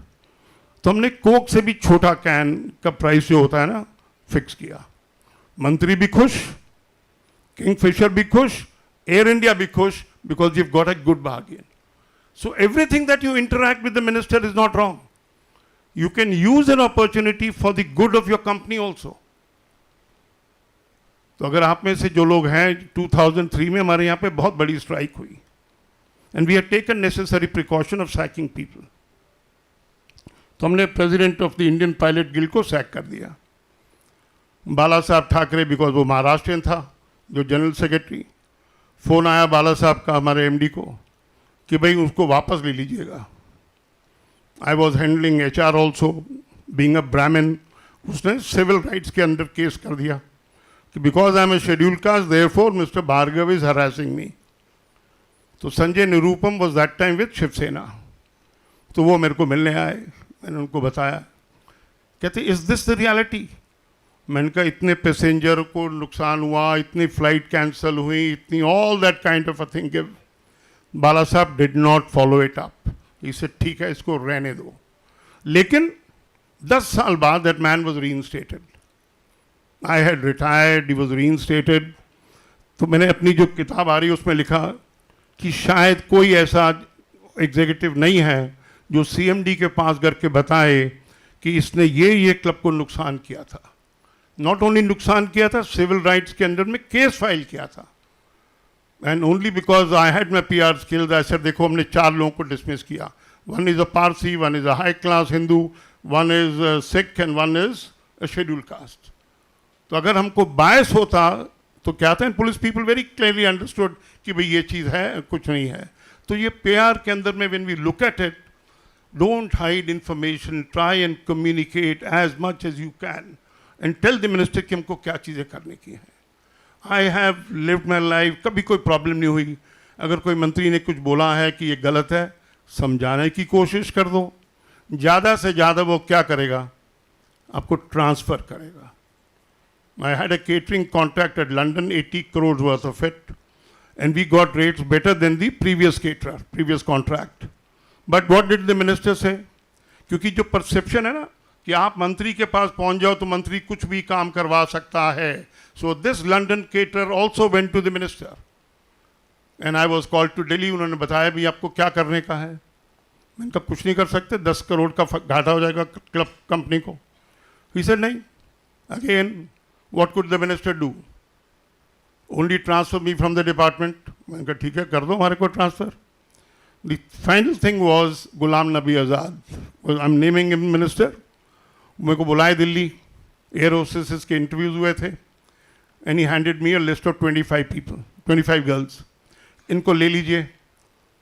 तो हमने कोक से भी छोटा कैन का प्राइस जो होता है ना फिक्स किया। मंत्री भी खुश, किंगफिशर भी खुश, एयर इंडिया भी खुश, because you got a good bargain. So everything that you interact with the minister is not wrong. You can use an opportunity for the good of your company also. तो अगर आप में से जो लोग हैं, 2003 में हमारे यहाँ पे बहुत बड़ी स्ट्राइक हुई, and we have taken necessary precaution of sacking people. तो हमने president of the Indian pilot guild को सैक कर दिया। बाला साहब ठाकरे, बिकॉज वो महाराष्ट्रियन था, जो जनरल सेक्रेटरी, फ़ोन आया बाला साहब का हमारे एमडी को कि भाई उसको वापस ले लीजिएगा। I was handling HR also, being a ब्राह्मण, उसने सिविल राइट्स के अंदर केस कर दिया कि because I am a scheduled caste, therefore mister Bhargava is harassing me. तो Sanjay Nirupam was that time with Shiv Sena, तो वो मेरे को मिलने आए, मैंने उनको बताया, कहते इज दिस द रियलिटी? मैंने कहा इतने पैसेंजर को नुकसान हुआ, इतनी फ्लाइट कैंसिल हुई, इतनी all that kind of a thing. Bala Saheb did not follow it up, इसे ठीक है इसको रहने दो। लेकिन 10 साल बाद that man was reinstated. I had retired, he was reinstated. तो मैंने अपनी जो किताब आ रही है उसमें लिखा कि शायद कोई ऐसा एग्जीक्यूटिव नहीं है जो CMD के पास करके बताए कि इसने ये क्लब को नुकसान किया था। नॉट ओनली नुकसान किया था, सिविल राइट्स के अंदर में केस फाइल किया था। And only because I had my PR skills, I said देखो हमने 4 लोगों को डिसमिस किया। One is a Parsi, one is a high class Hindu, one is Sikh and one is a schedule caste. तो अगर हमको बायस होता तो क्या था, police people very clearly understood कि भाई ये चीज़ है, कुछ नहीं है। तो ये PR के अंदर में when we look at it, don't hide information, try and communicate as much as you can and tell the minister कि हमको क्या चीज़ें करने की हैं. I have lived my life, कभी कोई प्रॉब्लम नहीं हुई. अगर कोई मंत्री ने कुछ बोला है कि ये गलत है, समझाने की कोशिश कर दो. ज़्यादा से ज़्यादा वो क्या करेगा, आपको ट्रांसफ़र करेगा. I had a catering contract at London, 80 crores worth of it, and we got rates better than the previous caterer, previous contract. But what did the minister say? क्योंकि जो perception है ना कि आप मंत्री के पास पहुंच जाओ तो मंत्री कुछ भी काम करवा सकता है. So this London caterer also went to the minister, and I was called to Delhi. उन्होंने बताया भी आपको क्या करने का है. मैंने कहा कुछ नहीं कर सकते, 10 करोड़ का घाटा हो जाएगा क्लब कंपनी को. He said नहीं. Again, what could the minister do? Only transfer me from the department. मैंने कहा ठीक है, कर दो हमारे को transfer. The final thing was Ghulam Nabi Azad. I'm naming him minister. मेरे को बुलाए दिल्ली, एयर होस्टेसेस के इंटरव्यूज हुए थे, and he handed me a list of 25 people, 25 girls. इनको ले लीजिए.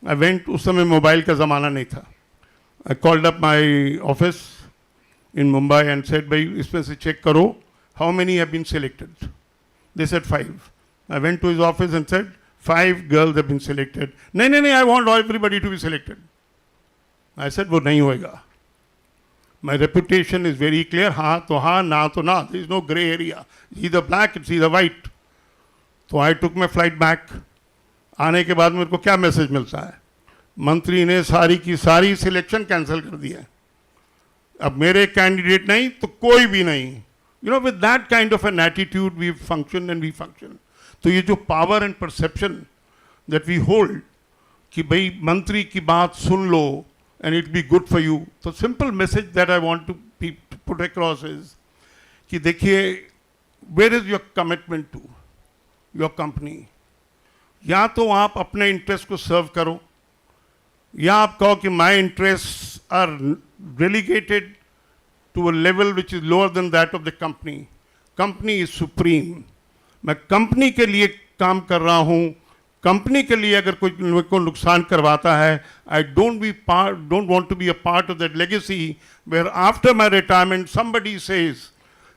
I went, उस समय मोबाइल का ज़माना नहीं था. I called up my office in Mumbai and said, भाई इसमें से चेक करो, how many have been selected? They said 5. I went to his office and said, 5 girls have been selected. नहीं, I want everybody to be selected. I said, वो नहीं होएगा. My reputation is very clear. हाँ तो हाँ, ना तो ना. There is no gray area. It's either black, it's either white. So I took my flight back. आने के बाद मेरे को क्या मैसेज मिलता है, मंत्री ने सारी की सारी सिलेक्शन कैंसिल कर दी है. अब मेरे कैंडिडेट नहीं तो कोई भी नहीं. You know, with that kind of an attitude we function and we function. तो ये जो power and perception that we hold कि भाई मंत्री की बात सुन लो and it be good for you. So simple message that I want to put across is कि देखिए, where is your commitment to your company? या तो आप अपने इंटरेस्ट को सर्व करो, या आप कहो कि my interests are relegated to a level which is lower than that of the company. Company is supreme. मैं कंपनी के लिए काम कर रहा हूँ. कंपनी के लिए अगर कोई को नुकसान करवाता है, I don't want to be a part of that legacy where after my retirement somebody says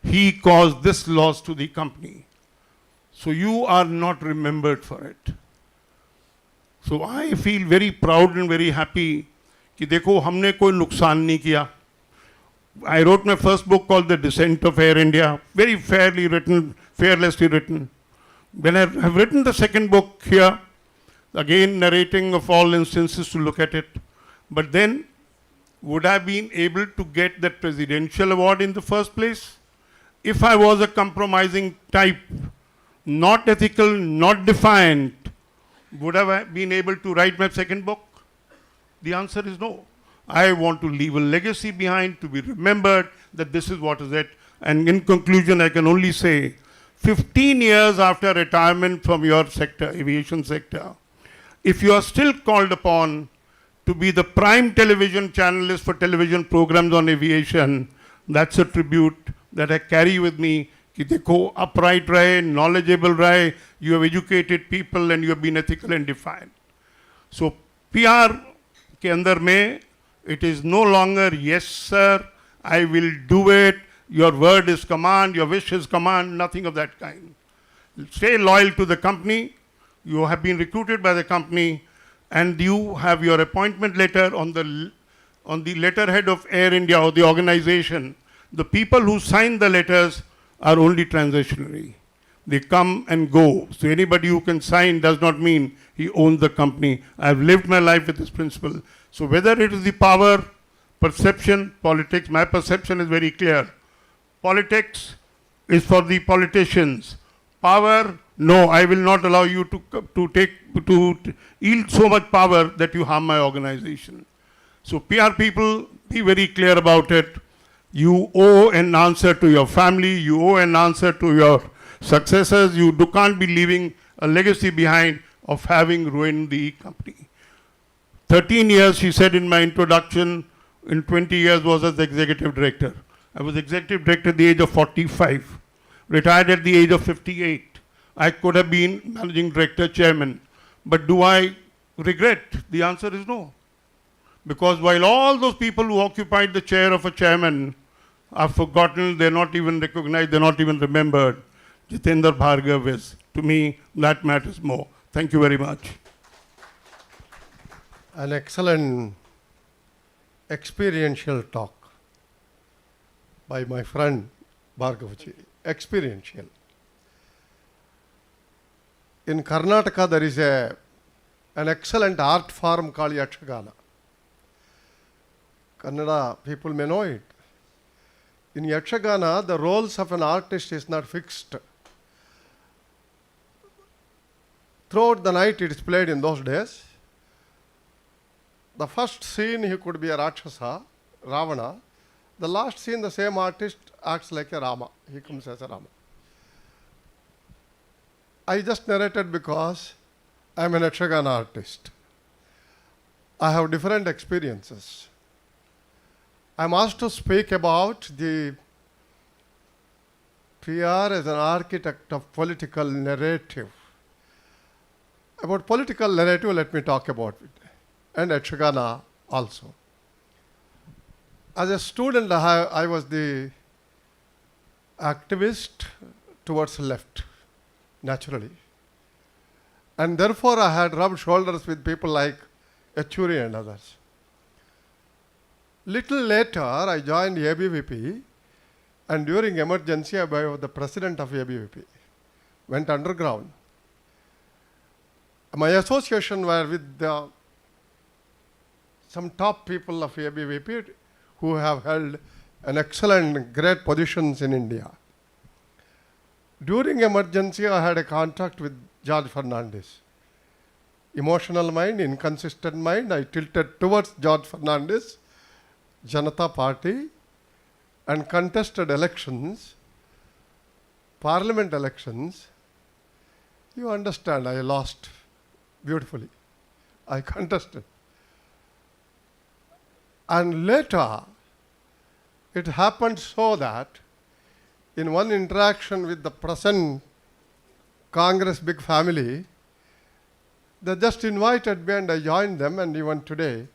he caused this loss to the company. So you are not remembered for it. So I feel very proud and very happy कि देखो हमने कोई नुकसान नहीं किया. I wrote my first book called The Descent of Air India, very fairly written, fearlessly written. When I have written the second book here, again narrating of all instances to look at it, but then would I have been able to get that presidential award in the first place? If I was a compromising type, not ethical, not defiant, would I have been able to write my second book? The answer is no. I want to leave a legacy behind to be remembered that this is what is it. And in conclusion, I can only say, 15 years after retirement from your sector, aviation sector, if you are still called upon to be the prime television channelist for television programs on aviation, that's a tribute that I carry with me. कि देखो, upright रहे, knowledgeable रहे, you have educated people and you have been ethical and defiant. So PR के अंदर में, it is no longer yes sir, I will do it, your word is command, your wish is command, nothing of that kind. Stay loyal to the company. You have been recruited by the company and you have your appointment letter on the letterhead of Air India or the organization. The people who sign the letters are only transitionary. They come and go. So anybody who can sign does not mean he owns the company. I have lived my life with this principle. So whether it is the power, perception, politics, my perception is very clear. Politics is for the politicians. Power, no, I will not allow you to yield so much power that you harm my organization. So PR people, be very clear about it. You owe an answer to your family, you owe an answer to your successors. You can't be leaving a legacy behind of having ruined the company. 13 years, she said in my introduction, in 20 years was as executive director. I was executive director at the age of 45, retired at the age of 58. I could have been managing director, chairman. But do I regret? The answer is no. Because while all those people who occupied the chair of a chairman are forgotten, they're not even recognized, they're not even remembered, Jitendra Bhargav is. To me, that matters more. Thank you very much. An excellent experiential talk by my friend Bhargavji. Experiential. In Karnataka, there is an excellent art form called Yakshagana. Kannada people may know it. In Yakshagana, the roles of an artist is not fixed. Throughout the night it is played in those days. The first scene he could be a Rakshasa, Ravana. The last scene the same artist acts like a Rama. He comes as a Rama. I just narrated because I am an Yakshagana artist. I have different experiences. I am asked to speak about the PR as an architect of political narrative. About political narrative, let me talk about it. And Yakshagana also. As a student, I was the activist towards left, naturally. And therefore, I had rubbed shoulders with people like Yechuri and others. Little later, I joined ABVP, and during emergency, I was the president of ABVP. Went underground. My association were with some top people of ABVP who have held an excellent, great positions in India. During emergency, I had a contact with George Fernandes. Emotional mind, inconsistent mind, I tilted towards George Fernandes, Janata Party, and contested elections, parliament elections. You understand, I lost beautifully. I contested. And later, it happened so that in one interaction with the present Congress big family, they just invited me and I joined them, and even today,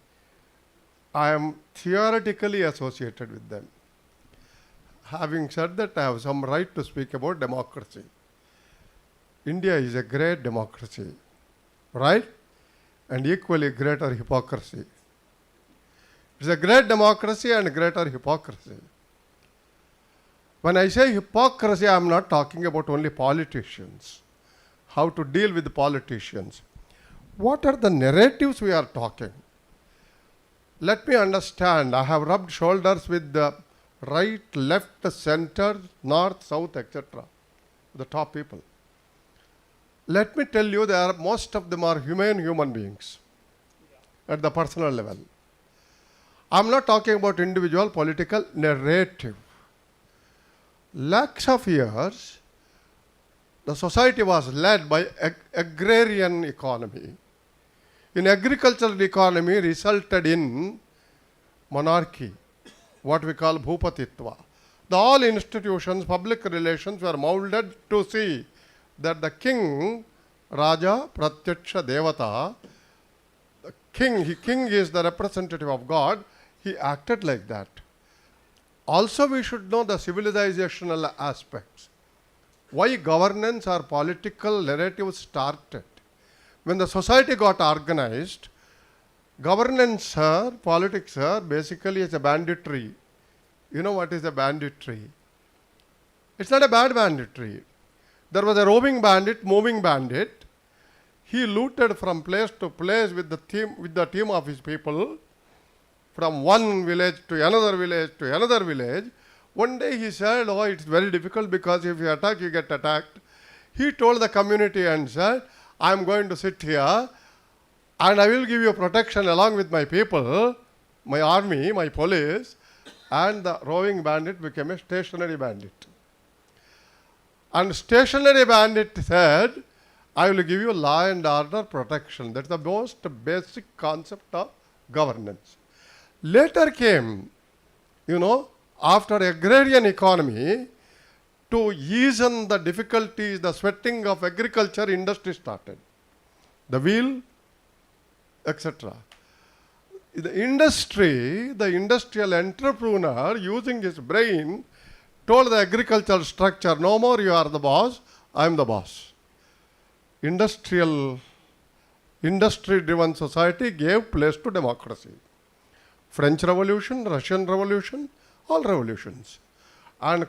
I am theoretically associated with them. Having said that, I have some right to speak about democracy. India is a great democracy, right? And equally greater hypocrisy. It's a great democracy and greater hypocrisy. When I say hypocrisy, I am not talking about only politicians. How to deal with politicians. What are the narratives we are talking? Let me understand. I have rubbed shoulders with the right, left, center, north, south, etc. The top people. Let me tell you, most of them are human beings at the personal level. I'm not talking about individual political narrative. Lakhs of years, the society was led by agrarian economy. In agricultural economy resulted in monarchy, what we call bhupatitva. The all institutions, public relations were molded to see that the king, Raja, Pratyaksha, Devata, the king is the representative of God, he acted like that. Also we should know the civilizational aspects. Why governance or political narrative started. When the society got organized, governance, politics, basically is a banditry. You know what is a banditry? It's not a bad banditry. There was a roving bandit, moving bandit. He looted from place to place with the team of his people, from one village to another village to another village. One day he said, oh, it's very difficult because if you attack, you get attacked. He told the community and said, I'm going to sit here and I will give you protection along with my people, my army, my police. And the roving bandit became a stationary bandit. And stationary bandit said, I will give you law and order protection. That's the most basic concept of governance. Later came, after agrarian economy, to ease on the difficulties, the sweating of agriculture, industry started. The wheel, etc. The industry, the industrial entrepreneur using his brain told the agricultural structure, no more you are the boss, I am the boss. Industry-driven society gave place to democracy. French Revolution, Russian Revolution, all revolutions. And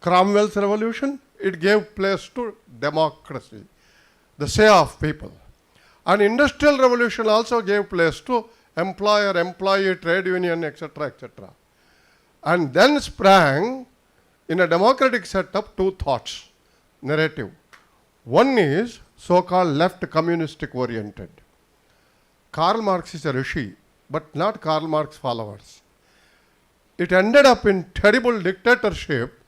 Cromwell's revolution, it gave place to democracy, the say of people. And Industrial Revolution also gave place to employer, employee, trade union, etc., etc. And then sprang, in a democratic setup, two thoughts, narrative. One is so-called left communistic oriented. Karl Marx is a rishi, but not Karl Marx followers. It ended up in terrible dictatorship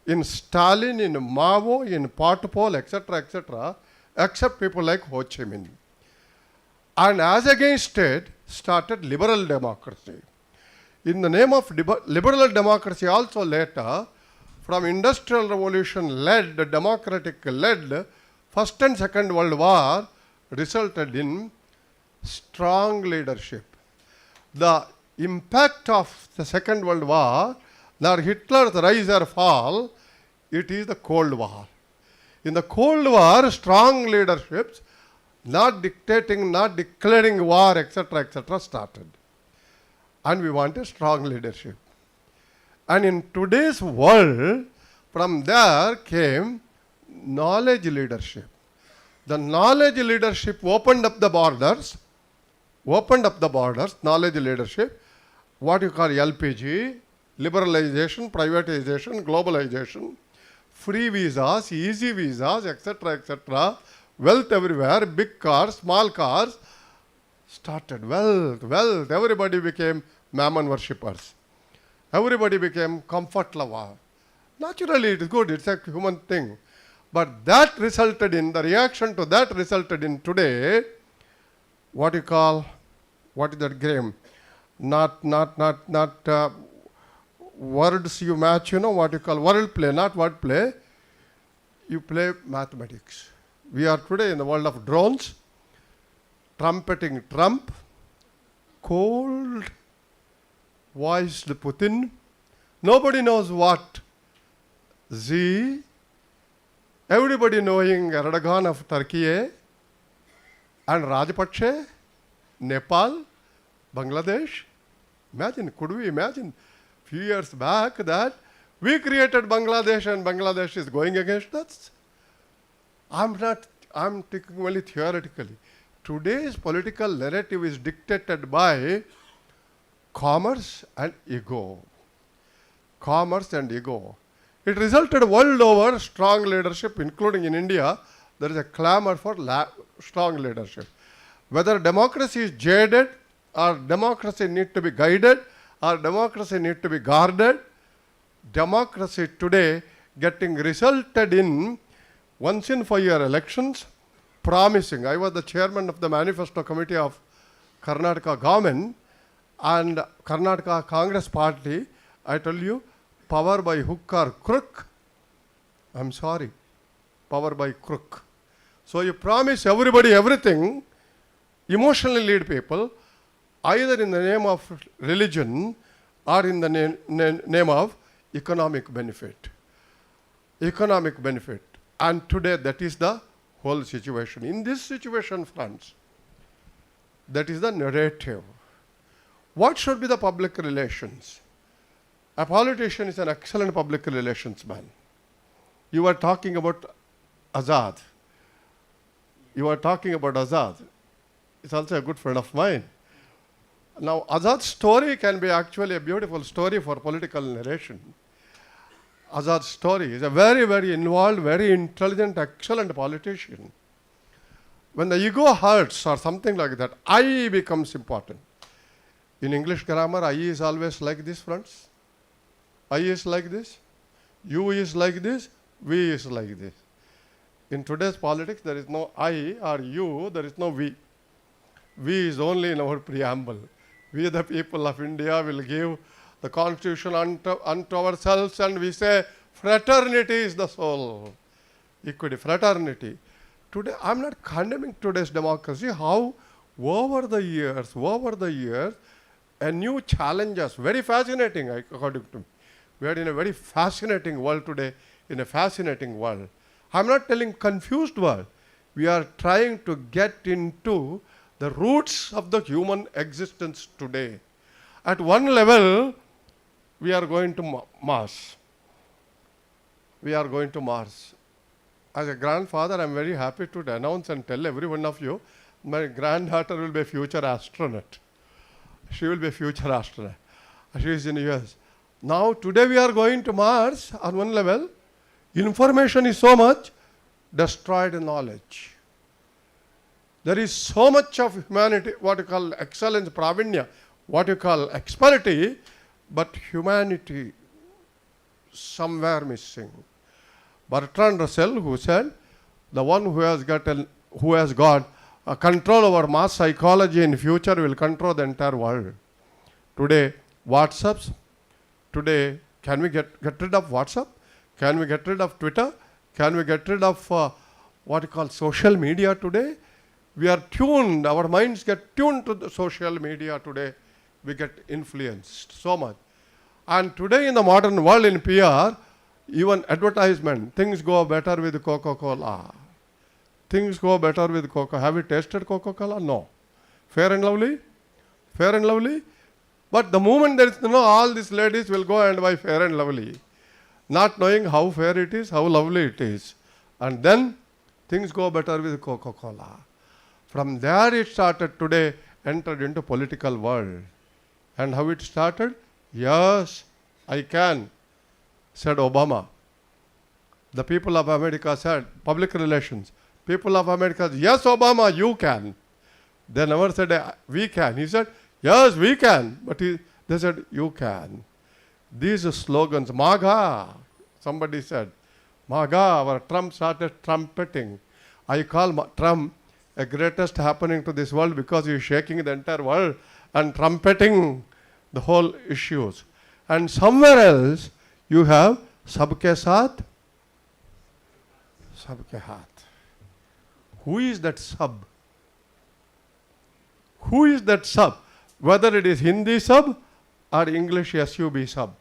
in Stalin, in Mao, in Potpol, etc., except people like Ho Chi Minh. And as against it, started liberal democracy. In the name of liberal democracy also later, from Industrial Revolution led, democratic led, First and Second World War resulted in strong leadership. The impact of the Second World War, not Hitler's rise or fall, it is the Cold War. In the Cold War, strong leaderships, not dictating, not declaring war, etc., started. And we wanted strong leadership. And in today's world, from there came knowledge leadership. The knowledge leadership opened up the borders, knowledge leadership, what you call LPG, liberalization, privatization, globalization, free visas, easy visas, etc., wealth everywhere, big cars, small cars, started wealth, everybody became mammon worshippers. Everybody became comfort lover. Naturally it is good, it's a human thing. But that resulted in, the reaction to that resulted in today, what is that game? Not words you match, what you call world play, not word play. You play mathematics. We are today in the world of drones, trumpeting Trump, cold voiced Putin, nobody knows what, Z, everybody knowing Erdogan of Turkey, and Rajapaksa, Nepal, Bangladesh. Imagine, could we imagine few years back that we created Bangladesh and Bangladesh is going against us? I'm taking only theoretically. Today's political narrative is dictated by commerce and ego. Commerce and ego. It resulted world over strong leadership, including in India. There is a clamor for strong leadership. Whether democracy is jaded or democracy need to be guided or democracy need to be guarded, democracy today getting resulted in once in 5 year elections, promising. I was the chairman of the manifesto committee of Karnataka government and Karnataka Congress party. I tell you, power by hook or crook, I'm sorry, power by crook. So you promise everybody everything, emotionally lead people, either in the name of religion or in the name of economic benefit. Economic benefit. And today that is the whole situation. In this situation, friends, that is the narrative. What should be the public relations? A politician is an excellent public relations man. You are talking about Azad. It's also a good friend of mine. Now, Azad's story can be actually a beautiful story for political narration. Azad's story is a very, very involved, very intelligent, excellent politician. When the ego hurts or something like that, I becomes important. In English grammar, I is always like this, friends. I is like this, you is like this, we is like this. In today's politics, there is no I or you, there is no we. We is only in our preamble. We, the people of India, will give the constitution unto ourselves, and we say fraternity is the soul. Equity, fraternity. Today, I'm not condemning today's democracy. How over the years, a new challenges, very fascinating according to me. We are in a very fascinating world today, in a fascinating world. I'm not telling confused world. We are trying to get into the roots of the human existence today. At one level, we are going to Mars. We are going to Mars. As a grandfather, I'm very happy to announce and tell every one of you, my granddaughter will be a future astronaut. She will be a future astronaut. She is in US. Now, today we are going to Mars on one level. Information is so much, destroyed knowledge. There is so much of humanity, what you call excellence, pravinya, what you call expertise, but humanity somewhere missing. Bertrand Russell, who said, the one who has got a control over mass psychology in future will control the entire world. Today, WhatsApps. Today, can we get rid of WhatsApp? Can we get rid of Twitter? Can we get rid of what you call social media today? We are tuned, our minds get tuned to the social media today. We get influenced so much. And today in the modern world in PR, even advertisement, things go better with Coca-Cola. Things go better with Coca. Have you tasted Coca-Cola? No. Fair and Lovely? Fair and Lovely? But the moment there is all these ladies will go and buy Fair and Lovely, not knowing how fair it is, how lovely it is. And then things go better with Coca-Cola. From there it started today, entered into political world. And how it started? Yes, I can, said Obama. The people of America said, public relations. People of America said, yes, Obama, you can. They never said, we can. He said, yes, we can. But they said, you can. These slogans, MAGA, somebody said, MAGA, our Trump started trumpeting. I call Trump a greatest happening to this world because he is shaking the entire world and trumpeting the whole issues. And somewhere else, you have Sabke Saath, Sabke Haath. Who is that sub? Who is that sub? Whether it is Hindi sub or English SUB sub.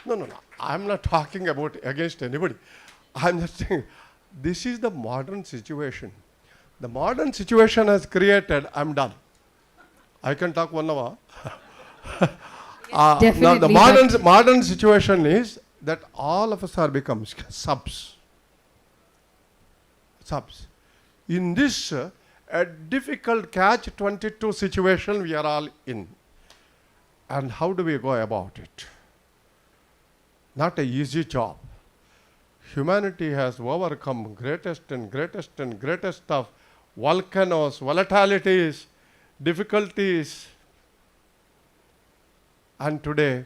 No. I'm not talking about against anybody. I'm just saying, this is the modern situation. The modern situation has created, I'm done. I can talk 1 hour. Now the modern situation is that all of us are become subs. Subs. In this a difficult catch-22 situation we are all in. And how do we go about it? Not an easy job. Humanity has overcome greatest and greatest and greatest of volcanoes, volatilities, difficulties. And today,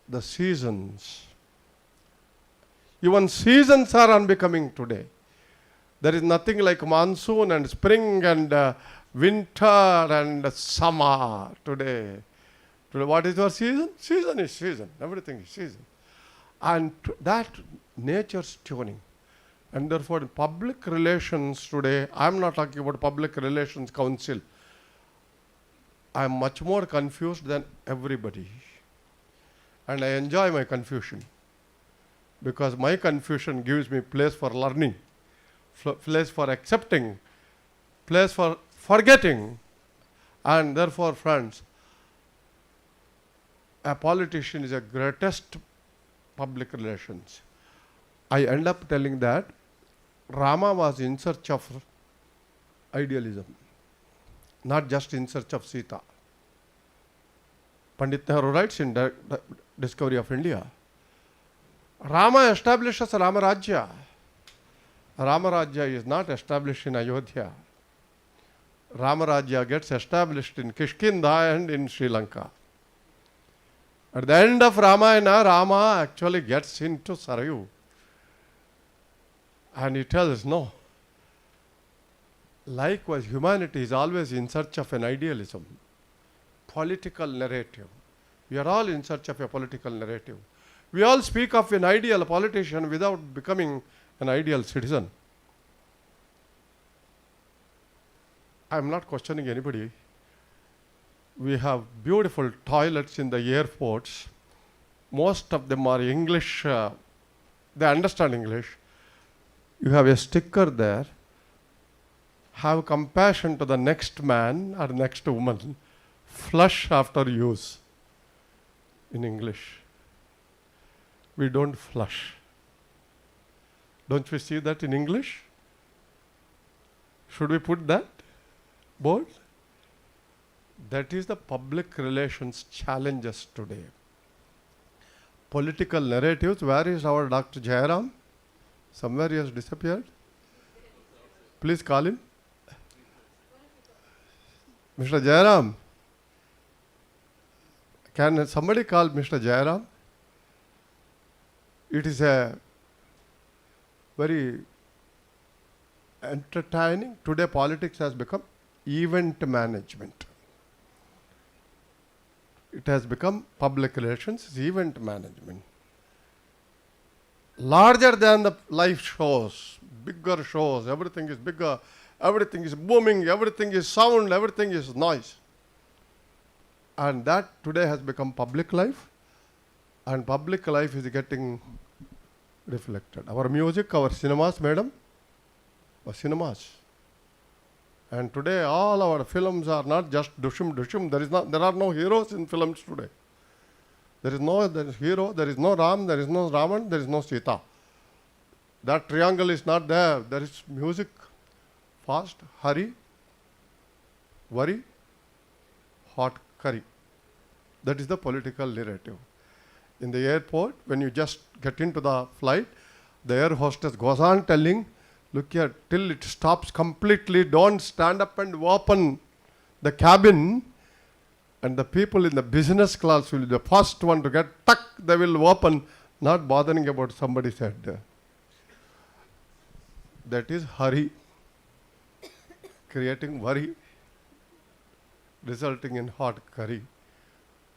the seasons. Even seasons are unbecoming today. There is nothing like monsoon and spring and winter and summer today. Today, what is our season? Season is season. Everything is season. And that nature's tuning. And therefore, public relations today, I'm not talking about public relations council. I'm much more confused than everybody. And I enjoy my confusion. Because my confusion gives me place for learning, place for accepting, place for forgetting. And therefore, friends, a politician is the greatest public relations. I end up telling that Rama was in search of idealism, not just in search of Sita. Pandit Nehru writes in the Discovery of India, Rama establishes Ramarajya. Ramarajya is not established in Ayodhya. Ramarajya gets established in Kishkinda and in Sri Lanka. At the end of Ramayana, Rama actually gets into Sarayu. And he tells, no. Likewise, humanity is always in search of an idealism, political narrative. We are all in search of a political narrative. We all speak of an ideal politician without becoming an ideal citizen. I am not questioning anybody. we have beautiful toilets in the airports. Most of them are English, they understand English. You have a sticker there. Have compassion to the next man or next woman. Flush after use. In English. We don't flush. Don't we see that in English? Should we put that board? That is the public relations challenges today. Political narratives. Where is our Dr. Jairam? Somewhere he has disappeared. Please call him. Mr. Jairam. Can somebody call Mr. Jairam? It is a very entertaining. Today politics has become event management. It has become public relations, event management. Larger than the live shows, bigger shows, everything is bigger, everything is booming, everything is sound, everything is noise. And that today has become public life, and public life is getting reflected. Our music, our cinemas, madam, our cinemas. And today all our films are not just dushum dushum. There are no heroes in films today. There is hero, there is no Ram, there is no Raman, there is no Sita. That triangle is not there. There is music, fast, hurry, worry, hot curry. That is the political narrative. In the airport, when you just get into the flight, the air hostess goes on telling, look here, till it stops completely, don't stand up and open the cabin. And the people in the business class will be the first one to get tuck, they will open, not bothering about somebody's head. That is hurry, creating worry, resulting in hot curry.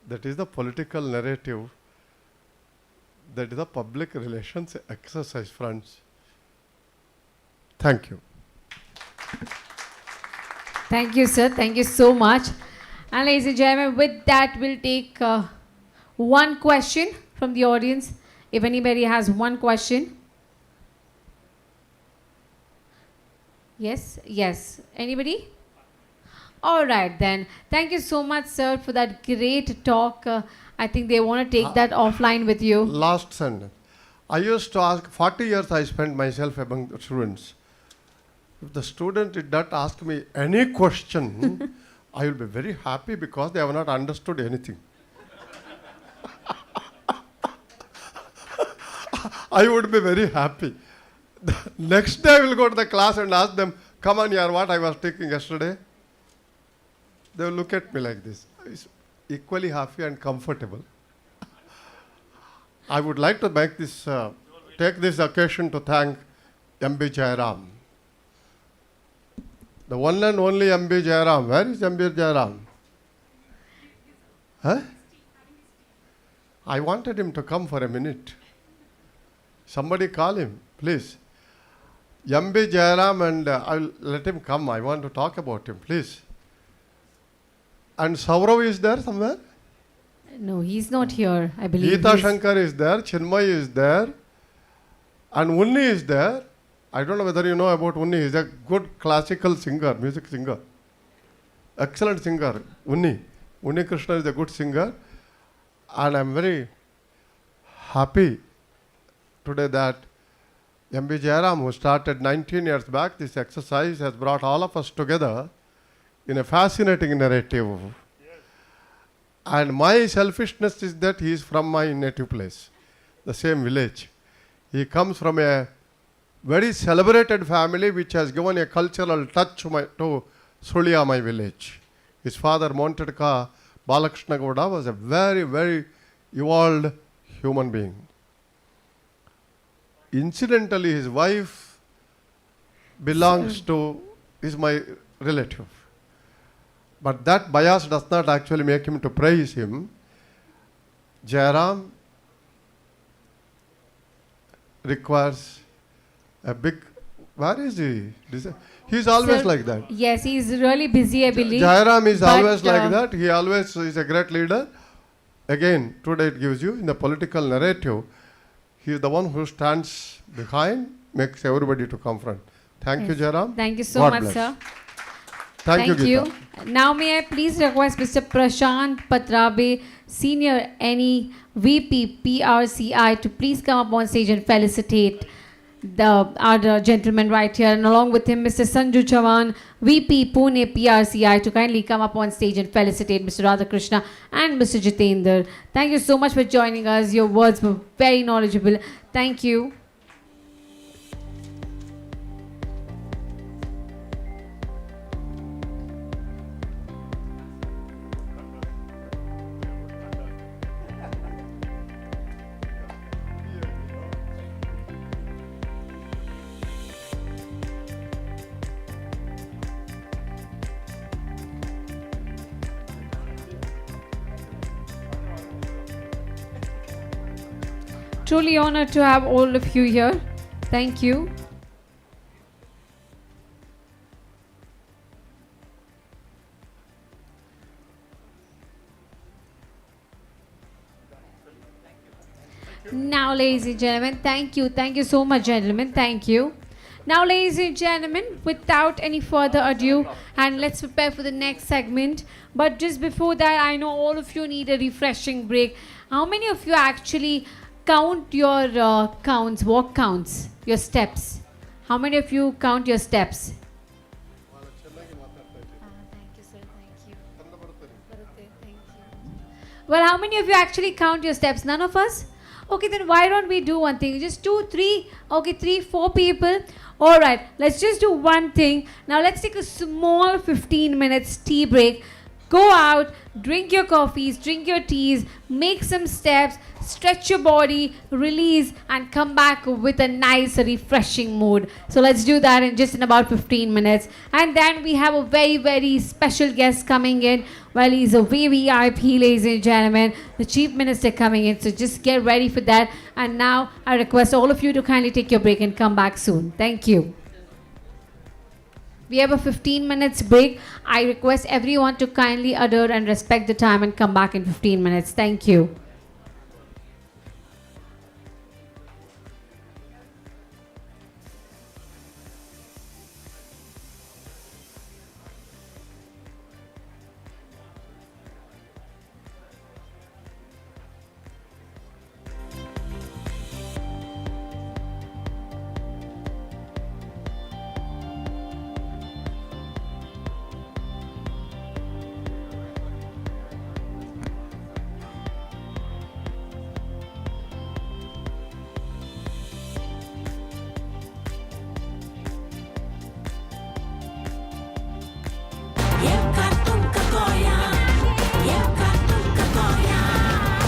That is the political narrative. That is the public relations exercise, friends. Thank you. Thank you, sir. Thank you so much. And ladies and gentlemen, with that, we'll take one question from the audience. If anybody has one question. Yes? Yes. Anybody? All right, then. Thank you so much, sir, for that great talk. I think they want to take that offline with you. Last sentence. I used to ask, 40 years I spent myself among the students. If the student did not ask me any question, I will be very happy because they have not understood anything. I would be very happy. The next day I will go to the class and ask them, come on here, what I was taking yesterday. They will look at me like this. It's equally happy and comfortable. I would like to make this, take this occasion to thank M.B. Jairam. The one and only M.B. Jairam. Where is M.B. Jairam? Huh? I wanted him to come for a minute. Somebody call him, please. M.B. Jairam, and I'll let him come. I want to talk about him, please. And Saurav is there somewhere? No, he's not here, I believe. Geeta Shankar is there, Chinmay is there, and Unni is there. I don't know whether you know about Unni. He's a good classical singer, music singer. Excellent singer, Unni. Unni Krishna is a good singer. And I'm very happy today that M.B. Jairam, who started 19 years back, this exercise has brought all of us together in a fascinating narrative. Yes. And my selfishness is that he is from my native place, the same village. He comes from a very celebrated family which has given a cultural touch to Sulia, my village. His father, Montedka Balakrishna Gowda, was a very, very evolved human being. Incidentally, his wife is my relative. But that bias does not actually make him to praise him. Jairam requires a big, where is he? He's always Sir, like that. Yes, he's really busy, I believe. Jairam is But, always like that. He always is a great leader. Again, today it gives you in the political narrative, he is the one who stands behind, makes everybody to confront. Thank you, Jairam. Thank you so God much, bless. sir. Thank you, Geeta. Now may I please request Mr. Prashant Patrabe, Senior NE VP PRCI, to please come up on stage and felicitate our gentleman right here, and along with him Mr. Sanju Chavan, VP Pune PRCI, to kindly come up on stage and felicitate Mr. Radhakrishna and Mr. Jitendra. Thank you so much for joining us. Your words were very knowledgeable. Thank you. Truly honored to have all of you here. Thank you. Now, ladies and gentlemen, thank you. Thank you so much, gentlemen. Thank you. Now, ladies and gentlemen, without any further ado, and let's prepare for the next segment. But just before that, I know all of you need a refreshing break. How many of you actually count your walk counts, your steps? How many of you count your steps? Well, how many of you actually count your steps? None of us? Okay, then why don't we do one thing? Just 2, 3, okay, 3, 4 people. All right, let's just do one thing. Now let's take a small 15 minutes tea break. Go out, drink your coffees, drink your teas, make some steps, stretch your body, release, and come back with a nice, refreshing mood. So let's do that in about 15 minutes. And then we have a very, very special guest coming in. Well, he's a VVIP, ladies and gentlemen, the Chief Minister coming in. So just get ready for that. And now I request all of you to kindly take your break and come back soon. Thank you. We have a 15 minutes break. I request everyone to kindly adhere and respect the time and come back in 15 minutes. Thank you.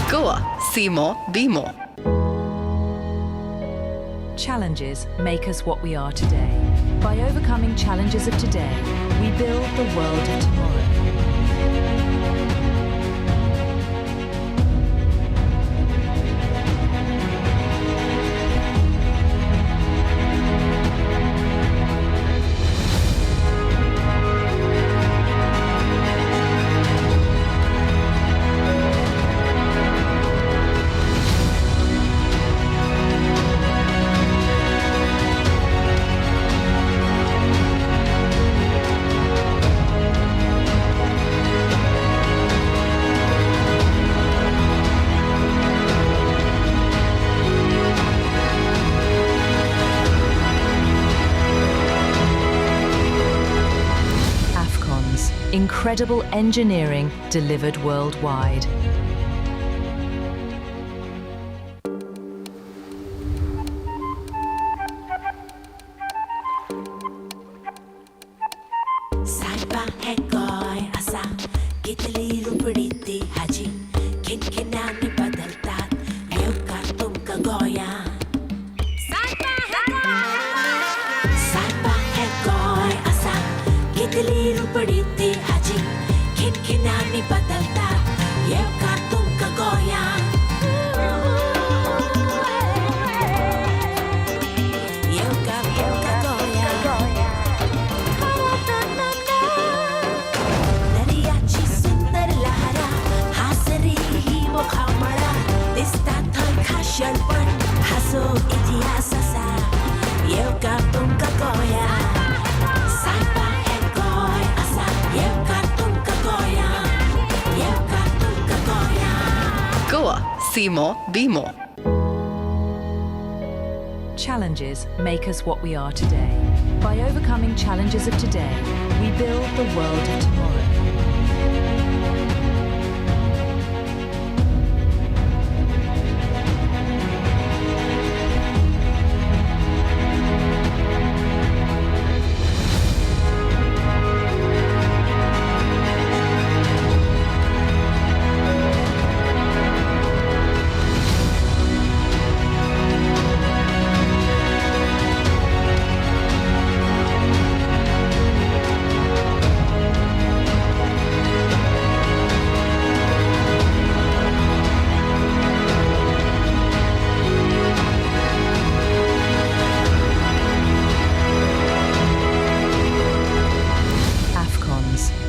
Goa. See more, be more. Challenges make us what we are today. By overcoming challenges of today, we build the world of tomorrow. Incredible engineering delivered worldwide. Kitli rupadi te haji, khin khinani badalta, ye खाशेळपण हसो इतिहासाचा येवका तुमका गोया सायपा हे गोय असा येवका तुमका गोया येवका तुमका गोया Goa. See more, be more. Challenges make us what we are today. By overcoming challenges of today, we build the world of tomorrow.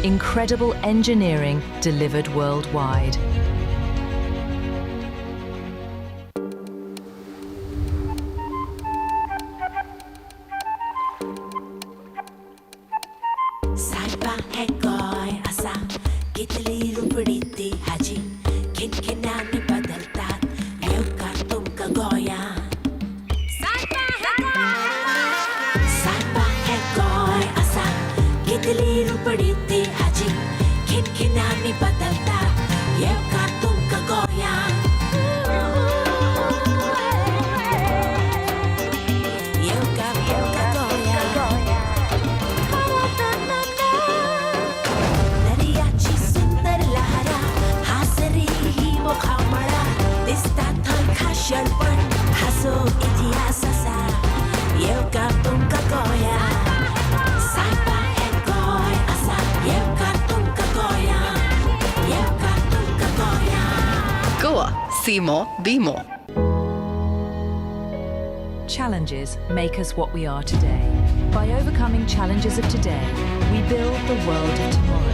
Incredible engineering delivered worldwide. सायपा हे गोय असा कितली रुपडी ती हाजी खिनखिन्यानी बदलतात येवका तुमका गोया सायपा हे गोय असा कितली रुपडी ती हाजी खिनखिन्यानी बदलतात येवका तुमका गोया येवका तुमका गोया दर्याची सुंदर लहरा हासरी ही मोखामळा दिसतात थंय खाशेळपण हसो इतिहासाचा येवका तुमका गोया सायपा हे गोय असा येवका तुमका गोया येवका तुमका गोया Goa. See more, be more. Challenges make us what we are today. By overcoming challenges of today, we build the world of tomorrow.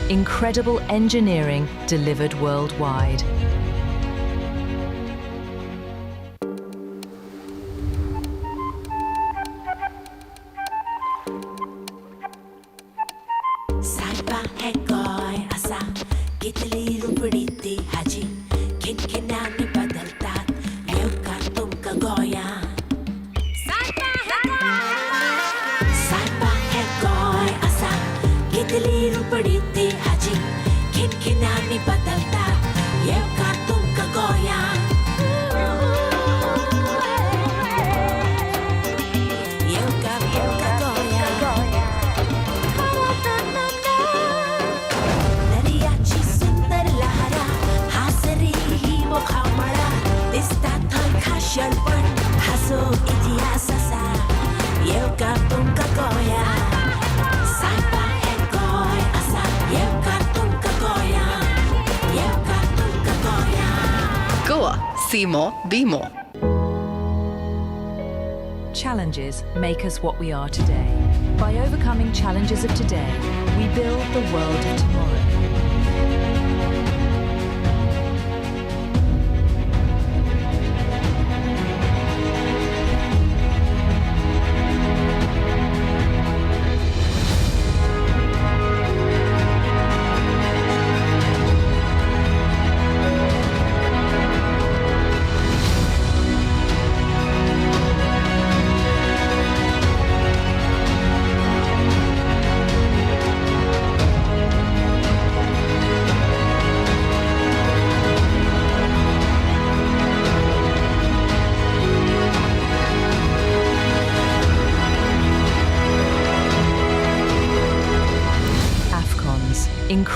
Incredible engineering delivered worldwide. सायपा हे गोय असा कितली रुपडी ती हाजी खिनखिन्यानी बदलतात येवका तुमका गोया सायपा हे गोय असा कितली रुपडी ती हाजी खिनखिन्यानी बदलतात येवका तुमका गोया येवका तुमका गोया दर्याची सुंदर लहरा हासरी ही मोखामळा दिसतात थंय खाशेळपण हसो इतिहासाचा येवका तुमका गोया सायपा हे गोय असा येवका तुमका गोया येवका तुमका गोया Goa. See more, be more. Challenges make us what we are today. By overcoming challenges of today, we build the world of tomorrow.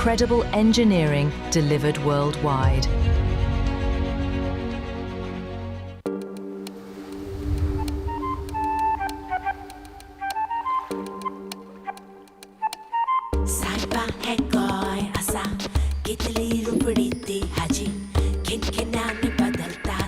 incredible engineering delivered worldwide. साइबा है कोई असा कितली रुपड़ी ती हाजी खिनखिनाने बदलता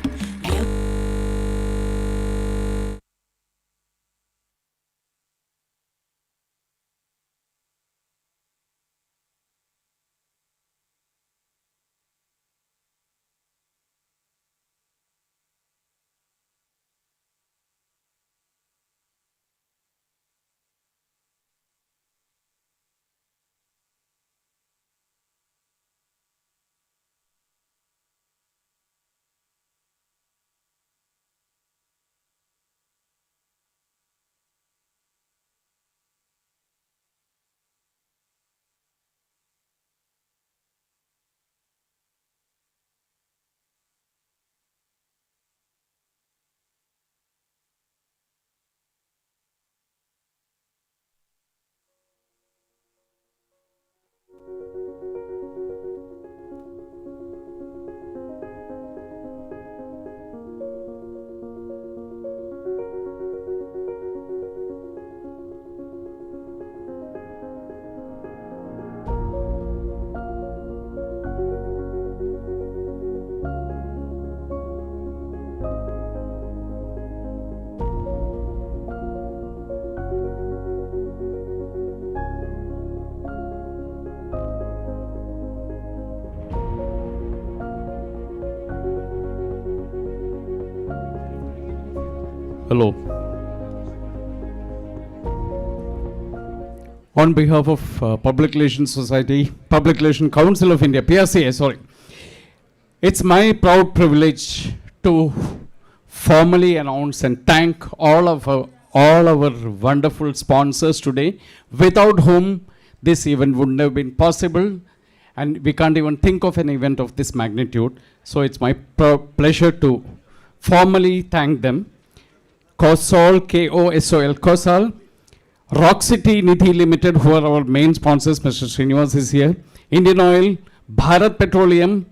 Hello. On behalf of Public Relations Society, Public Relations Council of India, PRCI, sorry, it's my proud privilege to formally announce and thank all our wonderful sponsors today, without whom this event wouldn't have been possible, and we can't even think of an event of this magnitude. So it's my pleasure to formally thank them. KOSOL, KOSOL, KOSOL, Rock City Nidhi Limited, who are our main sponsors, Mr. Srinivas is here, Indian Oil, Bharat Petroleum,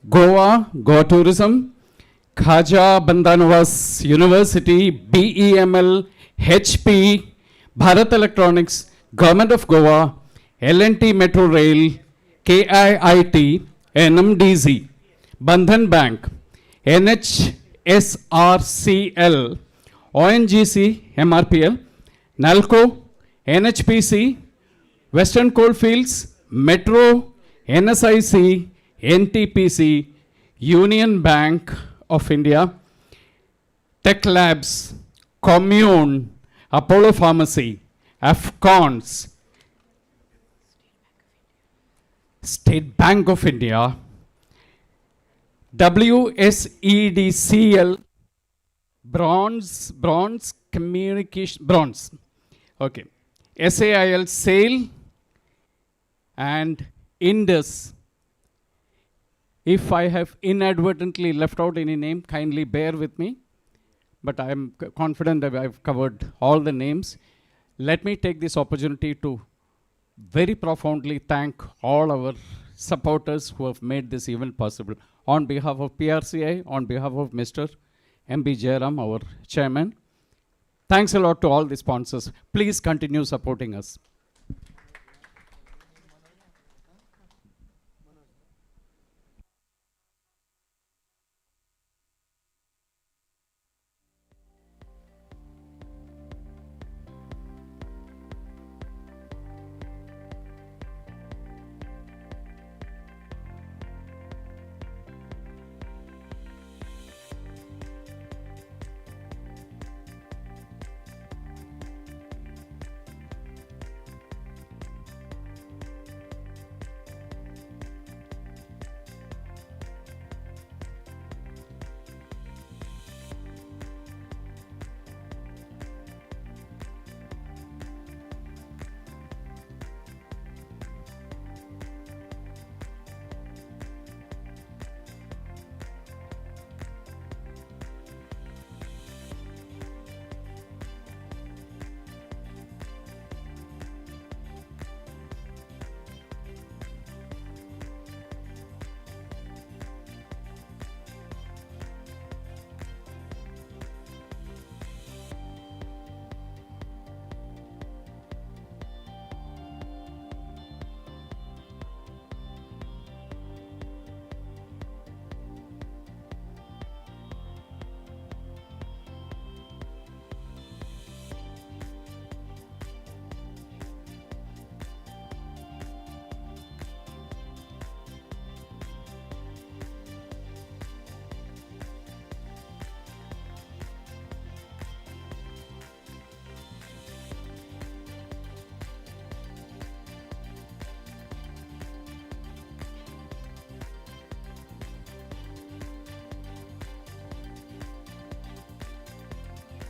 Goa, Goa Tourism, Khaja Bandhanavas University, BEML, HP, Bharat Electronics, Government of Goa, L&T Metro Rail, KIIT, NMDZ, Bandhan Bank, NHSRCL, ONGC, MRPL, NALCO, NHPC, Western Coalfields, Metro, NSIC, NTPC, Union Bank of India, Tech Labs, Commune, Apollo Pharmacy, AFCONS, State Bank of India, WSEDCL, Bronze Communication, Bronze, okay, SAIL, SAIL, and Indus. If I have inadvertently left out any name, kindly bear with me, but I am confident that I've covered all the names. Let me take this opportunity to very profoundly thank all our supporters who have made this event possible. On behalf of PRCI, on behalf of Mr. M.B. Jairam, our chairman, thanks a lot to all the sponsors. Please continue supporting us.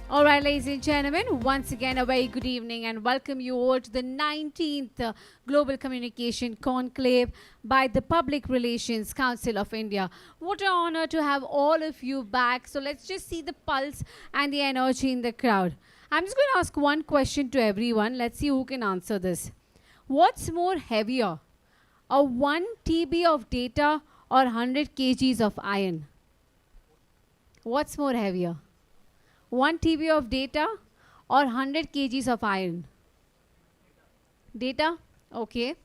All right, ladies and gentlemen, once again, a very good evening and welcome you all to the 19th Global Communication Conclave by the Public Relations Council of India. What an honor to have all of you back. So let's just see the pulse and the energy in the crowd. I'm just going to ask one question to everyone. Let's see who can answer this. What's more heavier, a 1 TB of data or 100 kgs of iron? What's more heavier? 1 TB of data or 100 kgs of iron? Data? Okay.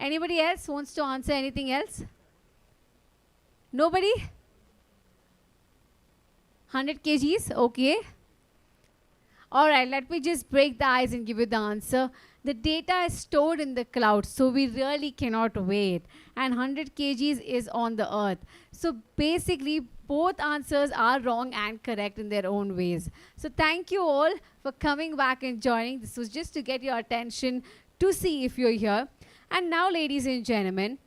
Anybody else wants to answer anything else? Nobody? 100 kgs? Okay. All right, let me just break the ice and give you the answer. The data is stored in the cloud, so we really cannot weigh it. And 100 kgs is on the earth. So basically, both answers are wrong and correct in their own ways. So thank you all for coming back and joining. This was just to get your attention to see if you're here. And now, ladies and gentlemen,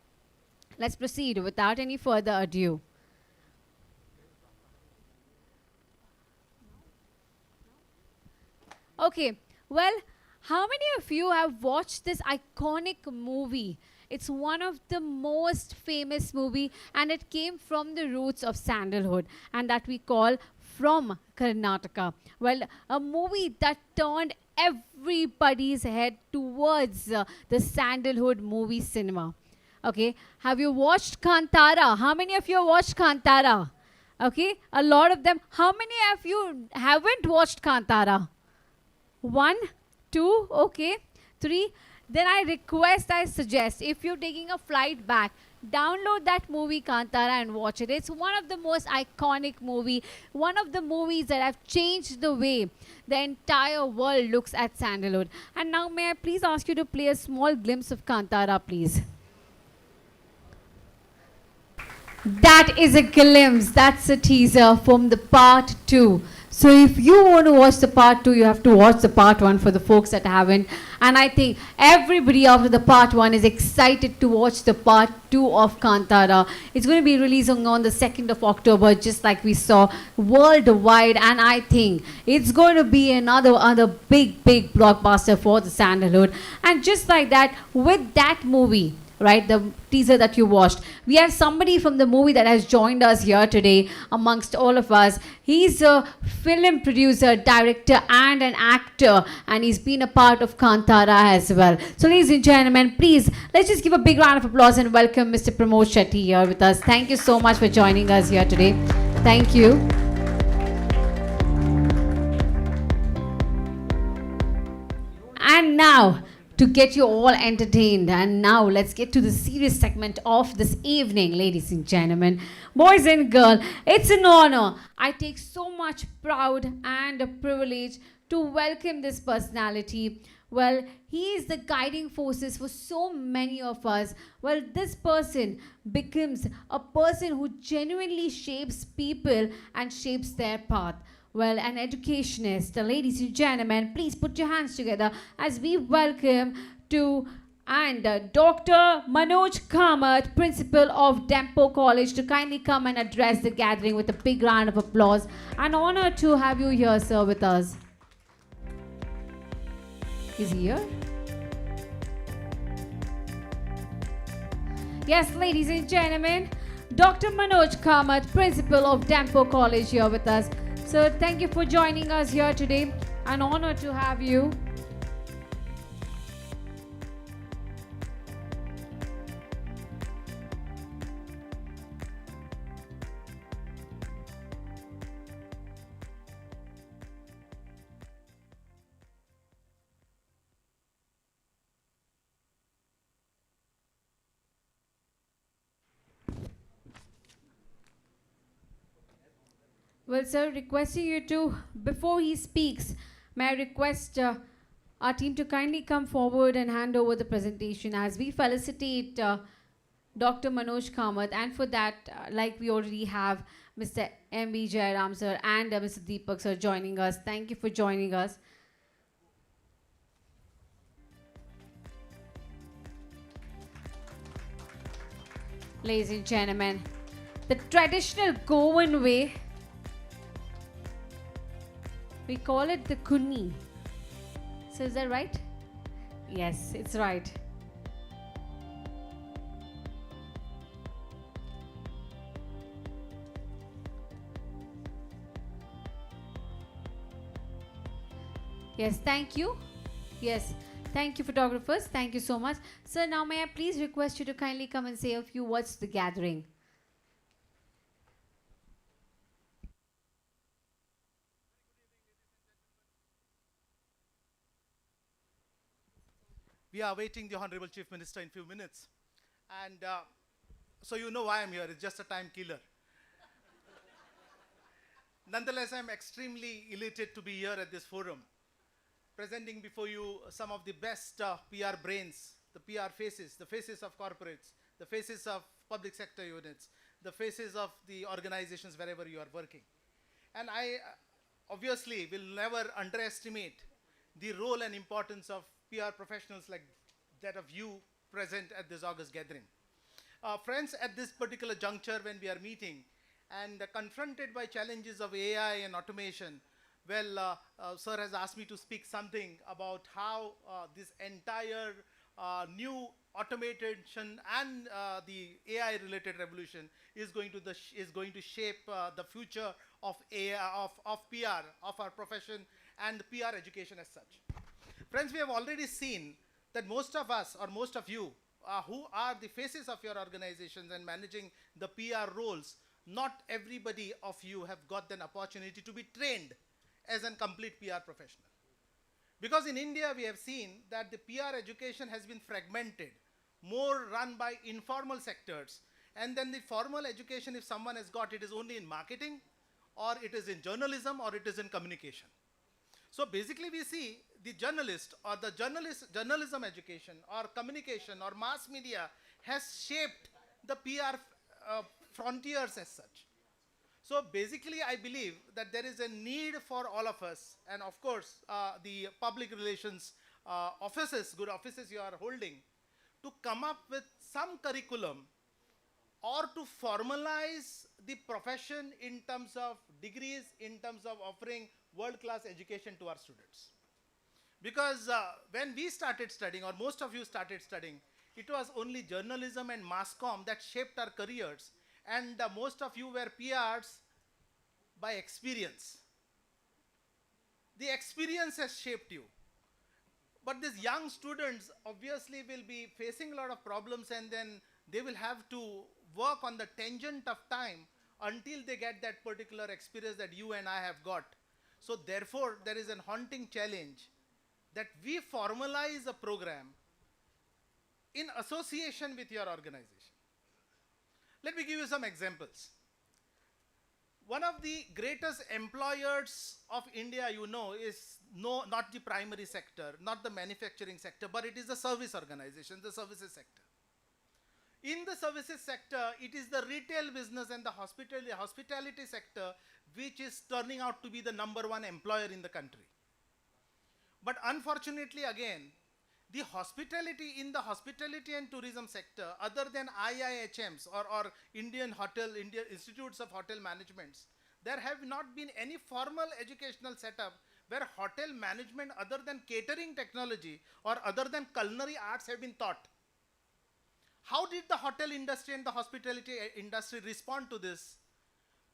let's proceed without any further ado. Okay, well, how many of you have watched this iconic movie? It's one of the most famous movie and it came from the roots of sandalwood and that we call From Karnataka. Well, a movie that turned everybody's head towards the sandalwood movie cinema. Okay, have you watched Kantara? How many of you have watched Kantara? Okay, a lot of them. How many of you haven't watched Kantara? 1, 2, okay, 3. Then I suggest, if you're taking a flight back, download that movie Kantara and watch it. It's one of the most iconic movie, one of the movies that have changed the way the entire world looks at sandalwood. And now may I please ask you to play a small glimpse of Kantara, please. That is a glimpse, that's a teaser from the part 2. So if you want to watch the part 2, you have to watch the part 1 for the folks that haven't. And I think everybody after the part 1 is excited to watch the part 2 of Kantara. It's going to be releasing on the 2nd of October, just like we saw worldwide. And I think it's going to be another big blockbuster for the sandalwood. And just like that, with that movie, right, the teaser that you watched, we have somebody from the movie that has joined us here today amongst all of us. He's a film producer, director and an actor, and he's been a part of Kantara as well. So ladies and gentlemen, please, let's just give a big round of applause and welcome Mr. Pramod Shetty here with us. Thank you so much for joining us here today. Thank you. And now, to get you all entertained. And now let's get to the serious segment of this evening, ladies and gentlemen. Boys and girls, it's an honor. I take so much pride and a privilege to welcome this personality. Well, he is the guiding forces for so many of us. Well, this person becomes a person who genuinely shapes people and shapes their path. Well, an educationist. Ladies and gentlemen, please put your hands together as we welcome Dr. Manoj Kamath, Principal of Dempo College, to kindly come and address the gathering with a big round of applause. An honor to have you here, sir, with us. Is he here? Yes, ladies and gentlemen, Dr. Manoj Kamath, Principal of Dempo College, here with us. Sir, thank you for joining us here today. An honor to have you. Well, sir, requesting you to, before he speaks, may I request our team to kindly come forward and hand over the presentation as we felicitate Dr. Manoj Kamath. And for that, like we already have Mr. M.B. Jairam, sir, and Mr. Deepak, sir, joining us. Thank you for joining us. Ladies and gentlemen, the traditional Goan way We call it the Kunni. So is that right? Yes, it's right. Yes, thank you. Yes, thank you, photographers. Thank you so much. Sir, now may I please request you to kindly come and say a few words to the gathering. We are awaiting the Honorable Chief Minister in few minutes. And so you know why I'm here. It's just a time killer. Nonetheless, I'm extremely elated to be here at this forum, presenting before you some of the best PR brains, the PR faces, the faces of corporates, the faces of public sector units, the faces of the organizations wherever you are working. And I obviously will never underestimate the role and importance of PR professionals like that of you present at this August gathering. Friends, at this particular juncture when we are meeting and confronted by challenges of AI and automation, well, sir has asked me to speak something about how this entire new automation and the AI related revolution is going to shape the future of AI, of PR, of our profession and PR education as such. Friends, we have already seen that most of us or most of you who are the faces of your organizations and managing the PR roles, not everybody of you have got an opportunity to be trained as a complete PR professional. Because in India, we have seen that the PR education has been fragmented, more run by informal sectors. And then the formal education, if someone has got, it is only in marketing, or it is in journalism, or it is in communication. So basically we see the journalist or the journalism education or communication or mass media has shaped the PR frontiers as such. So basically I believe that there is a need for all of us, and of course the public relations offices, good offices you are holding, to come up with some curriculum or to formalize the profession in terms of degrees, in terms of offering world-class education to our students. Because when we started studying, or most of you started studying, it was only journalism and mass comm that shaped our careers, and most of you were PRs by experience. The experience has shaped you. But these young students obviously will be facing a lot of problems, and then they will have to work on the tangent of time until they get that particular experience that you and I have got. So therefore, there is a haunting challenge that we formalize a program in association with your organization. Let me give you some examples. One of the greatest employers of India, you know, is not the primary sector, not the manufacturing sector, but it is the service organization, the services sector. In the services sector, it is the retail business and the hospitality sector which is turning out to be the #1 employer in the country. But unfortunately, again, the hospitality and tourism sector, other than IIHMs or Indian Institutes of Hotel Managements, there have not been any formal educational setup where hotel management other than catering technology or other than culinary arts have been taught. How did the hotel industry and the hospitality industry respond to this?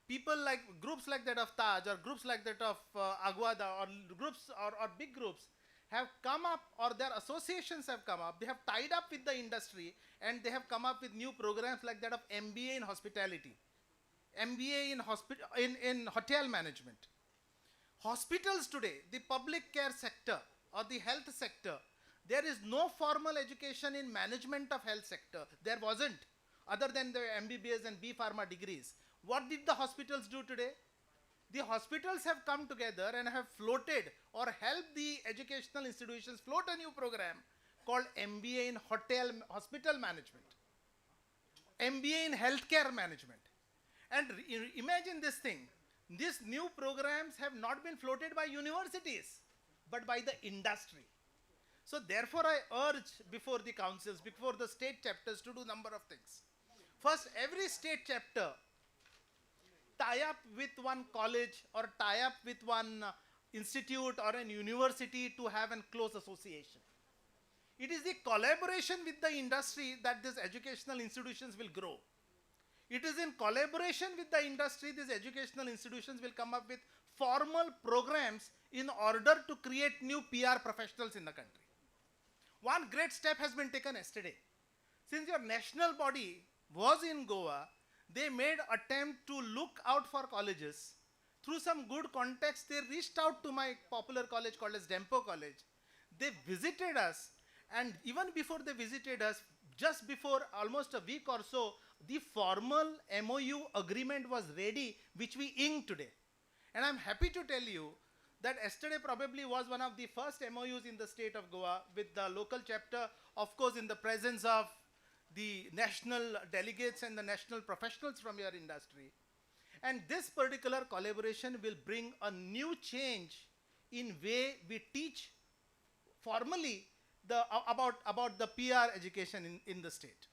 People like, groups like that of Taj or groups like that of Aguada or groups or big groups have come up, or their associations have come up, they have tied up with the industry and they have come up with new programs like that of MBA in hospitality, MBA in hotel management. Hospitals today, the public care sector or the health sector, there is no formal education in management of health sector. There wasn't, other than the MBBS and B Pharma degrees. What did the hospitals do today? The hospitals have come together and have floated or helped the educational institutions float a new program called MBA in hospital management, MBA in healthcare management. And imagine this thing, these new programs have not been floated by universities, but by the industry. So therefore I urge before the councils, before the state chapters to do a number of things. First, every state chapter tie up with one college or tie up with one institute or an university to have a close association. It is the collaboration with the industry that these educational institutions will grow. It is in collaboration with the industry these educational institutions will come up with formal programs in order to create new PR professionals in the country. One great step has been taken yesterday. Since your national body was in Goa, they made attempt to look out for colleges. Through some good context, they reached out to my popular college called as Dempo College. They visited us, and even before they visited us, just before almost a week or so, the formal MOU agreement was ready, which we inked today. And I'm happy to tell you that yesterday probably was one of the first MOUs in the state of Goa with the local chapter, of course, in the presence of the national delegates and the national professionals from your industry. And this particular collaboration will bring a new change in way we teach formally about the PR education in the state.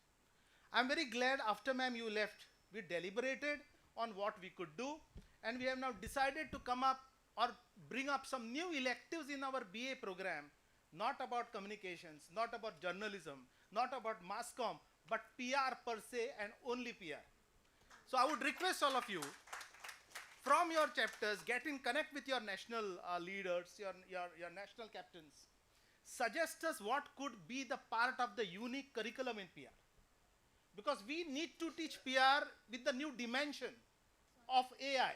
I'm very glad after ma'am you left, we deliberated on what we could do, and we have now decided to come up or bring up some new electives in our BA program, not about communications, not about journalism, not about mass comm, but PR per se and only PR. So I would request all of you, from your chapters, get in connect with your national leaders, your national captains. Suggest us what could be the part of the unique curriculum in PR. Because we need to teach PR with the new dimension of AI,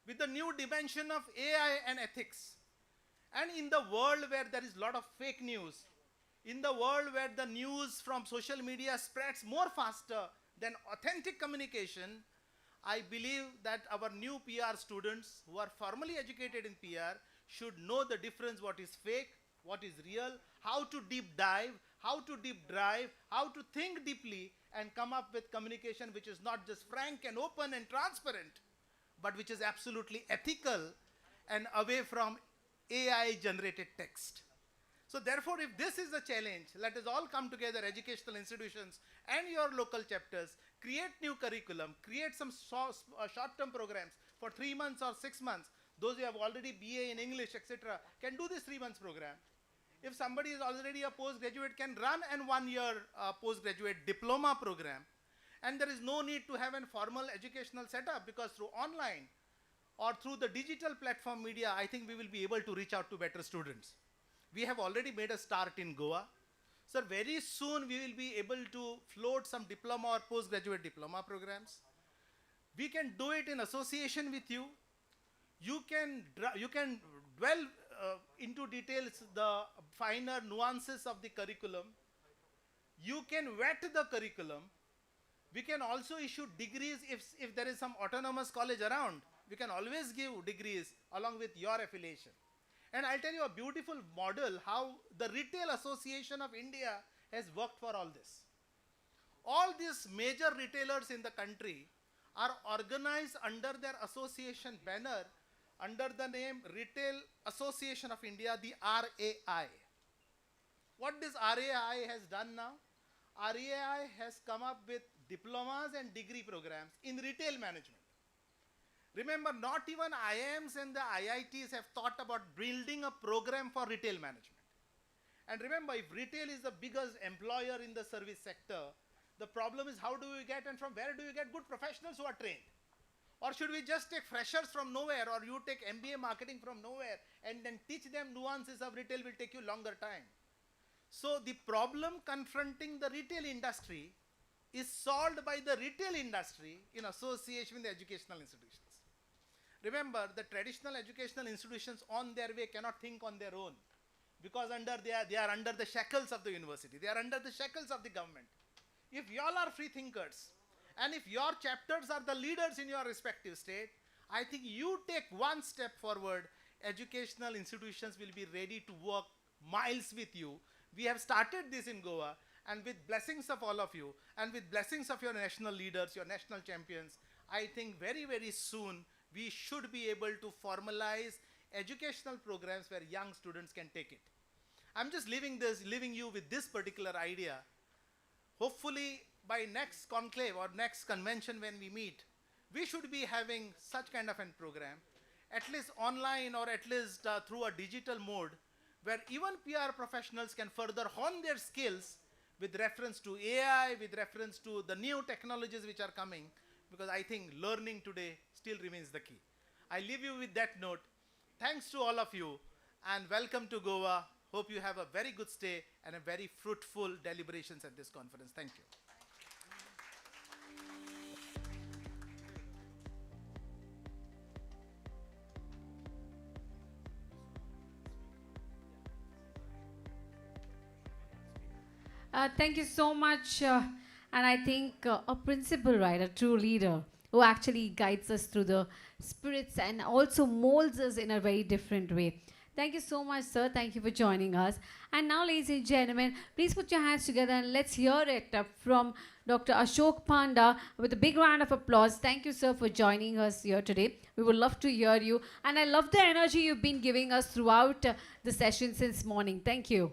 with the new dimension of AI and ethics. And in the world where there is a lot of fake news, in the world where the news from social media spreads more faster than authentic communication, I believe that our new PR students who are formally educated in PR should know the difference what is fake, what is real, how to deep dive, how to deep drive, how to think deeply and come up with communication which is not just frank and open and transparent, but which is absolutely ethical and away from AI generated text. So therefore, if this is the challenge, let us all come together, educational institutions and your local chapters, create new curriculum, create some short-term programs for 3 months or 6 months. Those who have already BA in English, etc., can do this 3 months program. If somebody is already a postgraduate, can run an 1 year postgraduate diploma program. And there is no need to have a formal educational setup, because through online or through the digital platform media, I think we will be able to reach out to better students. We have already made a start in Goa. So very soon we will be able to float some diploma or postgraduate diploma programs. We can do it in association with you. You can dwell into details the finer nuances of the curriculum. You can vet the curriculum. We can also issue degrees if there is some autonomous college around. We can always give degrees along with your affiliation. And I'll tell you a beautiful model how the Retail Association of India has worked for all this. All these major retailers in the country are organized under their association banner under the name Retail Association of India, the RAI. What this RAI has done now? RAI has come up with diplomas and degree programs in retail management. Remember, not even IIMs and the IITs have thought about building a program for retail management. And remember, if retail is the biggest employer in the service sector, the problem is how do we get and from where do we get good professionals who are trained? Or should we just take freshers from nowhere, or you take MBA marketing from nowhere and then teach them nuances of retail will take you longer time. So the problem confronting the retail industry is solved by the retail industry in association with the educational institutions. Remember, the traditional educational institutions on their way cannot think on their own, because they are under the shackles of the university. They are under the shackles of the government. If you all are free thinkers, and if your chapters are the leaders in your respective state, I think you take one step forward, educational institutions will be ready to work miles with you. We have started this in Goa, and with blessings of all of you, and with blessings of your national leaders, your national champions, I think very, very soon we should be able to formalize educational programs where young students can take it. I'm just leaving you with this particular idea. Hopefully by next conclave or next convention when we meet, we should be having such kind of a program. at least online or at least through a digital mode, where even PR professionals can further hone their skills with reference to AI, with reference to the new technologies which are coming, because I think learning today still remains the key. I leave you with that note. Thanks to all of you, and welcome to Goa. Hope you have a very good stay and a very fruitful deliberations at this conference. Thank you. Thank you so much. And I think a principal, right, a true leader who actually guides us through the spirits and also molds us in a very different way. Thank you so much, sir. Thank you for joining us. And now, ladies and gentlemen, please put your hands together and let's hear it from Dr. Ashok Panda with a big round of applause. Thank you, sir, for joining us here today. We would love to hear you. And I love the energy you've been giving us throughout the session since morning. Thank you.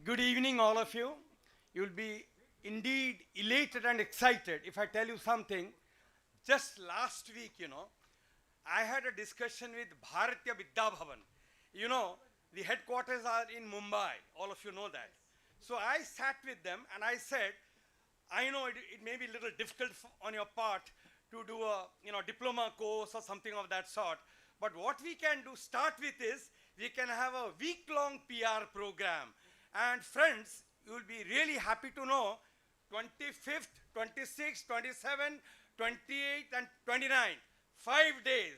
Good evening, all of you. You'll be indeed elated and excited if I tell you something. Just last week, I had a discussion with Bharatiya Vidya Bhavan. The headquarters are in Mumbai. All of you know that. So I sat with them and I said, I know it may be a little difficult on your part to do a diploma course or something of that sort. But what we can do, start with is, we can have a week-long PR program. And friends, you will be really happy to know, 25th, 26th, 27th, 28th and 29th, 5 days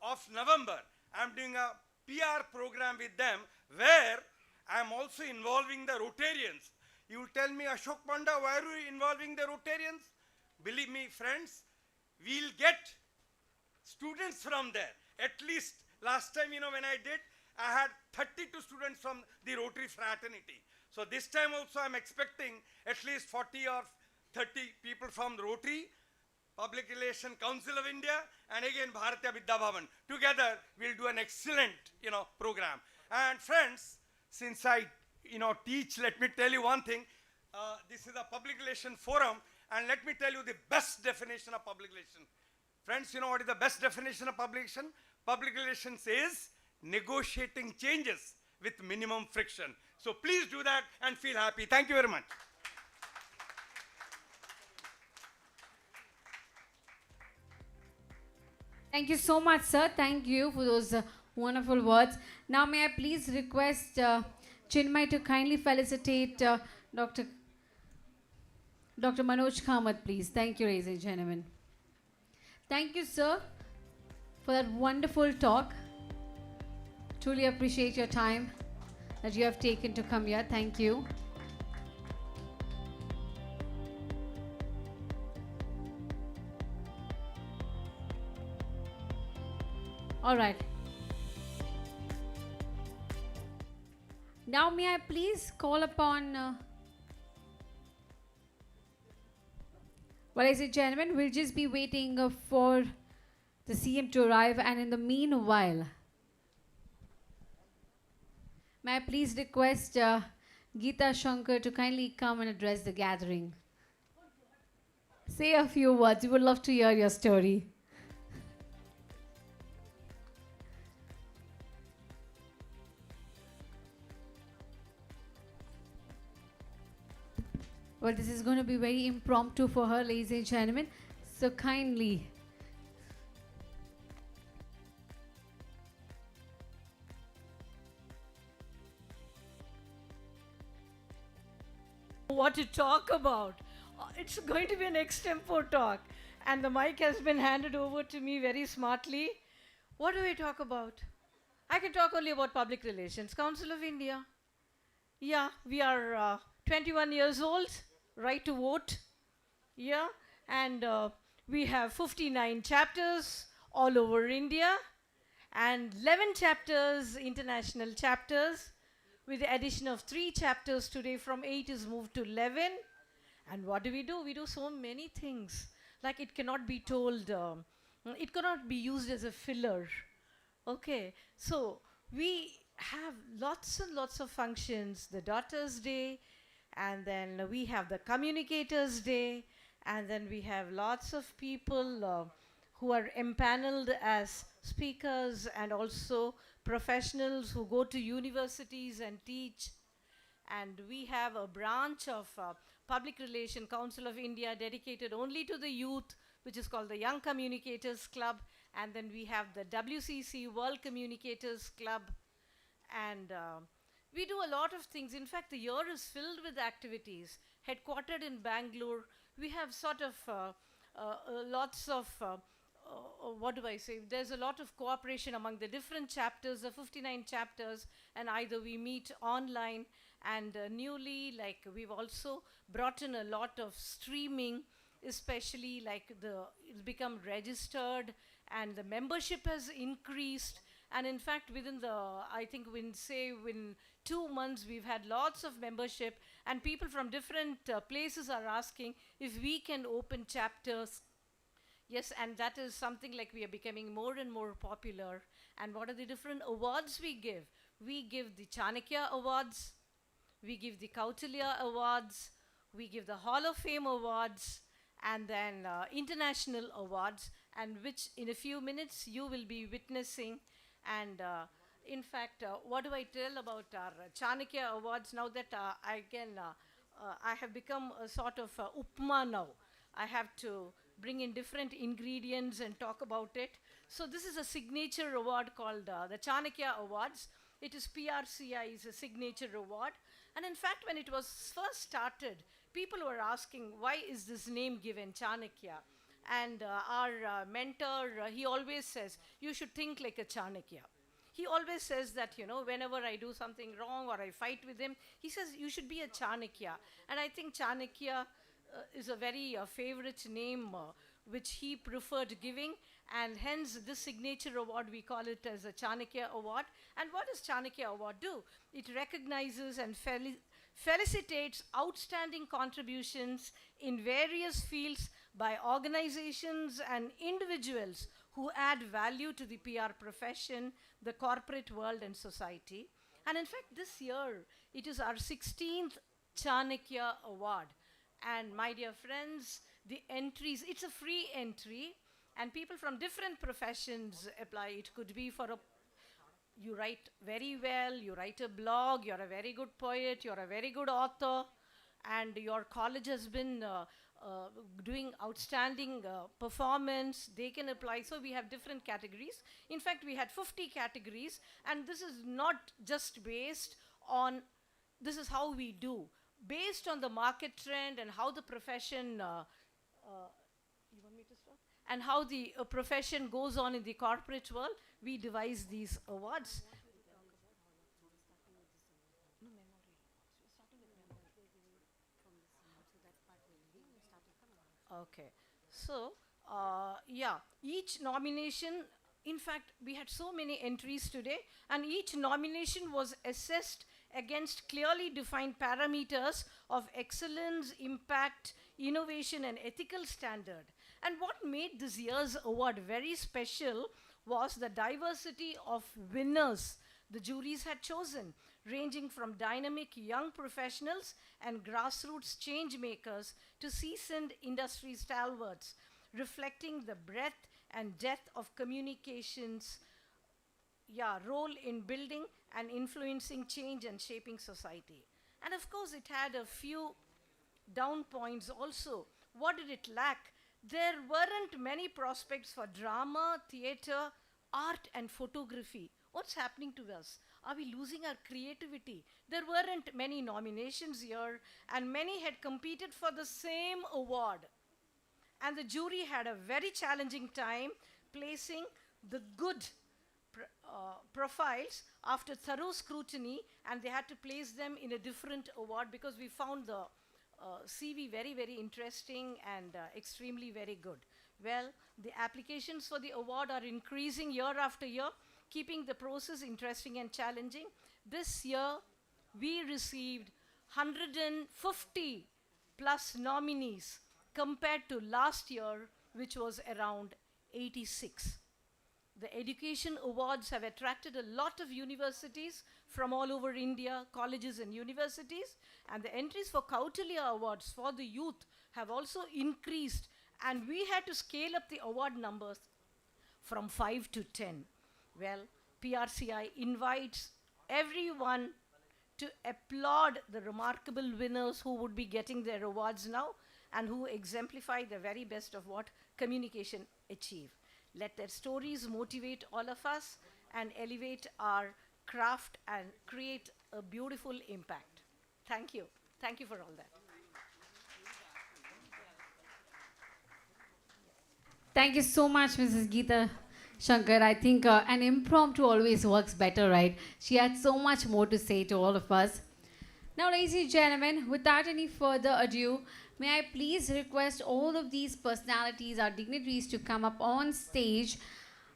of November, I'm doing a PR program with them where I'm also involving the Rotarians. You will tell me, Ashok Panda, why are you involving the Rotarians? Believe me, friends, we'll get students from there. At least last time, when I did, I had 32 students from the Rotary fraternity. So this time also I'm expecting at least 40 or 30 people from the Rotary, Public Relation Council of India, and again Bharatiya Vidya Bhavan. Together we'll do an excellent, program. And friends, since I, teach, let me tell you one thing. This is a public relation forum, and let me tell you the best definition of public relation. Friends, you know what is the best definition of public relation? Public relations is negotiating changes with minimum friction. So please do that and feel happy. Thank you very much. Thank you so much, sir. Thank you for those wonderful words. Now, may I please request Chinmay to kindly felicitate Dr. Manoj Kamath, please. Thank you, ladies and gentlemen. Thank you, sir, for that wonderful talk. Truly appreciate your time that you have taken to come here. Thank you. All right. Now may I please call upon, ladies and gentlemen, we'll just be waiting for the CM to arrive, and in the meanwhile, may I please request Geeta Shankar to kindly come and address the gathering. Say a few words. We would love to hear your story. Well, this is going to be very impromptu for her, ladies and gentlemen. So kindly. What to talk about. It's going to be an extempore talk, and the mic has been handed over to me very smartly. What do I talk about? I can talk only about Public Relations Council of India. Yeah, we are 21 years old, right to vote. Yeah, and we have 59 chapters all over India, and 11 chapters, international chapters, with the addition of 3 chapters today. From 8 is moved to 11. And what do? We do so many things. Like, it cannot be told, it cannot be used as a filler. Okay, so we have lots and lots of functions. The Daughters' Day, and then we have the Communicators' Day, and then we have lots of people who are empaneled as speakers and also professionals who go to universities and teach. And we have a branch of Public Relation Council of India dedicated only to the youth, which is called the Young Communicators Club. And then we have the WCC World Communicators Club. And we do a lot of things. In fact, the year is filled with activities. Headquartered in Bangalore, we have sort of lots of what do I say? There's a lot of cooperation among the different chapters, the 59 chapters, and either we meet online and newly, like we've also brought in a lot of streaming, especially like it's become registered and the membership has increased. And in fact, within I think in 2 months, we've had lots of membership and people from different places are asking if we can open chapters. Yes, and that is something like we are becoming more and more popular. And what are the different awards we give? We give the Chanakya Awards, we give the Kautilya Awards, we give the Hall of Fame Awards, and then international awards, and which in a few minutes you will be witnessing. And in fact, what do I tell about our Chanakya Awards now that I have become a sort of upma now. I have to bring in different ingredients and talk about it. So this is a signature award called the Chanakya Awards. It is PRCI's signature award. And in fact, when it was first started, people were asking, why is this name given, Chanakya? And our mentor, he always says, you should think like a Chanakya. He always says that, whenever I do something wrong or I fight with him, he says, you should be a Chanakya. And I think Chanakya is a very favorite name which he preferred giving, and hence this signature award, we call it as a Chanakya Award. And what does Chanakya Award do? It recognizes and felicitates outstanding contributions in various fields by organizations and individuals who add value to the PR profession, the corporate world and society. And in fact, this year, it is our 16th Chanakya Award. And my dear friends, the entries, it's a free entry, and people from different professions apply. It could be for you write very well, you write a blog, you're a very good poet, you're a very good author, and your college has been doing outstanding performance, they can apply. So we have different categories. In fact, we had 50 categories, and this is not just based on, this is how we do. Based on the market trend and how the profession, you want me to start? And how the profession goes on in the corporate world, we devise these awards. Okay, so yeah, each nomination, in fact, we had so many entries today, and each nomination was assessed against clearly defined parameters of excellence, impact, innovation, and ethical standard. And what made this year's award very special was the diversity of winners the juries had chosen, ranging from dynamic young professionals and grassroots change makers to seasoned industry stalwarts, reflecting the breadth and depth of communications role in building and influencing change and shaping society. And of course, it had a few down points also. What did it lack? There weren't many prospects for drama, theater, art, and photography. What's happening to us? Are we losing our creativity? There weren't many nominations here, and many had competed for the same award. And the jury had a very challenging time placing the good profiles after thorough scrutiny, and they had to place them in a different award because we found the CV very, very interesting and extremely very good. Well, the applications for the award are increasing year after year, keeping the process interesting and challenging. This year, we received 150 plus nominees compared to last year, which was around 86. The education awards have attracted a lot of universities from all over India, colleges and universities, and the entries for Kautilya Awards for the youth have also increased And we had to scale up the award numbers from 5 to 10. Well, PRCI invites everyone to applaud the remarkable winners who would be getting their awards now and who exemplify the very best of what communication achieve. Let their stories motivate all of us and elevate our craft and create a beautiful impact. Thank you. Thank you for all that. Thank you so much, Mrs. Geeta Shankar. I think an impromptu always works better, right? She had so much more to say to all of us. Now, ladies and gentlemen, without any further ado, may I please request all of these personalities, our dignitaries, to come up on stage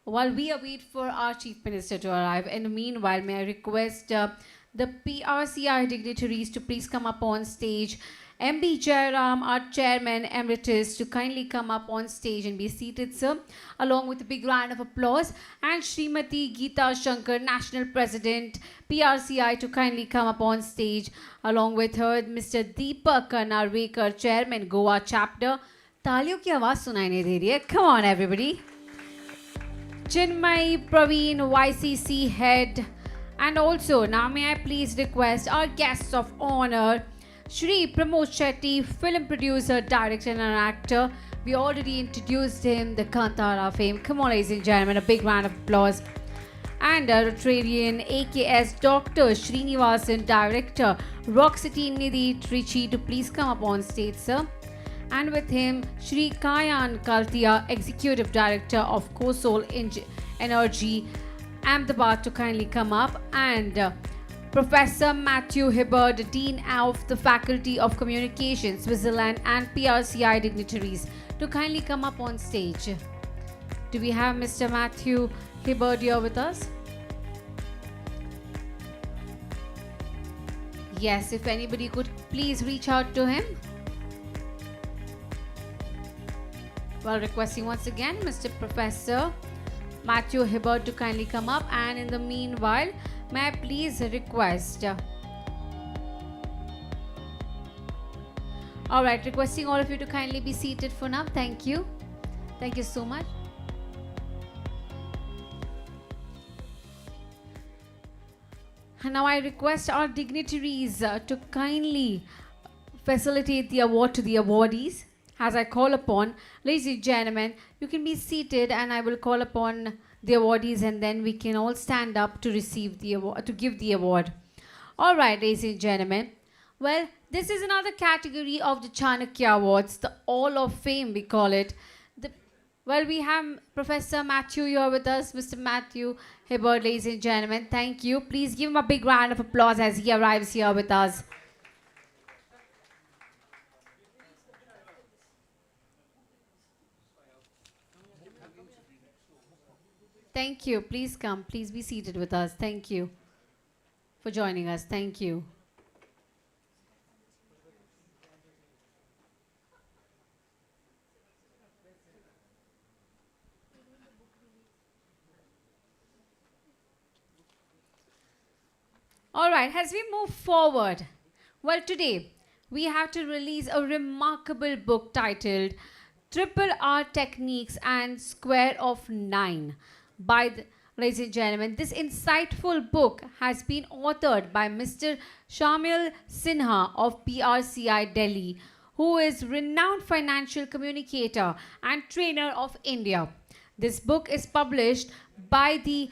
while we await for our Chief Minister to arrive. In the meanwhile, may I request the PRCI dignitaries to please come up on stage. MB Jairam, our Chairman Emeritus, to kindly come up on stage and be seated, sir, along with a big round of applause. And Srimati Geeta Shankar, National President, PRCI, to kindly come up on stage, along with her, Mr. Deepak Narvekar, Chairman, Goa Chapter. Taaliyon ki awaaz sunai nahi de rahi hai. Come on, everybody. Chinmay Praveen, YCC Head. And also, now may I please request our guests of honor, Shri Pramod Shetty, film producer, director and an actor. We already introduced him, the Kantara fame. Come on, ladies and gentlemen, a big round of applause. And a Rotarian, AKS Dr. Srinivasan, director, Rock City Nidhi Trichy, to please come up on stage, sir. And with him, Shri Kayan Kaltia, executive director of COSOL Energy, Ahmedabad, to kindly come up. And Professor Matthew Hibbert, Dean of the Faculty of Communication, Switzerland, and PRCI dignitaries, to kindly come up on stage. Do we have Mr. Matthew Hibbert here with us? Yes, if anybody could please reach out to him. Well, requesting once again Mr. Professor Matthew Hibbert to kindly come up, and in the meanwhile, may I please request. All right, requesting all of you to kindly be seated for now. Thank you. Thank you so much. And now I request our dignitaries to kindly facilitate the award to the awardees. As I call upon, ladies and gentlemen, you can be seated and I will call upon the awardees, and then we can all stand up to receive the award, to give the award. All right, ladies and gentlemen. Well, this is another category of the Chanaka Awards, the Hall of Fame, we call it. Well, we have Professor Matthew here with us, Mr. Matthew Hibbert, ladies and gentlemen. Thank you. Please give him a big round of applause as he arrives here with us. Thank you. Please come. Please be seated with us. Thank you for joining us. Thank you. All right, as we move forward, well, today we have to release a remarkable book titled Triple R Techniques and Square of 9 by ladies and gentlemen. This insightful book has been authored by Mr. Shamil Sinha of PRCI Delhi, who is renowned financial communicator and trainer of India. This book is published by the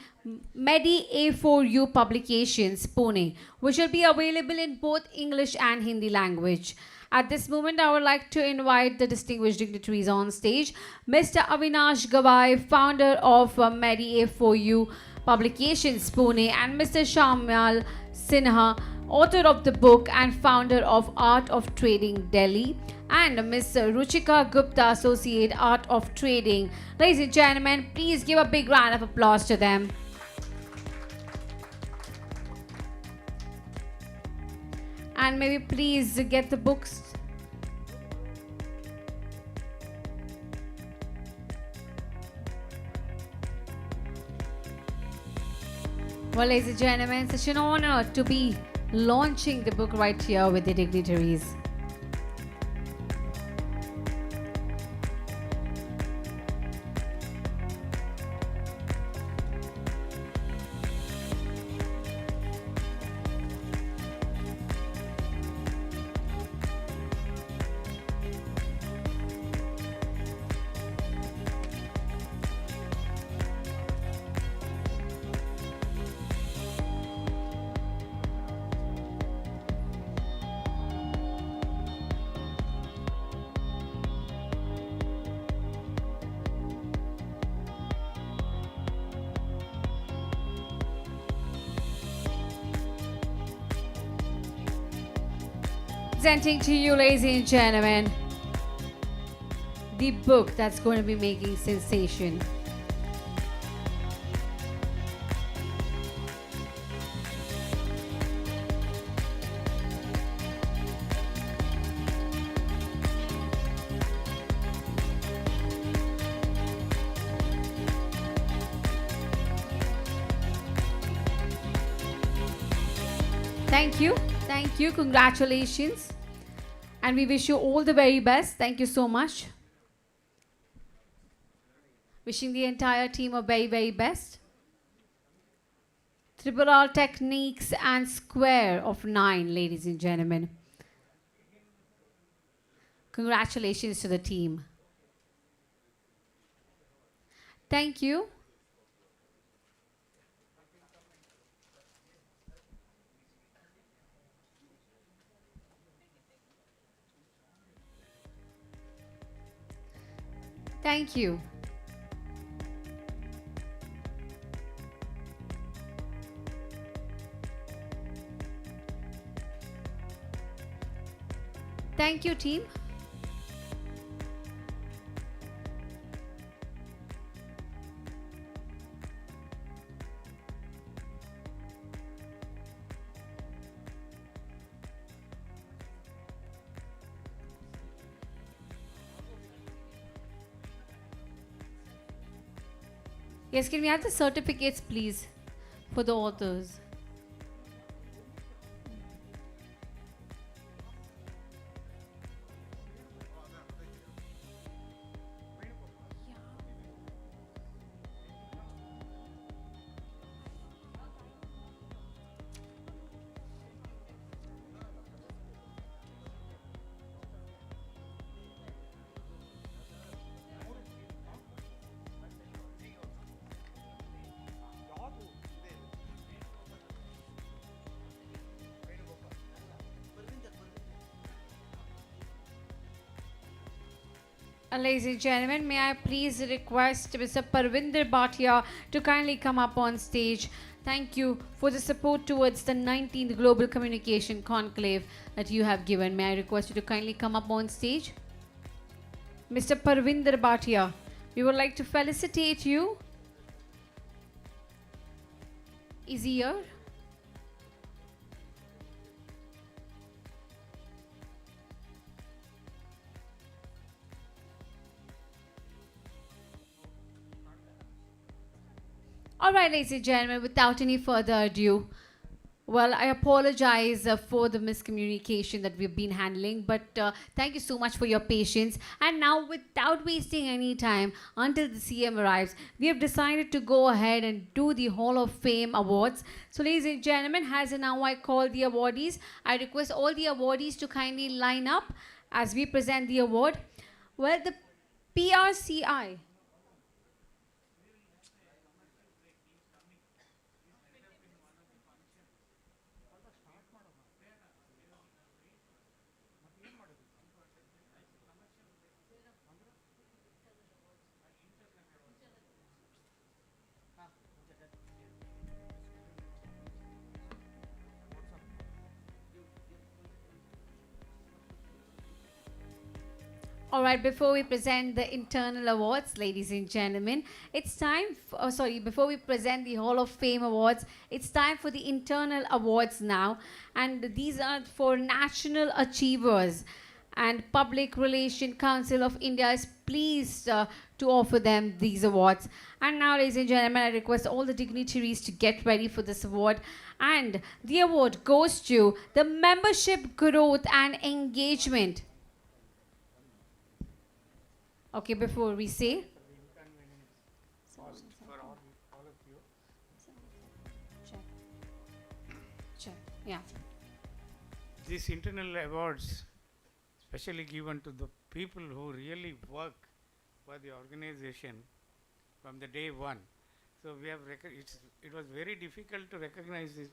Medi A4U Publications, Pune, which will be available in both English and Hindi language. At this moment, I would like to invite the distinguished dignitaries on stage. Mr. Avinash Gawai, founder of Medi A4U Publications, Pune, and Mr. Shamil Sinha, author of the book and founder of Art of Trading, Delhi, and Ms. Ruchika Gupta, Associate Art of Trading. Ladies and gentlemen, please give a big round of applause to them. And maybe please get the books. Well, ladies and gentlemen, such an honor to be launching the book right here with the dignitaries. Presenting to you, ladies and gentlemen, the book that's going to be making sensation. Thank you, congratulations, and we wish you all the very best. Thank you so much. Wishing the entire team a very, very best. Triple R techniques and square of 9, ladies and gentlemen. Congratulations to the team. Thank you. Thank you. Thank you, team. Yes, can we have the certificates, please, for the authors? Ladies and gentlemen, may I please request Mr. Parvinder Bhatia to kindly come up on stage. Thank you for the support towards the 19th Global Communication Conclave that you have given. May I request you to kindly come up on stage? Mr. Parvinder Bhatia, we would like to felicitate you. Is he here? All right, ladies and gentlemen, without any further ado, well, I apologize for the miscommunication that we've been handling, but thank you so much for your patience. And now, without wasting any time until the CM arrives, we have decided to go ahead and do the Hall of Fame Awards. So, ladies and gentlemen, as now I call the awardees, I request all the awardees to kindly line up as we present the award. Well, the PRCI. All right, before we present the internal awards, ladies and gentlemen, it's time, before we present the Hall of Fame awards, it's time for the internal awards now. And these are for national achievers. And Public Relations Council of India is pleased to offer them these awards. And now, ladies and gentlemen, I request all the dignitaries to get ready for this award. And the award goes to the Membership Growth and Engagement. Okay, before we say. Check. Yeah. These internal awards especially given to the people who really work for the organization from the day one. So we have it was very difficult to recognize these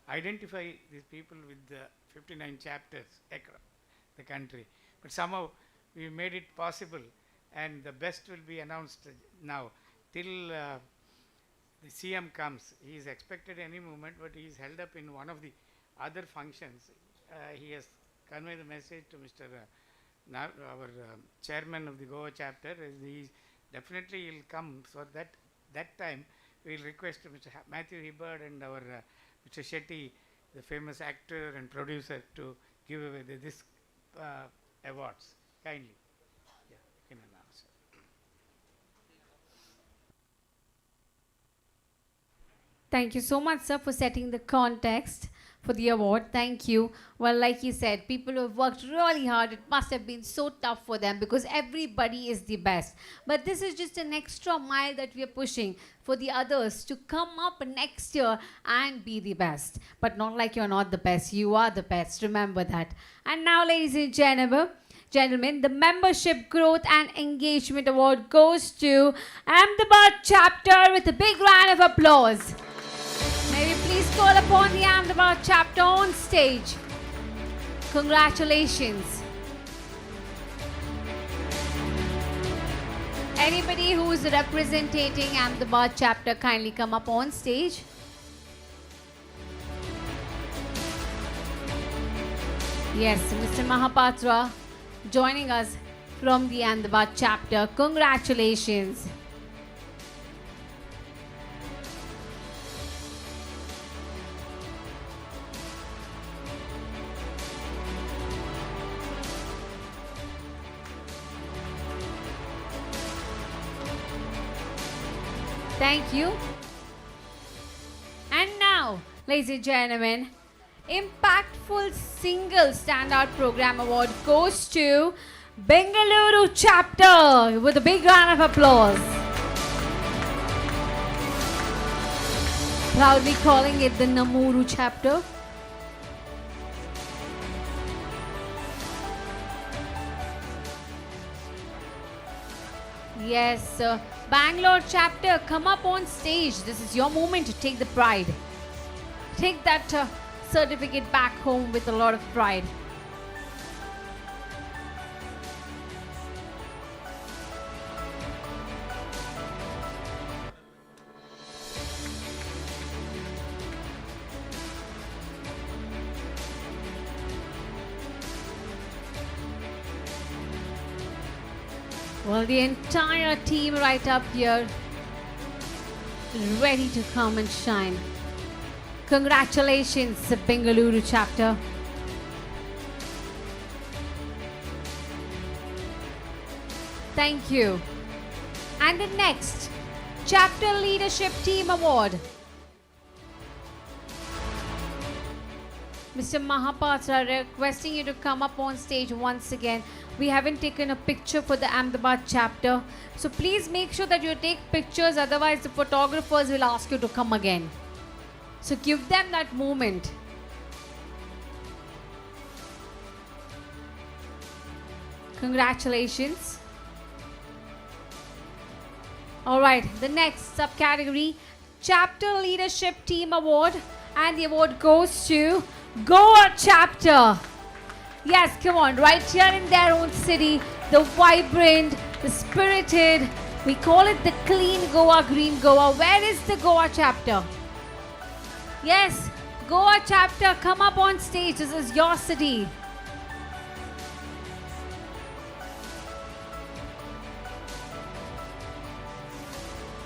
identify these people with the 59 chapters across the country. But somehow we made it possible, and the best will be announced now. Till the CM comes, he is expected any moment, but he is held up in one of the other functions. He has convey the message to Mr. Our chairman of the Goa chapter. He definitely will come. So that time we will request Mr. Matthew Hibbert and our Mr. Shetty, the famous actor and producer, to give away this awards. Kindly. Yeah, you can announce. Thank you so much, sir, for setting the context for the award. Thank you. Well, like you said, people who have worked really hard, it must have been so tough for them because everybody is the best. But this is just an extra mile that we are pushing for the others to come up next year and be the best. But not like you're not the best. You are the best. Remember that. And now, ladies and gentlemen, the Membership Growth and Engagement Award goes to Ahmedabad chapter with a big round of applause. May we please call upon the Ahmedabad chapter on stage. Congratulations. Anybody who is representing Ahmedabad chapter, kindly come up on stage. Yes, Mr. Mahapatra joining us from the Ahmedabad chapter. Congratulations. Thank you. And now, ladies and gentlemen, Impactful Single Standout Program Award goes to Bengaluru chapter with a big round of applause. Proudly calling it the Namuru chapter. Yes, Bangalore chapter, come up on stage. This is your moment to take the pride. Take that certificate back home with a lot of pride. Well, the entire team right up here is ready to come and shine. Congratulations, Bengaluru chapter. Thank you. And the next Chapter Leadership Team Award. Mr. Mahapatra, requesting you to come up on stage once again. We haven't taken a picture for the Ahmedabad chapter. So please make sure that you take pictures, otherwise the photographers will ask you to come again. So give them that moment. Congratulations. Alright, the next subcategory, Chapter Leadership Team Award. And the award goes to Goa chapter. Yes, come on, right here in their own city, the vibrant, the spirited, we call it the clean Goa, green Goa. Where is the Goa chapter? Yes, Goa chapter, come up on stage. This is your city.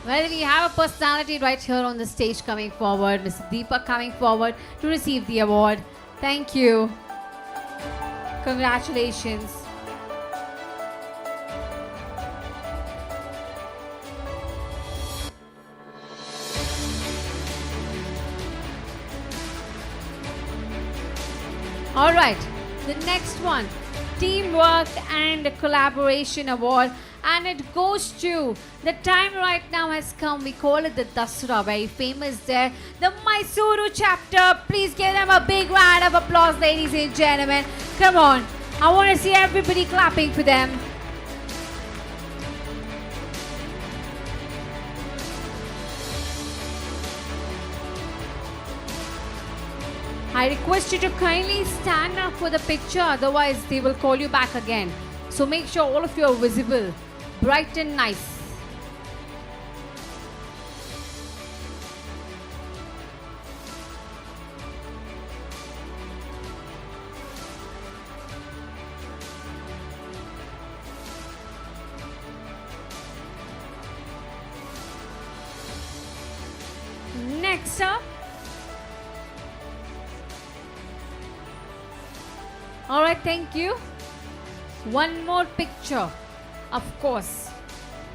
Well, we have a personality right here on the stage coming forward. Ms. Deepa coming forward to receive the award. Thank you. Congratulations. All right, the next one, Teamwork and Collaboration Award. And it goes to, the time right now has come, we call it the Dasra, very famous there, the Mysuru chapter. Please give them a big round of applause, ladies and gentlemen. Come on, I want to see everybody clapping for them. I request you to kindly stand up for the picture, otherwise they will call you back again. So make sure all of you are visible, bright and nice. Next up. All right, thank you. One more picture. Of course,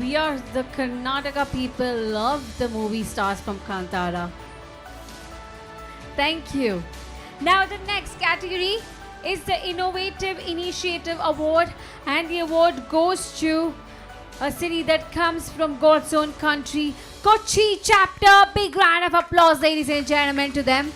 we are the Karnataka people, love the movie stars from Kantara. Thank you. Now the next category is the Innovative Initiative Award, and the award goes to a city that comes from God's own country, Kochi chapter. Big round of applause, ladies and gentlemen, to them.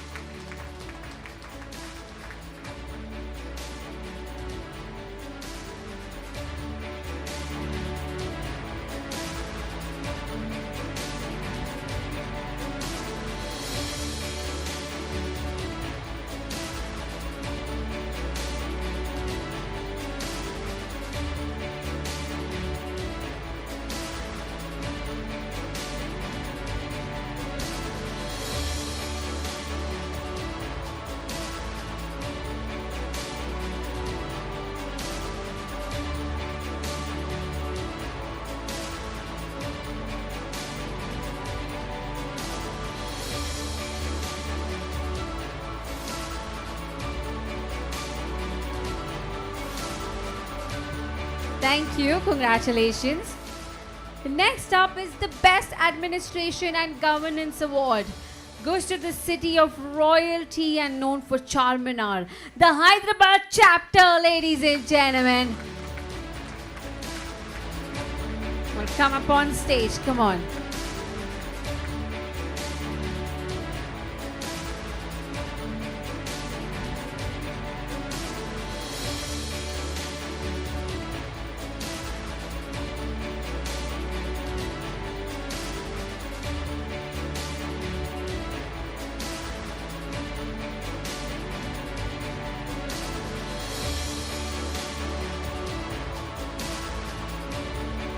Thank you. Congratulations. Next up is the Best Administration and Governance Award. Goes to the city of royalty and known for Charminar, the Hyderabad chapter, ladies and gentlemen. Well, come up on stage. Come on.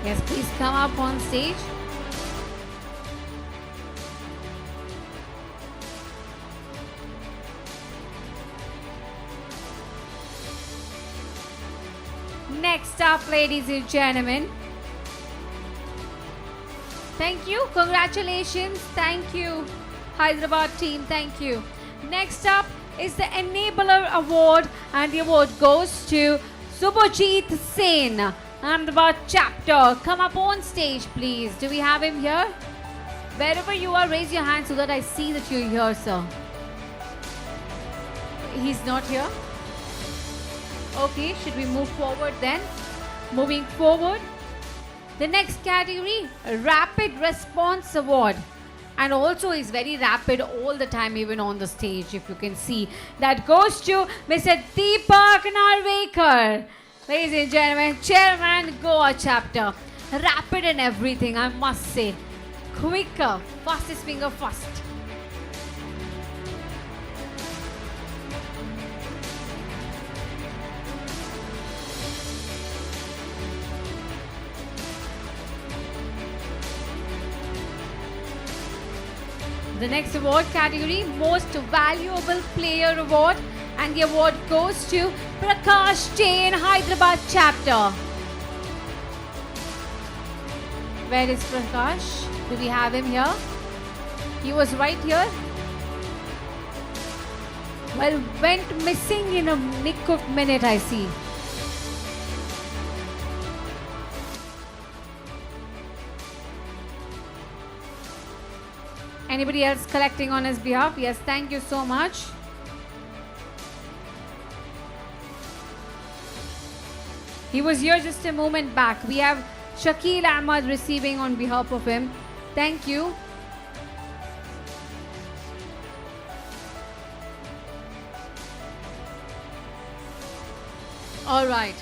Yes, please come up on stage. Next up, ladies and gentlemen. Thank you. Congratulations. Thank you, Hyderabad team. Thank you. Next up is the Enabler Award, and the award goes to Subhajit Sen, Ahmedabad chapter. Come up on stage, please. Do we have him here? Wherever you are, raise your hand so that I see that you're here, sir. He's not here? Okay, should we move forward then? Moving forward. The next category, Rapid Response Award. And also is very rapid all the time, even on the stage, if you can see. That goes to Mr. Deepak Narvekar. Ladies and gentlemen, Chairman, Goa chapter. Rapid and everything, I must say. Quicker, fastest finger first. The next award category, Most Valuable Player Award, and the award goes to Prakash Jain, Hyderabad chapter. Where is Prakash? Do we have him here? He was right here. Well, went missing in a nick of minute, I see. Anybody else collecting on his behalf? Yes, thank you so much. He was here just a moment back. We have Shakil Ahmad receiving on behalf of him. Thank you. All right.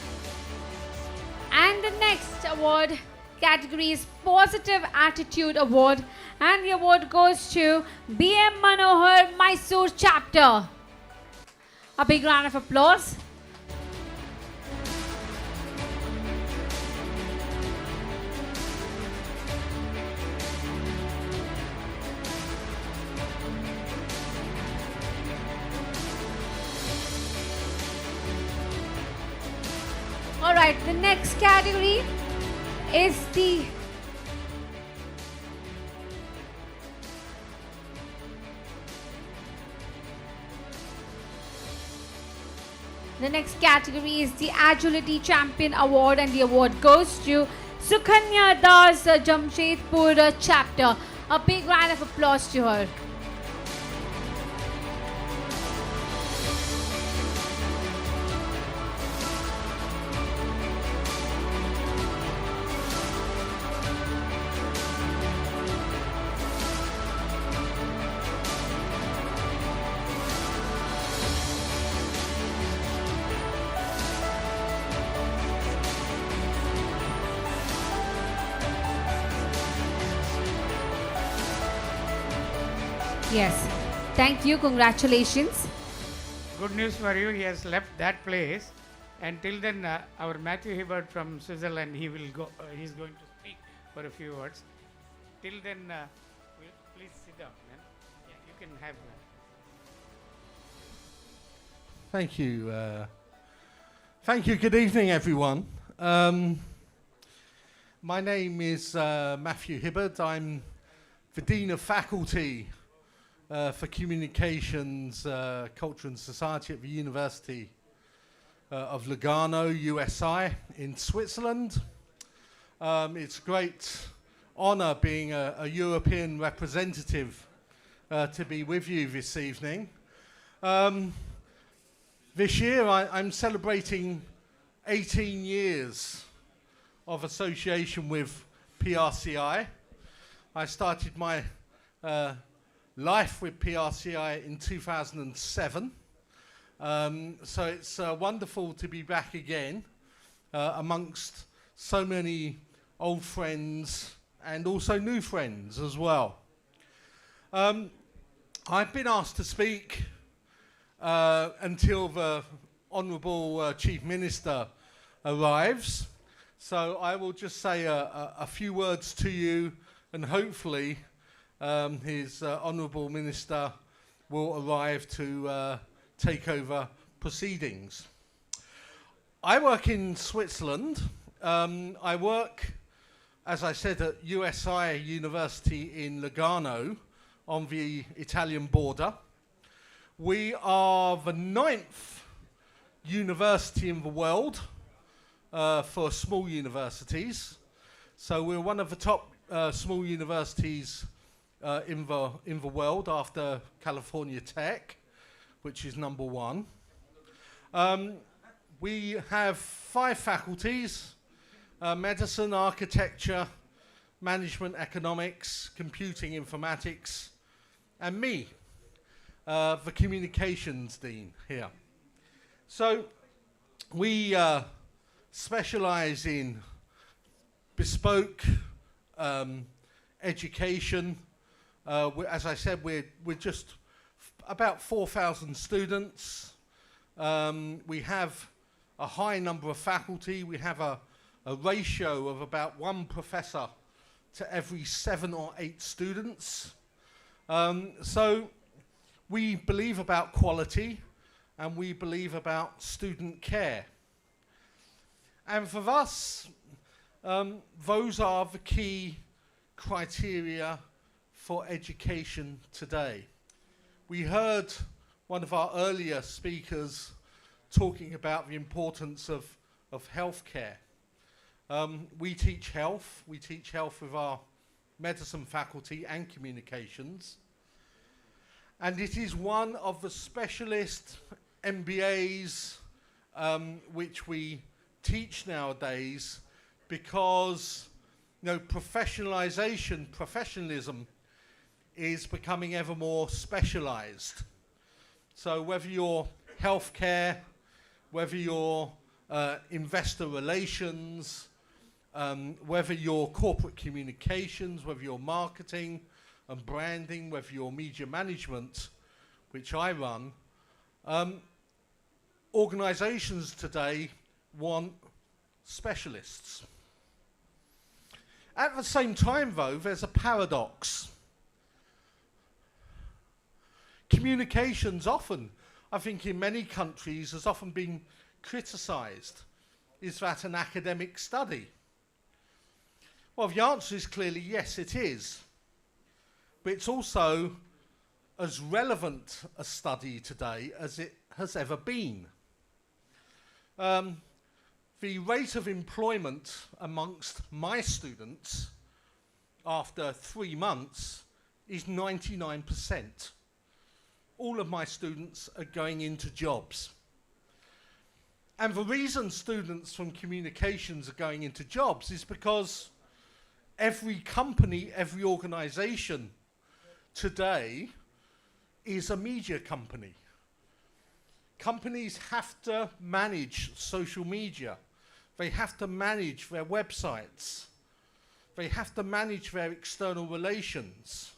And the next award category is Positive Attitude Award, and the award goes to B.M. Manohar, Mysore chapter. A big round of applause. All right, the next category is the The next category is the Agility Champion Award, and the award goes to Sukhanya Das, Jamshedpur chapter. A big round of applause to her. Yes. Thank you. Congratulations. Good news for you, he has left that place. And till then, our Matthew Hibbert from Switzerland, he will go. He's going to speak for a few words. Till then, please sit down, man. Yeah, you can have one. Thank you. Thank you. Good evening, everyone. My name is Matthew Hibbert. I'm the Dean of Faculty for Communications, Culture and Society at the University of Lugano, USI, in Switzerland. It's a great honor being a European representative to be with you this evening. This year I'm celebrating 18 years of association with PRCI. I started my life with PRCI in 2007. So it's wonderful to be back again amongst so many old friends and also new friends as well. I've been asked to speak until the Honourable Chief Minister arrives. So I will just say a few words to you, and hopefully his Honourable Minister will arrive to take over proceedings. I work in Switzerland. I work, as I said, at USI University in Lugano on the Italian border. We are the 9th university in the world for small universities. So we're one of the top small universities in the world after California Tech, which is number 1. We have 5 faculties: medicine, architecture, management, economics, computing, informatics, and me, the communications dean here. So we specialize in bespoke education. As I said, we're just about 4,000 students. We have a high number of faculty. We have a ratio of about 1 professor to every 7 or 8 students. So we believe about quality, and we believe about student care. And for us, those are the key criteria for education today. We heard one of our earlier speakers talking about the importance of healthcare. We teach health. We teach health with our medicine faculty and communications. And it is one of the specialist MBAs which we teach nowadays, because professionalism is becoming ever more specialised. So whether you're healthcare, whether you're investor relations, whether you're corporate communications, whether you're marketing and branding, whether you're media management, which I run, organisations today want specialists. At the same time, though, there's a paradox. Communications often, I think in many countries, has often been criticised. Is that an academic study? Well, the answer is clearly yes, it is. But it's also as relevant a study today as it has ever been. the rate of employment amongst my students after 3 months is 99%. All of my students are going into jobs. And the reason students from communications are going into jobs is because every company, every organization today is a media company. Companies have to manage social media. They have to manage their websites. They have to manage their external relations.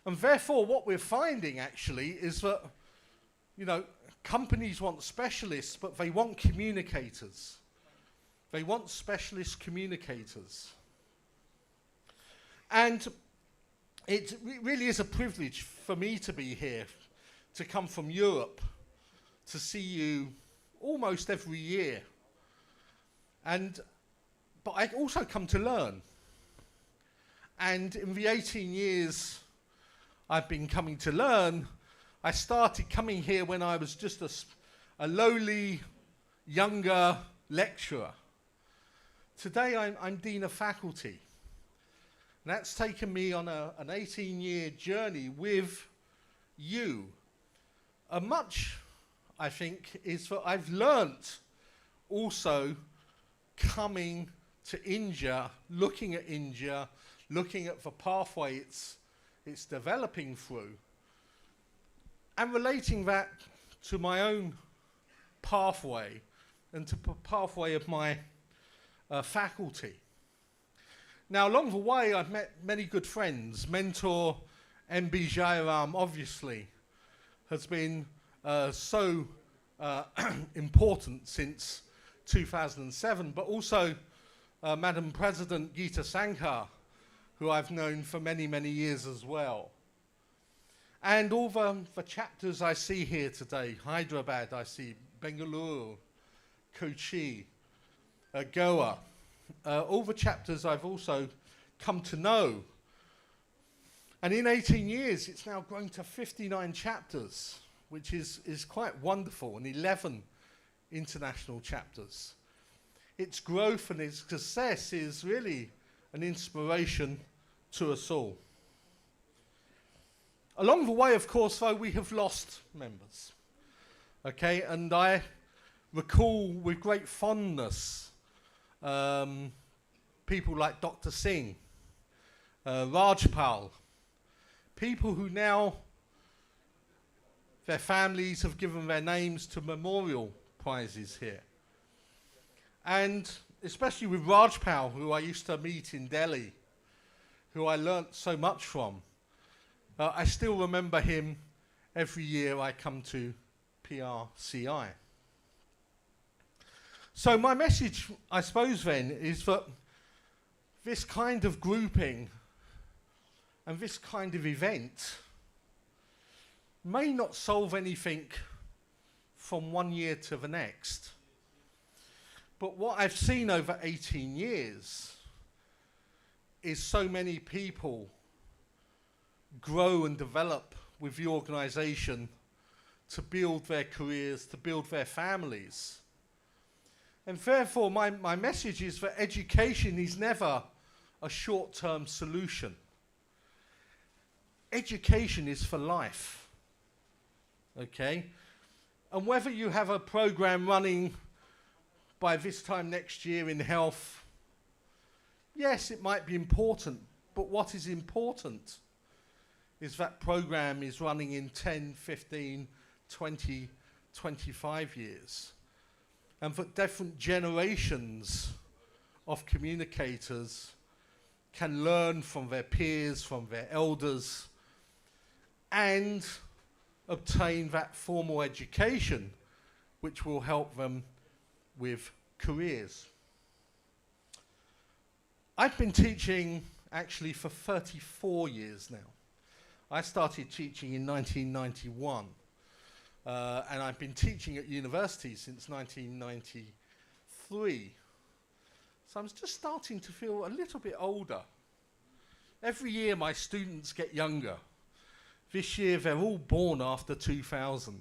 And therefore, what we're finding actually is that, you know, companies want specialists, but they want communicators. They want specialist communicators. And it really is a privilege for me to be here, to come from Europe, to see you almost every year. But I also come to learn. And in the 18 years I've been coming to learn, I started coming here when I was just a lowly, younger lecturer. Today I'm Dean of Faculty. And that's taken me on an 18-year journey with you. Much, I think, is that I've learnt also coming to India, looking at India, looking at the pathway it's developing through, and relating that to my own pathway and to the pathway of my faculty. Now, along the way, I've met many good friends. Mentor M.B. Jairam, obviously, has been so important since 2007, but also Madam President Geeta Sankar, who I've known for many, many years as well. And all the chapters I see here today, Hyderabad, I see Bengaluru, Kochi, Goa, all the chapters I've also come to know. And in 18 years, it's now grown to 59 chapters, which is quite wonderful, and 11 international chapters. Its growth and its success is really an inspiration to us all. Along the way, of course, though, we have lost members. Okay, and I recall with great fondness people like Dr. Singh, Rajpal, people who now, their families have given their names to memorial prizes here. And especially with Rajpal, who I used to meet in Delhi, who I learnt so much from. I still remember him every year I come to PRCI. So my message, I suppose then, is that this kind of grouping and this kind of event may not solve anything from one year to the next. But what I've seen over 18 years is so many people grow and develop with the organization to build their careers, to build their families. And therefore, my message is that education is never a short-term solution. Education is for life, okay? And whether you have a program running by this time next year in health, yes, it might be important, but what is important is that program is running in 10, 15, 20, 25 years. And that different generations of communicators can learn from their peers, from their elders, and obtain that formal education which will help them with careers. I've been teaching actually for 34 years now. I started teaching in 1991, and I've been teaching at university since 1993. So I'm just starting to feel a little bit older. Every year my students get younger. This year they're all born after 2000.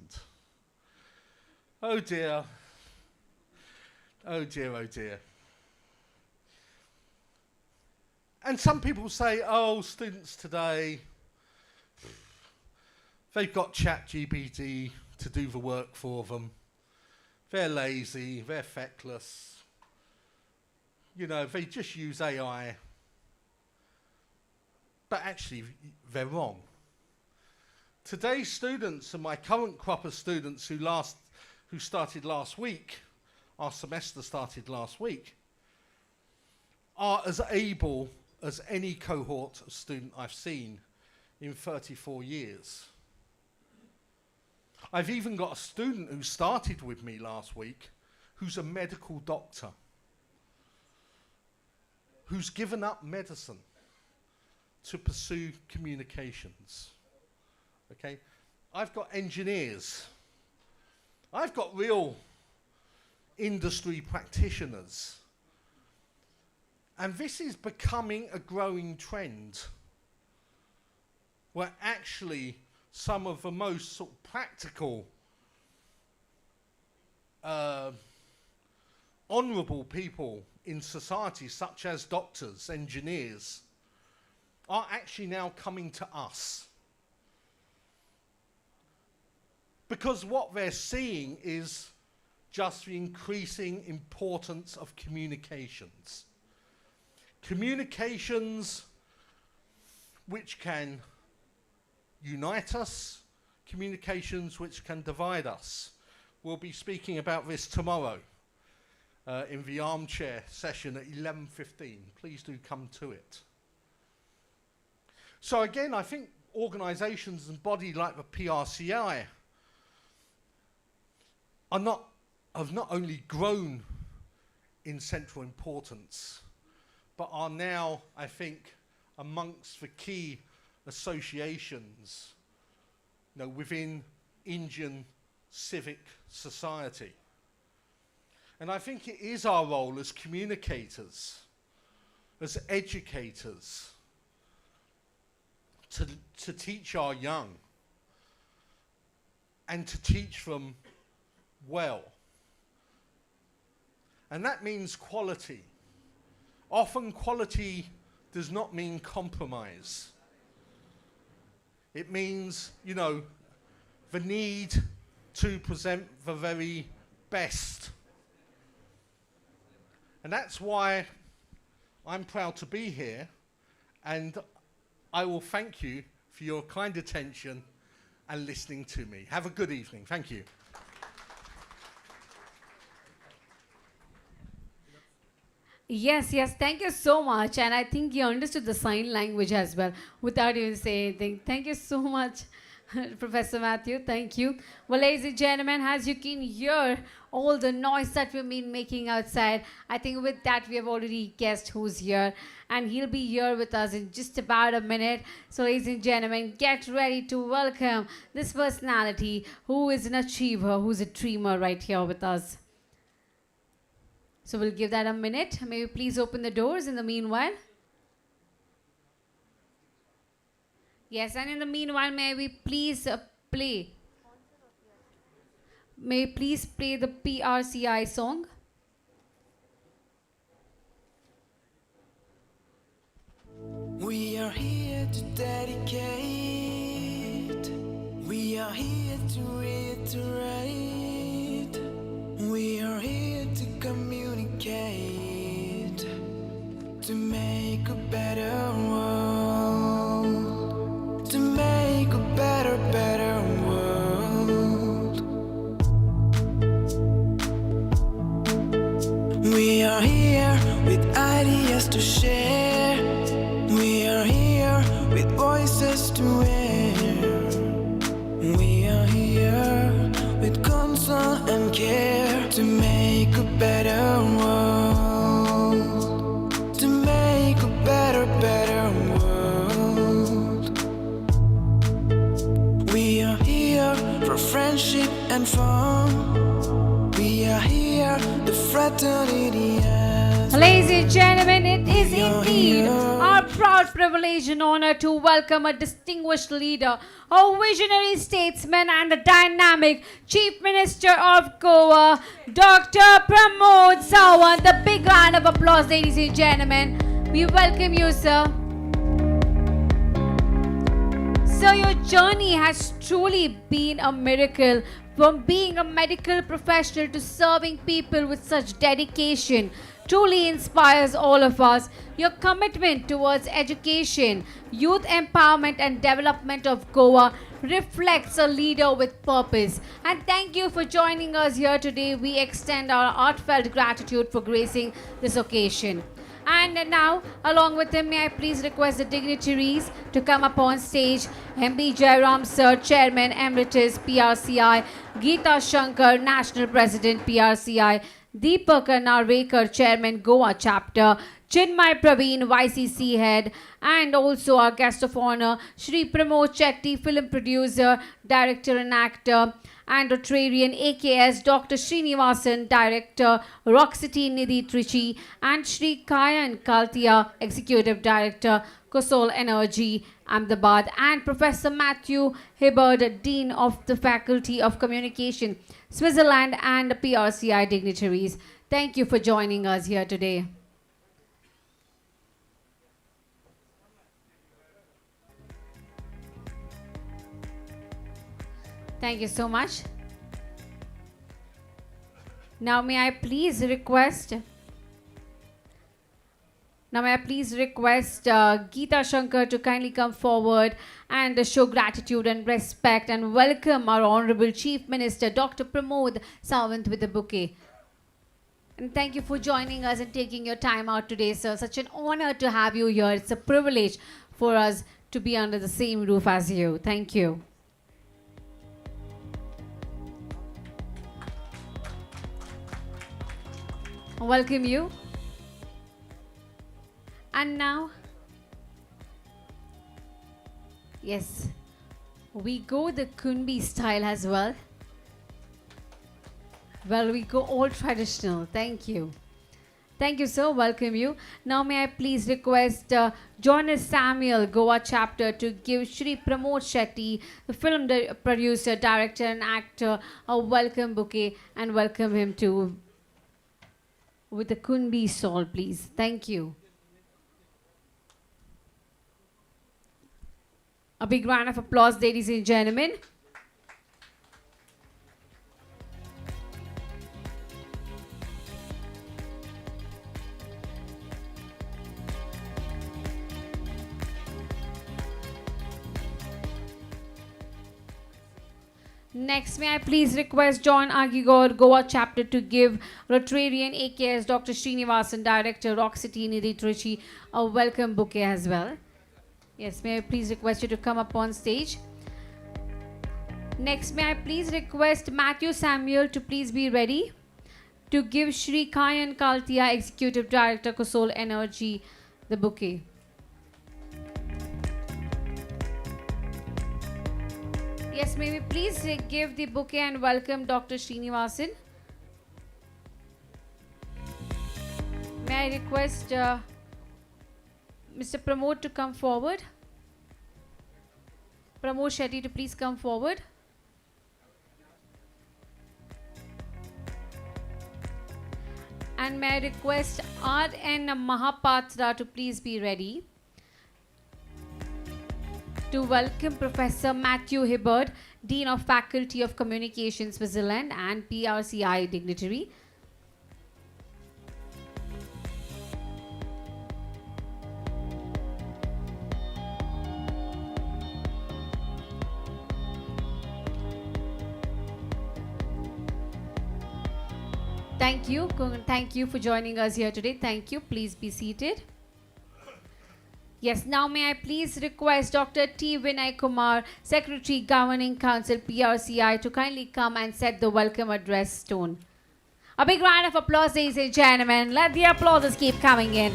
Oh dear. Oh dear, oh dear. And some people say, oh, students today, they've got ChatGPT to do the work for them. They're lazy, they're feckless. You know, they just use AI. But actually, they're wrong. Today's students and my current crop of students who started last week, our semester started last week, are as able as any cohort of student I've seen in 34 years. I've even got a student who started with me last week who's a medical doctor, who's given up medicine to pursue communications. Okay? I've got engineers. I've got real industry practitioners. And this is becoming a growing trend where actually some of the most sort of practical, honourable people in society, such as doctors, engineers, are actually now coming to us. Because what they're seeing is just the increasing importance of communications. Communications which can unite us, communications which can divide us. We'll be speaking about this tomorrow in the armchair session at 11:15. Please do come to it. So again, I think organisations and bodies like the PRCI have not only grown in central importance, but are now, I think, amongst the key associations, you know, within Indian civic society. And I think it is our role as communicators, as educators, to teach our young and to teach them well. And that means quality. Often quality does not mean compromise. It means, you know, the need to present the very best. And that's why I'm proud to be here, and I will thank you for your kind attention and listening to me. Have a good evening. Thank you. Yes, yes, thank you so much. And I think you understood the sign language as well without even saying anything. Thank you so much, Professor Matthew. Thank you. Well, ladies and gentlemen, as you can hear all the noise that we've been making outside, I think with that we have already guessed who's here. And he'll be here with us in just about a minute. So, ladies and gentlemen, get ready to welcome this personality who is an achiever, who's a dreamer right here with us. So we'll give that a minute. May you please open the doors in the meanwhile. Yes, and in the meanwhile, may we please play. May you please play the PRCI song. We are here to dedicate. We are here to reiterate. We are here to communicate, to make a better world, to make a better world. We are here with ideas to share. We are here with voices to air. We are here with concern and care, to make a better world, to make a better world. We are here for friendship and fun. We are here, the fraternity. Ladies and gentlemen, it is indeed our proud privilege and honor to welcome a distinguished leader, a visionary statesman and the dynamic Chief Minister of Goa, Dr. Pramod Sawant. A big round of applause, ladies and gentlemen. We welcome you, sir. So your journey has truly been a miracle, from being a medical professional to serving people with such dedication. Truly inspires all of us. Your commitment towards education, youth empowerment and development of Goa reflects a leader with purpose. And thank you for joining us here today. We extend our heartfelt gratitude for gracing this occasion. And now, along with him, may I please request the dignitaries to come up on stage. MB Jairam Sir, Chairman Emeritus PRCI, Geeta Shankar, National President PRCI, Deepak Narvekar, Chairman Goa Chapter, Chinmay Praveen, YCC Head, and also our guest of honor, Shri Pramod Chetty, Film Producer, Director and Actor, and Rotarian AKS, Dr. Srinivasan, Director, Rock City Nidhi Trichy, and Shri Kayan Kaltia, Executive Director, Kosol Energy, Ahmedabad, and Professor Matthew Hibbert, Dean of the Faculty of Communication, Switzerland, and PRCI dignitaries. Thank you for joining us here today. Thank you so much. Now may I please request Geeta Shankar to kindly come forward and show gratitude and respect and welcome our Honorable Chief Minister Dr. Pramod Sawant with the bouquet. And thank you for joining us and taking your time out today, sir. Such an honor to have you here. It's a privilege for us to be under the same roof as you. Thank you. Welcome you. And now, yes, we go the Kunbi style as well. Well, we go all traditional. Thank you. Thank you, sir. Welcome you. Now, may I please request Jonas Samuel, Goa Chapter, to give Shri Pramod Shetty, the film producer, director, and actor, a welcome bouquet and welcome him to with the Kunbi shawl, please. Thank you. A big round of applause, ladies and gentlemen. Next, may I please request John Agigor, Goa Chapter, to give Rotarian AKS Dr. Srinivasan, Director, Rock City Nidhi Trichy, a welcome bouquet as well. Yes, may I please request you to come up on stage. Next, may I please request Matthew Samuel to please be ready to give Shri Kayan Kaltia, Executive Director, Kosol Energy, the bouquet. Yes, may we please give the bouquet and welcome Dr. Srinivasan. May I request Mr. Pramod to come forward. Pramod Shetty to please come forward. And may I request R.N. Mahapatra to please be ready to welcome Professor Matthew Hibbert, Dean of Faculty of Communication, Switzerland, and PRCI dignitary. Thank you. Thank you for joining us here today. Thank you. Please be seated. Yes, now may I please request Dr. T. Vinay Kumar, Secretary Governing Council PRCI, to kindly come and set the welcome address tone. A big round of applause, ladies and gentlemen. Let the applauses keep coming in.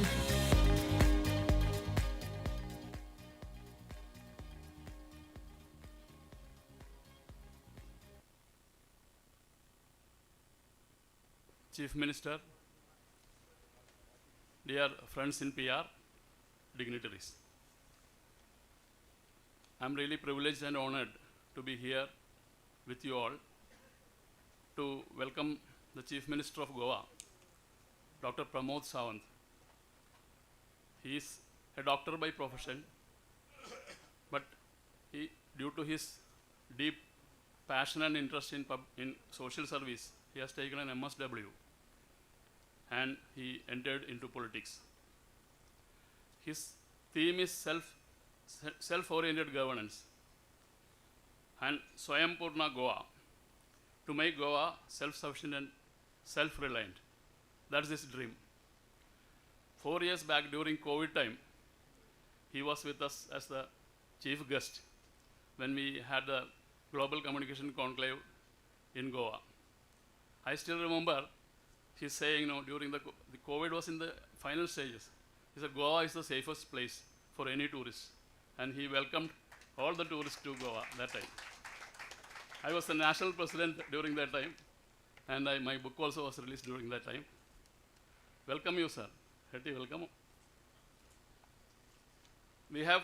Chief Minister, dear friends in PR, dignitaries. I'm really privileged and honored to be here with you all to welcome the Chief Minister of Goa, Dr. Pramod Sawant. He is a doctor by profession, but due to his deep passion and interest in social service, he has taken an MSW and he entered into politics. His theme is self-oriented governance and Swayampurna Goa, to make Goa self-sufficient and self-reliant. That's his dream. 4 years back during COVID time, he was with us as the chief guest when we had the Global Communication Conclave in Goa. I still remember he's saying, during the COVID was in the final stages. He said, Goa is the safest place for any tourist. And he welcomed all the tourists to Goa that time. I was the national president during that time, and my book also was released during that time. Welcome you, sir. Hearty welcome. We have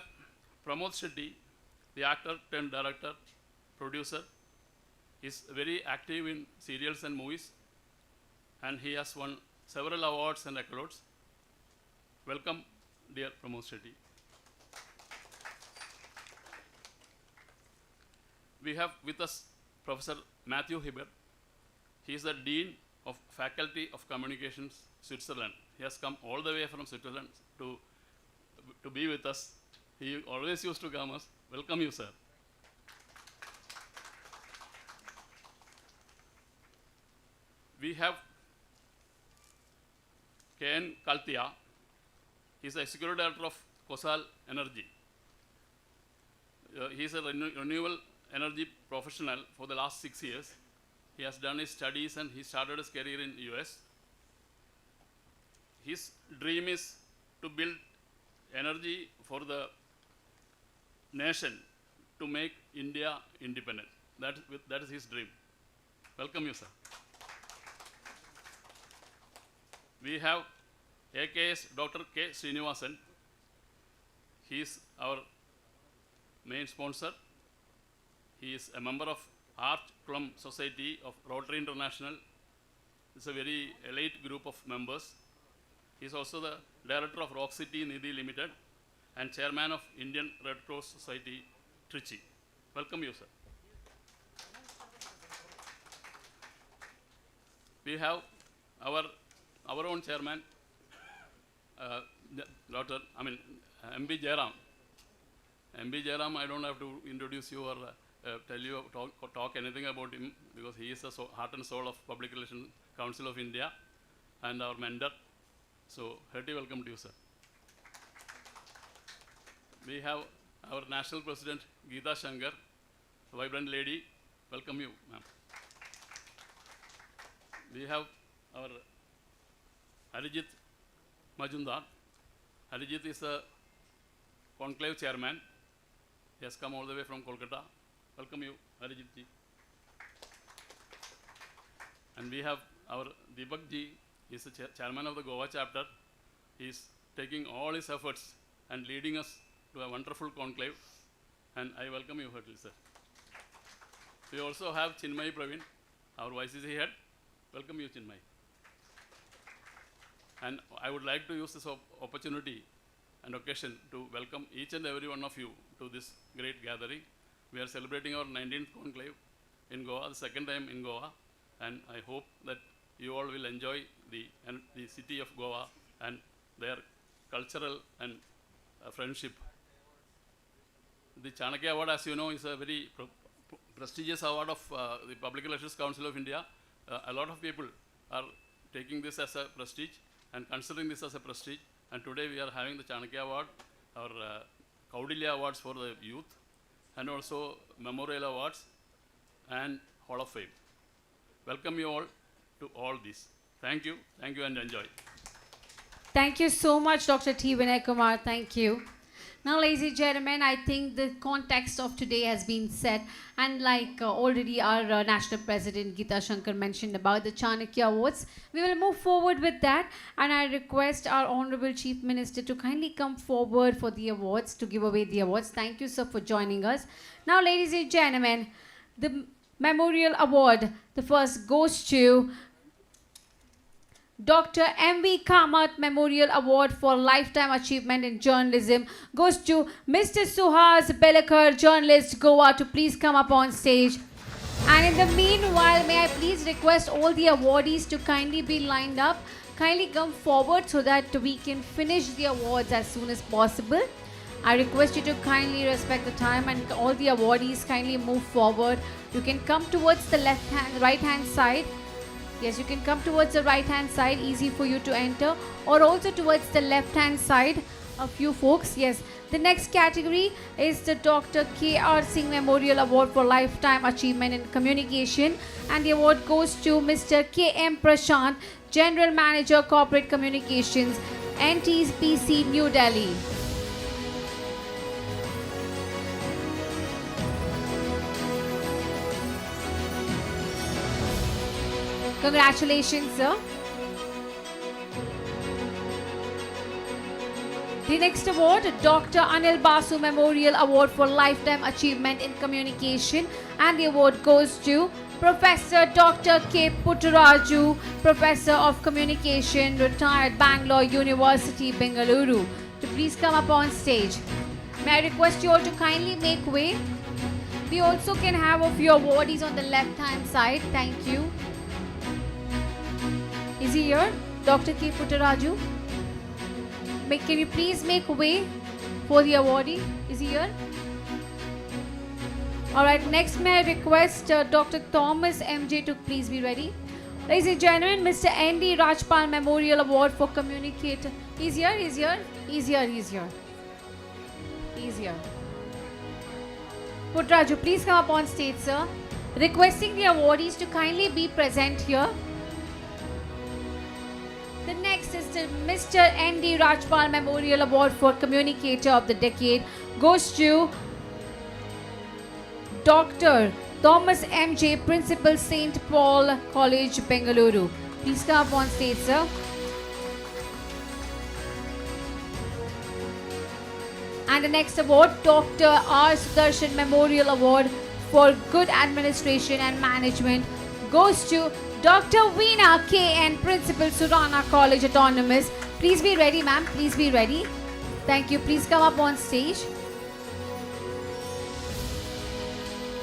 Pramod Shetty, the actor turned director, producer. He's very active in serials and movies, and he has won several awards and accolades. Welcome, dear Pramod Shetty. We have with us Professor Matthew Hibbert. He is the Dean of Faculty of Communications, Switzerland. He has come all the way from Switzerland to be with us. He always used to come us. Welcome you, sir. We have K.N. Kaltia. He is the Executive Director of Kosal Energy. He is a renewable energy professional for the last 6 years. He has done his studies and he started his career in US. His dream is to build energy for the nation to make India independent. That is his dream. Welcome you, sir. We have AKS Dr. K. Srinivasan. He is our main sponsor. He is a member of Art Club Society of Rotary International. It's a very elite group of members. He is also the director of Rock City Nidhi Limited and chairman of Indian Red Cross Society, Trichy. Welcome you, sir. We have our own chairman, MB Jairam. MB Jairam, I don't have to introduce you or tell you, talk anything about him, because he is the heart and soul of Public Relations Council of India and our mentor. So, hearty welcome to you, sir. We have our national president, Geeta Shankar, a vibrant lady. Welcome you, ma'am. We have our Arijit Majumdar. Arijit is the Conclave chairman. He has come all the way from Kolkata. Welcome you, Arijit ji. And we have our Deepak ji. He is the chairman of the Goa chapter. He is taking all his efforts and leading us to a wonderful conclave. And I welcome you heartily, sir. We also have Chinmay Praveen, our YCC head. Welcome you, Chinmay. And I would like to use this opportunity and occasion to welcome each and every one of you to this great gathering. We are celebrating our 19th conclave in Goa, the second time in Goa, and I hope that you all will enjoy the city of Goa and their cultural and friendship. The Chanaka Award, as you know, is a very prestigious award of the Public Relations Council of India. A lot of people are taking this as a prestige and considering this as a prestige. And today we are having the Chanaka Award, our Kaudilya Awards for the youth, and also Memorial Awards and Hall of Fame. Welcome you all to all this. Thank you and enjoy. Thank you so much, Dr. T. Vinay Kumar. Thank you. Now, ladies and gentlemen, I think the context of today has been set, and like already our National President Geeta Shankar mentioned about the Chanakya Awards, we will move forward with that, and I request our Honorable Chief Minister to kindly come forward for the awards, to give away the awards. Thank you, sir, for joining us. Now, ladies and gentlemen, the Memorial Award, the first goes to Dr. M.V. Kamath Memorial Award for Lifetime Achievement in Journalism goes to Mr. Suhas Belakar, journalist, Goa, to please come up on stage. And in the meanwhile, may I please request all the awardees to kindly be lined up, kindly come forward so that we can finish the awards as soon as possible. I request you to kindly respect the time, and all the awardees kindly move forward. You can come towards the right hand side. Yes, you can come towards the right hand side, easy for you to enter, or also towards the left hand side, a few folks. Yes, the next category is the Dr. K.R. Singh Memorial Award for Lifetime Achievement in Communication, and the award goes to Mr. K.M. Prashant, General Manager Corporate Communications, NTPC, New Delhi. Congratulations, sir. The next award, Dr. Anil Basu Memorial Award for Lifetime Achievement in Communication, and the award goes to Professor Dr. K. Puttaraju, Professor of Communication, retired, Bangalore University, Bengaluru, to please come up on stage. May I request you all to kindly make way. We also can have a few awardees on the left hand side. Thank you. Is he here? Dr. K. Puttaraju? Can you please make way for the awardee? Is he here? Alright, next may I request Dr. Thomas MJ to please be ready. Ladies and gentlemen, Mr. N.D. Rajpal Memorial Award for Communicator. He's here, he's here, he's here, he's here. He's here. Puttaraju, please come up on stage, sir. Requesting the awardees to kindly be present here. The next is the Mr. N.D. Rajpal Memorial Award for Communicator of the Decade goes to Dr. Thomas M.J., Principal, St. Paul College, Bengaluru. Please come up on stage, sir. And the next award, Dr. R. Sudarshan Memorial Award for Good Administration and Management goes to Dr. Veena K.N., Principal, Surana College Autonomous. Please be ready, ma'am. Please be ready. Thank you. Please come up on stage.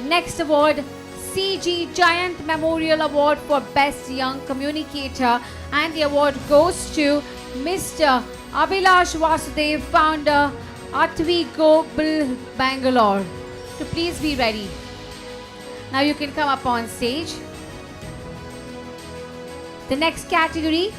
Next award, C.G. Jayant Memorial Award for Best Young Communicator. And the award goes to Mr. Abhilash Vasudev, Founder, Atvi Global, Bangalore. To please be ready. Now you can come up on stage. The next category,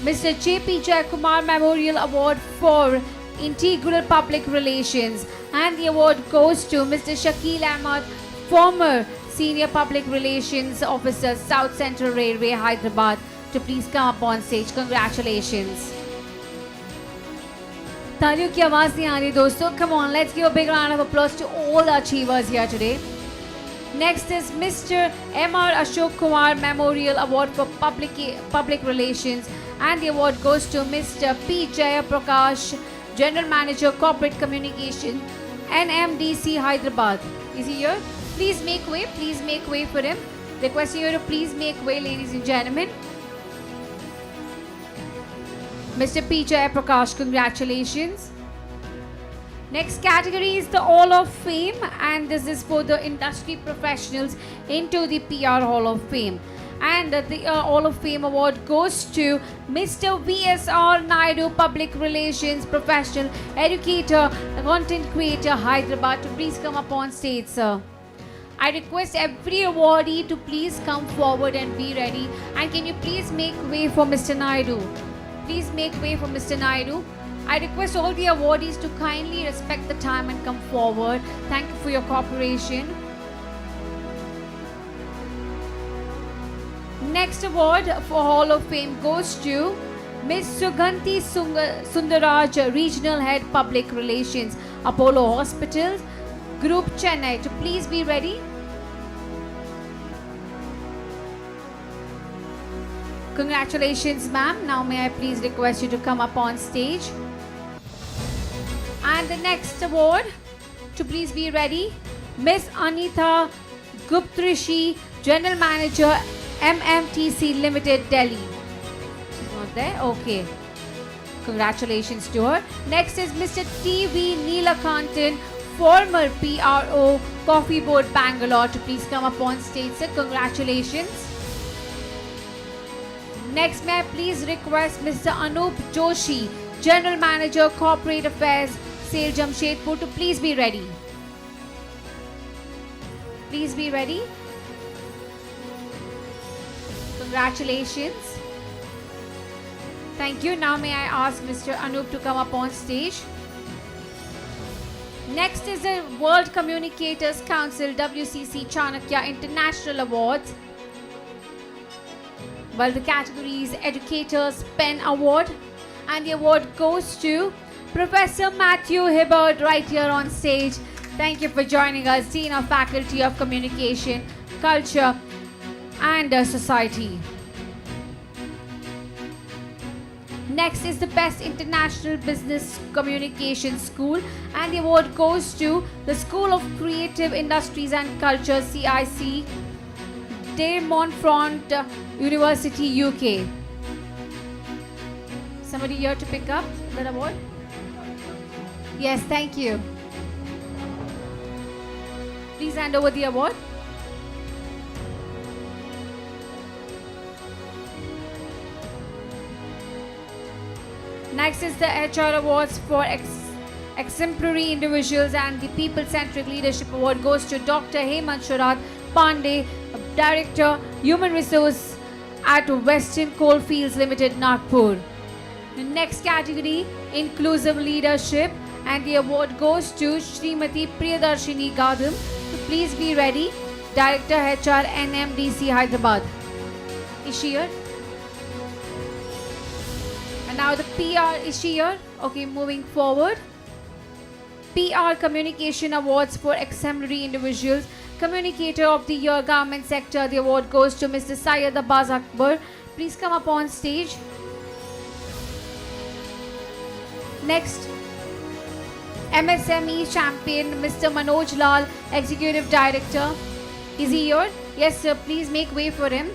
Mr. J.P. Jayakumar Memorial Award for Integral Public Relations, and the award goes to Mr. Shakil Ahmad, former Senior Public Relations Officer, South Central Railway, Hyderabad, to please come up on stage. Congratulations. तालियों की आवाज नहीं आ रही दोस्तों. Come on, let's give a big round of applause to all the achievers here today. Next is Mr. M.R. Ashok Kumar Memorial Award for Public Relations, and the award goes to Mr. P. Jaya Prakash, General Manager Corporate Communication, NMDC, Hyderabad. Is he here? Please make way for him. Requesting you to please make way, ladies and gentlemen. Mr. P. Jaya Prakash, congratulations. Next category is the Hall of Fame, and this is for the industry professionals into the PR Hall of Fame. And the Hall of Fame award goes to Mr. V.S.R. Naidu, Public Relations Professional, Educator, Content Creator, Hyderabad, to please come up on stage, sir. I request every awardee to please come forward and be ready. And can you please make way for Mr. Naidu? Please make way for Mr. Naidu. I request all the awardees to kindly respect the time and come forward. Thank you for your cooperation. Next award for Hall of Fame goes to Ms. Sugandhi Sundaraj, Regional Head Public Relations, Apollo Hospitals, Group Chennai, to please be ready. Congratulations, ma'am. Now may I please request you to come up on stage. And the next award, to please be ready, Miss Anita Guptrishi, General Manager, MMTC Limited, Delhi. She's not there? Okay. Congratulations to her. Next is Mr. T.V. Neelakantan, former PRO, Coffee Board, Bangalore, to please come up on stage, sir. Congratulations. Next, may I please request Mr. Anup Joshi, General Manager, Corporate Affairs, Sale Jamshedpur, to please be ready. Please be ready. Congratulations. Thank you. Now may I ask Mr. Anup to come up on stage. Next is the World Communicators Council WCC Chanaka International Awards. Well, the category is Educators Pen Award, and the award goes to Professor Matthew Hibbert, right here on stage. Thank you for joining us, Dean of Faculty of Communication, Culture and Society. Next is the Best International Business Communication School, and the award goes to the School of Creative Industries and Culture, CIC, De Montfort University, UK. Somebody here to pick up that award? Yes, thank you. Please hand over the award. Next is the HR Awards for Exemplary Individuals, and the People-Centric Leadership Award goes to Dr. Hemant Sharath Pandey, Director, Human Resource at Western Coalfields Limited, Nagpur. The next category, Inclusive Leadership, and the award goes to Srimati Priyadarshini Gadam. So please be ready. Director, HR, NMDC, Hyderabad. Is she here? And now the PR, is she here? Okay, moving forward. PR Communication Awards for Exemplary Individuals. Communicator of the Year, Government Sector. The award goes to Mr. Syed Abbas Akbar. Please come up on stage. Next, MSME Champion, Mr. Manoj Lal, Executive Director. Is he here? Yes, sir. Please make way for him.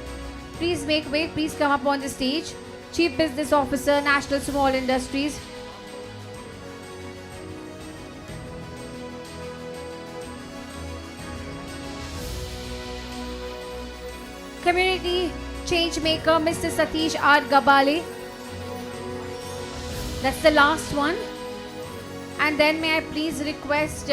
Please make way. Please come up on the stage. Chief Business Officer, National Small Industries. Community Change Maker, Mr. Satish R. Gabale. That's the last one. And then may I please request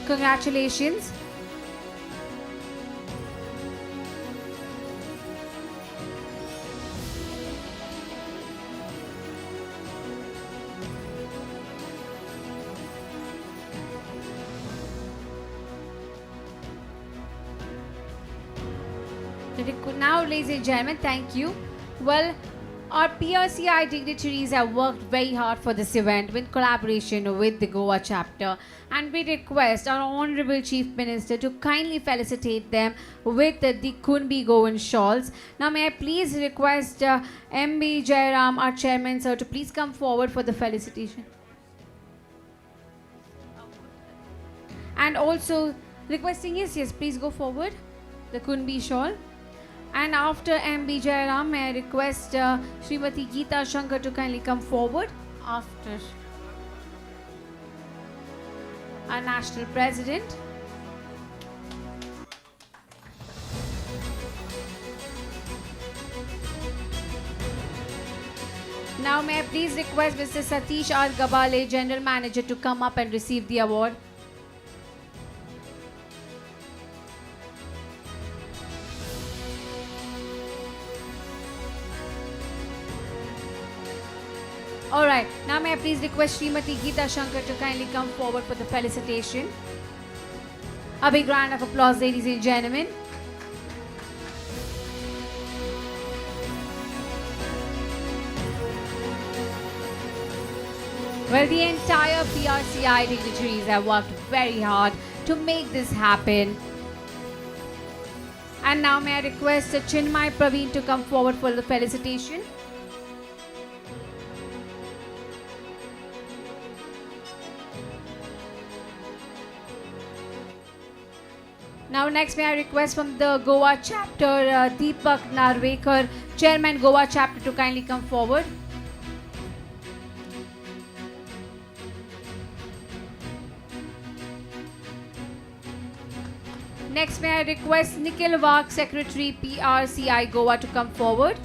congratulations. Now, ladies and gentlemen, thank you. Well, our PRCI dignitaries have worked very hard for this event in collaboration with the Goa chapter, and we request our Honorable Chief Minister to kindly felicitate them with the Kunbi Goan shawls. Now, may I please request MB Jairam, our Chairman, sir, to please come forward for the felicitation. And also requesting, yes, please go forward, the Kunbi shawl. And after MB Jairam, may I request Srimati Geeta Shankar to kindly come forward after our National President. Now may I please request Mr. Satish R. Gabale, General Manager, to come up and receive the award. All right, now may I please request Srimati Geeta Shankar to kindly come forward for the felicitation. A big round of applause, ladies and gentlemen. Well, the entire PRCI dignitaries have worked very hard to make this happen. And now may I request Chinmay Praveen to come forward for the felicitation. Now next may I request from the Goa chapter, Deepak Narvekar, Chairman Goa chapter, to kindly come forward. Next may I request Nikhil Wag, Secretary PRCI Goa, to come forward.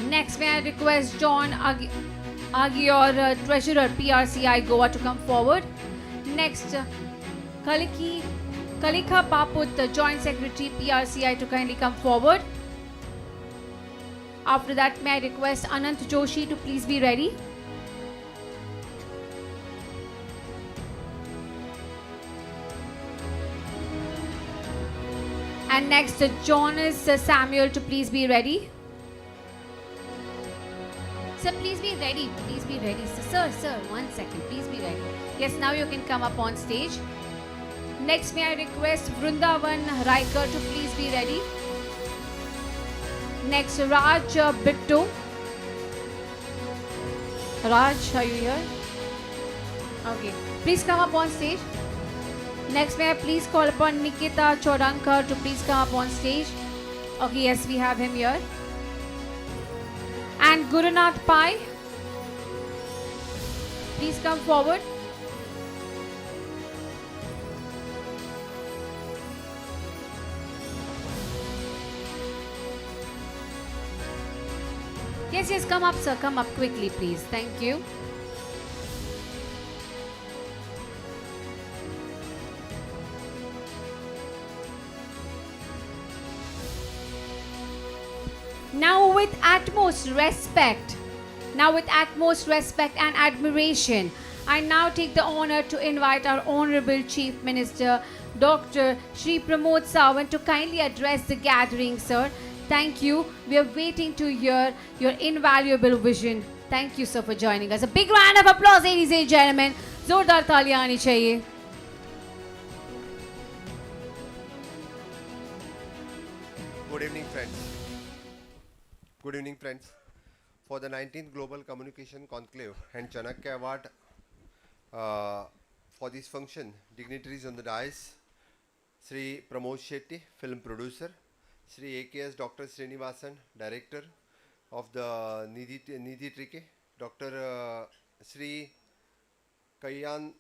Next may I request John Agior, Treasurer PRCI Goa, to come forward. Next, Kalika Paput, Joint Secretary PRCI, to kindly come forward. After that, may I request Anant Joshi to please be ready. And next, Jonas Samuel to please be ready. Sir, please be ready. Please be ready. Sir, 1 second. Please be ready. Yes, now you can come up on stage. Next, may I request Vrindavan Raikar to please be ready. Next, Raj Bittu. Raj, are you here? Okay. Please come up on stage. Next, may I please call upon Nikita Chodankar to please come up on stage. Okay, yes, we have him here. And Gurunath Pai, please come forward. Yes, come up, sir. Come up quickly, please. Thank you. Now with utmost respect and admiration, I now take the honor to invite our Honorable Chief Minister, Dr. Shri Pramod Sawant, to kindly address the gathering, sir. Thank you. We are waiting to hear your invaluable vision. Thank you, sir, for joining us. A big round of applause, ladies and gentlemen. Zordar taaliyan aani chahiye. Good evening, friends. Good evening, friends. For the 19th Global Communication Conclave and Chanaka Award for this function, dignitaries on the dais, Sri Pramod Shetty, film producer, Sri AKS Dr. Srinivasan, director of the Dignitary, Dr. Sri Kayan,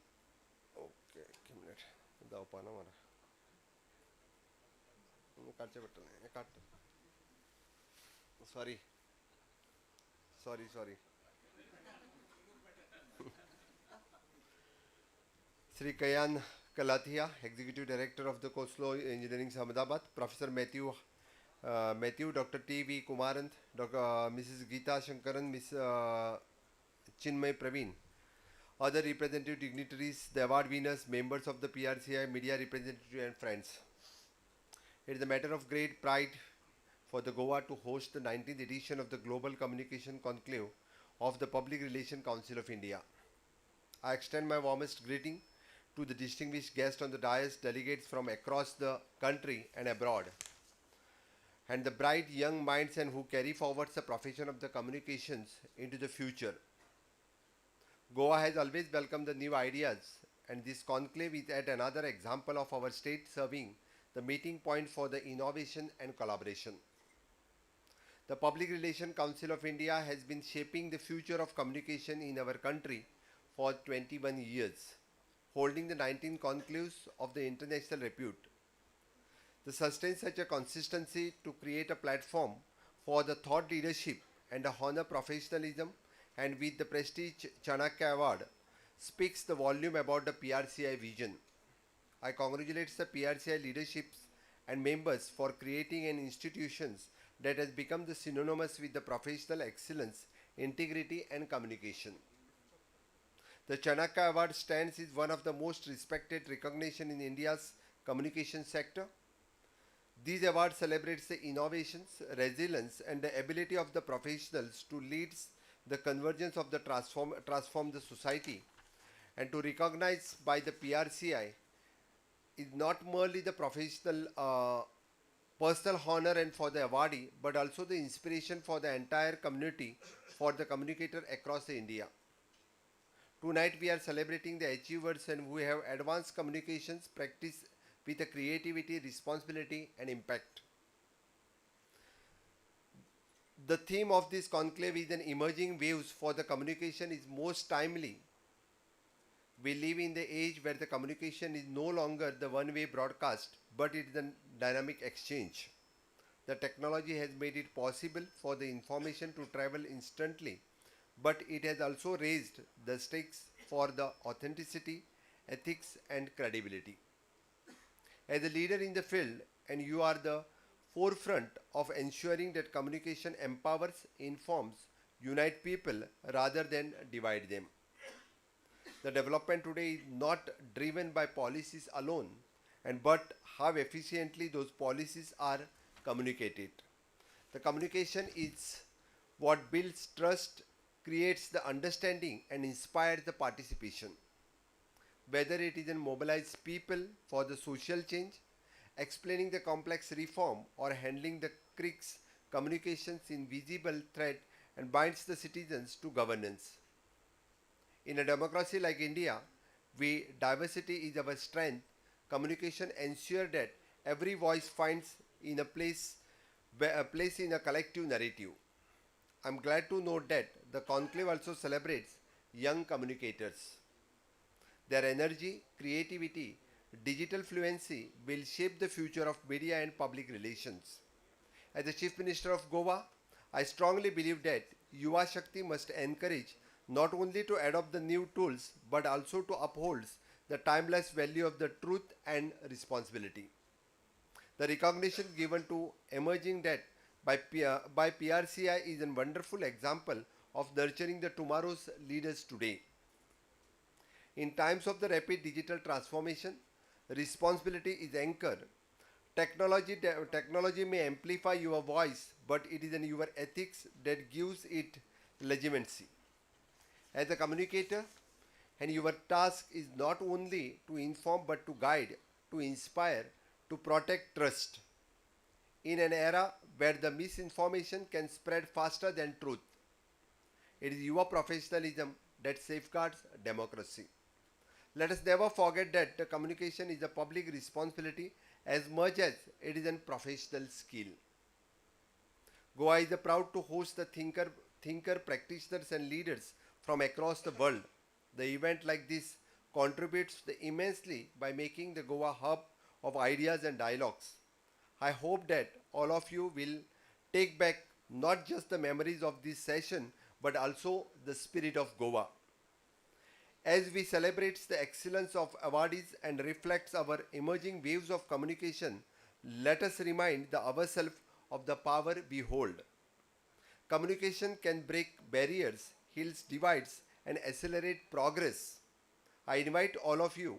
okay, एक minute, दाव पाना हमारा, काटचे button है, काट, sorry. Sri Kayan Kalathia, Executive Director of the Coastal Engineering Ahmedabad, Professor Matthew, Dr. T.V. Kumarant, Dr. Mrs. Geeta Shankaran, Ms. Chinmay Praveen, other representative dignitaries, the award winners, members of the PRCI, media representatives and friends. It is a matter of great pride for the Goa to host the 19th edition of the Global Communication Conclave of the Public Relations Council of India. I extend my warmest greeting to the distinguished guests on the dais, delegates from across the country and abroad, and the bright young minds and who carry forward the profession of the communications into the future. Goa has always welcomed the new ideas, and this conclave is yet another example of our state serving the meeting point for the innovation and collaboration. The Public Relations Council of India has been shaping the future of communication in our country for 21 years, holding the 19 conclaves of the international repute. To sustain such a consistency to create a platform for the thought leadership and the honor professionalism, and with the prestige Chanaka Award, speaks the volume about the PRCI vision. I congratulate the PRCI leaderships and members for creating an institutions that has become the synonymous with the professional excellence, integrity and communication. The Chanaka Award stands as one of the most respected recognition in India's communication sector. These awards celebrates the innovations, resilience and the ability of the professionals to lead the convergence of the transform the society, and to recognize by the PRCI is not merely the professional personal honor and for the awardee, but also the inspiration for the entire community, for the communicator across India. Tonight we are celebrating the achievers and who have advanced communications practice with a creativity, responsibility and impact. The theme of this conclave is an emerging waves for the communication is most timely. We live in the age where the communication is no longer the one-way broadcast, but it is a dynamic exchange. The technology has made it possible for the information to travel instantly, but it has also raised the stakes for the authenticity, ethics and credibility. As a leader in the field, and you are the forefront of ensuring that communication empowers, informs, unite people rather than divide them. The development today is not driven by policies alone, but how efficiently those policies are communicated. The communication is what builds trust, creates the understanding and inspires the participation. Whether it is in mobilize people for the social change, explaining the complex reform or handling the critics, communications in visible thread and binds the citizens to governance. In a democracy like India, where diversity is our strength, communication ensures that every voice finds in a place in a collective narrative. I am glad to note that the conclave also celebrates young communicators. Their energy, creativity, digital fluency will shape the future of media and public relations. As the Chief Minister of Goa, I strongly believe that Yuva Shakti must encourage not only to adopt the new tools but also to uphold the timeless value of the truth and responsibility. The recognition given to emerging that by PRCI is a wonderful example of nurturing the tomorrow's leaders today. In times of the rapid digital transformation, responsibility is anchored. Technology may amplify your voice, but it is in your ethics that gives it legitimacy. As a communicator, and your task is not only to inform but to guide, to inspire, to protect trust. In an era where the misinformation can spread faster than truth, it is your professionalism that safeguards democracy. Let us never forget that the communication is a public responsibility as much as it is a professional skill. Goa is proud to host the thinker practitioners and leaders from across the world. The event like this contributes immensely by making the Goa hub of ideas and dialogues. I hope that all of you will take back not just the memories of this session but also the spirit of Goa. As we celebrate the excellence of awardees and reflects our emerging waves of communication, let us remind ourselves of the power we hold. Communication can break barriers, heal divides, and accelerate progress. I invite all of you,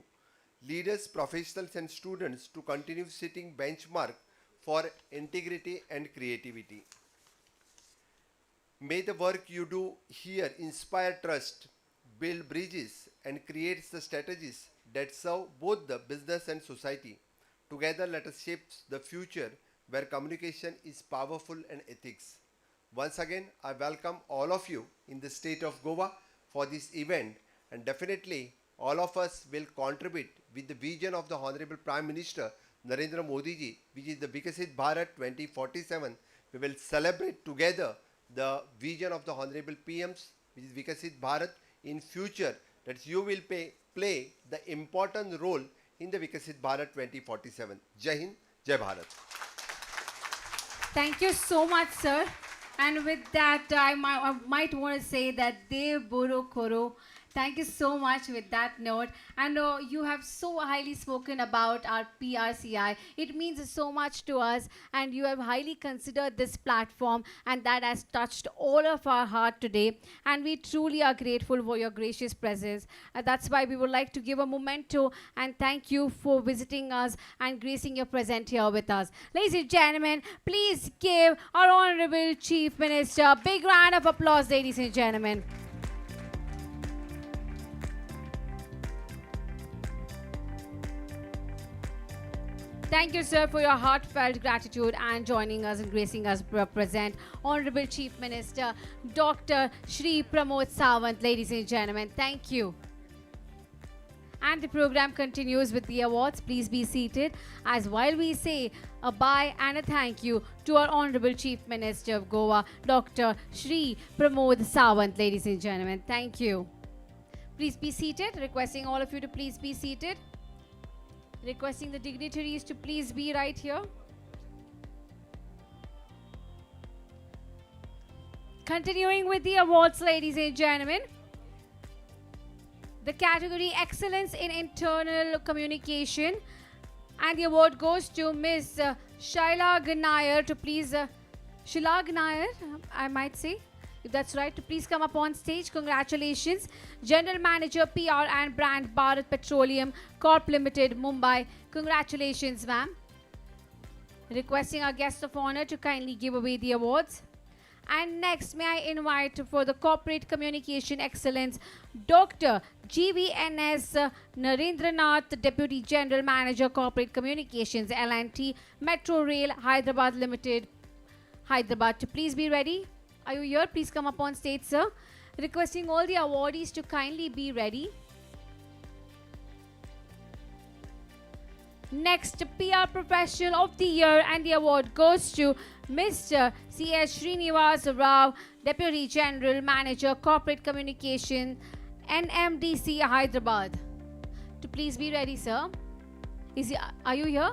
leaders, professionals, and students, to continue setting benchmark for integrity and creativity. May the work you do here inspire trust, build bridges, and create the strategies that serve both the business and society. Together, let us shape the future where communication is powerful and ethics. Once again, I welcome all of you in the state of Goa for this event, and definitely all of us will contribute with the vision of the Honorable Prime Minister Narendra Modi ji, which is the Vikasit Bharat 2047. We will celebrate together the vision of the Honorable PMs, which is Vikasit Bharat in future, that you will play the important role in the Vikasit Bharat 2047. Jai Hind, Jai Bharat. Thank you so much, sir. And with that, I might want to say that Dev Boro Koro, Thank you so much with that note. And you have so highly spoken about our PRCI. It means so much to us, and you have highly considered this platform, and that has touched all of our heart today. And we truly are grateful for your gracious presence. That's why we would like to give a memento and thank you for visiting us and gracing your presence here with us. Ladies and gentlemen, please give our Honorable Chief Minister a big round of applause, ladies and gentlemen. Thank you, sir, for your heartfelt gratitude and joining us and gracing us present. Honorable Chief Minister, Dr. Shri Pramod Sawant, ladies and gentlemen, thank you. And the program continues with the awards. Please be seated as while we say a bye and a thank you to our Honorable Chief Minister of Goa, Dr. Shri Pramod Sawant, ladies and gentlemen, thank you. Please be seated, requesting all of you to please be seated. Requesting the dignitaries to please be right here. Continuing with the awards, ladies and gentlemen. The category Excellence in Internal Communication. And the award goes to Ms. Shaila Ganayar to please... Shaila Ganayar, I might say. If that's right, to please come up on stage. Congratulations. General Manager, PR and Brand, Bharat Petroleum Corp Limited, Mumbai. Congratulations, ma'am. Requesting our guest of honor to kindly give away the awards. And next, may I invite for the Corporate Communication Excellence, Dr. GVNS Narendranath, Deputy General Manager, Corporate Communications, L&T, Metro Rail, Hyderabad Limited, Hyderabad. To please be ready. Are you here? Please come up on stage, sir. Requesting all the awardees to kindly be ready. Next, PR Professional of the Year, and the award goes to Mr. C.S. Srinivas Rao, Deputy General Manager, Corporate Communication, NMDC, Hyderabad. To please be ready, sir. Are you here?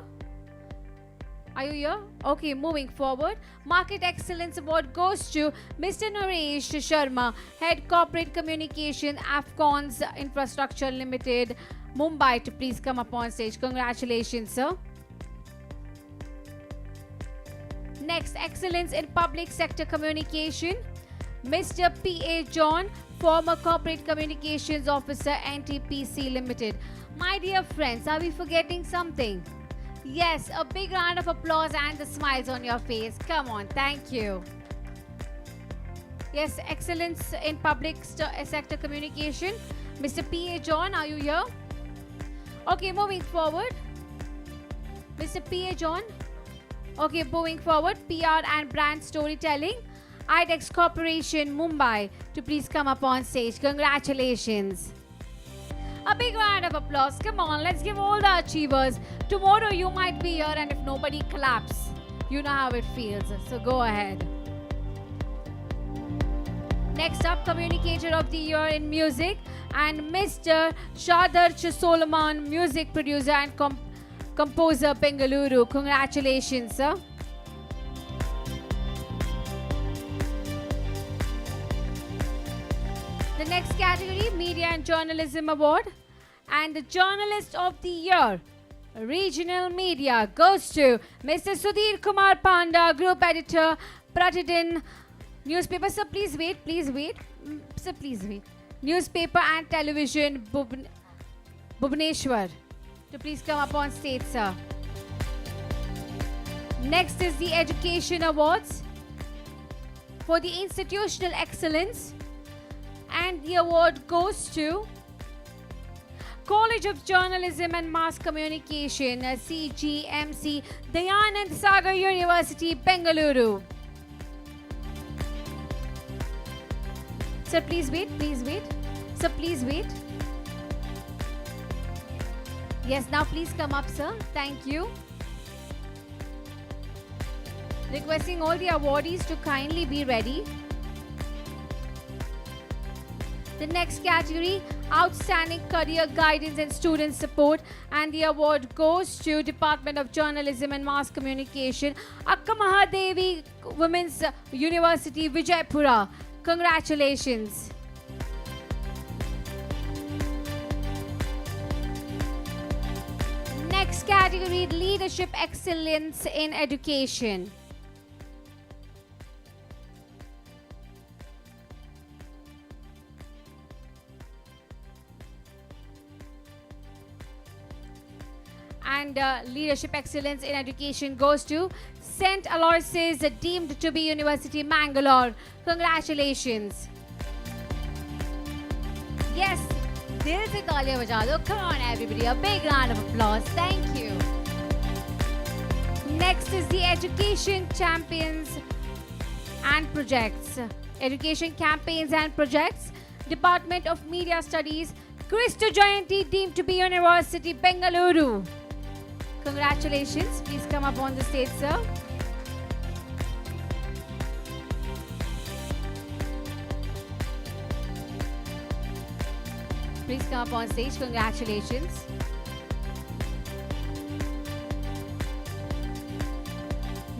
Are you here? Okay, moving forward. Market Excellence Award goes to Mr. Naresh Sharma, Head Corporate Communication, Afcons Infrastructure Limited, Mumbai. To please come up on stage. Congratulations, sir. Next, Excellence in Public Sector Communication. Mr. P.A. John, former Corporate Communications Officer, NTPC Limited. My dear friends, are we forgetting something? Yes, a big round of applause and the smiles on your face. Come on, thank you. Yes, Excellence in Public Sector Communication. Mr. P.A. John, are you here? Okay, moving forward. Mr. P.A. John. Okay, moving forward. PR and Brand Storytelling. IDEX Corporation, Mumbai. To please come up on stage. Congratulations. A big round of applause. Come on, let's give all the achievers. Tomorrow you might be here, and if nobody claps, you know how it feels. So go ahead. Next up, Communicator of the Year in Music, and Mr. Shadarch Solomon, Music Producer and Composer, Bengaluru. Congratulations, sir. The next category, Media and Journalism Award. And the Journalist of the Year, Regional Media, goes to Mr. Sudhir Kumar Panda, Group Editor, Pratidin Newspaper. Sir, please wait, please wait. Sir, please wait. Newspaper and Television, Bhubaneswar. To please come up on stage, sir. Next is the Education Awards for the Institutional Excellence. And the award goes to College of Journalism and Mass Communication, CGMC, Dayanand Sagar University, Bengaluru. Sir, please wait, please wait. Sir, please wait. Yes, now please come up, sir. Thank you. Requesting all the awardees to kindly be ready. The next category, Outstanding Career Guidance and Student Support, and the award goes to Department of Journalism and Mass Communication, Akka Mahadevi Women's University, Vijaypura. Congratulations. Next category, leadership excellence in education. And leadership excellence in education goes to St. Aloysius, deemed to be University Mangalore. Congratulations. Yes, there is a talia baja do. Come on everybody, a big round of applause. Thank you. Next is the education champions and projects. Education campaigns and projects. Department of Media Studies, Christo Jayanti, deemed to be University Bengaluru. Congratulations. Please come up on the stage, sir. Please come up on stage. Congratulations.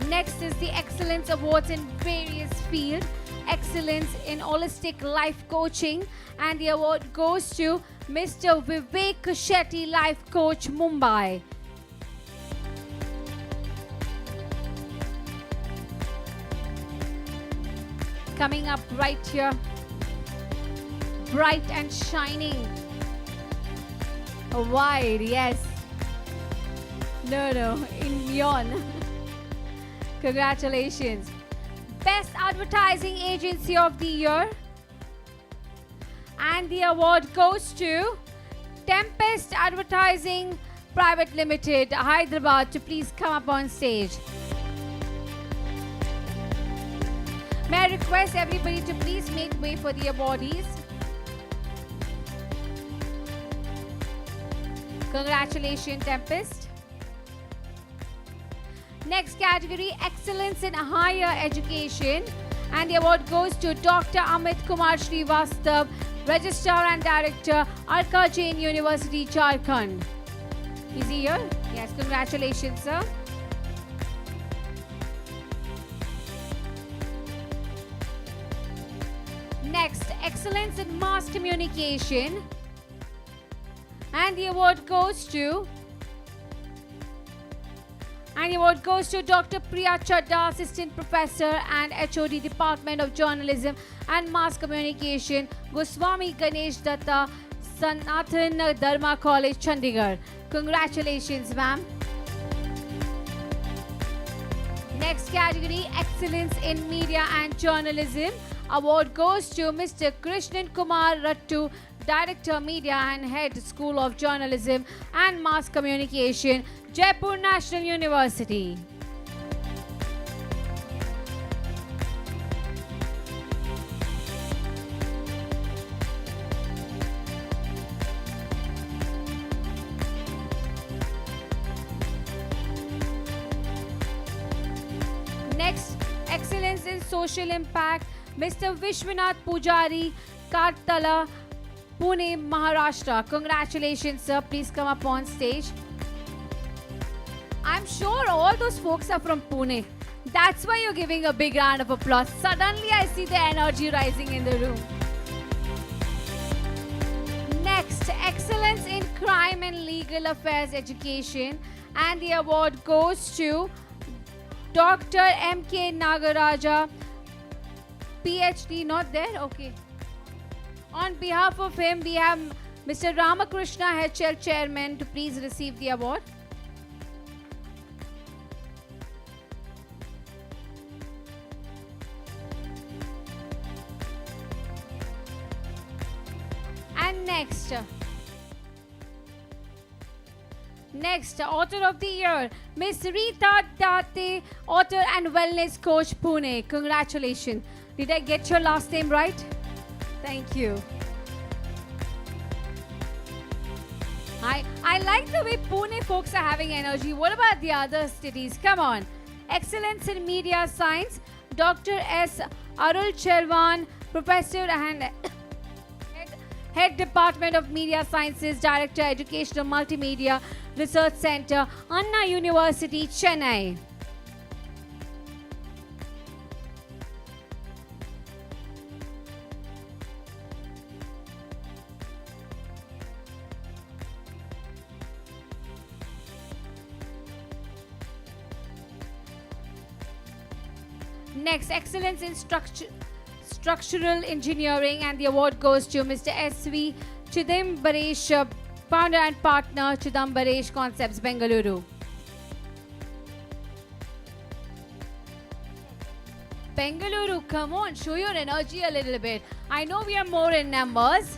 Next is the Excellence Awards in various fields. Excellence in Holistic Life Coaching. And the award goes to Mr. Vivek Shetty, Life Coach, Mumbai. Coming up right here, bright and shining, wide, yes, no, in neon. Congratulations. Best Advertising Agency of the Year, and the award goes to Tempest Advertising Private Limited, Hyderabad. To please come up on stage. May I request everybody to please make way for the awardees. Congratulations, Tempest. Next category, Excellence in Higher Education. And the award goes to Dr. Amit Kumar Srivastav, Registrar and Director, Arka Jain University, Jharkhand. Is he here? Yes, congratulations, sir. Next, Excellence in Mass Communication. And the award goes to Dr. Priya Chadda, Assistant Professor and HOD, Department of Journalism and Mass Communication, Goswami Ganesh Datta, Sanathan Dharma College, Chandigarh. Congratulations, ma'am. Next category, Excellence in Media and Journalism. Award goes to Mr. Krishnan Kumar Rattu, Director Media and Head School of Journalism and Mass Communication, Jaipur National University. Next, Excellence in Social Impact, Mr. Vishwanath Pujari, Kartala, Pune, Maharashtra. Congratulations, sir. Please come up on stage. I'm sure all those folks are from Pune. That's why you're giving a big round of applause. Suddenly, I see the energy rising in the room. Next, Excellence in Crime and Legal Affairs Education. And the award goes to Dr. M.K. Nagaraja, PhD, not there? Okay. On behalf of him, we have Mr. Ramakrishna HL Chairman to please receive the award. And next, Author of the Year, Miss Rita Date, Author and Wellness Coach, Pune. Congratulations. Did I get your last name right? Thank you. I like the way Pune folks are having energy. What about the other cities? Come on. Excellence in Media Science, Dr. S. Arul Chelvan, Professor and Head Department of Media Sciences, Director, Educational Multimedia Research Center, Anna University, Chennai. Next, excellence in structural engineering, and the award goes to Mr. S.V. Chidambaresh, founder and partner, Chidambaresh Concepts, Bengaluru. Bengaluru, come on, show your energy a little bit. I know we are more in numbers.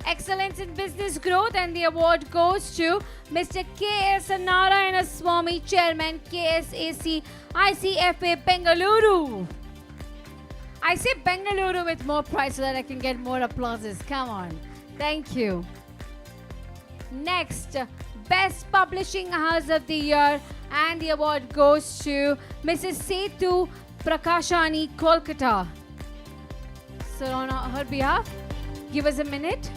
Excellence in business growth, and the award goes to Mr. K.S. Narayana Swamy, Chairman, KSAC ICFA, Bengaluru. I say Bengaluru with more pride so that I can get more applauses. Come on. Thank you. Next, Best Publishing House of the Year, and the award goes to Mrs. Setu Prakashani, Kolkata. So on her behalf, give us a minute.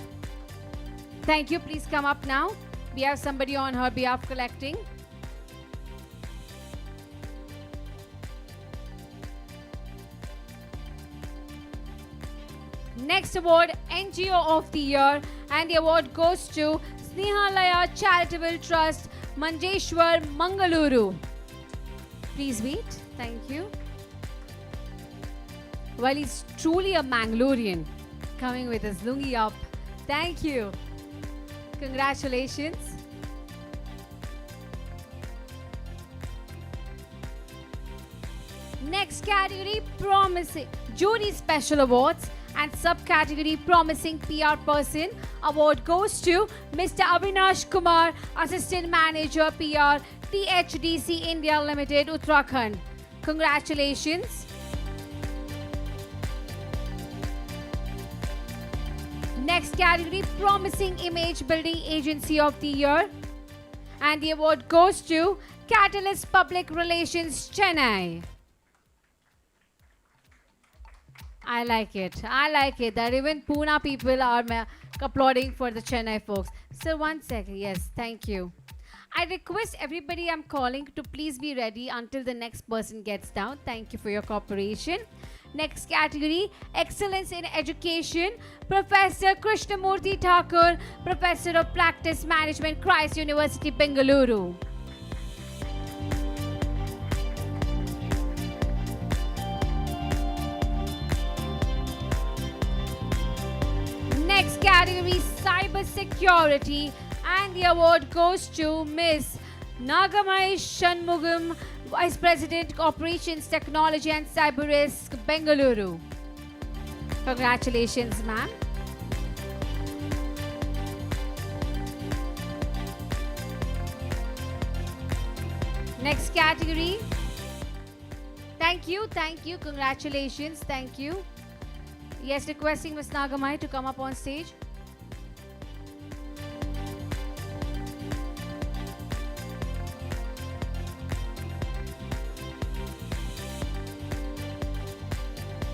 Thank you. Please come up now. We have somebody on her behalf collecting. Next award, NGO of the Year, and the award goes to Snehalaya Charitable Trust, Manjeshwar, Mangaluru. Please wait. Thank you. Well, he's truly a Mangalorean, coming with his lungi up. Thank you. Congratulations. Next category, Promising Jury Special Awards, and subcategory Promising PR Person. Award goes to Mr. Avinash Kumar, Assistant Manager PR, THDC India Limited, Uttarakhand. Congratulations. Next category, Promising Image Building Agency of the Year, and the award goes to Catalyst Public Relations, Chennai. I like it. I like it that even Pune people are applauding for the Chennai folks. So 1 second. Yes, thank you. I request everybody I'm calling to please be ready until the next person gets down. Thank you for your cooperation. Next category, Excellence in Education, Professor Krishnamurthy Thakur, Professor of Practice Management, Christ University, Bengaluru. Next category, Cyber Security, and the award goes to Ms. Nagamai Shanmugam, Vice President, Operations, Technology and Cyber Risk, Bengaluru. Congratulations, ma'am. Next category. Thank you, congratulations, thank you. Yes, requesting Ms. Nagamai to come up on stage.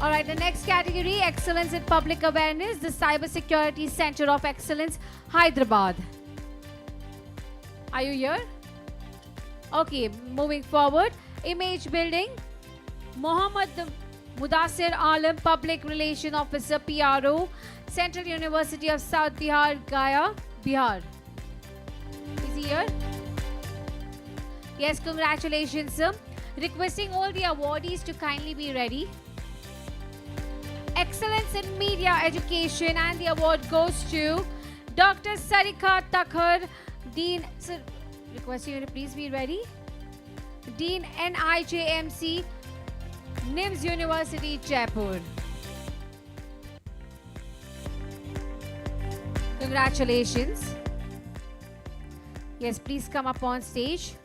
All right, the next category, Excellence in Public Awareness, the Cyber Security Center of Excellence, Hyderabad. Are you here? Okay, moving forward, Image Building, Mohammad Mudassir Alam, Public Relation Officer, PRO, Central University of South Bihar, Gaya, Bihar. Is he here? Yes, congratulations, sir. Requesting all the awardees to kindly be ready. Excellence in Media Education, and the award goes to Dr. Sarika Takhar, Dean. Sir, requesting you to please be ready. Dean NIJMC, NIMS University, Jaipur. Congratulations. Yes, please come up on stage.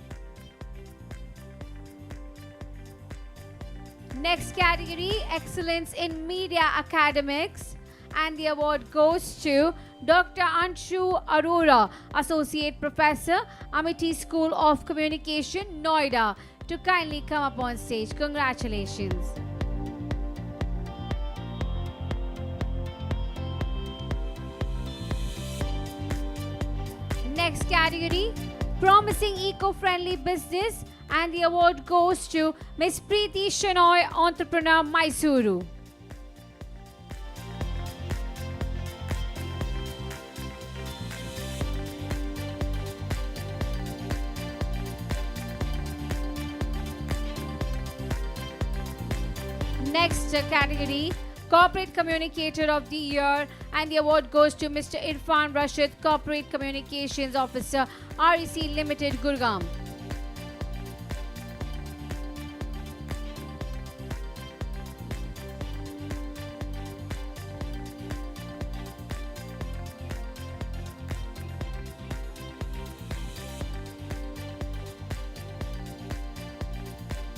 Next category, Excellence in Media Academics, and the award goes to Dr. Anshu Arora, Associate Professor, Amity School of Communication, Noida, to kindly come up on stage. Congratulations. Next category, Promising Eco-Friendly Business, and the award goes to Ms. Preeti Shenoy, Entrepreneur, Mysuru. Next category, Corporate Communicator of the Year, and the award goes to Mr. Irfan Rashid, Corporate Communications Officer, REC Limited, Gurgaon.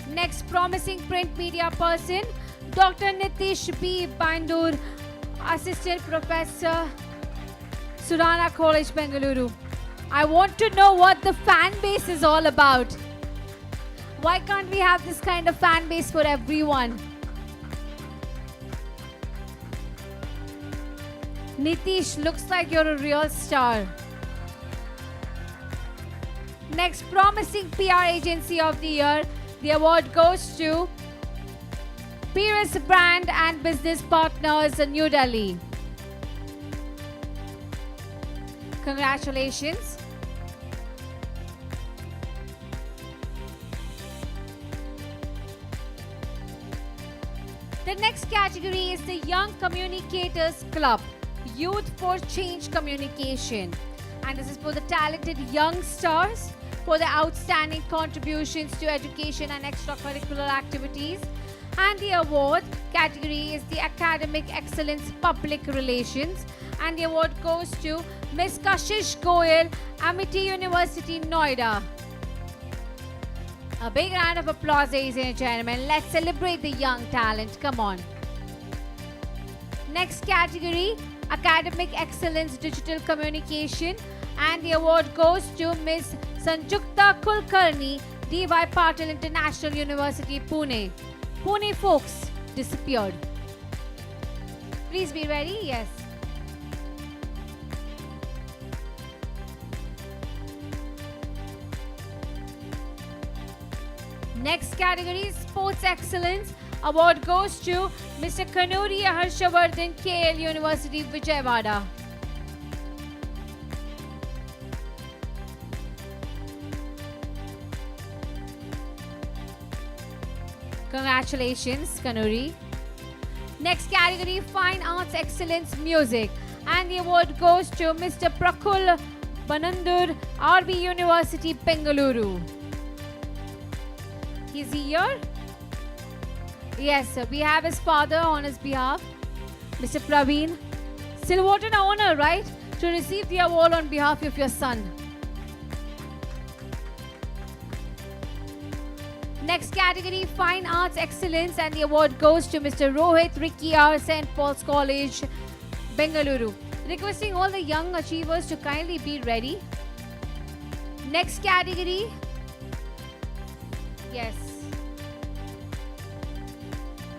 Next, Promising Print Media Person, Dr. Nitish B. Bandur, Assistant Professor, Surana College, Bengaluru. I want to know what the fan base is all about. Why can't we have this kind of fan base for everyone? Nitish, looks like you're a real star. Next, Promising PR Agency of the Year. The award goes to Peerless Brand and Business Partners, New Delhi. Congratulations. The next category is the Young Communicators Club, Youth for Change Communication. And this is for the talented young stars for the outstanding contributions to education and extracurricular activities. And the award category is the Academic Excellence Public Relations. And the award goes to Ms. Kashish Goyal, Amity University, Noida. A big round of applause, ladies and gentlemen. Let's celebrate the young talent. Come on. Next category, Academic Excellence Digital Communication. And the award goes to Ms. Sanjukta Kulkarni, D.Y. Patil International University, Pune. Pune folks disappeared. Please be ready. Yes. Next category, Sports Excellence. Award goes to Mr. Kanuri Harshavardhan, KL University, Vijayawada. Congratulations, Kanuri. Next category, Fine Arts Excellence Music. And the award goes to Mr. Prakul Banandur, RB University, Bengaluru. Is he here? Yes, sir. We have his father on his behalf, Mr. Praveen. Still what an honor, right? To receive the award on behalf of your son. Next category, Fine Arts Excellence, and the award goes to Mr. Rohit Ricky R, St. Paul's College, Bengaluru. Requesting all the young achievers to kindly be ready. Next category, yes.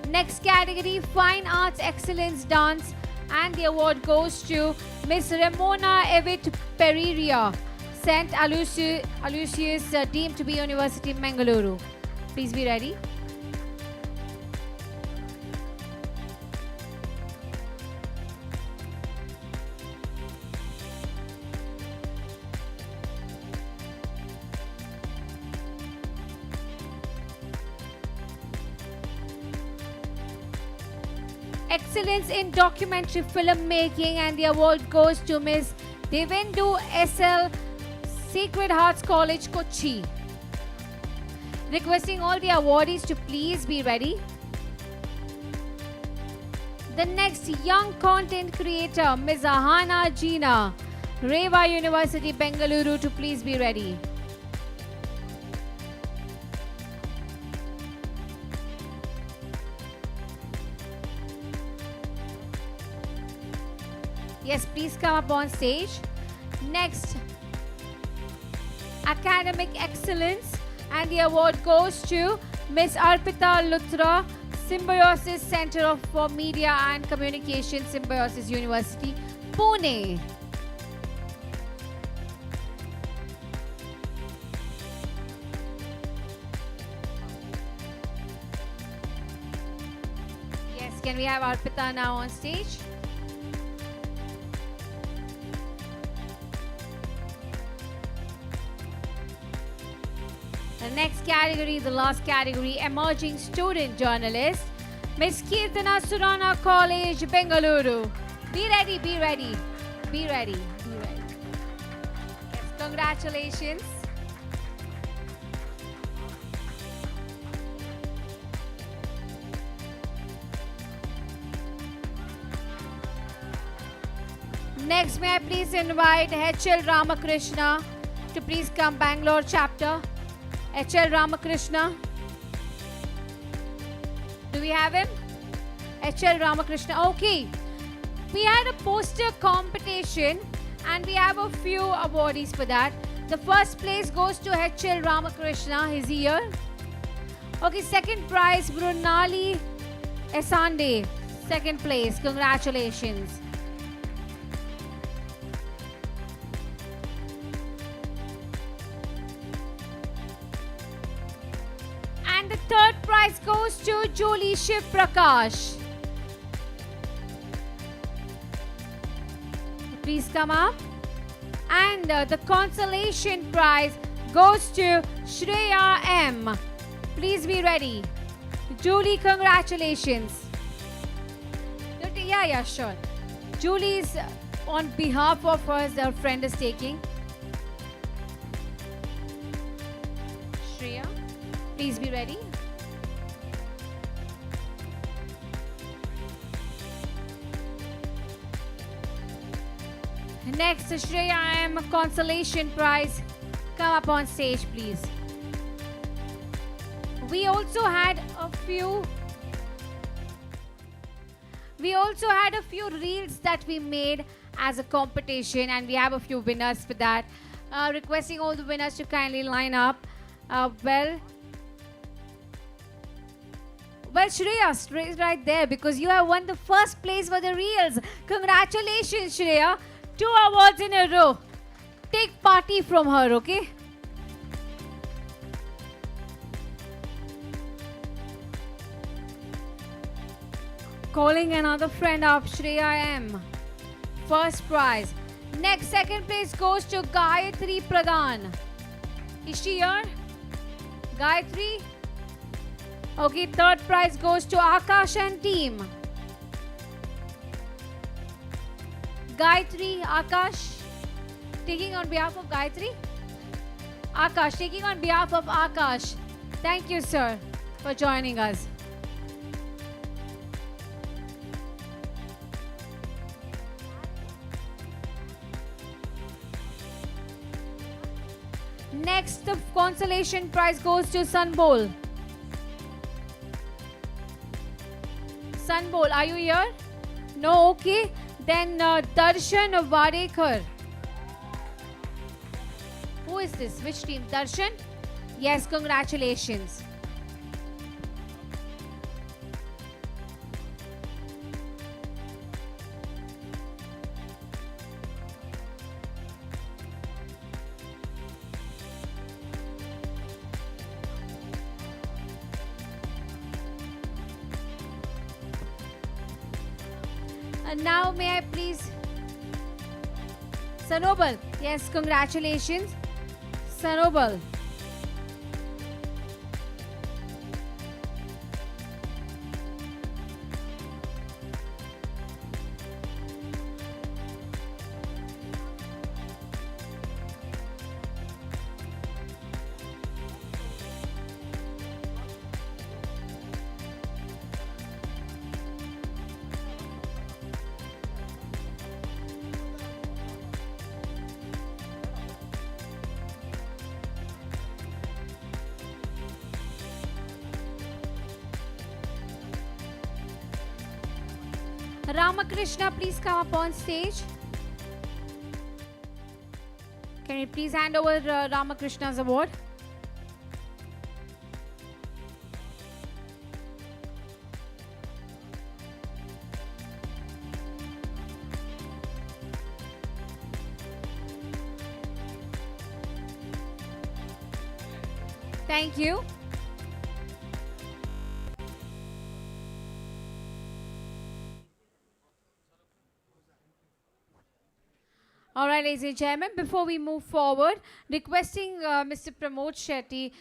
Next category, Fine Arts Excellence Dance, and the award goes to Miss Ramona Evit Pereira, St. Aloysius, deemed to be University, Bengaluru. Please be ready. Excellence in Documentary Filmmaking, and the award goes to Ms. Devendu SL, Sacred Hearts College, Kochi. Requesting all the awardees to please be ready. The next young content creator, Ms. Ahana Jeena, Reva University, Bengaluru, to please be ready. Yes, please come up on stage. Next, Academic Excellence, and the award goes to Ms. Arpita Luthra, Symbiosis Center for Media and Communication, Symbiosis University, Pune. Yes, can we have Arpita now on stage? The next category, the last category, Emerging Student Journalist. Miss Kirtana Surana College, Bengaluru. Be ready, be ready, be ready, be ready. Yes, congratulations. Next, may I please invite H.L. Ramakrishna to please come, Bangalore chapter. H.L. Ramakrishna. Do we have him? H.L. Ramakrishna. Okay. We had a poster competition and we have a few awardees for that. The first place goes to H.L. Ramakrishna. He's here. Okay, second prize, Brunali Esande. Second place. Congratulations. And the third prize goes to Julie Shiv Prakash. Please come up. And the consolation prize goes to Shreya M. Please be ready. Julie, congratulations. Yeah, sure. Julie's on behalf of hers, her friend is taking. Shreya, please be ready. Next, Shreya M. Consolation Prize. Come up on stage, please. We also had a few reels that we made as a competition, and we have a few winners for that. Requesting all the winners to kindly line up. Well, Shreya, straight right there, because you have won the first place for the reels. Congratulations, Shreya. 2 awards in a row. Take party from her, okay? Calling another friend up, Shreya M. First prize. Next, second place goes to Gayatri Pradhan. Is she here? Gayatri? Okay, third prize goes to Akash and team. Gayatri, Akash, taking on behalf of Gayatri. Akash, taking on behalf of Akash. Thank you, sir, for joining us. Next, the consolation prize goes to Sunbol. Sunbol, are you here? No, okay. Then Darshan Vadekar. Who is this? Which team? Darshan? Yes, congratulations. And now may I please... Sanobal. Yes, congratulations. Sanobal. Ramakrishna, please come up on stage. Can you please hand over Ramakrishna's award? Thank you. All right, ladies and gentlemen, before we move forward, requesting Mr. Pramod Shetty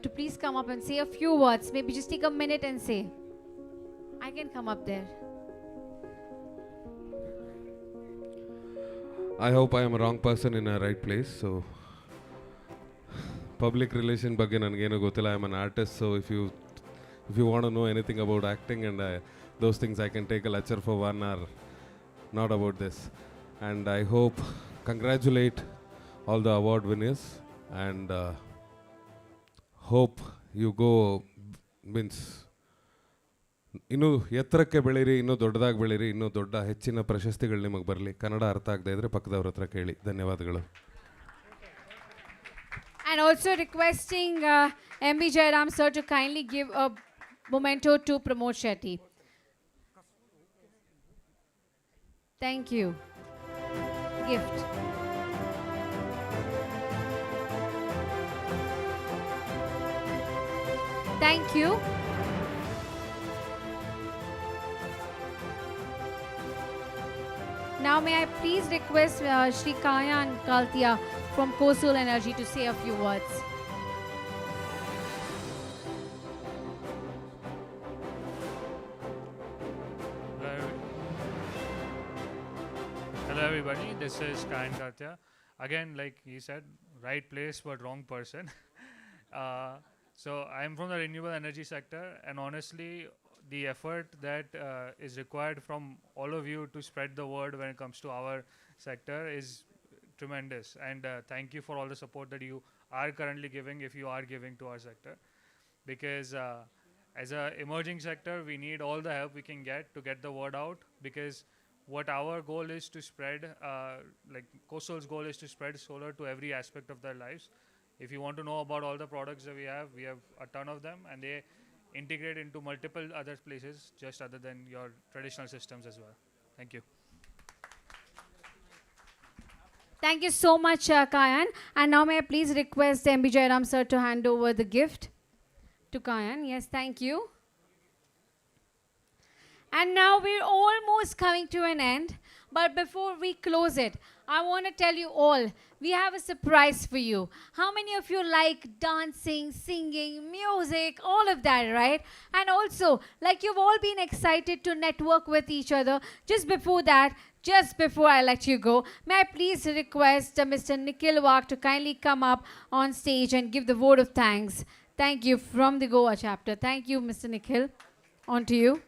to please come up and say a few words. Maybe just take a minute and say. I can come up there. I hope I am a wrong person in a right place. So, public relation ಬಗ್ಗೆ ನನಗೇನು ಗೊತ್ತಿಲ್ಲ. I am an artist, so if you want to know anything about acting and those things, I can take a lecture for 1 hour, not about this. And I hope, congratulate all the award winners, and hope you go, means ಇನ್ನೂ ಎತ್ತರಕ್ಕೆ ಬೆಳೀರಿ, ಇನ್ನೂ ದೊಡ್ಡದಾಗಿ ಬೆಳೀರಿ, ಇನ್ನೂ ದೊಡ್ಡ ಹೆಚ್ಚಿನ ಪ್ರಶಸ್ತಿಗಳು ನಿಮಗೆ ಬರಲಿ. ಕನ್ನಡ ಅರ್ಥ ಆಗದೆ ಇದ್ದರೆ ಪಕ್ಕದವ್ರ ಹತ್ರ ಕೇಳಿ. ಧನ್ಯವಾದಗಳು. And also requesting MB Jairam sir to kindly give a memento to Pramod Shetty. Thank you. Gift. Thank you. Now may I please request Shri Kayan Kaltia from Coastal Energy to say a few words. Hello everybody, this is Kayan Kaltia. Again, like he said, right place but wrong person. So I'm from the renewable energy sector, and honestly, the effort that is required from all of you to spread the word when it comes to our sector is tremendous. And thank you for all the support that you are currently giving, if you are giving to our sector. Because as an emerging sector, we need all the help we can get to get the word out. Because what our goal is to spread, like Coastal's goal is to spread solar to every aspect of their lives. If you want to know about all the products that we have a ton of them, and they integrate into multiple other places just other than your traditional systems as well. Thank you. Thank you so much, Kayan. And now may I please request MB Jairam sir to hand over the gift to Kayan. Yes, thank you. And now we're almost coming to an end. But before we close it, I want to tell you all, we have a surprise for you. How many of you like dancing, singing, music, all of that, right? And also, like you've all been excited to network with each other. Just before that, just before I let you go, may I please request Mr. Nikhil Wak to kindly come up on stage and give the vote of thanks. Thank you from the Goa chapter. Thank you, Mr. Nikhil. On to you.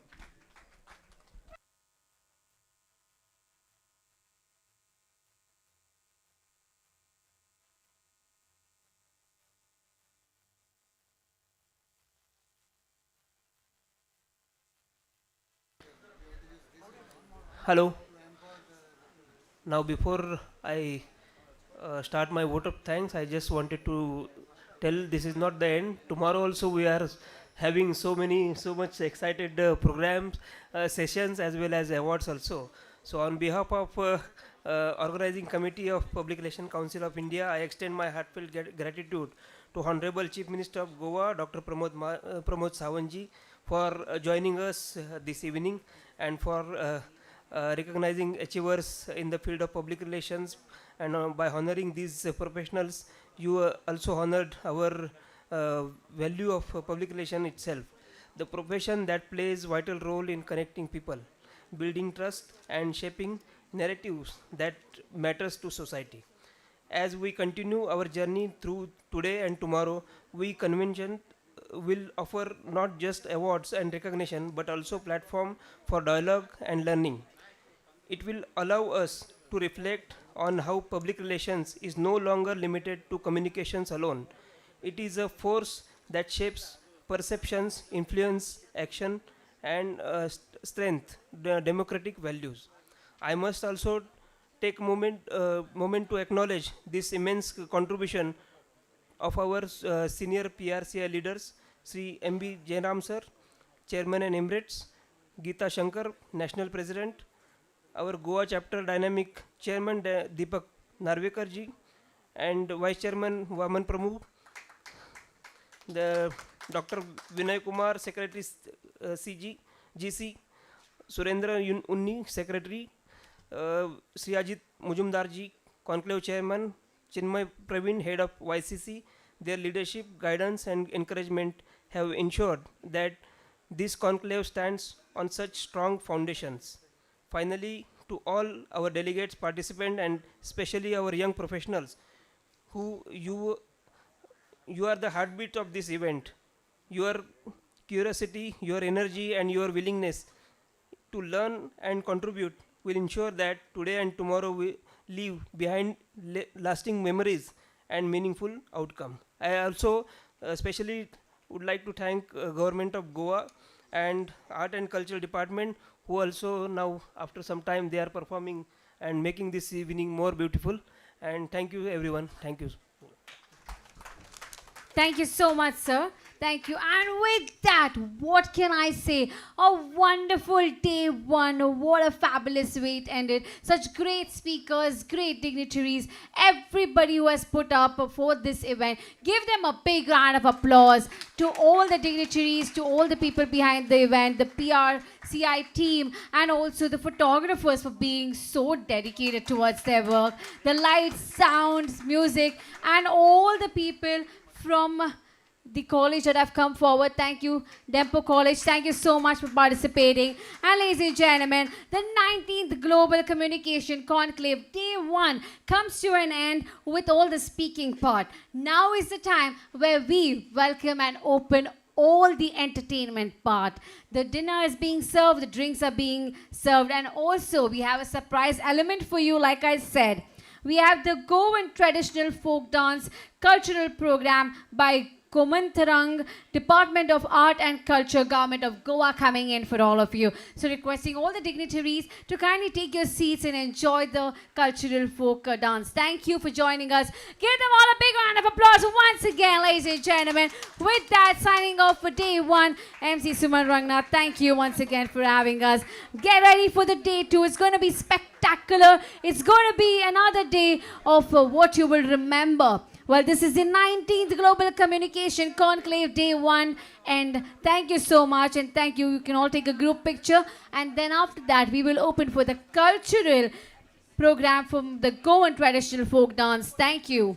Hello. Now before I start my vote of thanks, I just wanted to tell this is not the end. Tomorrow also we are having so much excited programs, sessions as well as awards also. So on behalf of Organizing Committee of Public Relations Council of India, I extend my heartfelt gratitude to Honorable Chief Minister of Goa, Dr. Pramod Sawantji, for joining us this evening, and for recognizing achievers in the field of public relations. And by honoring these professionals, you also honored our value of public relation itself, the profession that plays vital role in connecting people, building trust and shaping narratives that matters to society. As we continue our journey through today and tomorrow, we convention will offer not just awards and recognition, but also platform for dialogue and learning. It will allow us to reflect on how public relations is no longer limited to communications alone. It is a force that shapes perceptions, influence, action, and strength the democratic values. I must also take a moment to acknowledge this immense contribution of our senior PRCI leaders, Sri MB Jairam sir, Chairman and Emeritus, Geeta Shankar, National President, our Goa Chapter Dynamic Chairman Deepak Narvekar ji, and Vice Chairman Vaman Pramukh, the Dr. Vinay Kumar, Secretary GC, Surendra Unni, Secretary, Sri Ajit Mujumdar ji, Conclave Chairman, Chinmay Praveen, Head of YCC. Their leadership, guidance and encouragement have ensured that this conclave stands on such strong foundations. Finally, to all our delegates, participants, and especially our young professionals, who you are the heartbeat of this event. Your curiosity, your energy, and your willingness to learn and contribute will ensure that today and tomorrow we leave behind lasting memories and meaningful outcome. I also especially would like to thank Government of Goa and Art and Cultural Department, who also now after some time they are performing and making this evening more beautiful. And thank you everyone. Thank you. Thank you so much, sir. Thank you. And with that, what can I say? A wonderful day one. What a fabulous way it ended. Such great speakers, great dignitaries, everybody who has put up for this event. Give them a big round of applause to all the dignitaries, to all the people behind the event, the PRCI team, and also the photographers for being so dedicated towards their work. The lights, sounds, music, and all the people from the college that have come forward. Thank you, Dempo College. Thank you so much for participating. And ladies and gentlemen, the 19th Global Communication Conclave Day 1 comes to an end with all the speaking part. Now is the time where we welcome and open all the entertainment part. The dinner is being served, the drinks are being served, and also we have a surprise element for you, like I said. We have the Goan Traditional Folk Dance Cultural Program by Komantarang, Department of Art and Culture, Government of Goa, coming in for all of you. So requesting all the dignitaries to kindly take your seats and enjoy the cultural folk dance. Thank you for joining us. Give them all a big round of applause once again, ladies and gentlemen. With that, signing off for day one, MC Suman Rangnath, thank you once again for having us. Get ready for the day two. It's going to be spectacular. It's going to be another day of what you will remember. Well, this is the 19th Global Communication Conclave Day 1, and thank you so much, and thank you. You can all take a group picture, and then after that, we will open for the cultural program from the Goan Traditional Folk Dance. Thank you.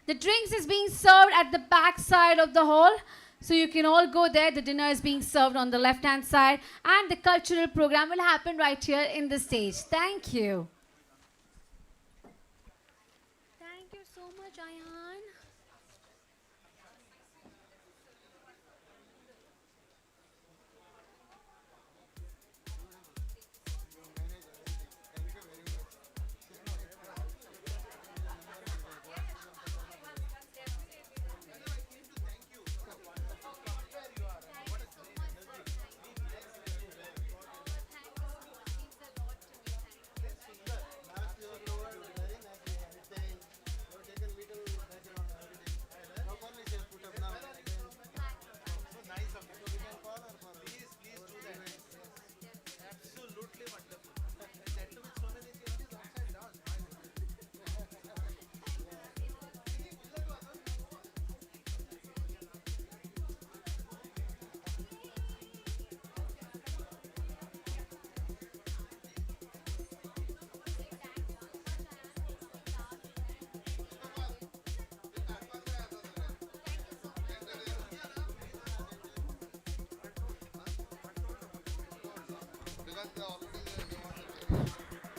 The drinks is being served at the back side of the hall, so you can all go there. The dinner is being served on the left-hand side, and the cultural program will happen right here in the stage. Thank you.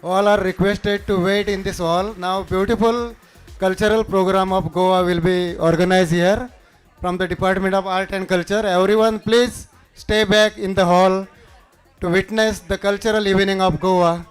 All are requested to wait in this hall. Now beautiful cultural program of Goa will be organized here from the Department of Art and Culture. Everyone please stay back in the hall to witness the cultural evening of Goa.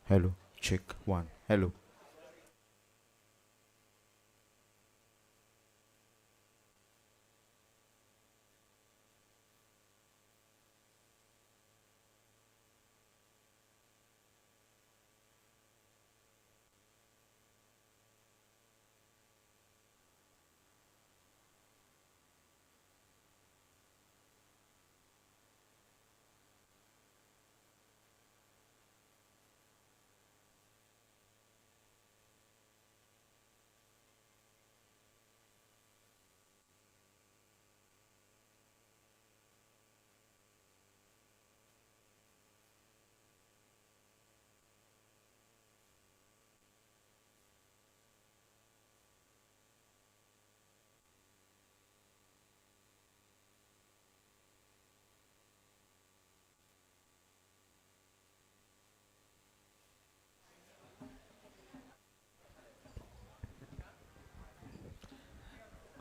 Hello. Check 1. Hello.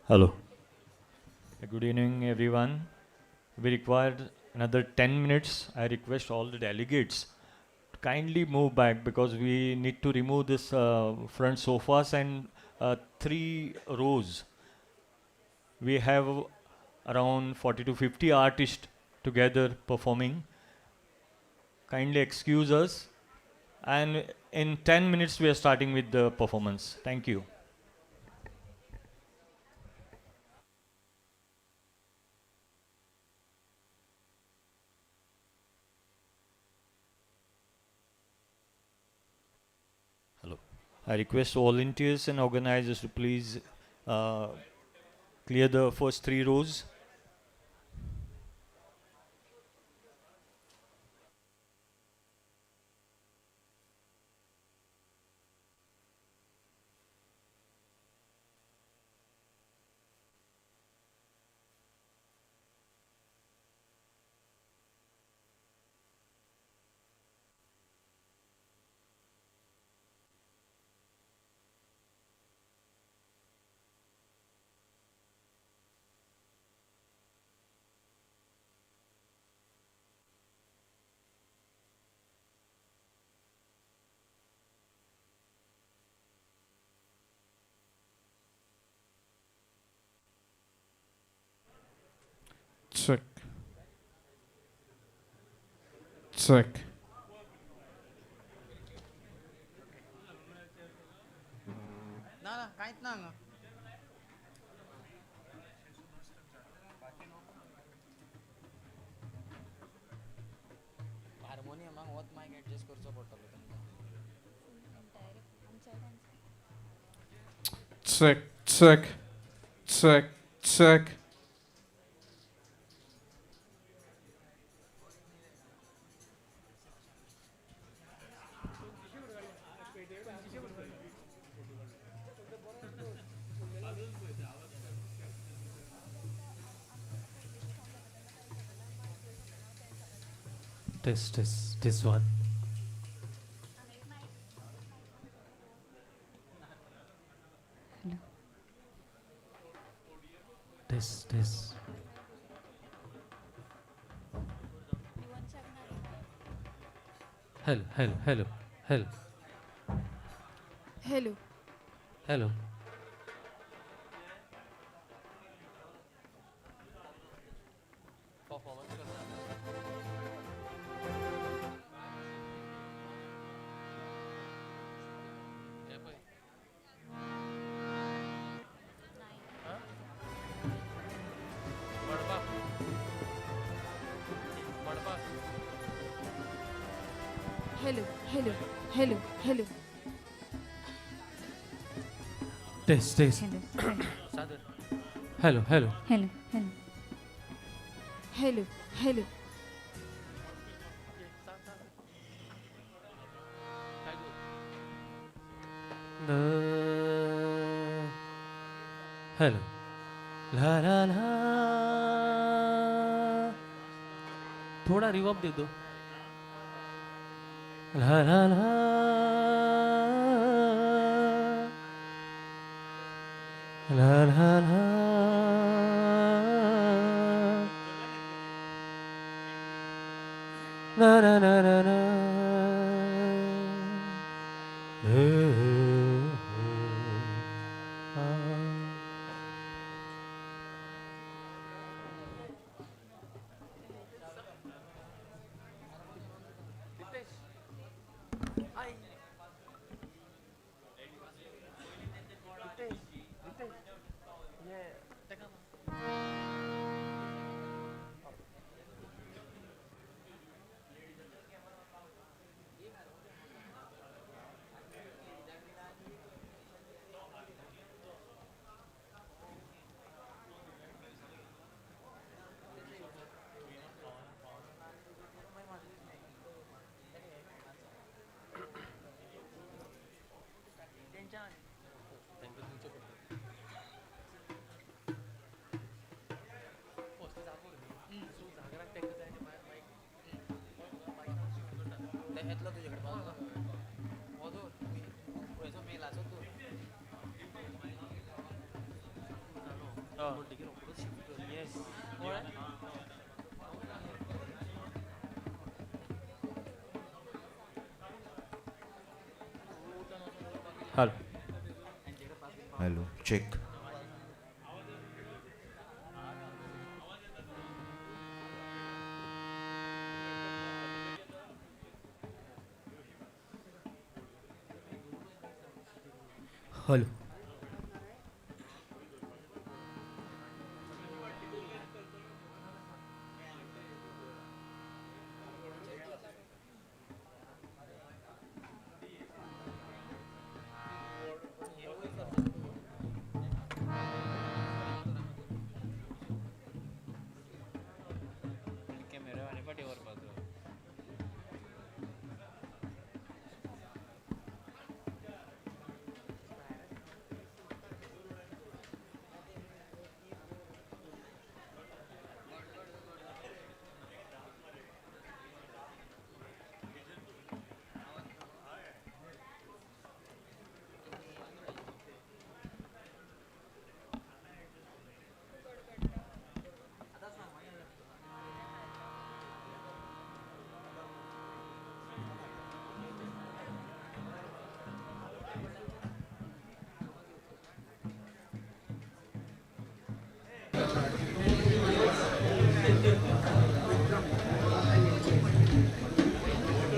Hello. Good evening, everyone. We required another 10 minutes. I request all the delegates to kindly move back because we need to remove this front sofas and 3 rows. We have around 40 to 50 artists together performing. Kindly excuse us. And in 10 minutes, we are starting with the performance. Thank you. Hello. I request volunteers and organizers to please clear the first 3 rows. Check. Check. Na, kahit na. No? Harmonium होत mic adjust करचो पडटलो तुमकां Check. Check. Check. Check. This one. This. Hello. Hello. This. Hello. Hello. La la la. थोड़ा reverb दे दो. La la la. La la la. La la la la la. Hello. Hello. Check. Hello.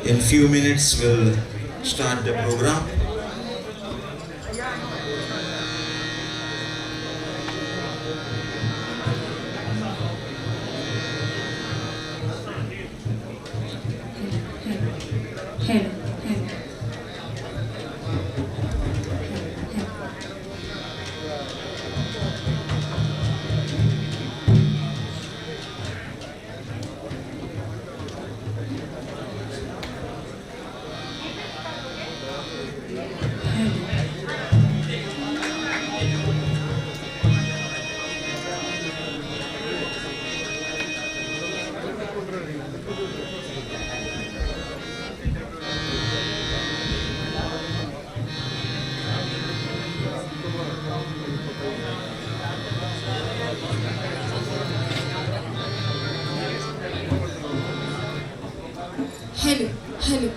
In few minutes we'll start the program. Hello, hello.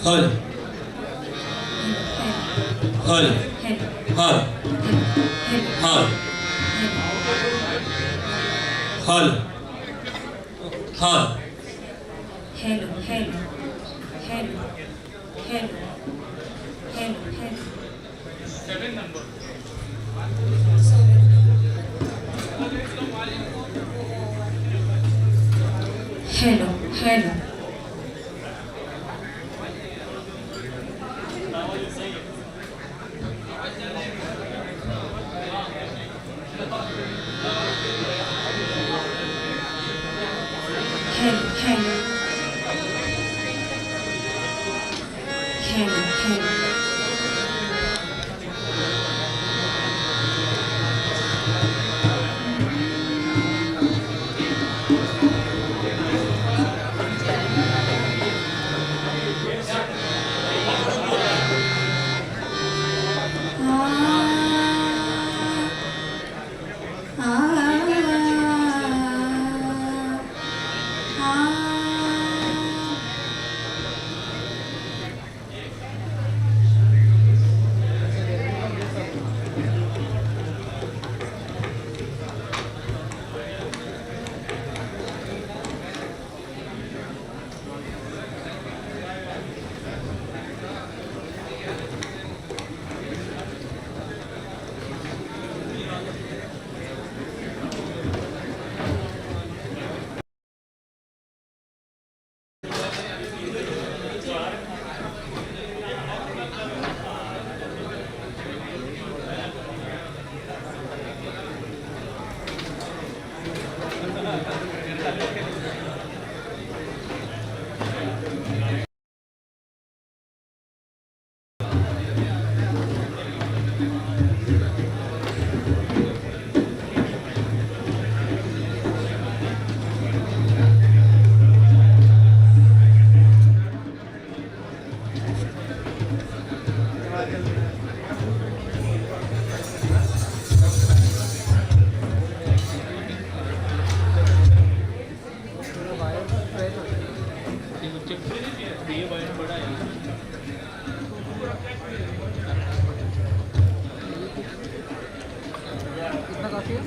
Hal. Hal. Hal. Hal. Hal. Hal. Hello, hello, hello, hello, hello, hello. 7 number. Hello, hello. Hello, hello. Hello, hello. काफ़ी है?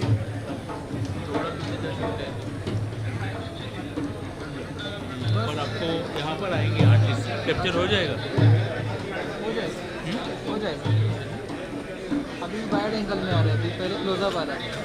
पर आपको यहाँ पर आएंगे artist capture हो जाएगा? हो जाएगा, हो जाएगा। अभी वाइड एंगल में आ रहे थे, पहले क्लोजअप आ रहा है।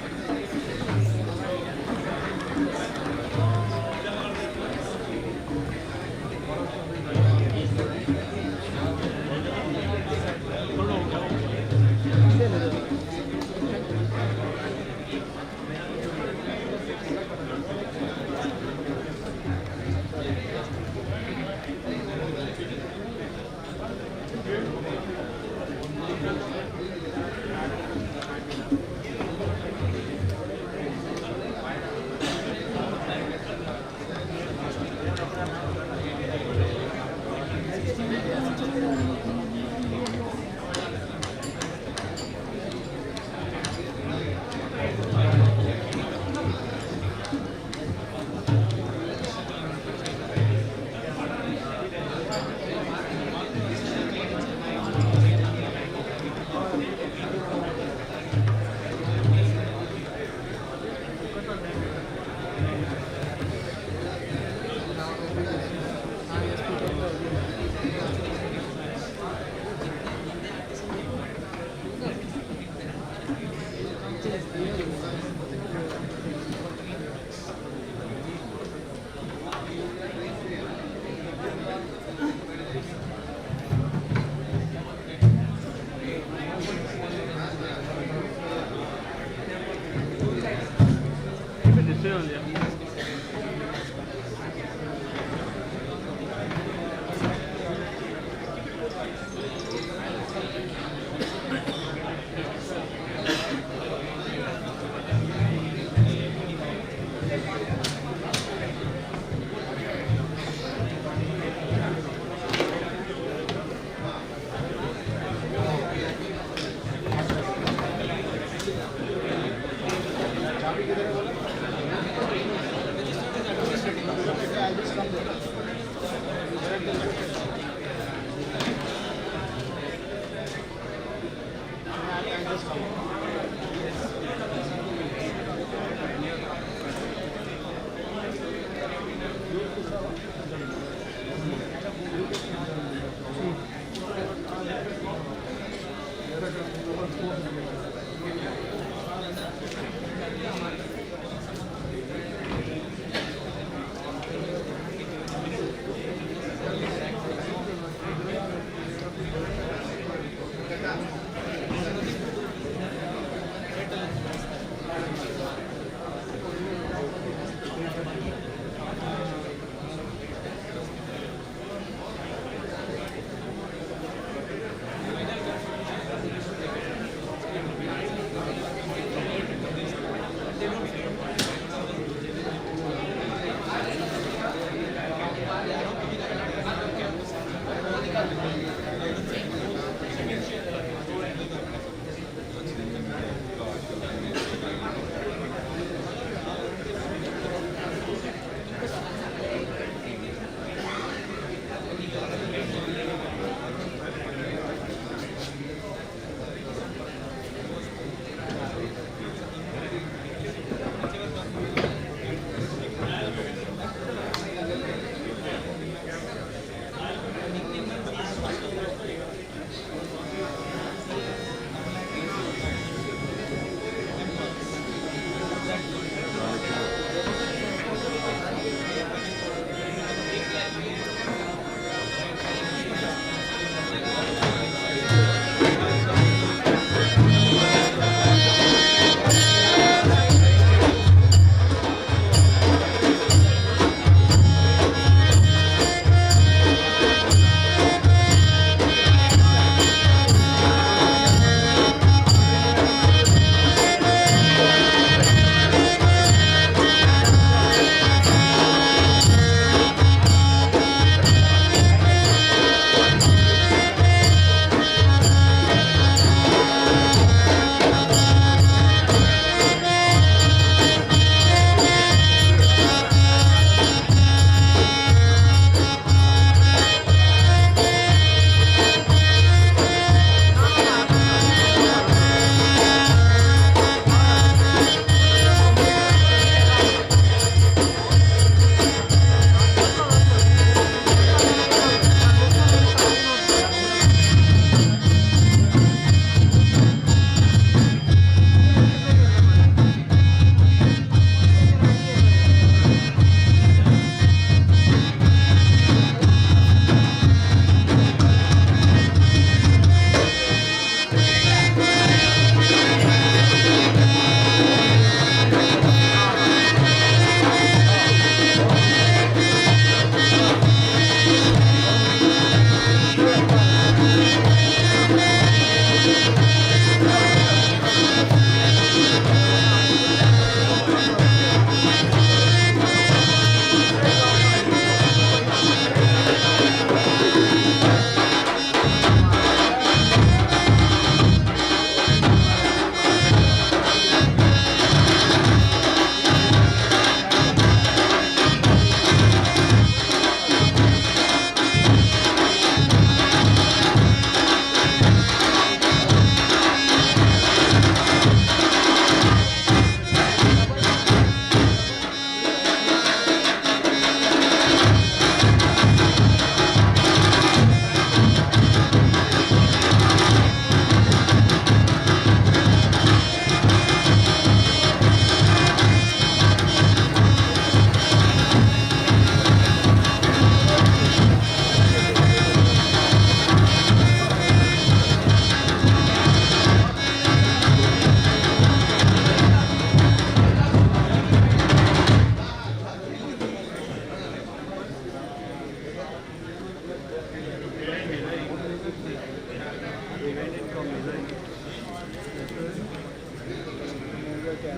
The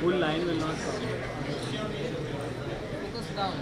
full line will not come. Focus down.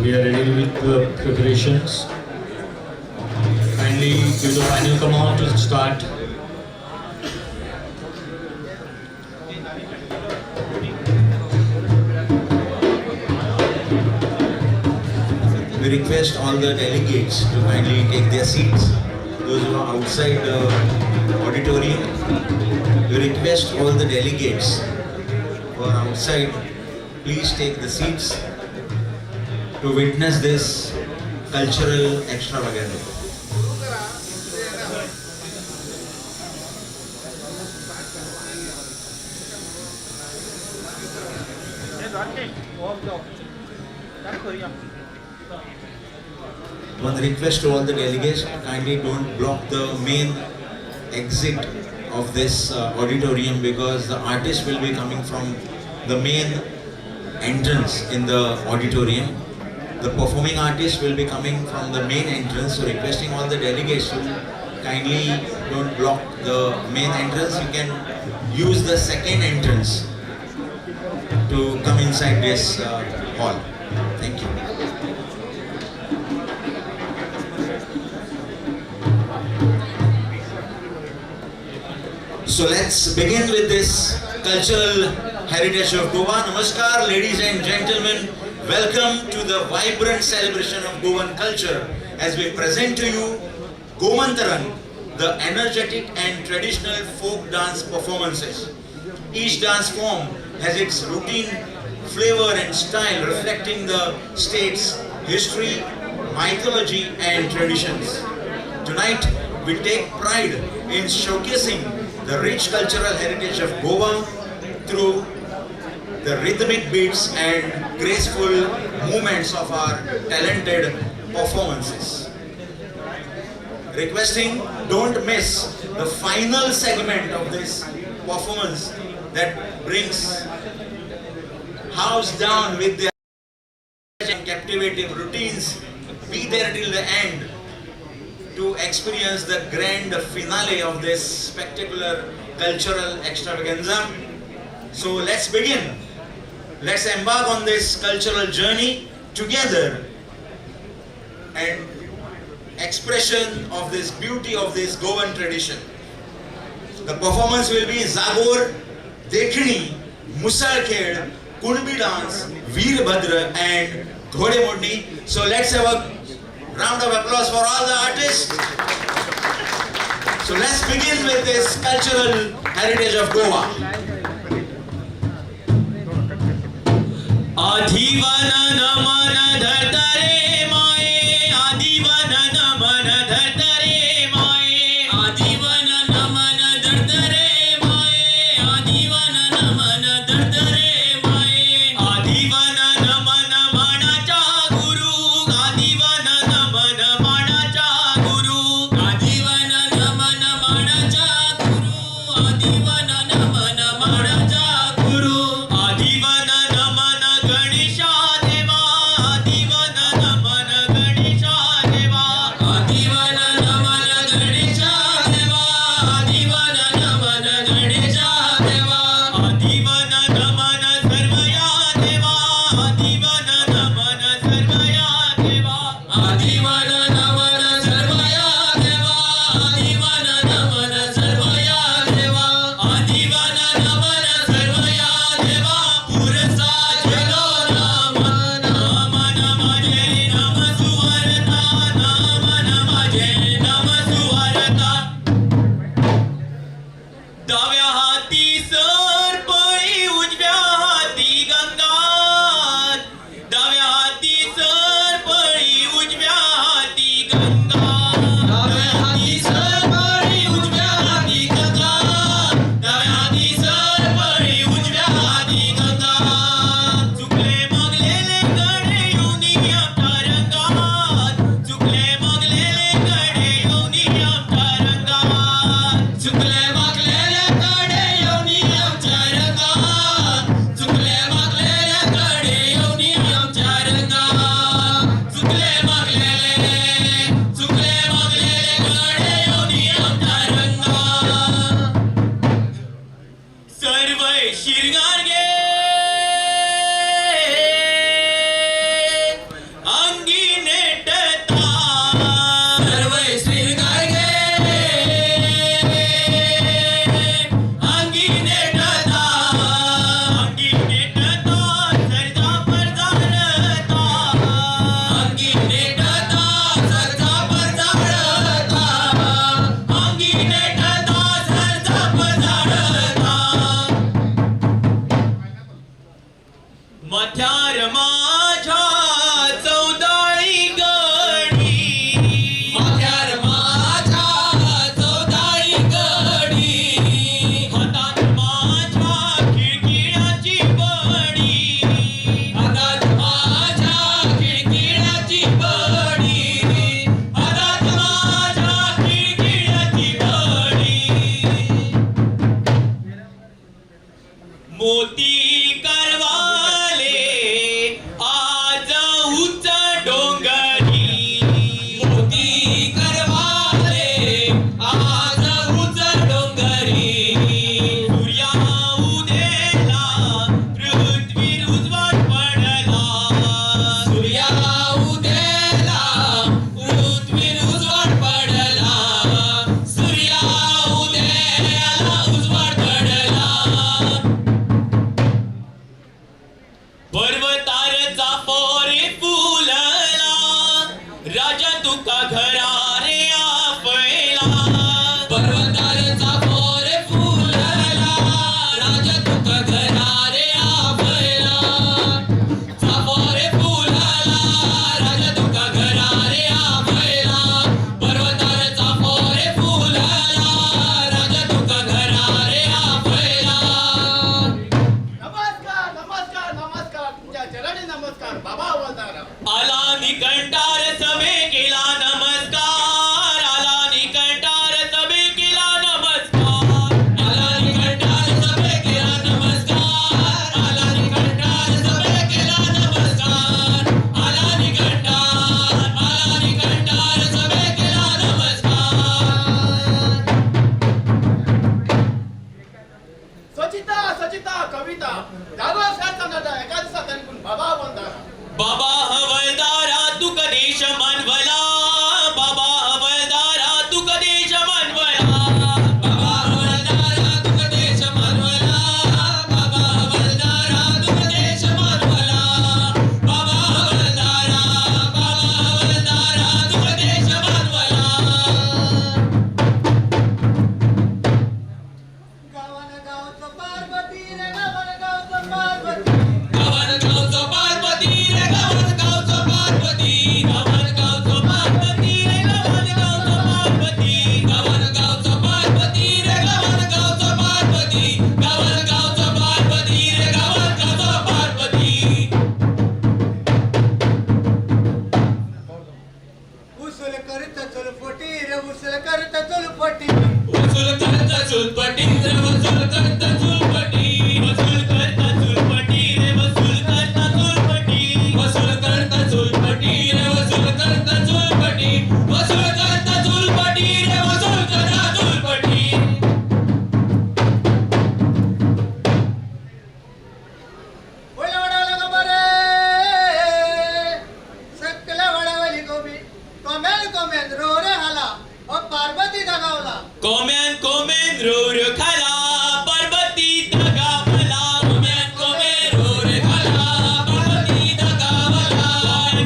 We are ready with the preparations. Kindly give the final command to start. We request all the delegates to kindly take their seats. Those who are outside the auditorium, we request all the delegates who are outside, please take the seats to witness this cultural extravaganza. One request to all the delegates, kindly don't block the main exit of this auditorium, because the artist will be coming from the main entrance in the auditorium. The performing artist will be coming from the main entrance, so requesting all the delegates to kindly don't block the main entrance. You can use the second entrance to come inside this hall. Thank you. So let's begin with this cultural heritage of Goa. Namaskar, ladies and gentlemen. Welcome to the vibrant celebration of Goan culture as we present to you Gomantaran, the energetic and traditional folk dance performances. Each dance form has its routine, flavor and style reflecting the state's history, mythology and traditions. Tonight we take pride in showcasing the rich cultural heritage of Goa through the rhythmic beats and graceful movements of our talented performances. Requesting, don't miss the final segment of this performance that brings house down with their and captivating routines. Be there till the end to experience the grand finale of this spectacular cultural extravaganza. So let's begin. Let's embark on this cultural journey together and expression of this beauty of this Goan tradition. The performance will be Zagor, Dekhni, Musalkhed, Kudbi dance, Veerbhadra and Ghode Modni. So let's have a round of applause for all the artists. So let's begin with this cultural heritage of Goa. आधीवना नमन धरतरे माए आधीवना नमन धरतरे माए आधीवना नमन धरतरे माए आधीवना नमन धरतरे माए आधीवना नमन मानाचा गुरु आधीवना नमन मानाचा गुरु आधीवना नमन मानाचा गुरु आधीवना नमन मानाचा गुरु आधीवना नमन गणेशा देवा आला निकंठार सभे केला नमस्कार, आला निकंठार सभे केला नमस्कार, आला निकंठार सभे केला नमस्कार, आला निकंठार सभे केला नमस्कार, आला निकंठार सभे केला नमस्कार. सचिता कविता जागो शासनाचा एका दिवसात बाबा वंदारा बाबा हवलदारा तू कदेश मानवला, बाबा हवलदारा तू कदेश मानवला, बाबा हवलदारा तू कदेश मानवला, बाबा हवलदारा तू कदेश मानवला, बाबा हवलदारा तू कदेश मानवला. गावन गावचं पार्वती रे गावन गावचं पार्वती गावन गावचं पार्वती रे गावन गावचं पार्वती, गावन गावचं पार्वती रे गावन गावचं पार्वती, गावन गावचं पार्वती रे गावन गावचं पार्वती, गावन गावचं पार्वती रे गावन गावचं पार्वती. उसूल करत चुलपटी रे उसूल करत चुलपटी वसूल करता चुलपटी रे वसूल करता चुलपटी, वसूल करता चुलपटी रे वसूल करता चुलपटी, वसूल करता चुलपटी रे वसूल करता चुलपटी, वसूल करता चुलपटी रे वसूल करता चुलपटी. ओला वडाला गबरे सकला वडावली गोबी कोमेन रो रे हाला ओ पार्वती दगावला कोम्यान रोर खाला पार्वती दगावला, कोम्यान रोर खाला पार्वती दगावला,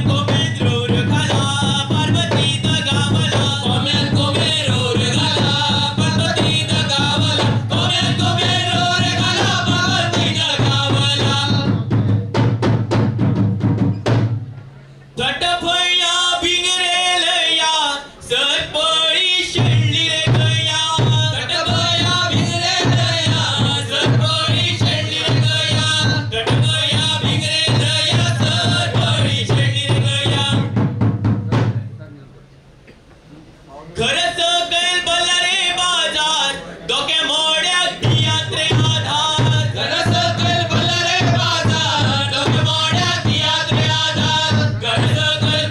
कोम्यान रोर खाला पार्वती दगावला, कोम्यान रोर खाला पार्वती दगावला, कोम्यान रोर खाला पार्वती दगावला. झटफळ्या भिंगरेल या सरपळी शेळली रे गया, झटफळ्या भिंगरेल या सरपळी शेळली रे गया, झटफळ्या भिंगरेल या सरपळी शेळली रे गया. घर सकल भला रे बाजार डोके मोड्यात दियात रे आधार, घर सकल भला रे बाजार डोके मोड्यात दियात रे आधार, घर सकल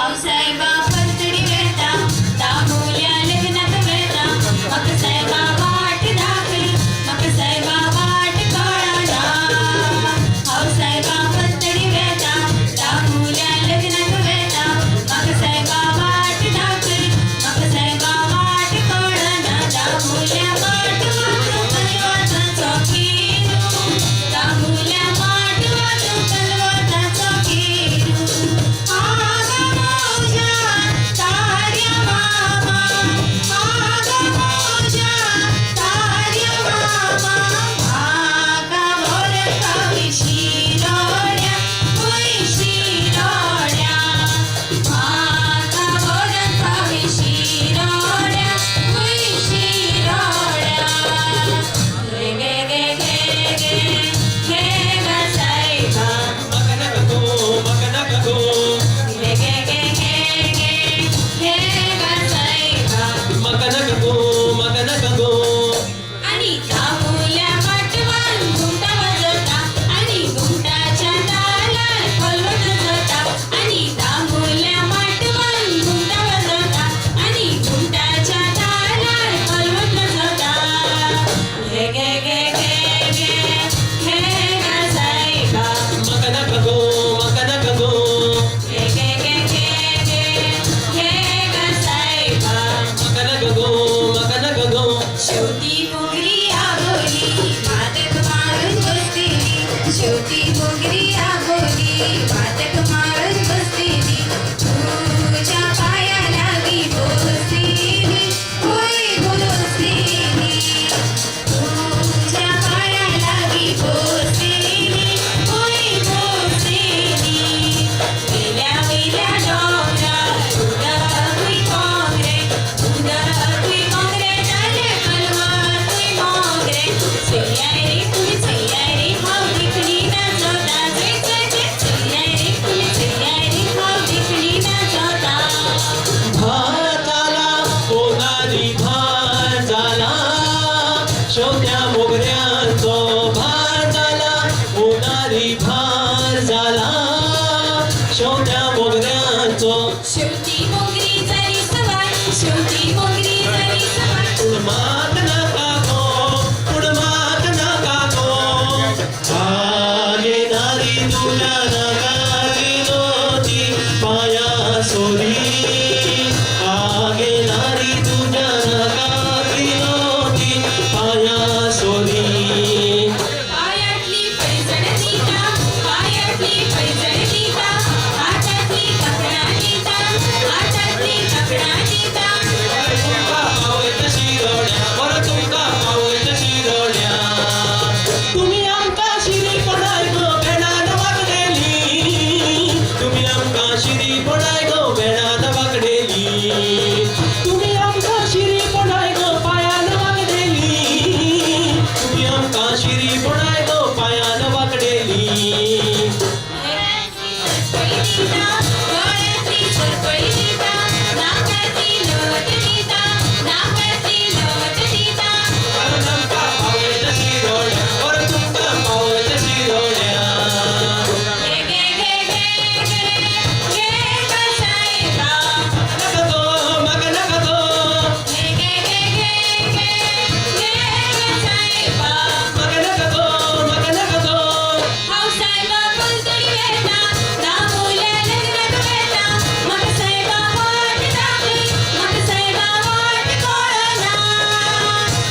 हावसाहेबा पलतडी वेता दामोल्या लग्नात वेता म्हाका साहेबा वाट दाखय म्हाका साहेबा वाट कळना हावसाहेबा पलतडी वेता दामोल्या लग्नात वेता म्हाका साहेबा वाट दाखय म्हाका साहेबा वाट कळना दामोल्या वाट वाचूं कलवताचो किरू दामोल्या वाट वाचूं कलवताचो किरू आगा मोजा तार्या मामा आगा मोजा तार्या मामा आगा बोरका विशिरोड्या विशिरोड्या आगा बोरका विशिरोड्या विशिरोड्या गे गे गे गे गे गे गा साहेबा गे गे गे गे गे गे गा साहेबा आणि दामोल्या पाटवान घुमटा वाजवता आणि घुमटाच्या तालात पलवट वाजवता आणि दामोल्या पाटवान घुमटा वाजवता आणि घुमटाच्या तालात पलवट वाजवता गे गे गे गे गे गे गा साहेबा गे गे गे गे गे गे गा साहेबा शेवटी मोगरी आबोली मातक मारून बसतेली शेवटी मोगरी आबोली मातक मारून बसतेली तुझ्या पाया लागी बसतेली होय बसतेली तुझ्या पाया लागी बसतेली होय बसतेली वेल्या वेल्या डोंगरार उडकुई कोंगरे उडकुई कोंगरे जाले कलवा तुई मोगरे सैयाय रे तुम्ही सैयाय रे हाव देखणी ना जोता जय जय जय सैयाय रे तुम्ही सैयाय रे हाव देखणी ना जोता भार झाला कोणारी भार झाला शेवट्या मोगऱ्यांचो भार झाला कोणारी भार झाला शेवट्या मोगऱ्यांचो शेवटी मोगरी झाली सवार शेवटी मोगरी झाली सवार उडमाक नाका गो उडमाक नाका गो आगे नारी तुला नागारी नोती पाया सोरी आगे नारी तुझ्या नागारी नोती पाया सोरी पायातली पैजण दिता पायातली पैजण दिता हातातली काकडा दिता हातातली काकडा दिता तुमका पावयत शिरोड्या बरं तुमका पावयत शिरोड्या तुम्ही आमका शिरी पडाय गो बेडान वागडेली तुम्ही आमका शिरी पडाय गो बेडान वागडेली तुम्ही आमका शिरी पडाय गो पायान वागडेली तुम्ही आमका शिरी पडाय गो पायान वागडेली सरपळी दिता डोळ्यातली सरपळी दिता नाकातली लवट दिता नाकातली लवट दिता तुमका पावयत शिरोड्या बरं तुमका पावयत शिरोड्या गे गे गे गे गे गे गा साहेबा मग नका गो गे गे गे गे गे गे गा साहेबा मग नका गो हावसाहेबा पलतडी वेता दामोल्या लग्नात वेता म्हाका साहेबा वाट दाखय म्हाका साहेबा वाट कळना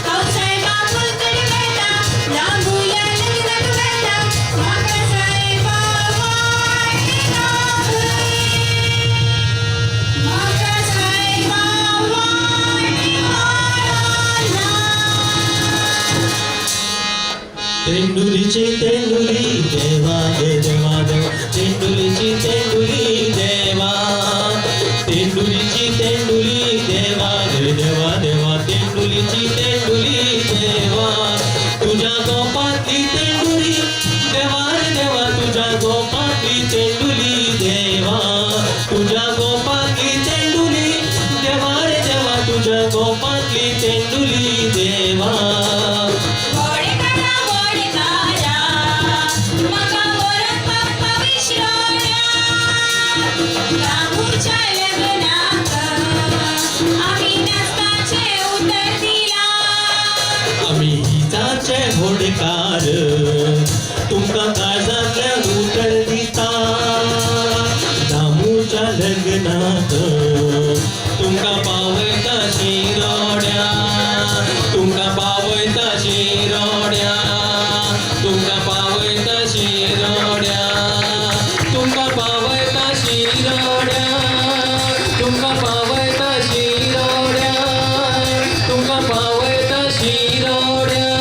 हावसाहेबा पलतडी वेता दामोल्या लग्नात वेता म्हाका साहेबा वाट दाखय म्हाका साहेबा वाट कळना तेंडुलीची तेंडुली देवा गे देवा देवा तेंडुलीची तेंडुली देवा तेंडुलीची तेंडुली देवा गे देवा देवा तेंडुलीची तेंडुली देवा तुझ्या गोपातली तेंडुली देवा रे देवा तुझ्या गोपातली तेंडुली देवा तुझ्या गोपातली तेंडुली देवा रे देवा तुझ्या गोपातली तेंडुली देवा गोडे काढा लग्नात तुमका पावयता शिरोड्या तुमका पावयता शिरोड्या तुमका पावयता शिरोड्या तुमका पावयता शिरोड्या तुमका पावयता शिरोड्या तुमका पावयता शिरोड्या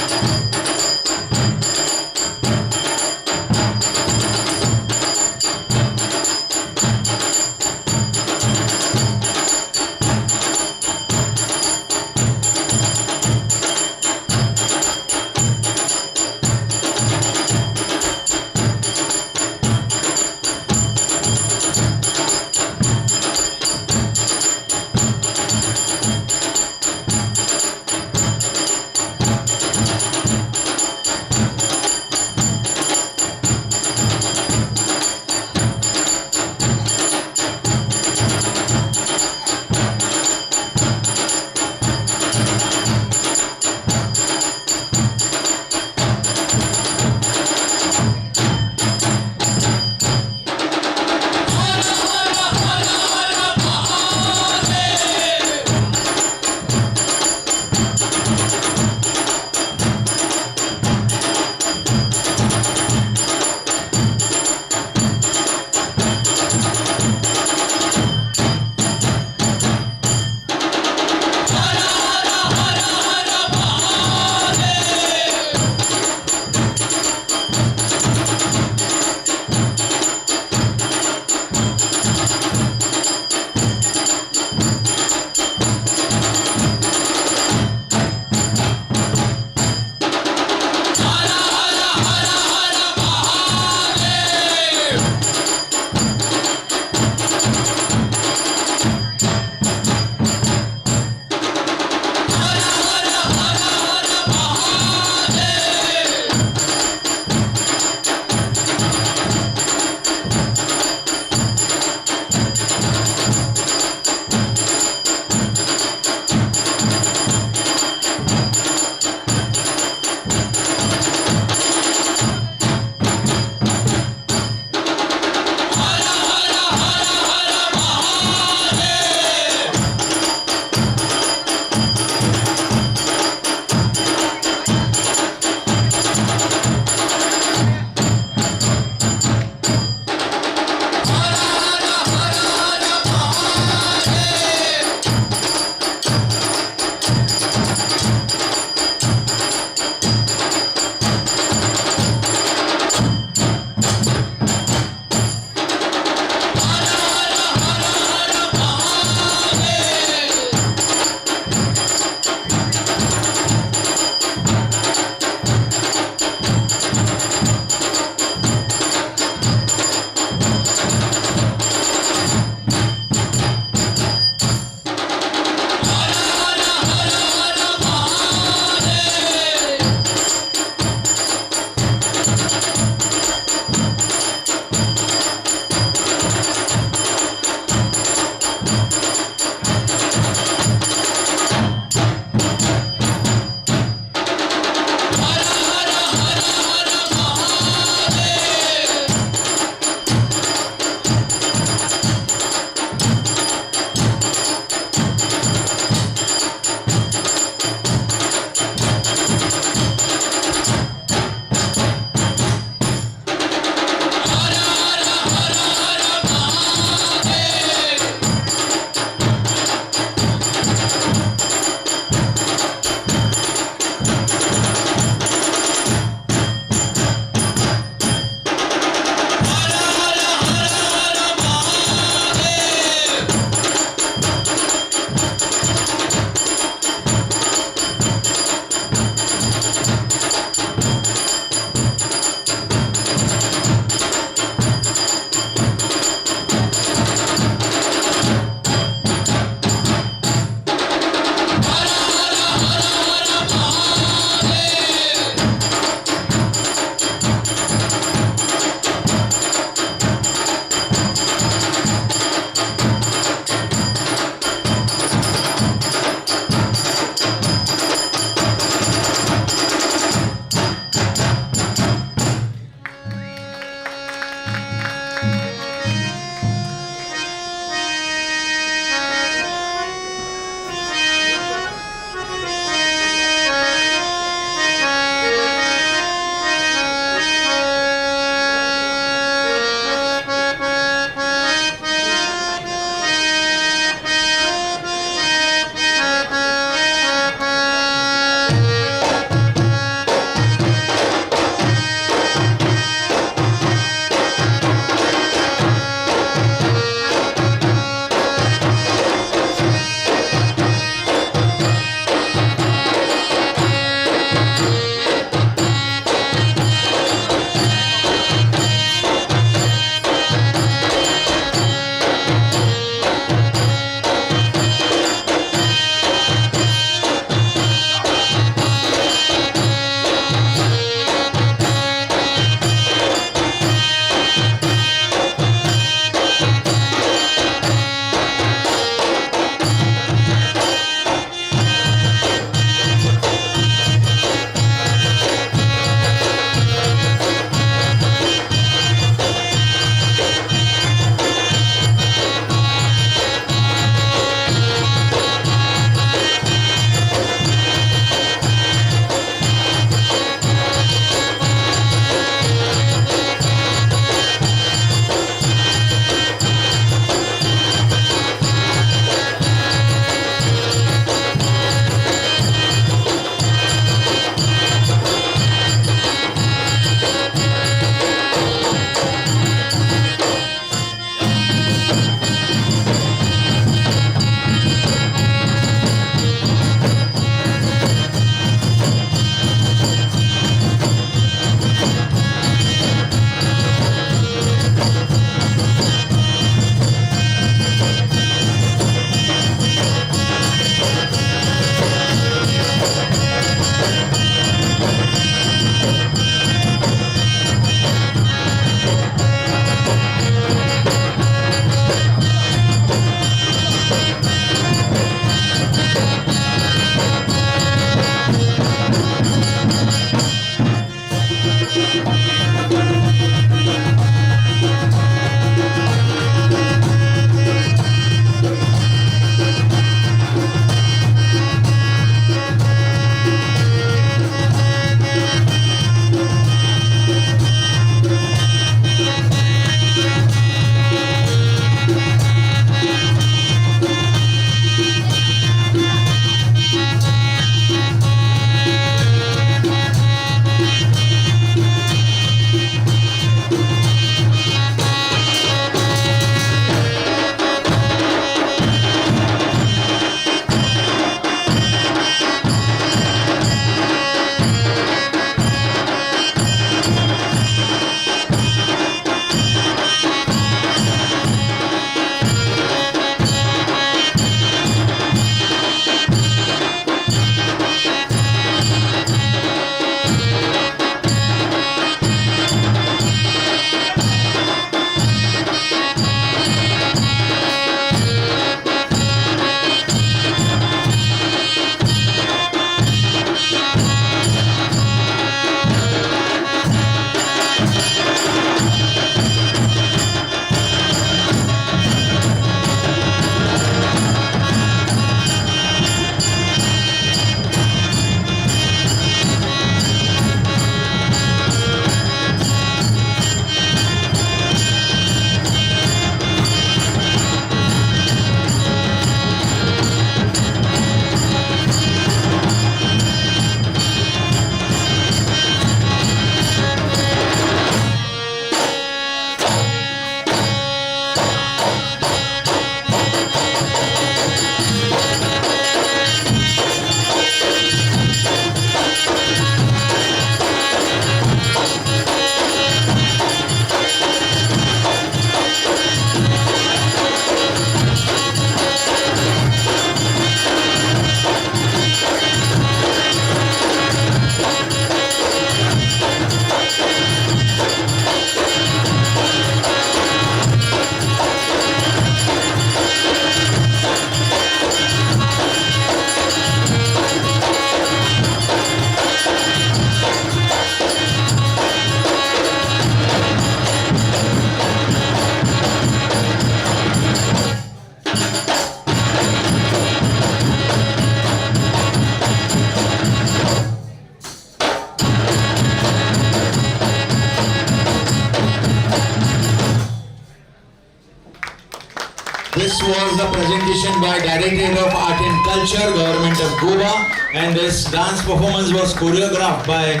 was the presentation by Directorate of Art and Culture, Government of Goa, and this dance performance was choreographed by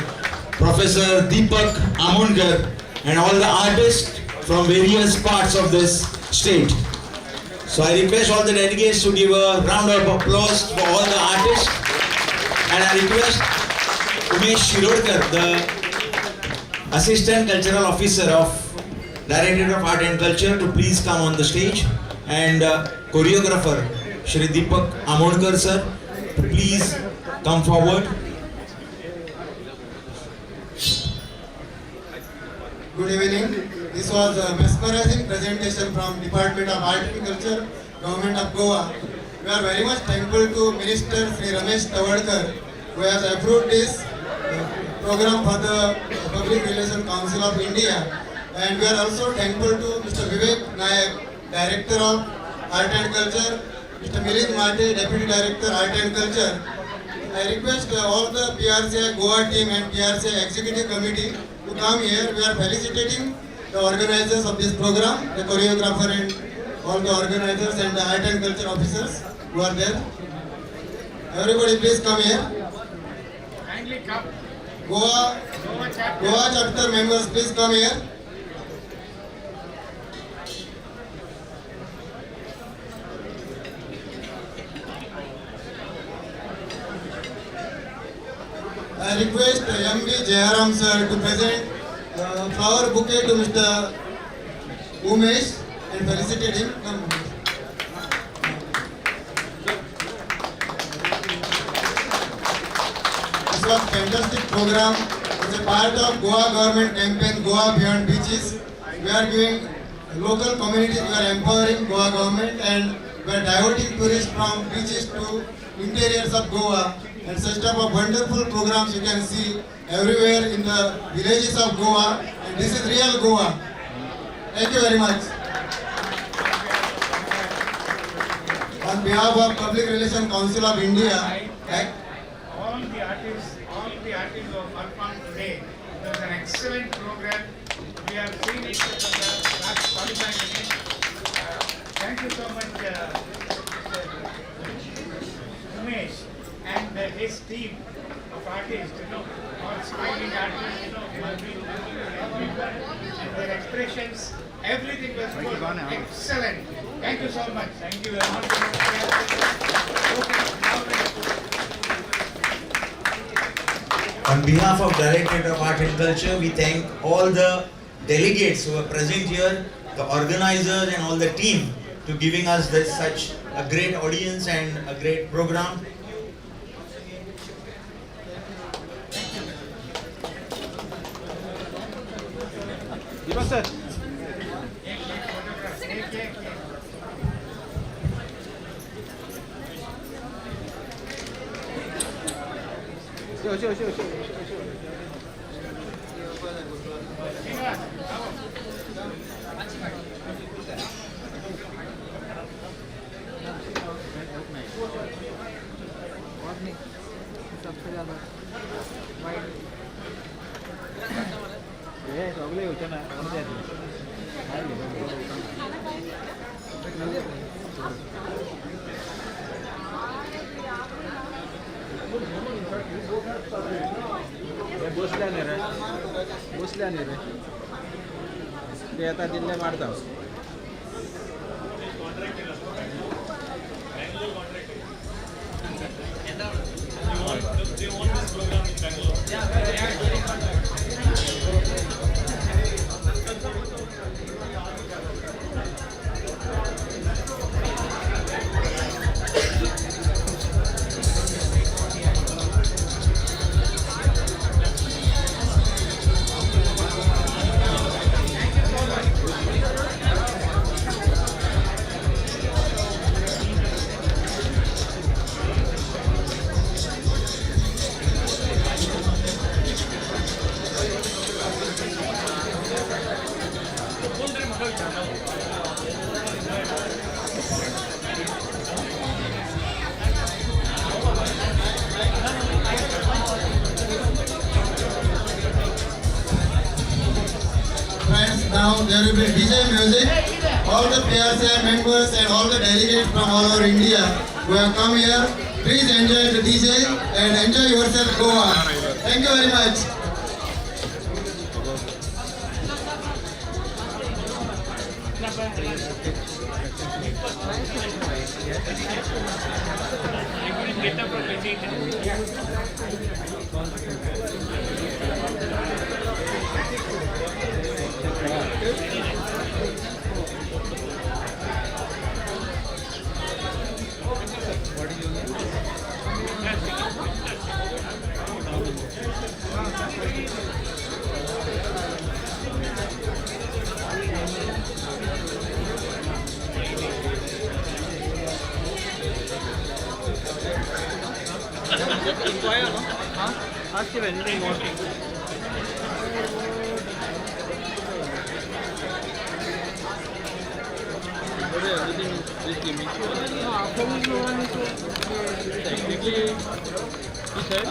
Professor Deepak Amonkar and all the artists from various parts of this state. So I request all the delegates to give a round of applause for all the artists, and I request Umesh Shirodkar, the Assistant Cultural Officer of Directorate of Art and Culture, to please come on the stage, and choreographer Shri Deepak Amonkar sir to please come forward. Good evening. This was a mesmerizing presentation from Department of Art and Culture, Government of Goa. We are very much thankful to Minister Sri Ramesh Tawalkar, who has approved this program for the Public Relations Council of India. And we are also thankful to Mr. Vivek Nayak, Director of Art and Culture, Mr. Milind Mate, Deputy Director Art and Culture. I request all the PRCI Goa team and PRCI Executive Committee to come here. We are felicitating the organizers of this program, the choreographer and all the organizers and the art and culture officers who are there. Everybody please come here. Kindly come. Goa chapter members please come here. I request M.V. Jayaram sir to present flower bouquet to Mr. Umesh and felicitate him. Come. This was a fantastic program. It's a part of Goa government campaign Goa Beyond Beaches. We are giving local communities, we are empowering Goa government, and we are diverting tourists from beaches to interiors of Goa. And such type of wonderful programs you can see everywhere in the villages of Goa, and this is real Goa. Thank you very much. On behalf of Public Relations Council of India, all the artists who have performed today, it was an excellent program. We have seen it for the last 45 minutes. Thank you so much, Umesh, and his team of artists, all smiling artists, and their expressions, everything was good, excellent. Thank you so much. Thank you very much. On behalf of Directorate of Art and Culture, we thank all the delegates who are present here, the organizers and all the team, to giving us such a great audience and a great program. Sir. Sure. बसल्याने रे ते आता दिल्ले मारता Now there will be DJ music. all the PRCI members and all the delegates from all over India who have come here. Please enjoy the DJ and enjoy yourself, Goa. Thank you very much. Inquire, no? Huh? Ask if anything you want. Everything is giving. No, after this one is technically he said.